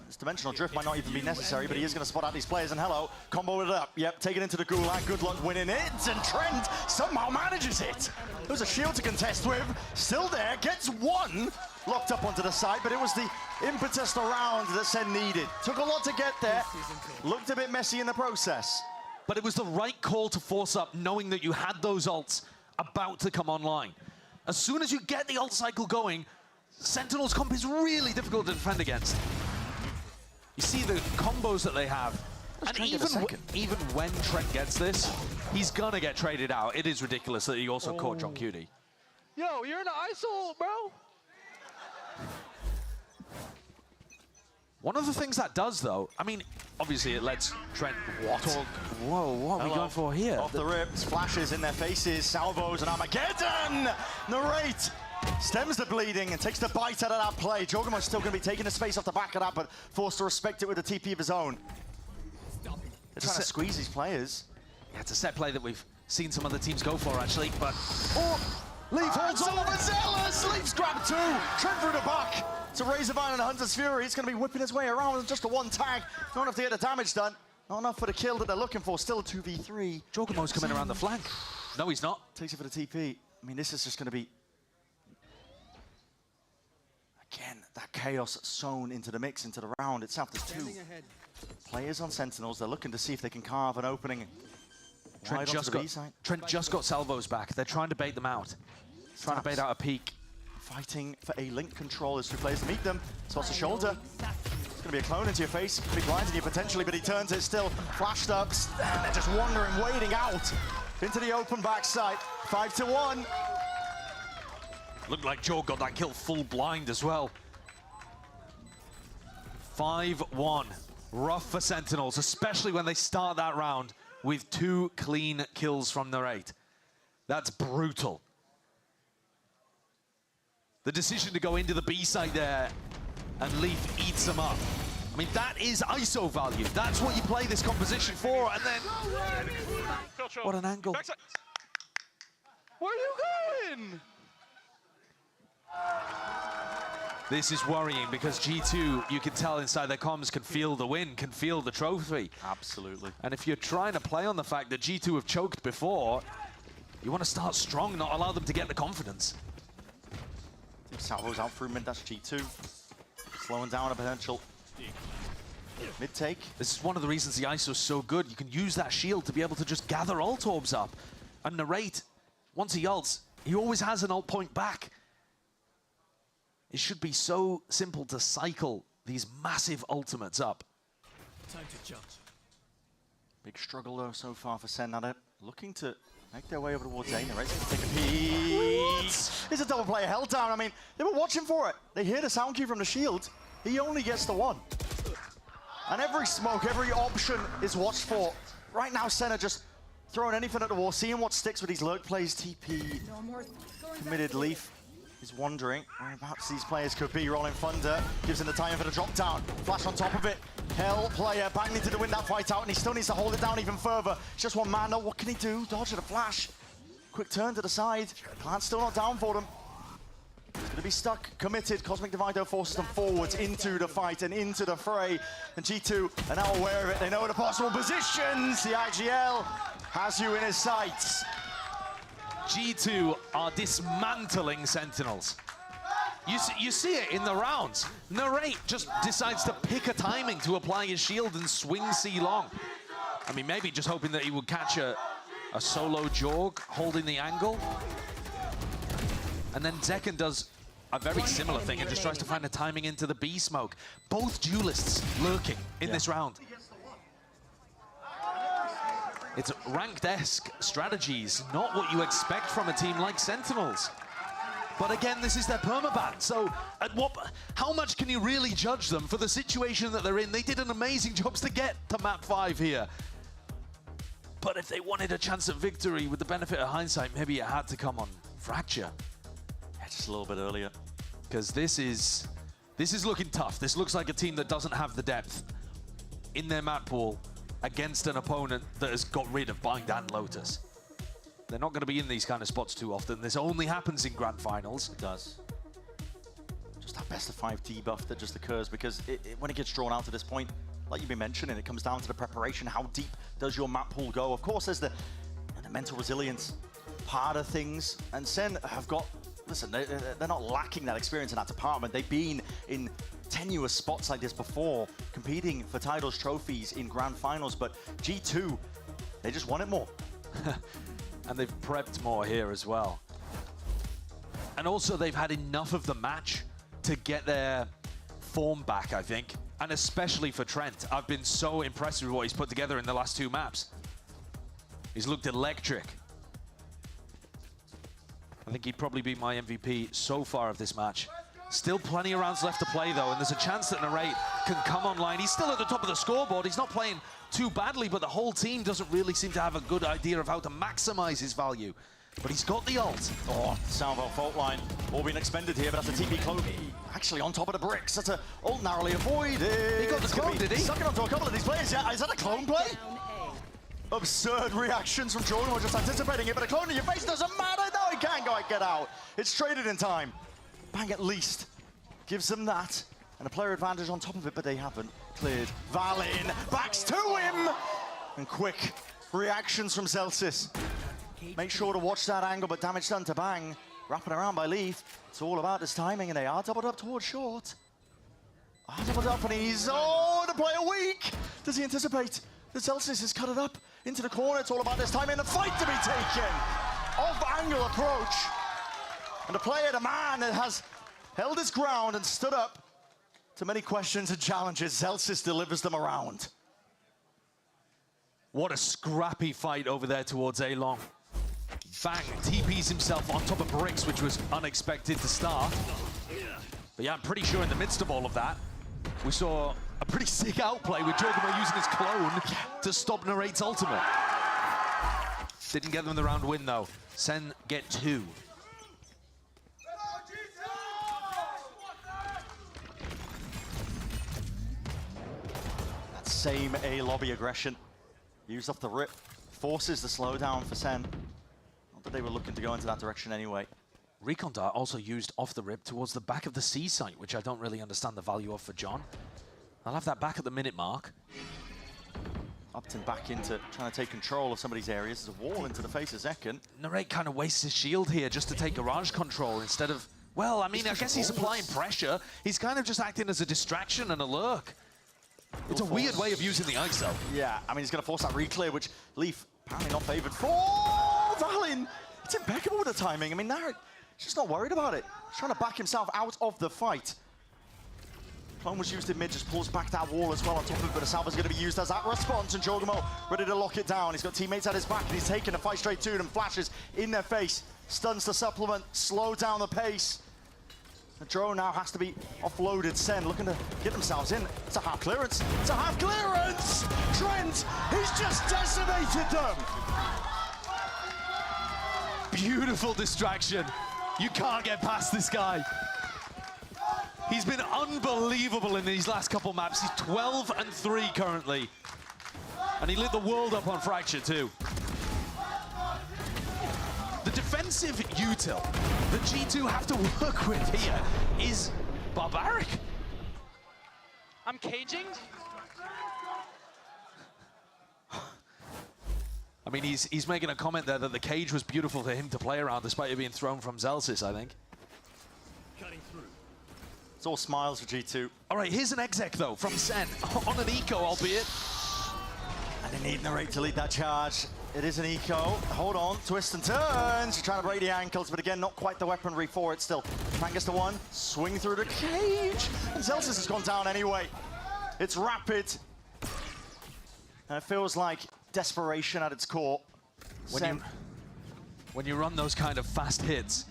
This dimensional drift might not even be necessary, but he is going to spot out these players. And hello, combo it up. Yep, take it into the gulag. Good luck winning it. And Trent somehow manages it. There's a shield to contest with. Still there, gets 1. Locked up onto the side, but it was the impetus around that Sen needed. Took a lot to get there. Looked a bit messy in the process. But it was the right call to force up, knowing that you had those ults about to come online. As soon as you get the ult cycle going, Sentinel's comp is really difficult to defend against. You see the combos that they have. And even when Trent gets this, he's gonna get traded out. It is ridiculous that he also caught John Cutie. Yo, you're in the ISO, bro. One of the things that does, though, I mean, obviously it lets Trent talk. Whoa, what are we going for here? Off the rip, splashes in their faces, salvos and Armageddon! Narrate stems the bleeding and takes the bite out of that play. Jorgamo's still going to be taking the space off the back of that, but forced to respect it with a TP of his own. They're trying to squeeze these players. Yeah, it's a set play that we've seen some other teams go for, actually, but... Oh! Leaf holds on overzealous! Leaf's grabbed 2! Trent through the back! To Razorvine and Hunter's Fury. He's going to be whipping his way around with just a 1 tag. Not enough to get the damage done. Not enough for the kill that they're looking for. Still a 2v3. Jorgamo's coming around the flank. No, he's not. Takes it for the TP. I mean, this is just going to be... Again, that chaos sown into the mix, into the round itself. There's 2 players on Sentinels. They're looking to see if they can carve an opening. Trent just got salvos back. They're trying to bait them out. Trying to bait out a peek. Fighting for a link control as 2 players meet them. Toss the shoulder. It's going to be a clone into your face. Could be blinding you potentially, but he turns it still. Flashed up. And they're just wandering, waiting out. Into the open backside. 5-1. Looked like Jorg got that kill full blind as well. 5-1. Rough for Sentinels, especially when they start that round with 2 clean kills from Narrate. That's brutal. The decision to go into the B side there, and Leaf eats them up. I mean, that is ISO value. That's what you play this composition for, and then... What an angle. Where are you going? This is worrying because G2, you can tell inside their comms, can feel the win, can feel the trophy. Absolutely. And if you're trying to play on the fact that G2 have choked before, you want to start strong, not allow them to get the confidence. Salvo's out through mid, that's G2. Slowing down a potential mid-take. This is one of the reasons the ISO is so good. You can use that shield to be able to just gather ult orbs up. And Narrate, once he ults, he always has an ult point back. It should be so simple to cycle these massive ultimates up. Big struggle though so far for Sen. Now looking to make their way over towards A. Narrate's going to take a peek. It's a double player held down. I mean, they were watching for it. They hear the sound cue from the shield. He only gets the one. And every smoke, every option is watched for. Right now, Sen are just throwing anything at the wall, seeing what sticks with these lurk plays. TP committed. Leaf is wondering whereabouts these players could be. Rolling Thunder gives him the time for the drop down. Flash on top of it. Hell player banging to win that fight out, and he still needs to hold it down even further. It's just one man. What can he do? Dodge at a flash. Quick turn to the side. Plant's still not down for them. He's going to be stuck, committed. Cosmic Divido forces them forwards into the fight and into the fray. And G2 are now aware of it. They know the possible positions. The IGL has you in his sights. G2 are dismantling Sentinels. You see it in the rounds. Narrate just decides to pick a timing to apply his shield and swing C long. I mean, maybe just hoping that he would catch a solo Jorg holding the angle. And then Zekken does a very similar thing and just tries to find a timing into the B smoke. Both duelists lurking in this round. It's ranked-esque strategies, not what you expect from a team like Sentinels. But again, this is their permaban, so how much can you really judge them for the situation that they're in? They did an amazing job to get to map 5 here. But if they wanted a chance at victory with the benefit of hindsight, maybe it had to come on Fracture. Yeah, just a little bit earlier. Because this is looking tough. This looks like a team that doesn't have the depth in their map pool against an opponent that has got rid of Bind and Lotus. They're not going to be in these kind of spots too often. This only happens in grand finals. It does. Just that best of 5 debuff that just occurs because when it gets drawn out to this point, like you've been mentioning, it comes down to the preparation. How deep does your map pool go? Of course, there's the mental resilience part of things. And Sen have got, listen, they're not lacking that experience in that department. They've been in tenuous spots like this before, competing for titles, trophies in grand finals, but G2, they just want it more. And they've prepped more here as well. And also they've had enough of the match to get their form back, I think. And especially for Trent. I've been so impressed with what he's put together in the last 2 maps. He's looked electric. I think he'd probably be my MVP so far of this match. Still plenty of rounds left to play though, and there's a chance that Narrate can come online. He's still at the top of the scoreboard. He's not playing too badly, but the whole team doesn't really seem to have a good idea of how to maximize his value. But he's got the ult. Oh, Salvo fault line all being expended here, but that's a TP clone. Actually on top of the bricks. That's a ult narrowly avoided. He got the clone, did he? Sucking onto a couple of these players. Yeah, is that a clone play? Absurd reactions from Jordan. We're just anticipating it, but a clone in your face doesn't matter. No, he can't get out. It's traded in time. Bang at least gives them that. And a player advantage on top of it, but they haven't cleared. Valin backs to him! And quick reactions from Celsius. Make sure to watch that angle, but damage done to Bang. Wrapping around by Leaf. It's all about this timing, and they are doubled up towards short. Doubled up, and he's, the player weak! Does he anticipate that Celsius has cut it up into the corner? It's all about this timing, and the fight to be taken! Off-angle approach. And the player, the man that has held his ground and stood up to many questions and challenges, Celsius delivers them around. What a scrappy fight over there towards A-Long. Bang TPs himself on top of bricks, which was unexpected to start. But yeah, I'm pretty sure in the midst of all of that, we saw a pretty sick outplay with Jorgamo using his clone to stop Narrate's ultimate. Didn't get them the round win though. Sen get 2. That same A lobby aggression used off the rip forces the slowdown for Sen. Not that they were looking to go into that direction anyway. Recon Dart also used off the rip towards the back of the C site, which I don't really understand the value of for John. I'll have that back at the minute mark. Upton back into trying to take control of some of these areas. There's a wall into the face of Zekken. Narrate kind of wastes his shield here just to take garage control instead of, well, I mean, I guess he's applying pressure. He's kind of just acting as a distraction and a lurk. It's a weird way of using the ice, though. Yeah, I mean, he's going to force that reclear, which Leaf apparently not favored for. Valin! It's impeccable with the timing. I mean, Narrate, he's just not worried about it. He's trying to back himself out of the fight. Clone was used in mid, just pulls back that wall as well on top of it, but Asalva's going to be used as that response, and Jogamo ready to lock it down. He's got teammates at his back, and he's taking a fight straight to them, flashes in their face, stuns the supplement, slow down the pace. The drone now has to be offloaded. Sen looking to get themselves in. It's a half clearance. It's a half clearance! Trent, he's just decimated them! Beautiful distraction. You can't get past this guy. He's been unbelievable in these last couple maps. He's 12-3 currently. And he lit the world up on Fracture too. The defensive util that G2 have to work with here is barbaric. I'm caging. I mean, he's making a comment there that the cage was beautiful for him to play around despite it being thrown from Zellsis, I think. It's all smiles for G2. All right, here's an exec though from Sen on an eco, albeit. And they need Narrate to lead that charge. It is an eco. Hold on, twist and turns. You're trying to break the ankles, but again, not quite the weaponry for it still. Frank gets the one, swing through the cage. And Zellsis has gone down anyway. It's rapid. And it feels like desperation at its core. When you run those kind of fast hits,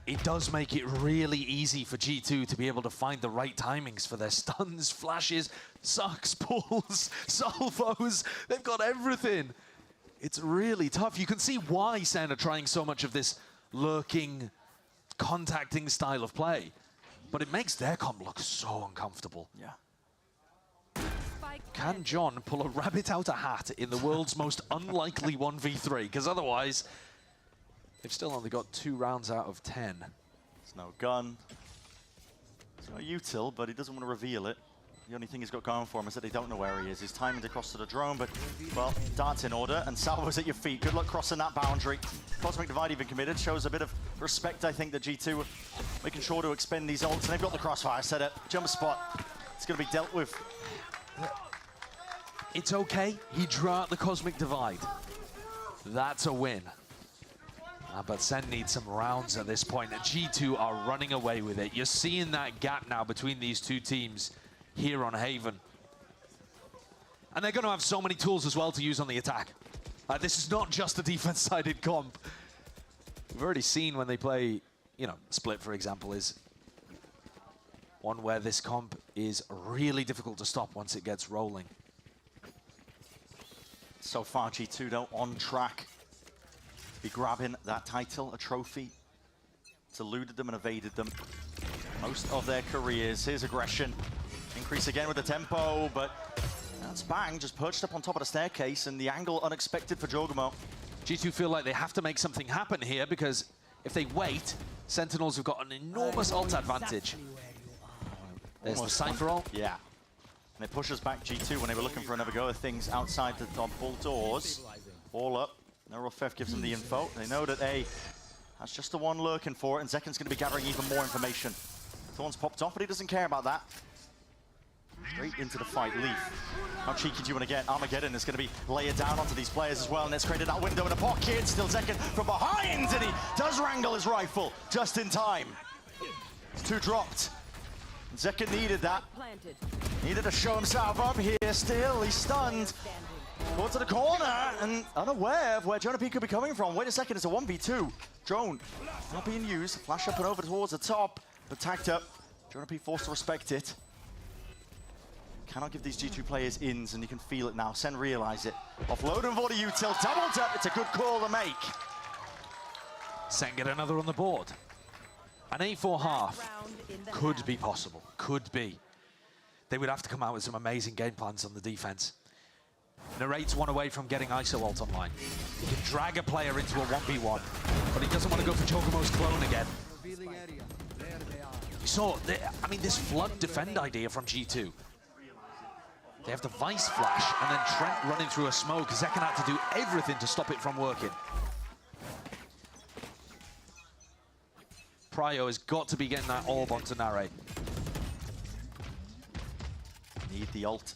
it does make it really easy for G2 to be able to find the right timings for their stuns, flashes, sucks, pulls, salvos. They've got everything. It's really tough. You can see why Sen are trying so much of this lurking, contacting style of play. But it makes their comp look so uncomfortable. Yeah. Can John pull a rabbit out a hat in the world's most unlikely 1v3? Because otherwise, they've still only got 2 rounds out of 10. There's no gun. There's no util, but he doesn't want to reveal it. The only thing he's got going for him is that they don't know where he is. He's timing across to the drone, but, well, dart's in order, and Salvo's at your feet. Good luck crossing that boundary. Cosmic Divide even committed. Shows a bit of respect, I think, that G2 are making sure to expend these ults, and they've got the crossfire set up. Jump spot. It's going to be dealt with. It's okay. He drew out the Cosmic Divide. That's a win. But Sen needs some rounds at this point. G2 are running away with it. You're seeing that gap now between these two teams here on Haven. And they're going to have so many tools as well to use on the attack. This is not just a defense-sided comp. We've already seen when they play, you know, Split, for example, is one where this comp is really difficult to stop once it gets rolling. So far, G2 though on track. Be grabbing that title, a trophy. It's eluded them and evaded them most of their careers. Here's aggression. Increase again with the tempo, but that's Bang just perched up on top of the staircase, and the angle unexpected for Jogamo. G2 feel like they have to make something happen here, because if they wait, Sentinels have got an enormous ult advantage. There's the Cypher ult. Yeah. And it pushes back G2 when they were looking for another go of things outside the full doors. All up. Nerofef gives them the info. They know that that's just the one lurking for it, and Zekken's going to be gathering even more information. Thorn's popped off, but he doesn't care about that. Straight into the fight, Leaf. How cheeky do you want to get? Armageddon is going to be layered down onto these players as well, and it's created that window in a pocket. Still Zekken from behind, and he does wrangle his rifle just in time. It's 2 dropped. Zekken needed that. Needed to show himself up here. Still, he's stunned. Go to the corner and unaware of where Jonah P could be coming from. Wait a second, it's a 1v2. Drone not being used. Flash up and over towards the top, but tagged up. Jonah P forced to respect it. Cannot give these G2 players ins, and you can feel it now. Sen realize it. Offload and for the util. Doubled up. It's a good call to make. Sen get another on the board. An A4 half could be possible. Could be. They would have to come out with some amazing game plans on the defense. Narrate's one away from getting ISO ult online. He can drag a player into a 1v1, but he doesn't want to go for Chocomo's clone again. You saw, I mean, this flood defend idea from G2. They have the Vice flash, and then Trent running through a smoke. Zekken had to do everything to stop it from working. Pryo has got to be getting that orb onto Narrate. Need the ult.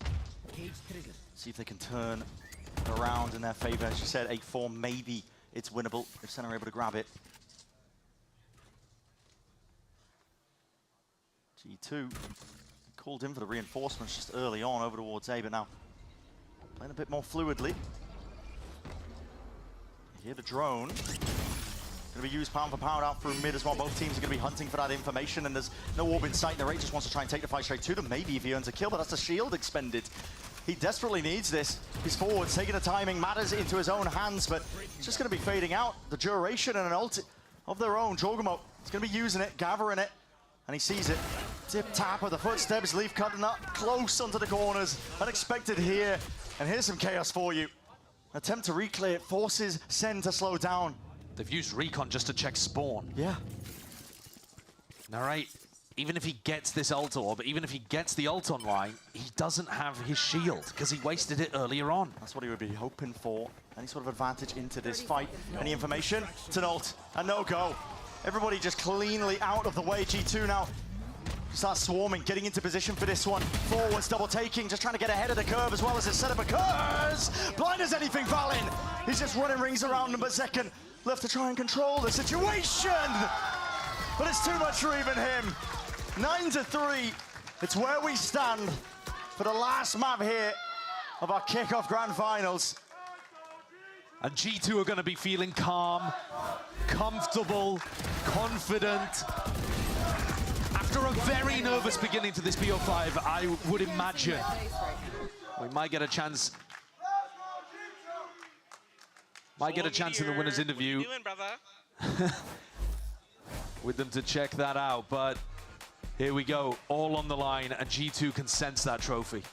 See if they can turn around in their favor. As you said, 8-4, maybe it's winnable if Sen are able to grab it. G2 called in for the reinforcements just early on over towards A, but now playing a bit more fluidly. You hear the drone. Going to be used pound for pound out through mid as well. Both teams are going to be hunting for that information, and there's no orb in sight. Narrate just wants to try and take the fight straight to them. Maybe if he earns a kill, but that's a shield expended. He desperately needs this. He's forward, taking the timing matters into his own hands, but it's just going to be fading out. The duration and an ult of their own. Jorgamo is going to be using it, gathering it, and he sees it. Tip tap of the footsteps. Leaf cutting up close onto the corners. Unexpected here, and here's some chaos for you. Attempt to reclear it forces Sen to slow down. They've used Recon just to check spawn. Yeah. Narrate, even if he gets this ult orb, even if he gets the ult online, he doesn't have his shield because he wasted it earlier on. That's what he would be hoping for. Any sort of advantage into this fight. Any information? It's an ult. A no-go. Everybody just cleanly out of the way. G2 now starts swarming, getting into position for this one. Forwards, double taking, just trying to get ahead of the curve as well as his setup occurs. Blind as anything, Valen. He's just running rings around him, but Zekken left to try and control the situation. But it's too much for even him. 9-3. It's where we stand for the last map here of our kickoff grand finals. And G2 are going to be feeling calm, comfortable, confident. After a very nervous beginning to this BO5, I would imagine we might get a chance. Might get a chance in the winner's interview with them to check that out. But here we go, all on the line, and G2 can sense that trophy.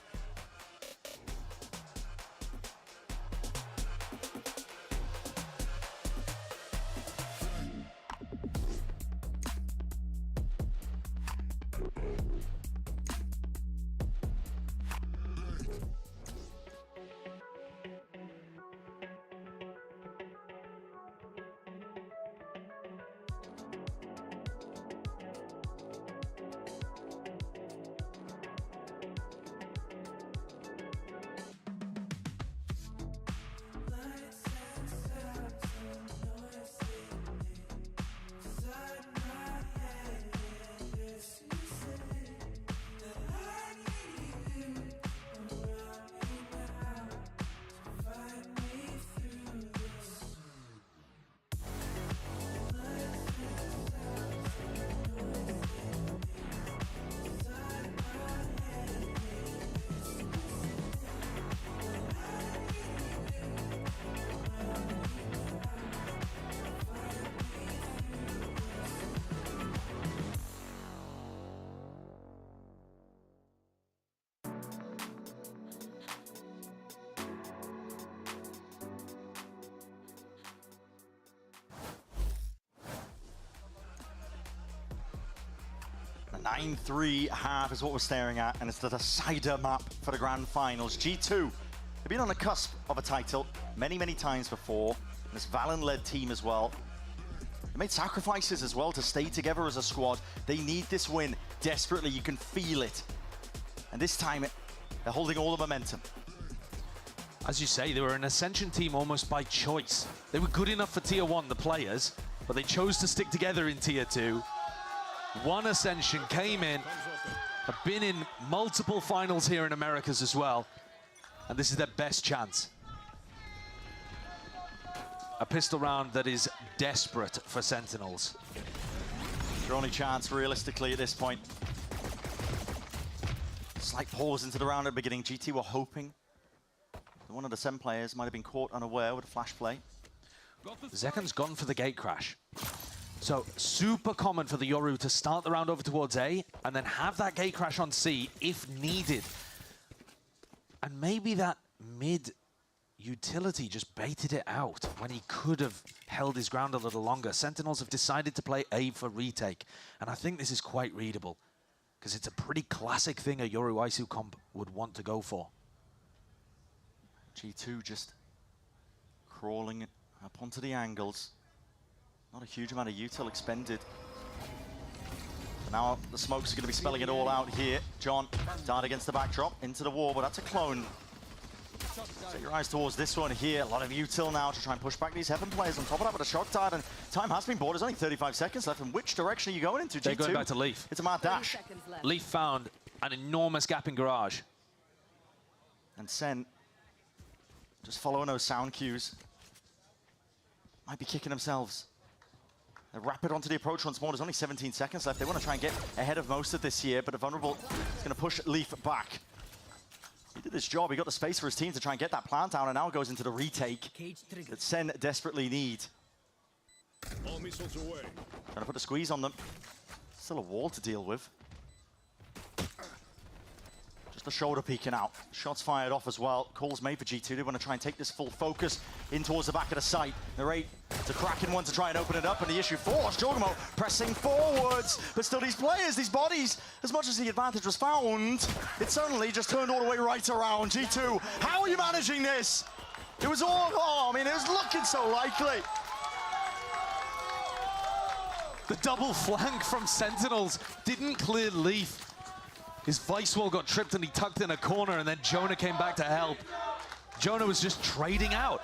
A 9-3 half is what we're staring at, and it's the decider map for the grand finals. G2 have been on the cusp of a title many, many times before. This Valen-led team as well. They made sacrifices as well to stay together as a squad. They need this win desperately. You can feel it. And this time, they're holding all the momentum. As you say, they were an Ascension team almost by choice. They were good enough for Tier 1, the players, but they chose to stick together in Tier 2. One Ascension came in, have been in multiple finals here in Americas as well, and this is their best chance. A pistol round that is desperate for Sentinels. Their only chance, realistically, at this point. Slight pause into the round at the beginning. GT were hoping that one of the Sen players might have been caught unaware with a flash play. Zekken's gone for the gate crash. So super common for the Yoru to start the round over towards A and then have that gate crash on C if needed. And maybe that mid utility just baited it out when he could have held his ground a little longer. Sentinels have decided to play A for retake. And I think this is quite readable because it's a pretty classic thing a Yoru Isu comp would want to go for. G2 just crawling up onto the angles. Not a huge amount of util expended. But now the smokes are going to be spelling it all out here. John, dart against the backdrop, into the wall, but that's a clone. Set your eyes towards this one here. A lot of util now to try and push back these Heaven players. On top of that with a shock dart, and time has been bought. There's only 35 seconds left. And which direction are you going into, G2? They're going back to Leaf. It's a mad dash. Leaf found an enormous gap in garage. And Sen, just following those sound cues, might be kicking themselves. They're rapid onto the approach once more. There's only 17 seconds left. They want to try and get ahead of most of this here, but a Vulnerable is going to push Leaf back. He did his job. He got the space for his team to try and get that plant down, and now goes into the retake that Sen desperately need. All missiles away. Trying to put a squeeze on them. Still a wall to deal with. Just the shoulder peeking out. Shots fired off as well. Calls made for G2. They want to try and take this full focus in towards the back of the site. They're 8 to Kraken one to try and open it up, and the issue forced. Jogamo pressing forwards, but still these players, these bodies, as much as the advantage was found, it suddenly just turned all the way right around. G2, how are you managing this? It was all, oh, I mean, it was looking so likely. The double flank from Sentinels didn't clear Leaf. His Vice Wall got tripped and he tucked in a corner, and then Jonah came back to help. Jonah was just trading out.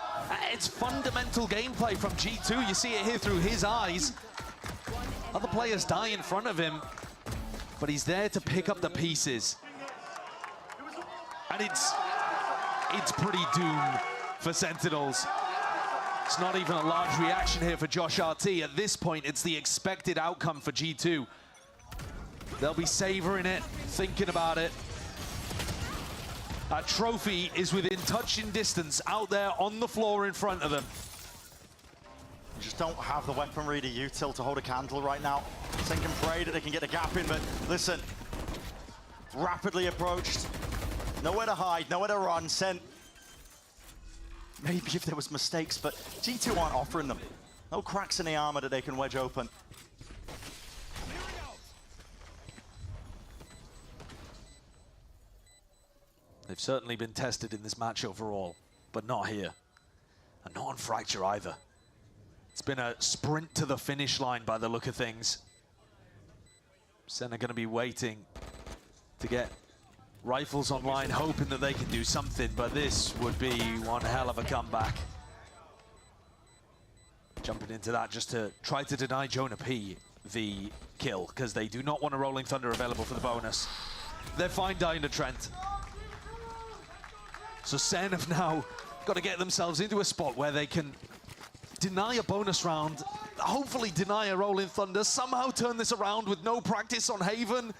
It's fundamental gameplay from G2. You see it here through his eyes. Other players die in front of him, but he's there to pick up the pieces. And it's pretty doomed for Sentinels. It's not even a large reaction here for Josh RT. At this point, it's the expected outcome for G2. They'll be savoring it, thinking about it. That trophy is within touching distance, out there on the floor in front of them. You just don't have the weaponry to util to hold a candle right now. Sen can pray that they can get a gap in, but listen, rapidly approached. Nowhere to hide, nowhere to run. Sen, maybe if there was mistakes, but G2 aren't offering them. No cracks in the armor that they can wedge open. They've certainly been tested in this match overall, but not here. And not on Fracture either. It's been a sprint to the finish line by the look of things. Sen are going to be waiting to get rifles online, hoping that they can do something, but this would be one hell of a comeback. Jumping into that just to try to deny Jonah P the kill, because they do not want a Rolling Thunder available for the bonus. They're fine dying to Trent. So Sen have now got to get themselves into a spot where they can deny a bonus round, hopefully deny a Rolling Thunder, somehow turn this around with no practice on Haven.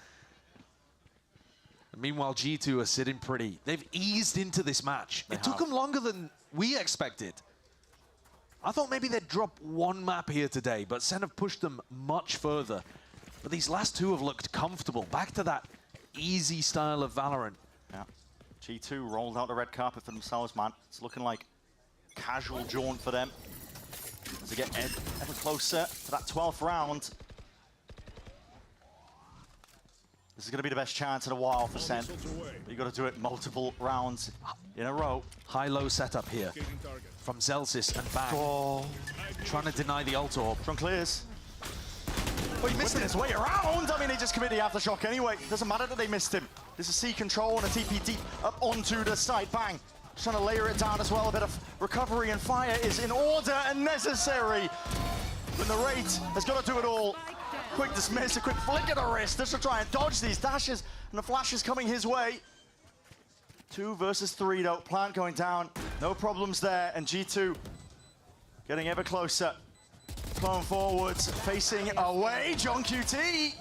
And meanwhile, G2 are sitting pretty. They've eased into this match. It took them longer than we expected. I thought maybe they'd drop one map here today, but Sen have pushed them much further. But these last two have looked comfortable, back to that easy style of Valorant. Yeah. G2 rolled out the red carpet for themselves, man. It's looking like casual jaunt for them as they get ever closer to that 12th round. This is going to be the best chance in a while for Sen. You've got to do it multiple rounds in a row. High-low setup here from Zelsis and Bang. Oh. Trying to deny the ult orb. From clears. Well, he missed his way around. I mean, he just committed the aftershock anyway. Doesn't matter that they missed him. This is C control and a TP deep up onto the side. Bang. Just trying to layer it down as well. A bit of recovery and fire is in order and necessary. But the Rate has got to do it all. Quick dismiss, a quick flick of the wrist just to try and dodge these dashes. And the flash is coming his way. 2 versus 3 though. Plant going down. No problems there. And G2 getting ever closer. Flowing forwards, facing away. John QT.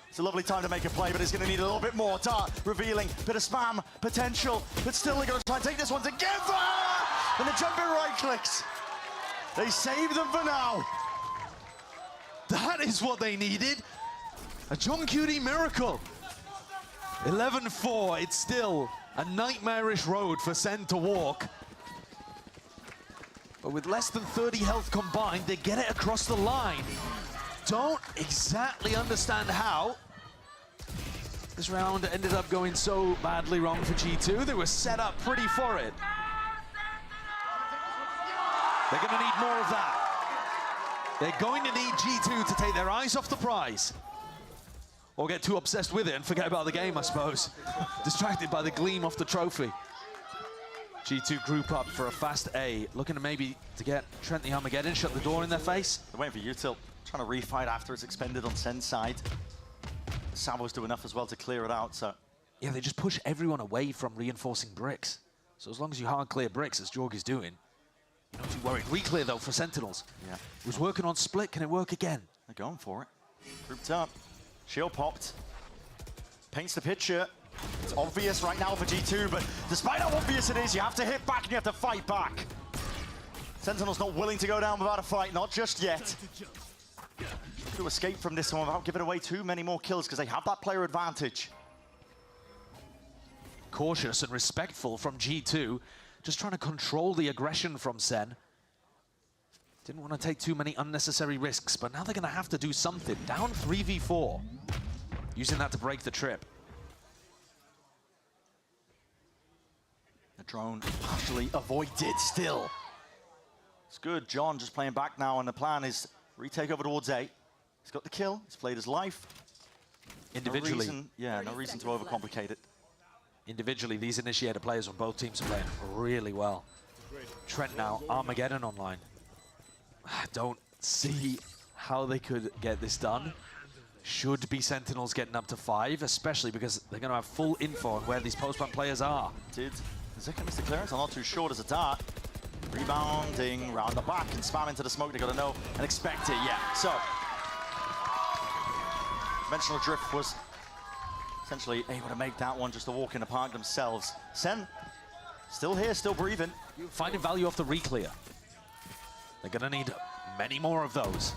It's a lovely time to make a play, but he's going to need a little bit more. Dart revealing, bit of spam potential, but still they're going to try and take this one together! And the jumping right clicks. They save them for now. That is what they needed. A John QT miracle. 11-4, it's still a nightmarish road for Sen to walk. But with less than 30 health combined, they get it across the line. Don't exactly understand how this round ended up going so badly wrong for G2. They were set up pretty for it. They're going to need more of that. They're going to need G2 to take their eyes off the prize. Or get too obsessed with it and forget about the game, I suppose. Distracted by the gleam off the trophy. G2 group up for a fast A, looking to maybe to get Trent the Armageddon, shut the door in their face. They're waiting for util, trying to refight after it's expended on Sen's side. Savo's do enough as well to clear it out, so Yeah, they just push everyone away from reinforcing bricks. So as long as you hard clear bricks, as Jorg is doing, you're not too worried. Reclear, though, for Sentinels. Yeah. It was working on split. Can it work again? They're going for it. Grouped up. Shield popped. Paints the picture. It's obvious right now for G2, but despite how obvious it is, you have to hit back and you have to fight back. Sentinel's not willing to go down without a fight, not just yet. To escape from this one without giving away too many more kills because they have that player advantage. Cautious and respectful from G2, just trying to control the aggression from Sen. Didn't want to take too many unnecessary risks, but now they're going to have to do something. Down 3v4, using that to break the trip. The drone partially avoided still. It's good, John just playing back now, and the plan is retake over towards A. He's got the kill, he's played his life. Individually. No reason to overcomplicate it. Individually, these initiator players on both teams are playing really well. Trent now, Armageddon online. I don't see how they could get this done. Should be Sentinels getting up to 5, especially because they're going to have full info on where these post-plant players are. Did Zekken miss the clearance? I'm not too sure. There's a dart. Rebounding round the back and spam into the smoke. They got to know and expect it, yeah. So, Dimensional Drift was essentially able to make that one just a walk in the park themselves. Sen, still here, still breathing. Finding value off the reclear. They're going to need many more of those.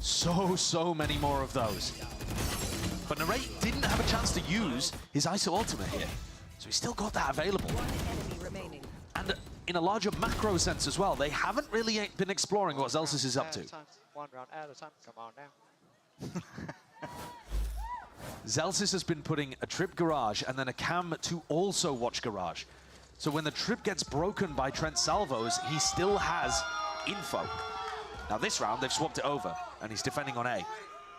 So many more of those. But Narrate didn't have a chance to use his ISO ultimate here. So he's still got that available. And in a larger macro sense as well, they haven't really been exploring what Zellsis is up to. One round at a time. Come on now. Zellsis has been putting a Trip Garage and then a cam to also watch Garage. So when the trip gets broken by Trent Salvos, he still has info. Now this round, they've swapped it over, and he's defending on A.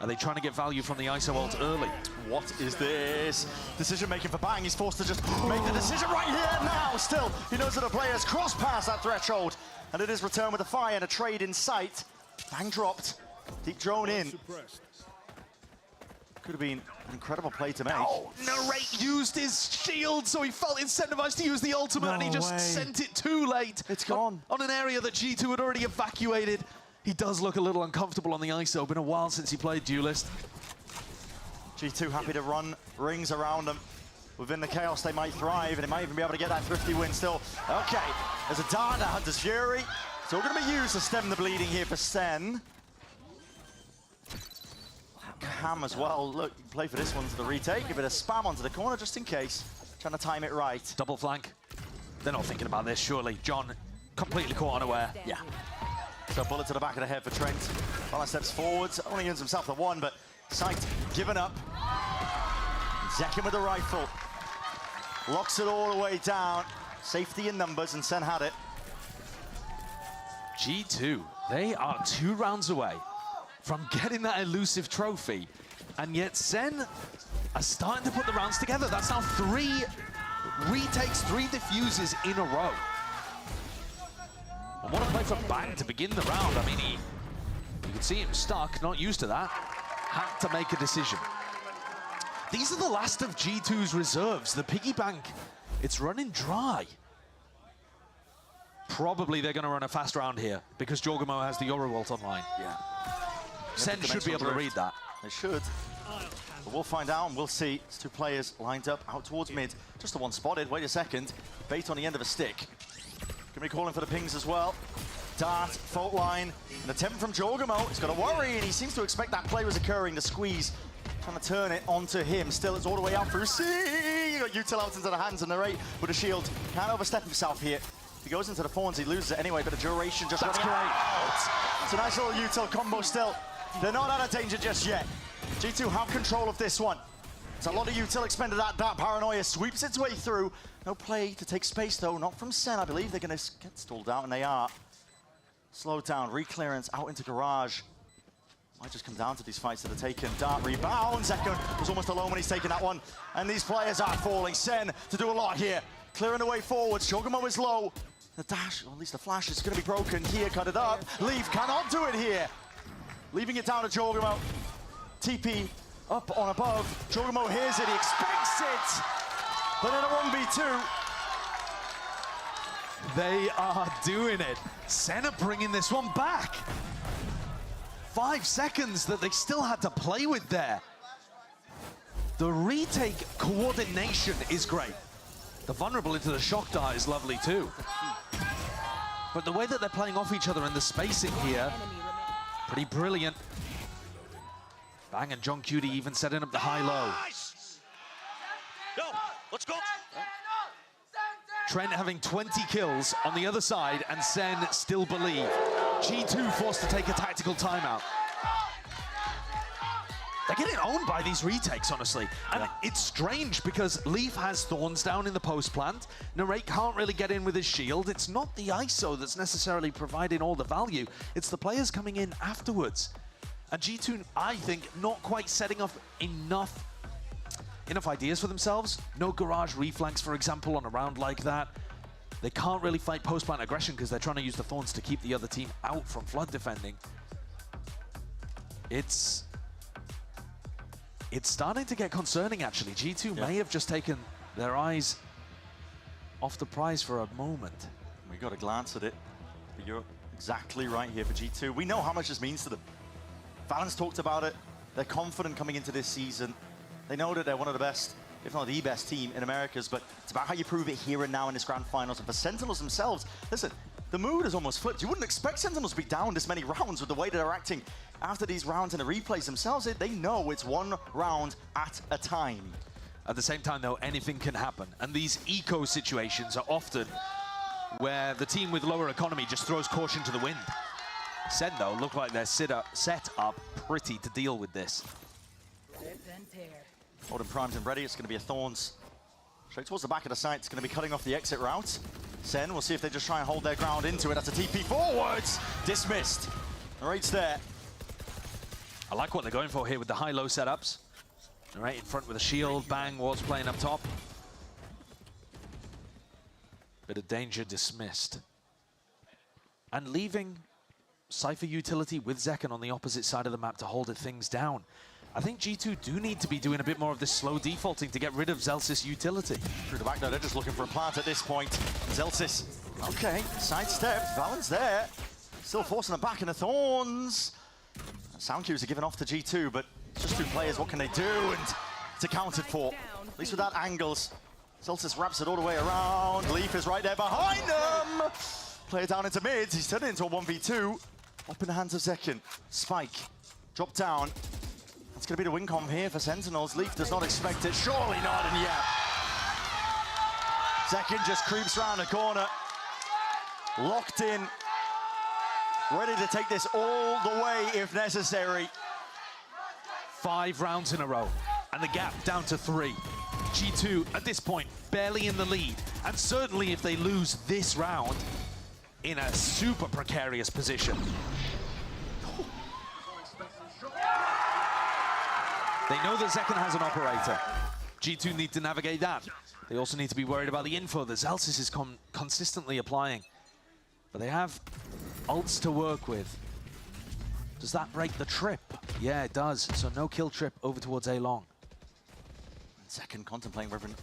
Are they trying to get value from the ISO ult early? What is this? Decision making for Bang. He's forced to just make the decision right here now. Still, he knows that the players cross past that threshold, and it is returned with a fire and a trade in sight. Bang dropped. Deep drone in. Could have been an incredible play to make. Oh, Narrate used his shield, so he felt incentivized to use the ultimate, and he just sent it too late. It's gone. On an area that G2 had already evacuated. He does look a little uncomfortable on the ISO. Been a while since he played Duelist. G2 happy to run rings around them. Within the chaos, they might thrive, and they might even be able to get that thrifty win still. Okay, there's a dart, Hunter's Fury. It's all going to be used to stem the bleeding here for Sen. Cam as well. Look, you can play for this one to the retake. A bit of spam onto the corner just in case. Trying to time it right. Double flank. They're not thinking about this, surely. John completely caught unaware. Yeah. So bullet to the back of the head for Trent. Well, steps forwards. Only earns himself the one, but Sight given up. Zekken with the rifle. Locks it all the way down. Safety in numbers, and Sen had it. G2, they are 2 rounds away from getting that elusive trophy, and yet Sen are starting to put the rounds together. That's now 3 retakes, 3 defuses in a row. And what a play from Bang to begin the round. I mean, you can see him stuck, not used to that. Had to make a decision. These are the last of G2's reserves. The piggy bank, it's running dry. Probably they're going to run a fast round here because Jorgamo has the Yoru ult online. Yeah. Sen should be able to read that. They should. But we'll find out and we'll see. It's 2 players lined up out towards mid. Just the one spotted. Wait a second. Bait on the end of a stick. Gonna be calling for the pings as well. Dart, fault line, an attempt from Jorgamo. He's got a worry, and he seems to expect that play was occurring. The squeeze, trying to turn it onto him. Still, it's all the way out through C. You got Util out into the hands, and Narrate with a shield. Can't overstep himself here. If he goes into the Fawns, he loses it anyway, but the duration just running out. It's a nice little Util combo still. They're not out of danger just yet. G2 have control of this one. It's a lot of Util expended. That Paranoia sweeps its way through. No play to take space, though. Not from Sen. I believe they're going to get stalled out, and they are. Slowed down. Reclearance out into Garage. Might just come down to these fights that are taken. Dart rebound. Zekken was almost alone when he's taking that one. And these players are falling. Sen to do a lot here. Clearing the way forwards. Jorgamo is low. The dash, or at least the flash, is going to be broken here. Cut it up. Leaf cannot do it here. Leaving it down to Jorgamo. TP up on above. Jorgamo hears it. He expects it. but in a 1v2, they are doing it. Senna bringing this one back. 5 seconds that they still had to play with there. The retake coordination is great. The vulnerable into the shock dart is lovely too. But the way that they're playing off each other and the spacing here, pretty brilliant. Bang and John Cutie even setting up the high-low. Yo, let's go. Trent having 20 kills on the other side and Sen still believe. G2 forced to take a tactical timeout. They're getting owned by these retakes, honestly. And it's strange because Leaf has Thorns down in the post plant. Narrate can't really get in with his shield. It's not the ISO that's necessarily providing all the value. It's the players coming in afterwards. And G2, I think, not quite setting up enough ideas for themselves. No garage reflanks, for example, on a round like that. They can't really fight post plant aggression because they're trying to use the Thorns to keep the other team out from flood defending. It's starting to get concerning, actually. G2 may have just taken their eyes off the prize for a moment. We got a glance at it, but you're exactly right here for G2. We know how much this means to them. Valens talked about it. They're confident coming into this season. They know that they're one of the best, if not the best team in Americas, but it's about how you prove it here and now in this grand finals. And for Sentinels themselves, listen, the mood has almost flipped. You wouldn't expect Sentinels to be down this many rounds with the way that they're acting after these rounds and the replays themselves. They know it's one round at a time. At the same time, though, anything can happen. And these eco situations are often where the team with lower economy just throws caution to the wind. Sen, though, look like they're set up pretty to deal with this. Odin primed and ready. It's going to be a Thorns straight towards the back of the site. It's going to be cutting off the exit route. Sen, we'll see if they just try and hold their ground into it. That's a TP forwards. Dismissed. Narrate's there. I like what they're going for here with the high-low setups. Right in front with a shield. Bang, Wards playing up top. Bit of danger dismissed. And leaving Cypher utility with Zekken on the opposite side of the map to hold things down. I think G2 do need to be doing a bit more of this slow defaulting to get rid of Zellsis utility. Through the back though, they're just looking for a plant at this point. Zellsis, okay, sidestepped, Valens there. Still forcing them back in the Thorns. Sound cues are given off to G2, but it's just 2 players, what can they do? And it's accounted for, at least without angles. Zellsis wraps it all the way around. Leaf is right there behind them. Player down into mids, he's turned it into a 1v2. Up in the hands of Zekken. Spike, drop down. It's going to be the win com here for Sentinels. Leaf does not expect it, surely not, and yeah. Zekken just creeps around the corner. Locked in. Ready to take this all the way if necessary. 5 rounds in a row, and the gap down to 3. G2, at this point, barely in the lead. And certainly if they lose this round, in a super precarious position. They know that Zekken has an operator. G2 need to navigate that. They also need to be worried about the info that Zellsis is consistently applying. But they have ults to work with. Does that break the trip? Yeah, it does. So no kill trip over towards A long. Zekken contemplating whether they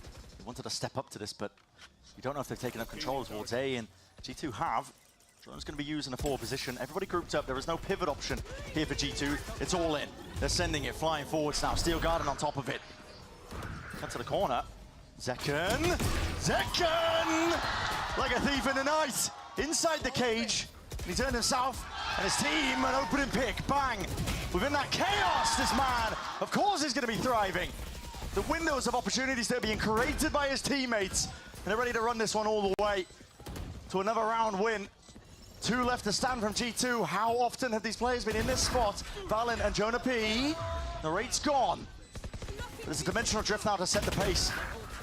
wanted to step up to this, but you don't know if they've taken up control towards A, and G2 have. Drone's going to be used in a forward position. Everybody grouped up. There is no pivot option here for G2. It's all in. They're sending it, flying forwards now. Steel Garden on top of it. Cut to the corner. Zekken! Zekken! Like a thief in the night. Inside the cage. And he turned himself and his team an opening pick. Bang! Within that chaos, this man, of course, is going to be thriving. The windows of opportunities that are being created by his teammates. And they're ready to run this one all the way to another round win. 2 left to stand from G2. How often have these players been in this spot? Valen and Jonah P. The rate's gone. There's a dimensional drift now to set the pace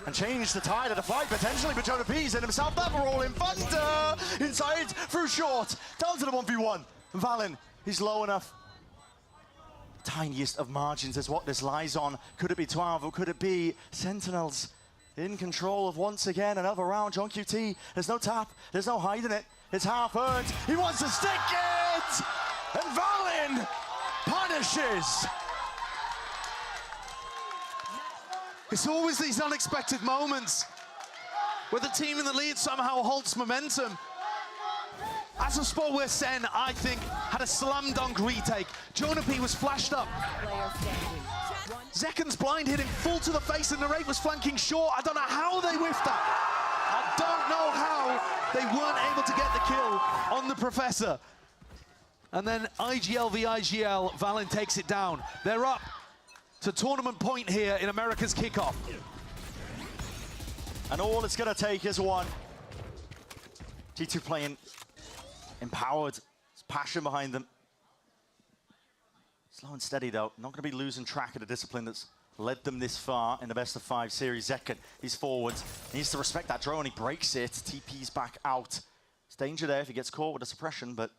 and change the tide of the fight potentially, but Jonah P's in himself. That roll in Thunder inside through short. Down to the 1v1. Valen, he's low enough. Tiniest of margins is what this lies on. Could it be 12 or could it be Sentinels in control of once again another round? John QT, there's no tap, there's no hiding it. It's half earned. He wants to stick it! And Valen punishes. It's always these unexpected moments where the team in the lead somehow halts momentum. As a spot where Sen, I think, had a slam dunk retake. Jonapi was flashed up. Zekken's blind hit him full to the face, and Narrate was flanking short. I don't know how they whiffed that. I don't know how they weren't able to get the kill on the Professor. And then IGL v IGL, Valen takes it down. They're up to tournament point here in America's kickoff. And all it's going to take is one. G2 playing empowered. There's passion behind them. Slow and steady, though. Not going to be losing track of the discipline that's led them this far in the best of 5 series. Zekken, he's forward. He needs to respect that drone. He breaks it. TP's back out. There's danger there if he gets caught with a suppression, but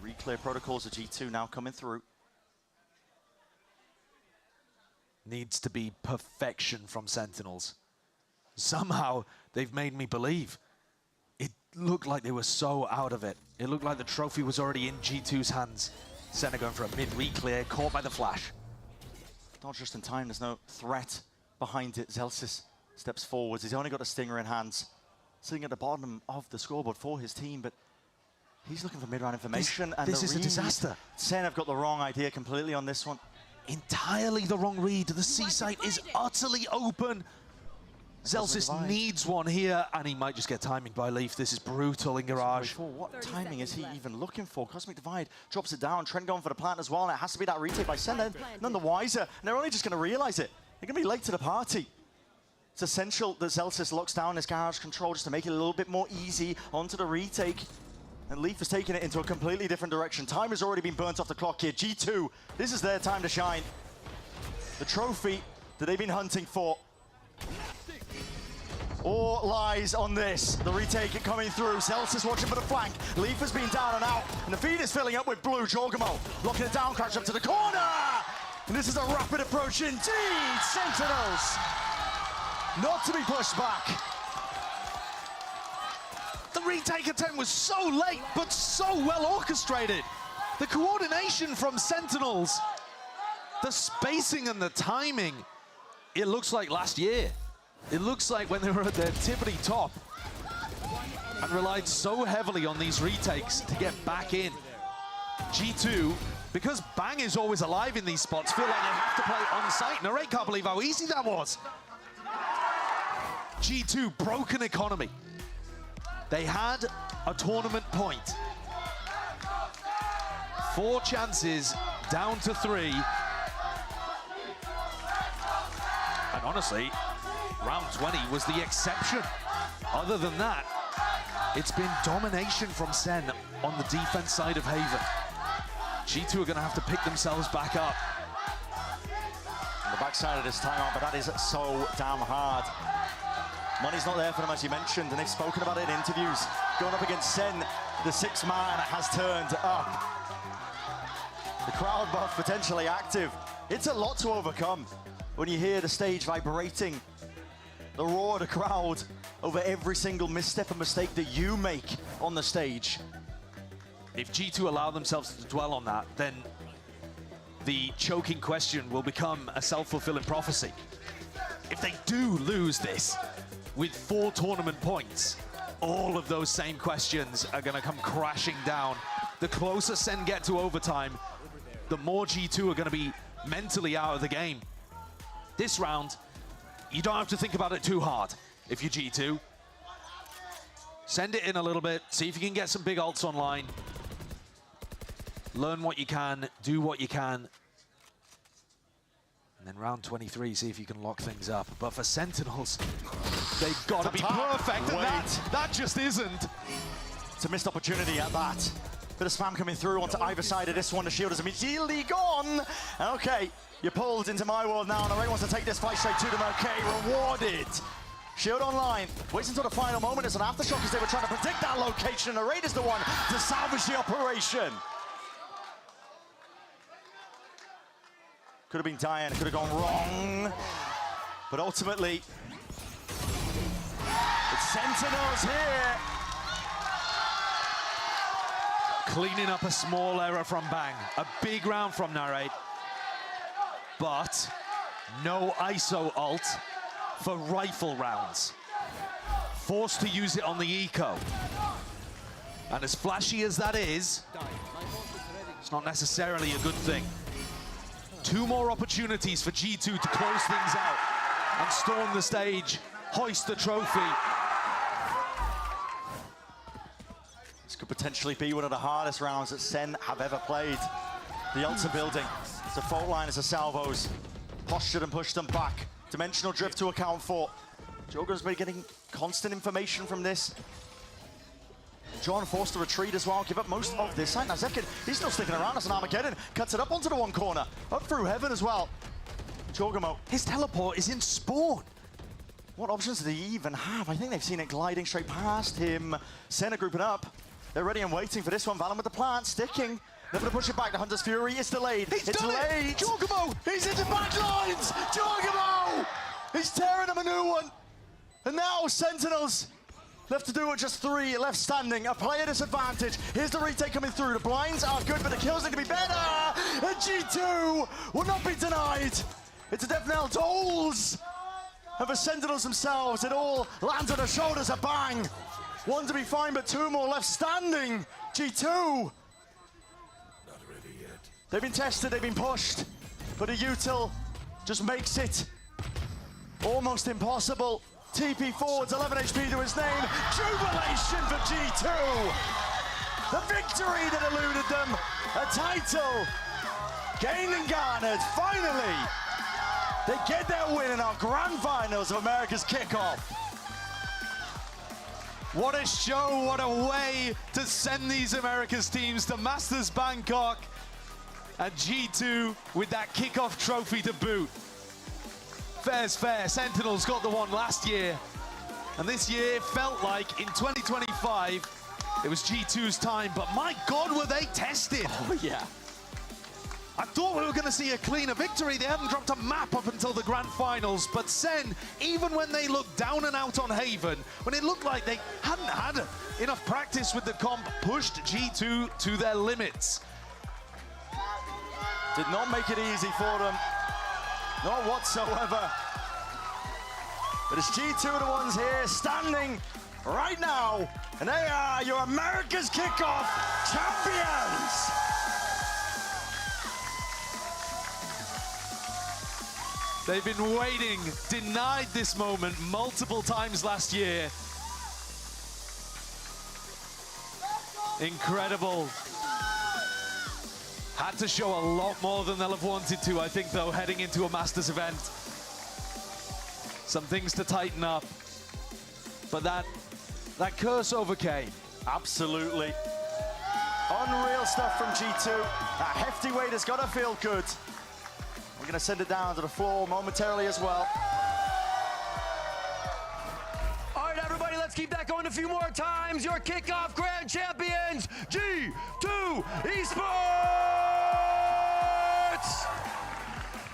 reclear protocols of G2 now coming through. Needs to be perfection from Sentinels. Somehow they've made me believe. It looked like they were so out of it. It looked like the trophy was already in G2's hands. Senna going for a mid-reclear, caught by the flash. Not just in time, there's no threat behind it. Zellsis steps forwards. He's only got a stinger in hands. Sitting at the bottom of the scoreboard for his team, but he's looking for mid-round information. This is a disaster. Sen have got the wrong idea completely on this one. Entirely the wrong read. The C site is utterly open. Zellsis needs one here, and he might just get timing by Leaf. This is brutal in Garage. What timing is he even looking for? Cosmic Divide drops it down. Trent going for the plant as well, and it has to be that retake by Sen. None the wiser, and they're only just going to realize it. They're going to be late to the party. It's essential that Zellsis locks down his Garage control just to make it a little bit more easy onto the retake. And Leaf is taking it into a completely different direction. Time has already been burnt off the clock here. G2, this is their time to shine. The trophy that they've been hunting for all lies on this. The retake coming through. Zellsis watching for the flank. Leaf has been down and out. And the feed is filling up with blue. Jorgamo locking it down, crash up to the corner. And this is a rapid approach indeed. Sentinels not to be pushed back. The retake attempt was so late, but so well orchestrated. The coordination from Sentinels, the spacing and the timing, it looks like last year. It looks like when they were at their tippity top and relied so heavily on these retakes to get back in. G2, because Bang is always alive in these spots, feel like they have to play on site. Narrate can't believe how easy that was. G2, broken economy. They had a tournament point. 4 chances, down to 3. And honestly, round 20 was the exception. Other than that, it's been domination from Sen on the defense side of Haven. G2 are gonna have to pick themselves back up. On the backside of this timeout, but that is so damn hard. Money's not there for them, as you mentioned, and they've spoken about it in interviews. Going up against Sen, the 6th man has turned up. The crowd buff potentially active. It's a lot to overcome when you hear the stage vibrating, the roar of the crowd over every single misstep and mistake that you make on the stage. If G2 allow themselves to dwell on that, then the choking question will become a self-fulfilling prophecy. If they do lose this with 4 tournament points, all of those same questions are going to come crashing down. The closer Sen get to overtime, the more G2 are going to be mentally out of the game. This round, you don't have to think about it too hard if you're G2. Send it in a little bit, see if you can get some big ults online. Learn what you can, do what you can. And then round 23, see if you can lock things up. But for Sentinels, they've got to be perfect, and that just isn't. It's a missed opportunity at that. Bit of spam coming through onto either side of this one. The shield is immediately gone. Okay, you're pulled into my world now, and Array wants to take this fight straight to them. Okay, rewarded. Shield online, waits until the final moment. It's an aftershock as they were trying to predict that location. Array is the one to salvage the operation. Could have been Diane, it could have gone wrong. But ultimately, it's Sentinels here. Cleaning up a small error from Bang. A big round from Narrate. but no ISO ult for rifle rounds. Forced to use it on the eco. And as flashy as that is, it's not necessarily a good thing. 2 more opportunities for G2 to close things out and storm the stage, hoist the trophy. This could potentially be one of the hardest rounds that Sen have ever played. The ults are building. It's a fault line as the salvos postured and pushed them back. Dimensional drift to account for. Jogo's been getting constant information from this. John forced to retreat as well, give up most of this side. Now Zekin, he's still sticking around as an Armageddon. Cuts it up onto the one corner. Up through heaven as well. Jogamo, his teleport is in spawn. What options do they even have? I think they've seen it gliding straight past him. Senna grouping up. They're ready and waiting for this one. Valen with the plant, sticking. They're going to push it back. The Hunter's Fury is delayed. It's delayed. It. Jogamo, he's into back lines. Jogamo, he's tearing him a new one. And now Sentinels left to do it, just 3 left standing. A player disadvantage. Here's the retake coming through. The blinds are good, but the kills need to be better. And G2 will not be denied. It's a death knell tolls. And for Sentinels themselves, it all lands on their shoulders, a bang. 1 to be fine, but 2 more left standing. G2. They've been tested, they've been pushed, but a util just makes it almost impossible. TP forwards, 11 HP to his name. Jubilation for G2. The victory that eluded them. A title gained and garnered. Finally, they get their win in our grand finals of America's Kickoff. What a show, what a way to send these Americas teams to Masters Bangkok. And G2 with that kickoff trophy to boot. Fair's fair. Sentinels got the one last year. And this year felt like in 2025, it was G2's time. But my God, were they tested. Oh, yeah. I thought we were going to see a cleaner victory. They hadn't dropped a map up until the grand finals. But Sen, even when they looked down and out on Haven, when it looked like they hadn't had enough practice with the comp, pushed G2 to their limits. Did not make it easy for them. Not whatsoever. But it's G2 the ones here standing right now. And they are your America's Kickoff champions. They've been waiting, denied this moment multiple times last year. Incredible. Had to show a lot more than they'll have wanted to, I think, though, heading into a Masters event. Some things to tighten up. But that curse overcame. Absolutely. Unreal stuff from G2. That hefty weight has got to feel good. We're going to send it down to the floor momentarily as well. All right, everybody, let's keep that going a few more times. Your kickoff grand champions, G2 Esports!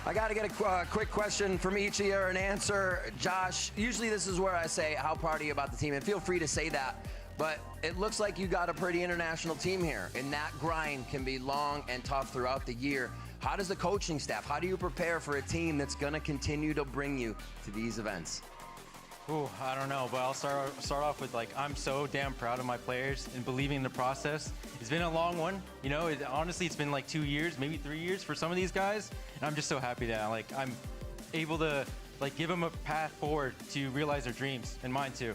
I got to get a quick question from each of you, an answer. Josh, usually this is where I say, how proud are you about the team? And feel free to say that. But it looks like you got a pretty international team here. And that grind can be long and tough throughout the year. How does the coaching staff, how do you prepare for a team that's going to continue to bring you to these events? Ooh, I don't know, but I'll start off with, like, I'm so damn proud of my players and believing in the process. It's been a long one, you know. Honestly, it's been like 2 years, maybe 3 years for some of these guys, and I'm just so happy that I'm able to give them a path forward to realize their dreams, and mine too.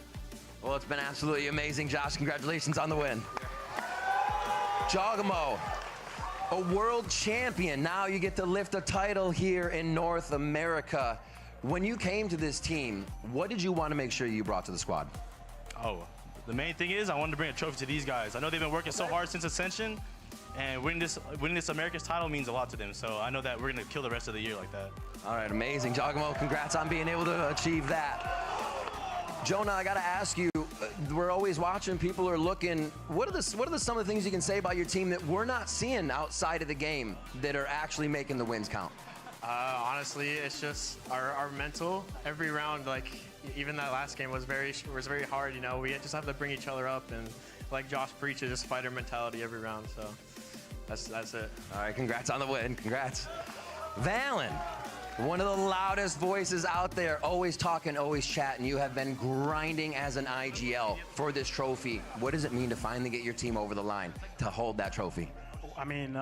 Well, it's been absolutely amazing, Josh. Congratulations on the win. Jogamo, a world champion. Now you get to lift a title here in North America. When you came to this team, what did you want to make sure you brought to the squad? Oh, the main thing is I wanted to bring a trophy to these guys. I know they've been working so hard since Ascension, and winning this America's title means a lot to them. So I know that we're going to kill the rest of the year like that. All right, amazing. Jogamo, congrats on being able to achieve that. Jonah, I got to ask you, we're always watching, people are looking. What are some of the things you can say about your team that we're not seeing outside of the game that are actually making the wins count? Honestly, it's just our mental. Every round, even that last game was very hard. You know, we just have to bring each other up, and like Josh preaches, just fighter mentality every round. So that's it. All right, congrats on the win. Congrats. Valen, one of the loudest voices out there, always talking, always chatting. You have been grinding as an IGL for this trophy. What does it mean to finally get your team over the line to hold that trophy? I mean,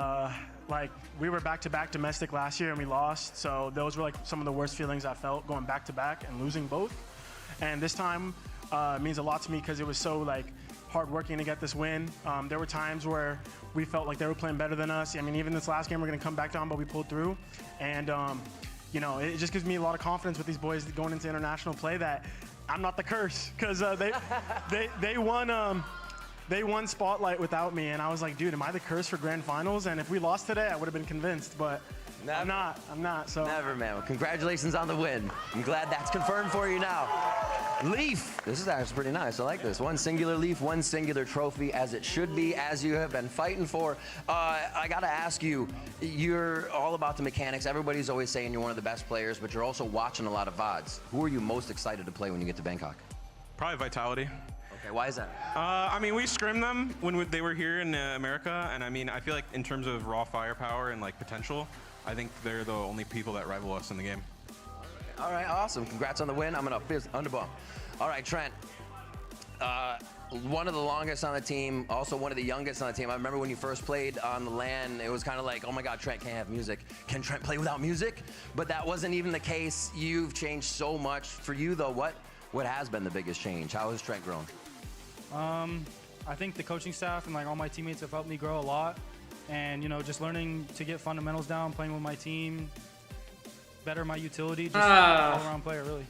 like we were back-to-back domestic last year and we lost, so those were like some of the worst feelings I felt going back-to-back and losing both. And this time means a lot to me because it was so like hard working to get this win. There were times where we felt like they were playing better than us. I mean, even this last game we're gonna come back down, but we pulled through. And you know, it just gives me a lot of confidence with these boys going into international play that I'm not the curse, because they won Spotlight without me, and I was like, dude, am I the curse for grand finals? And if we lost today, I would have been convinced, but I'm not. So Never, man. Well, congratulations on the win. I'm glad that's confirmed for you now. Leaf, this is actually pretty nice. I like this. One singular Leaf, one singular trophy, as it should be, as you have been fighting for. I got to ask you, you're all about the mechanics. Everybody's always saying you're one of the best players, but you're also watching a lot of VODs. Who are you most excited to play when you get to Bangkok? Probably Vitality. Okay, why is that? I mean, we scrimmed them when they were here in America, and I mean, I feel like in terms of raw firepower and like potential, I think they're the only people that rival us in the game. All right, awesome. Congrats on the win. I'm gonna fist underball. All right, Trent. One of the longest on the team, also one of the youngest on the team. I remember when you first played on the LAN, it was kind of like, oh my God, Trent can't have music. Can Trent play without music? But that wasn't even the case. You've changed so much. For you though, what has been the biggest change? How has Trent grown? I think the coaching staff and like all my teammates have helped me grow a lot. And you know, just learning to get fundamentals down, playing with my team, better my utility, just all around player really.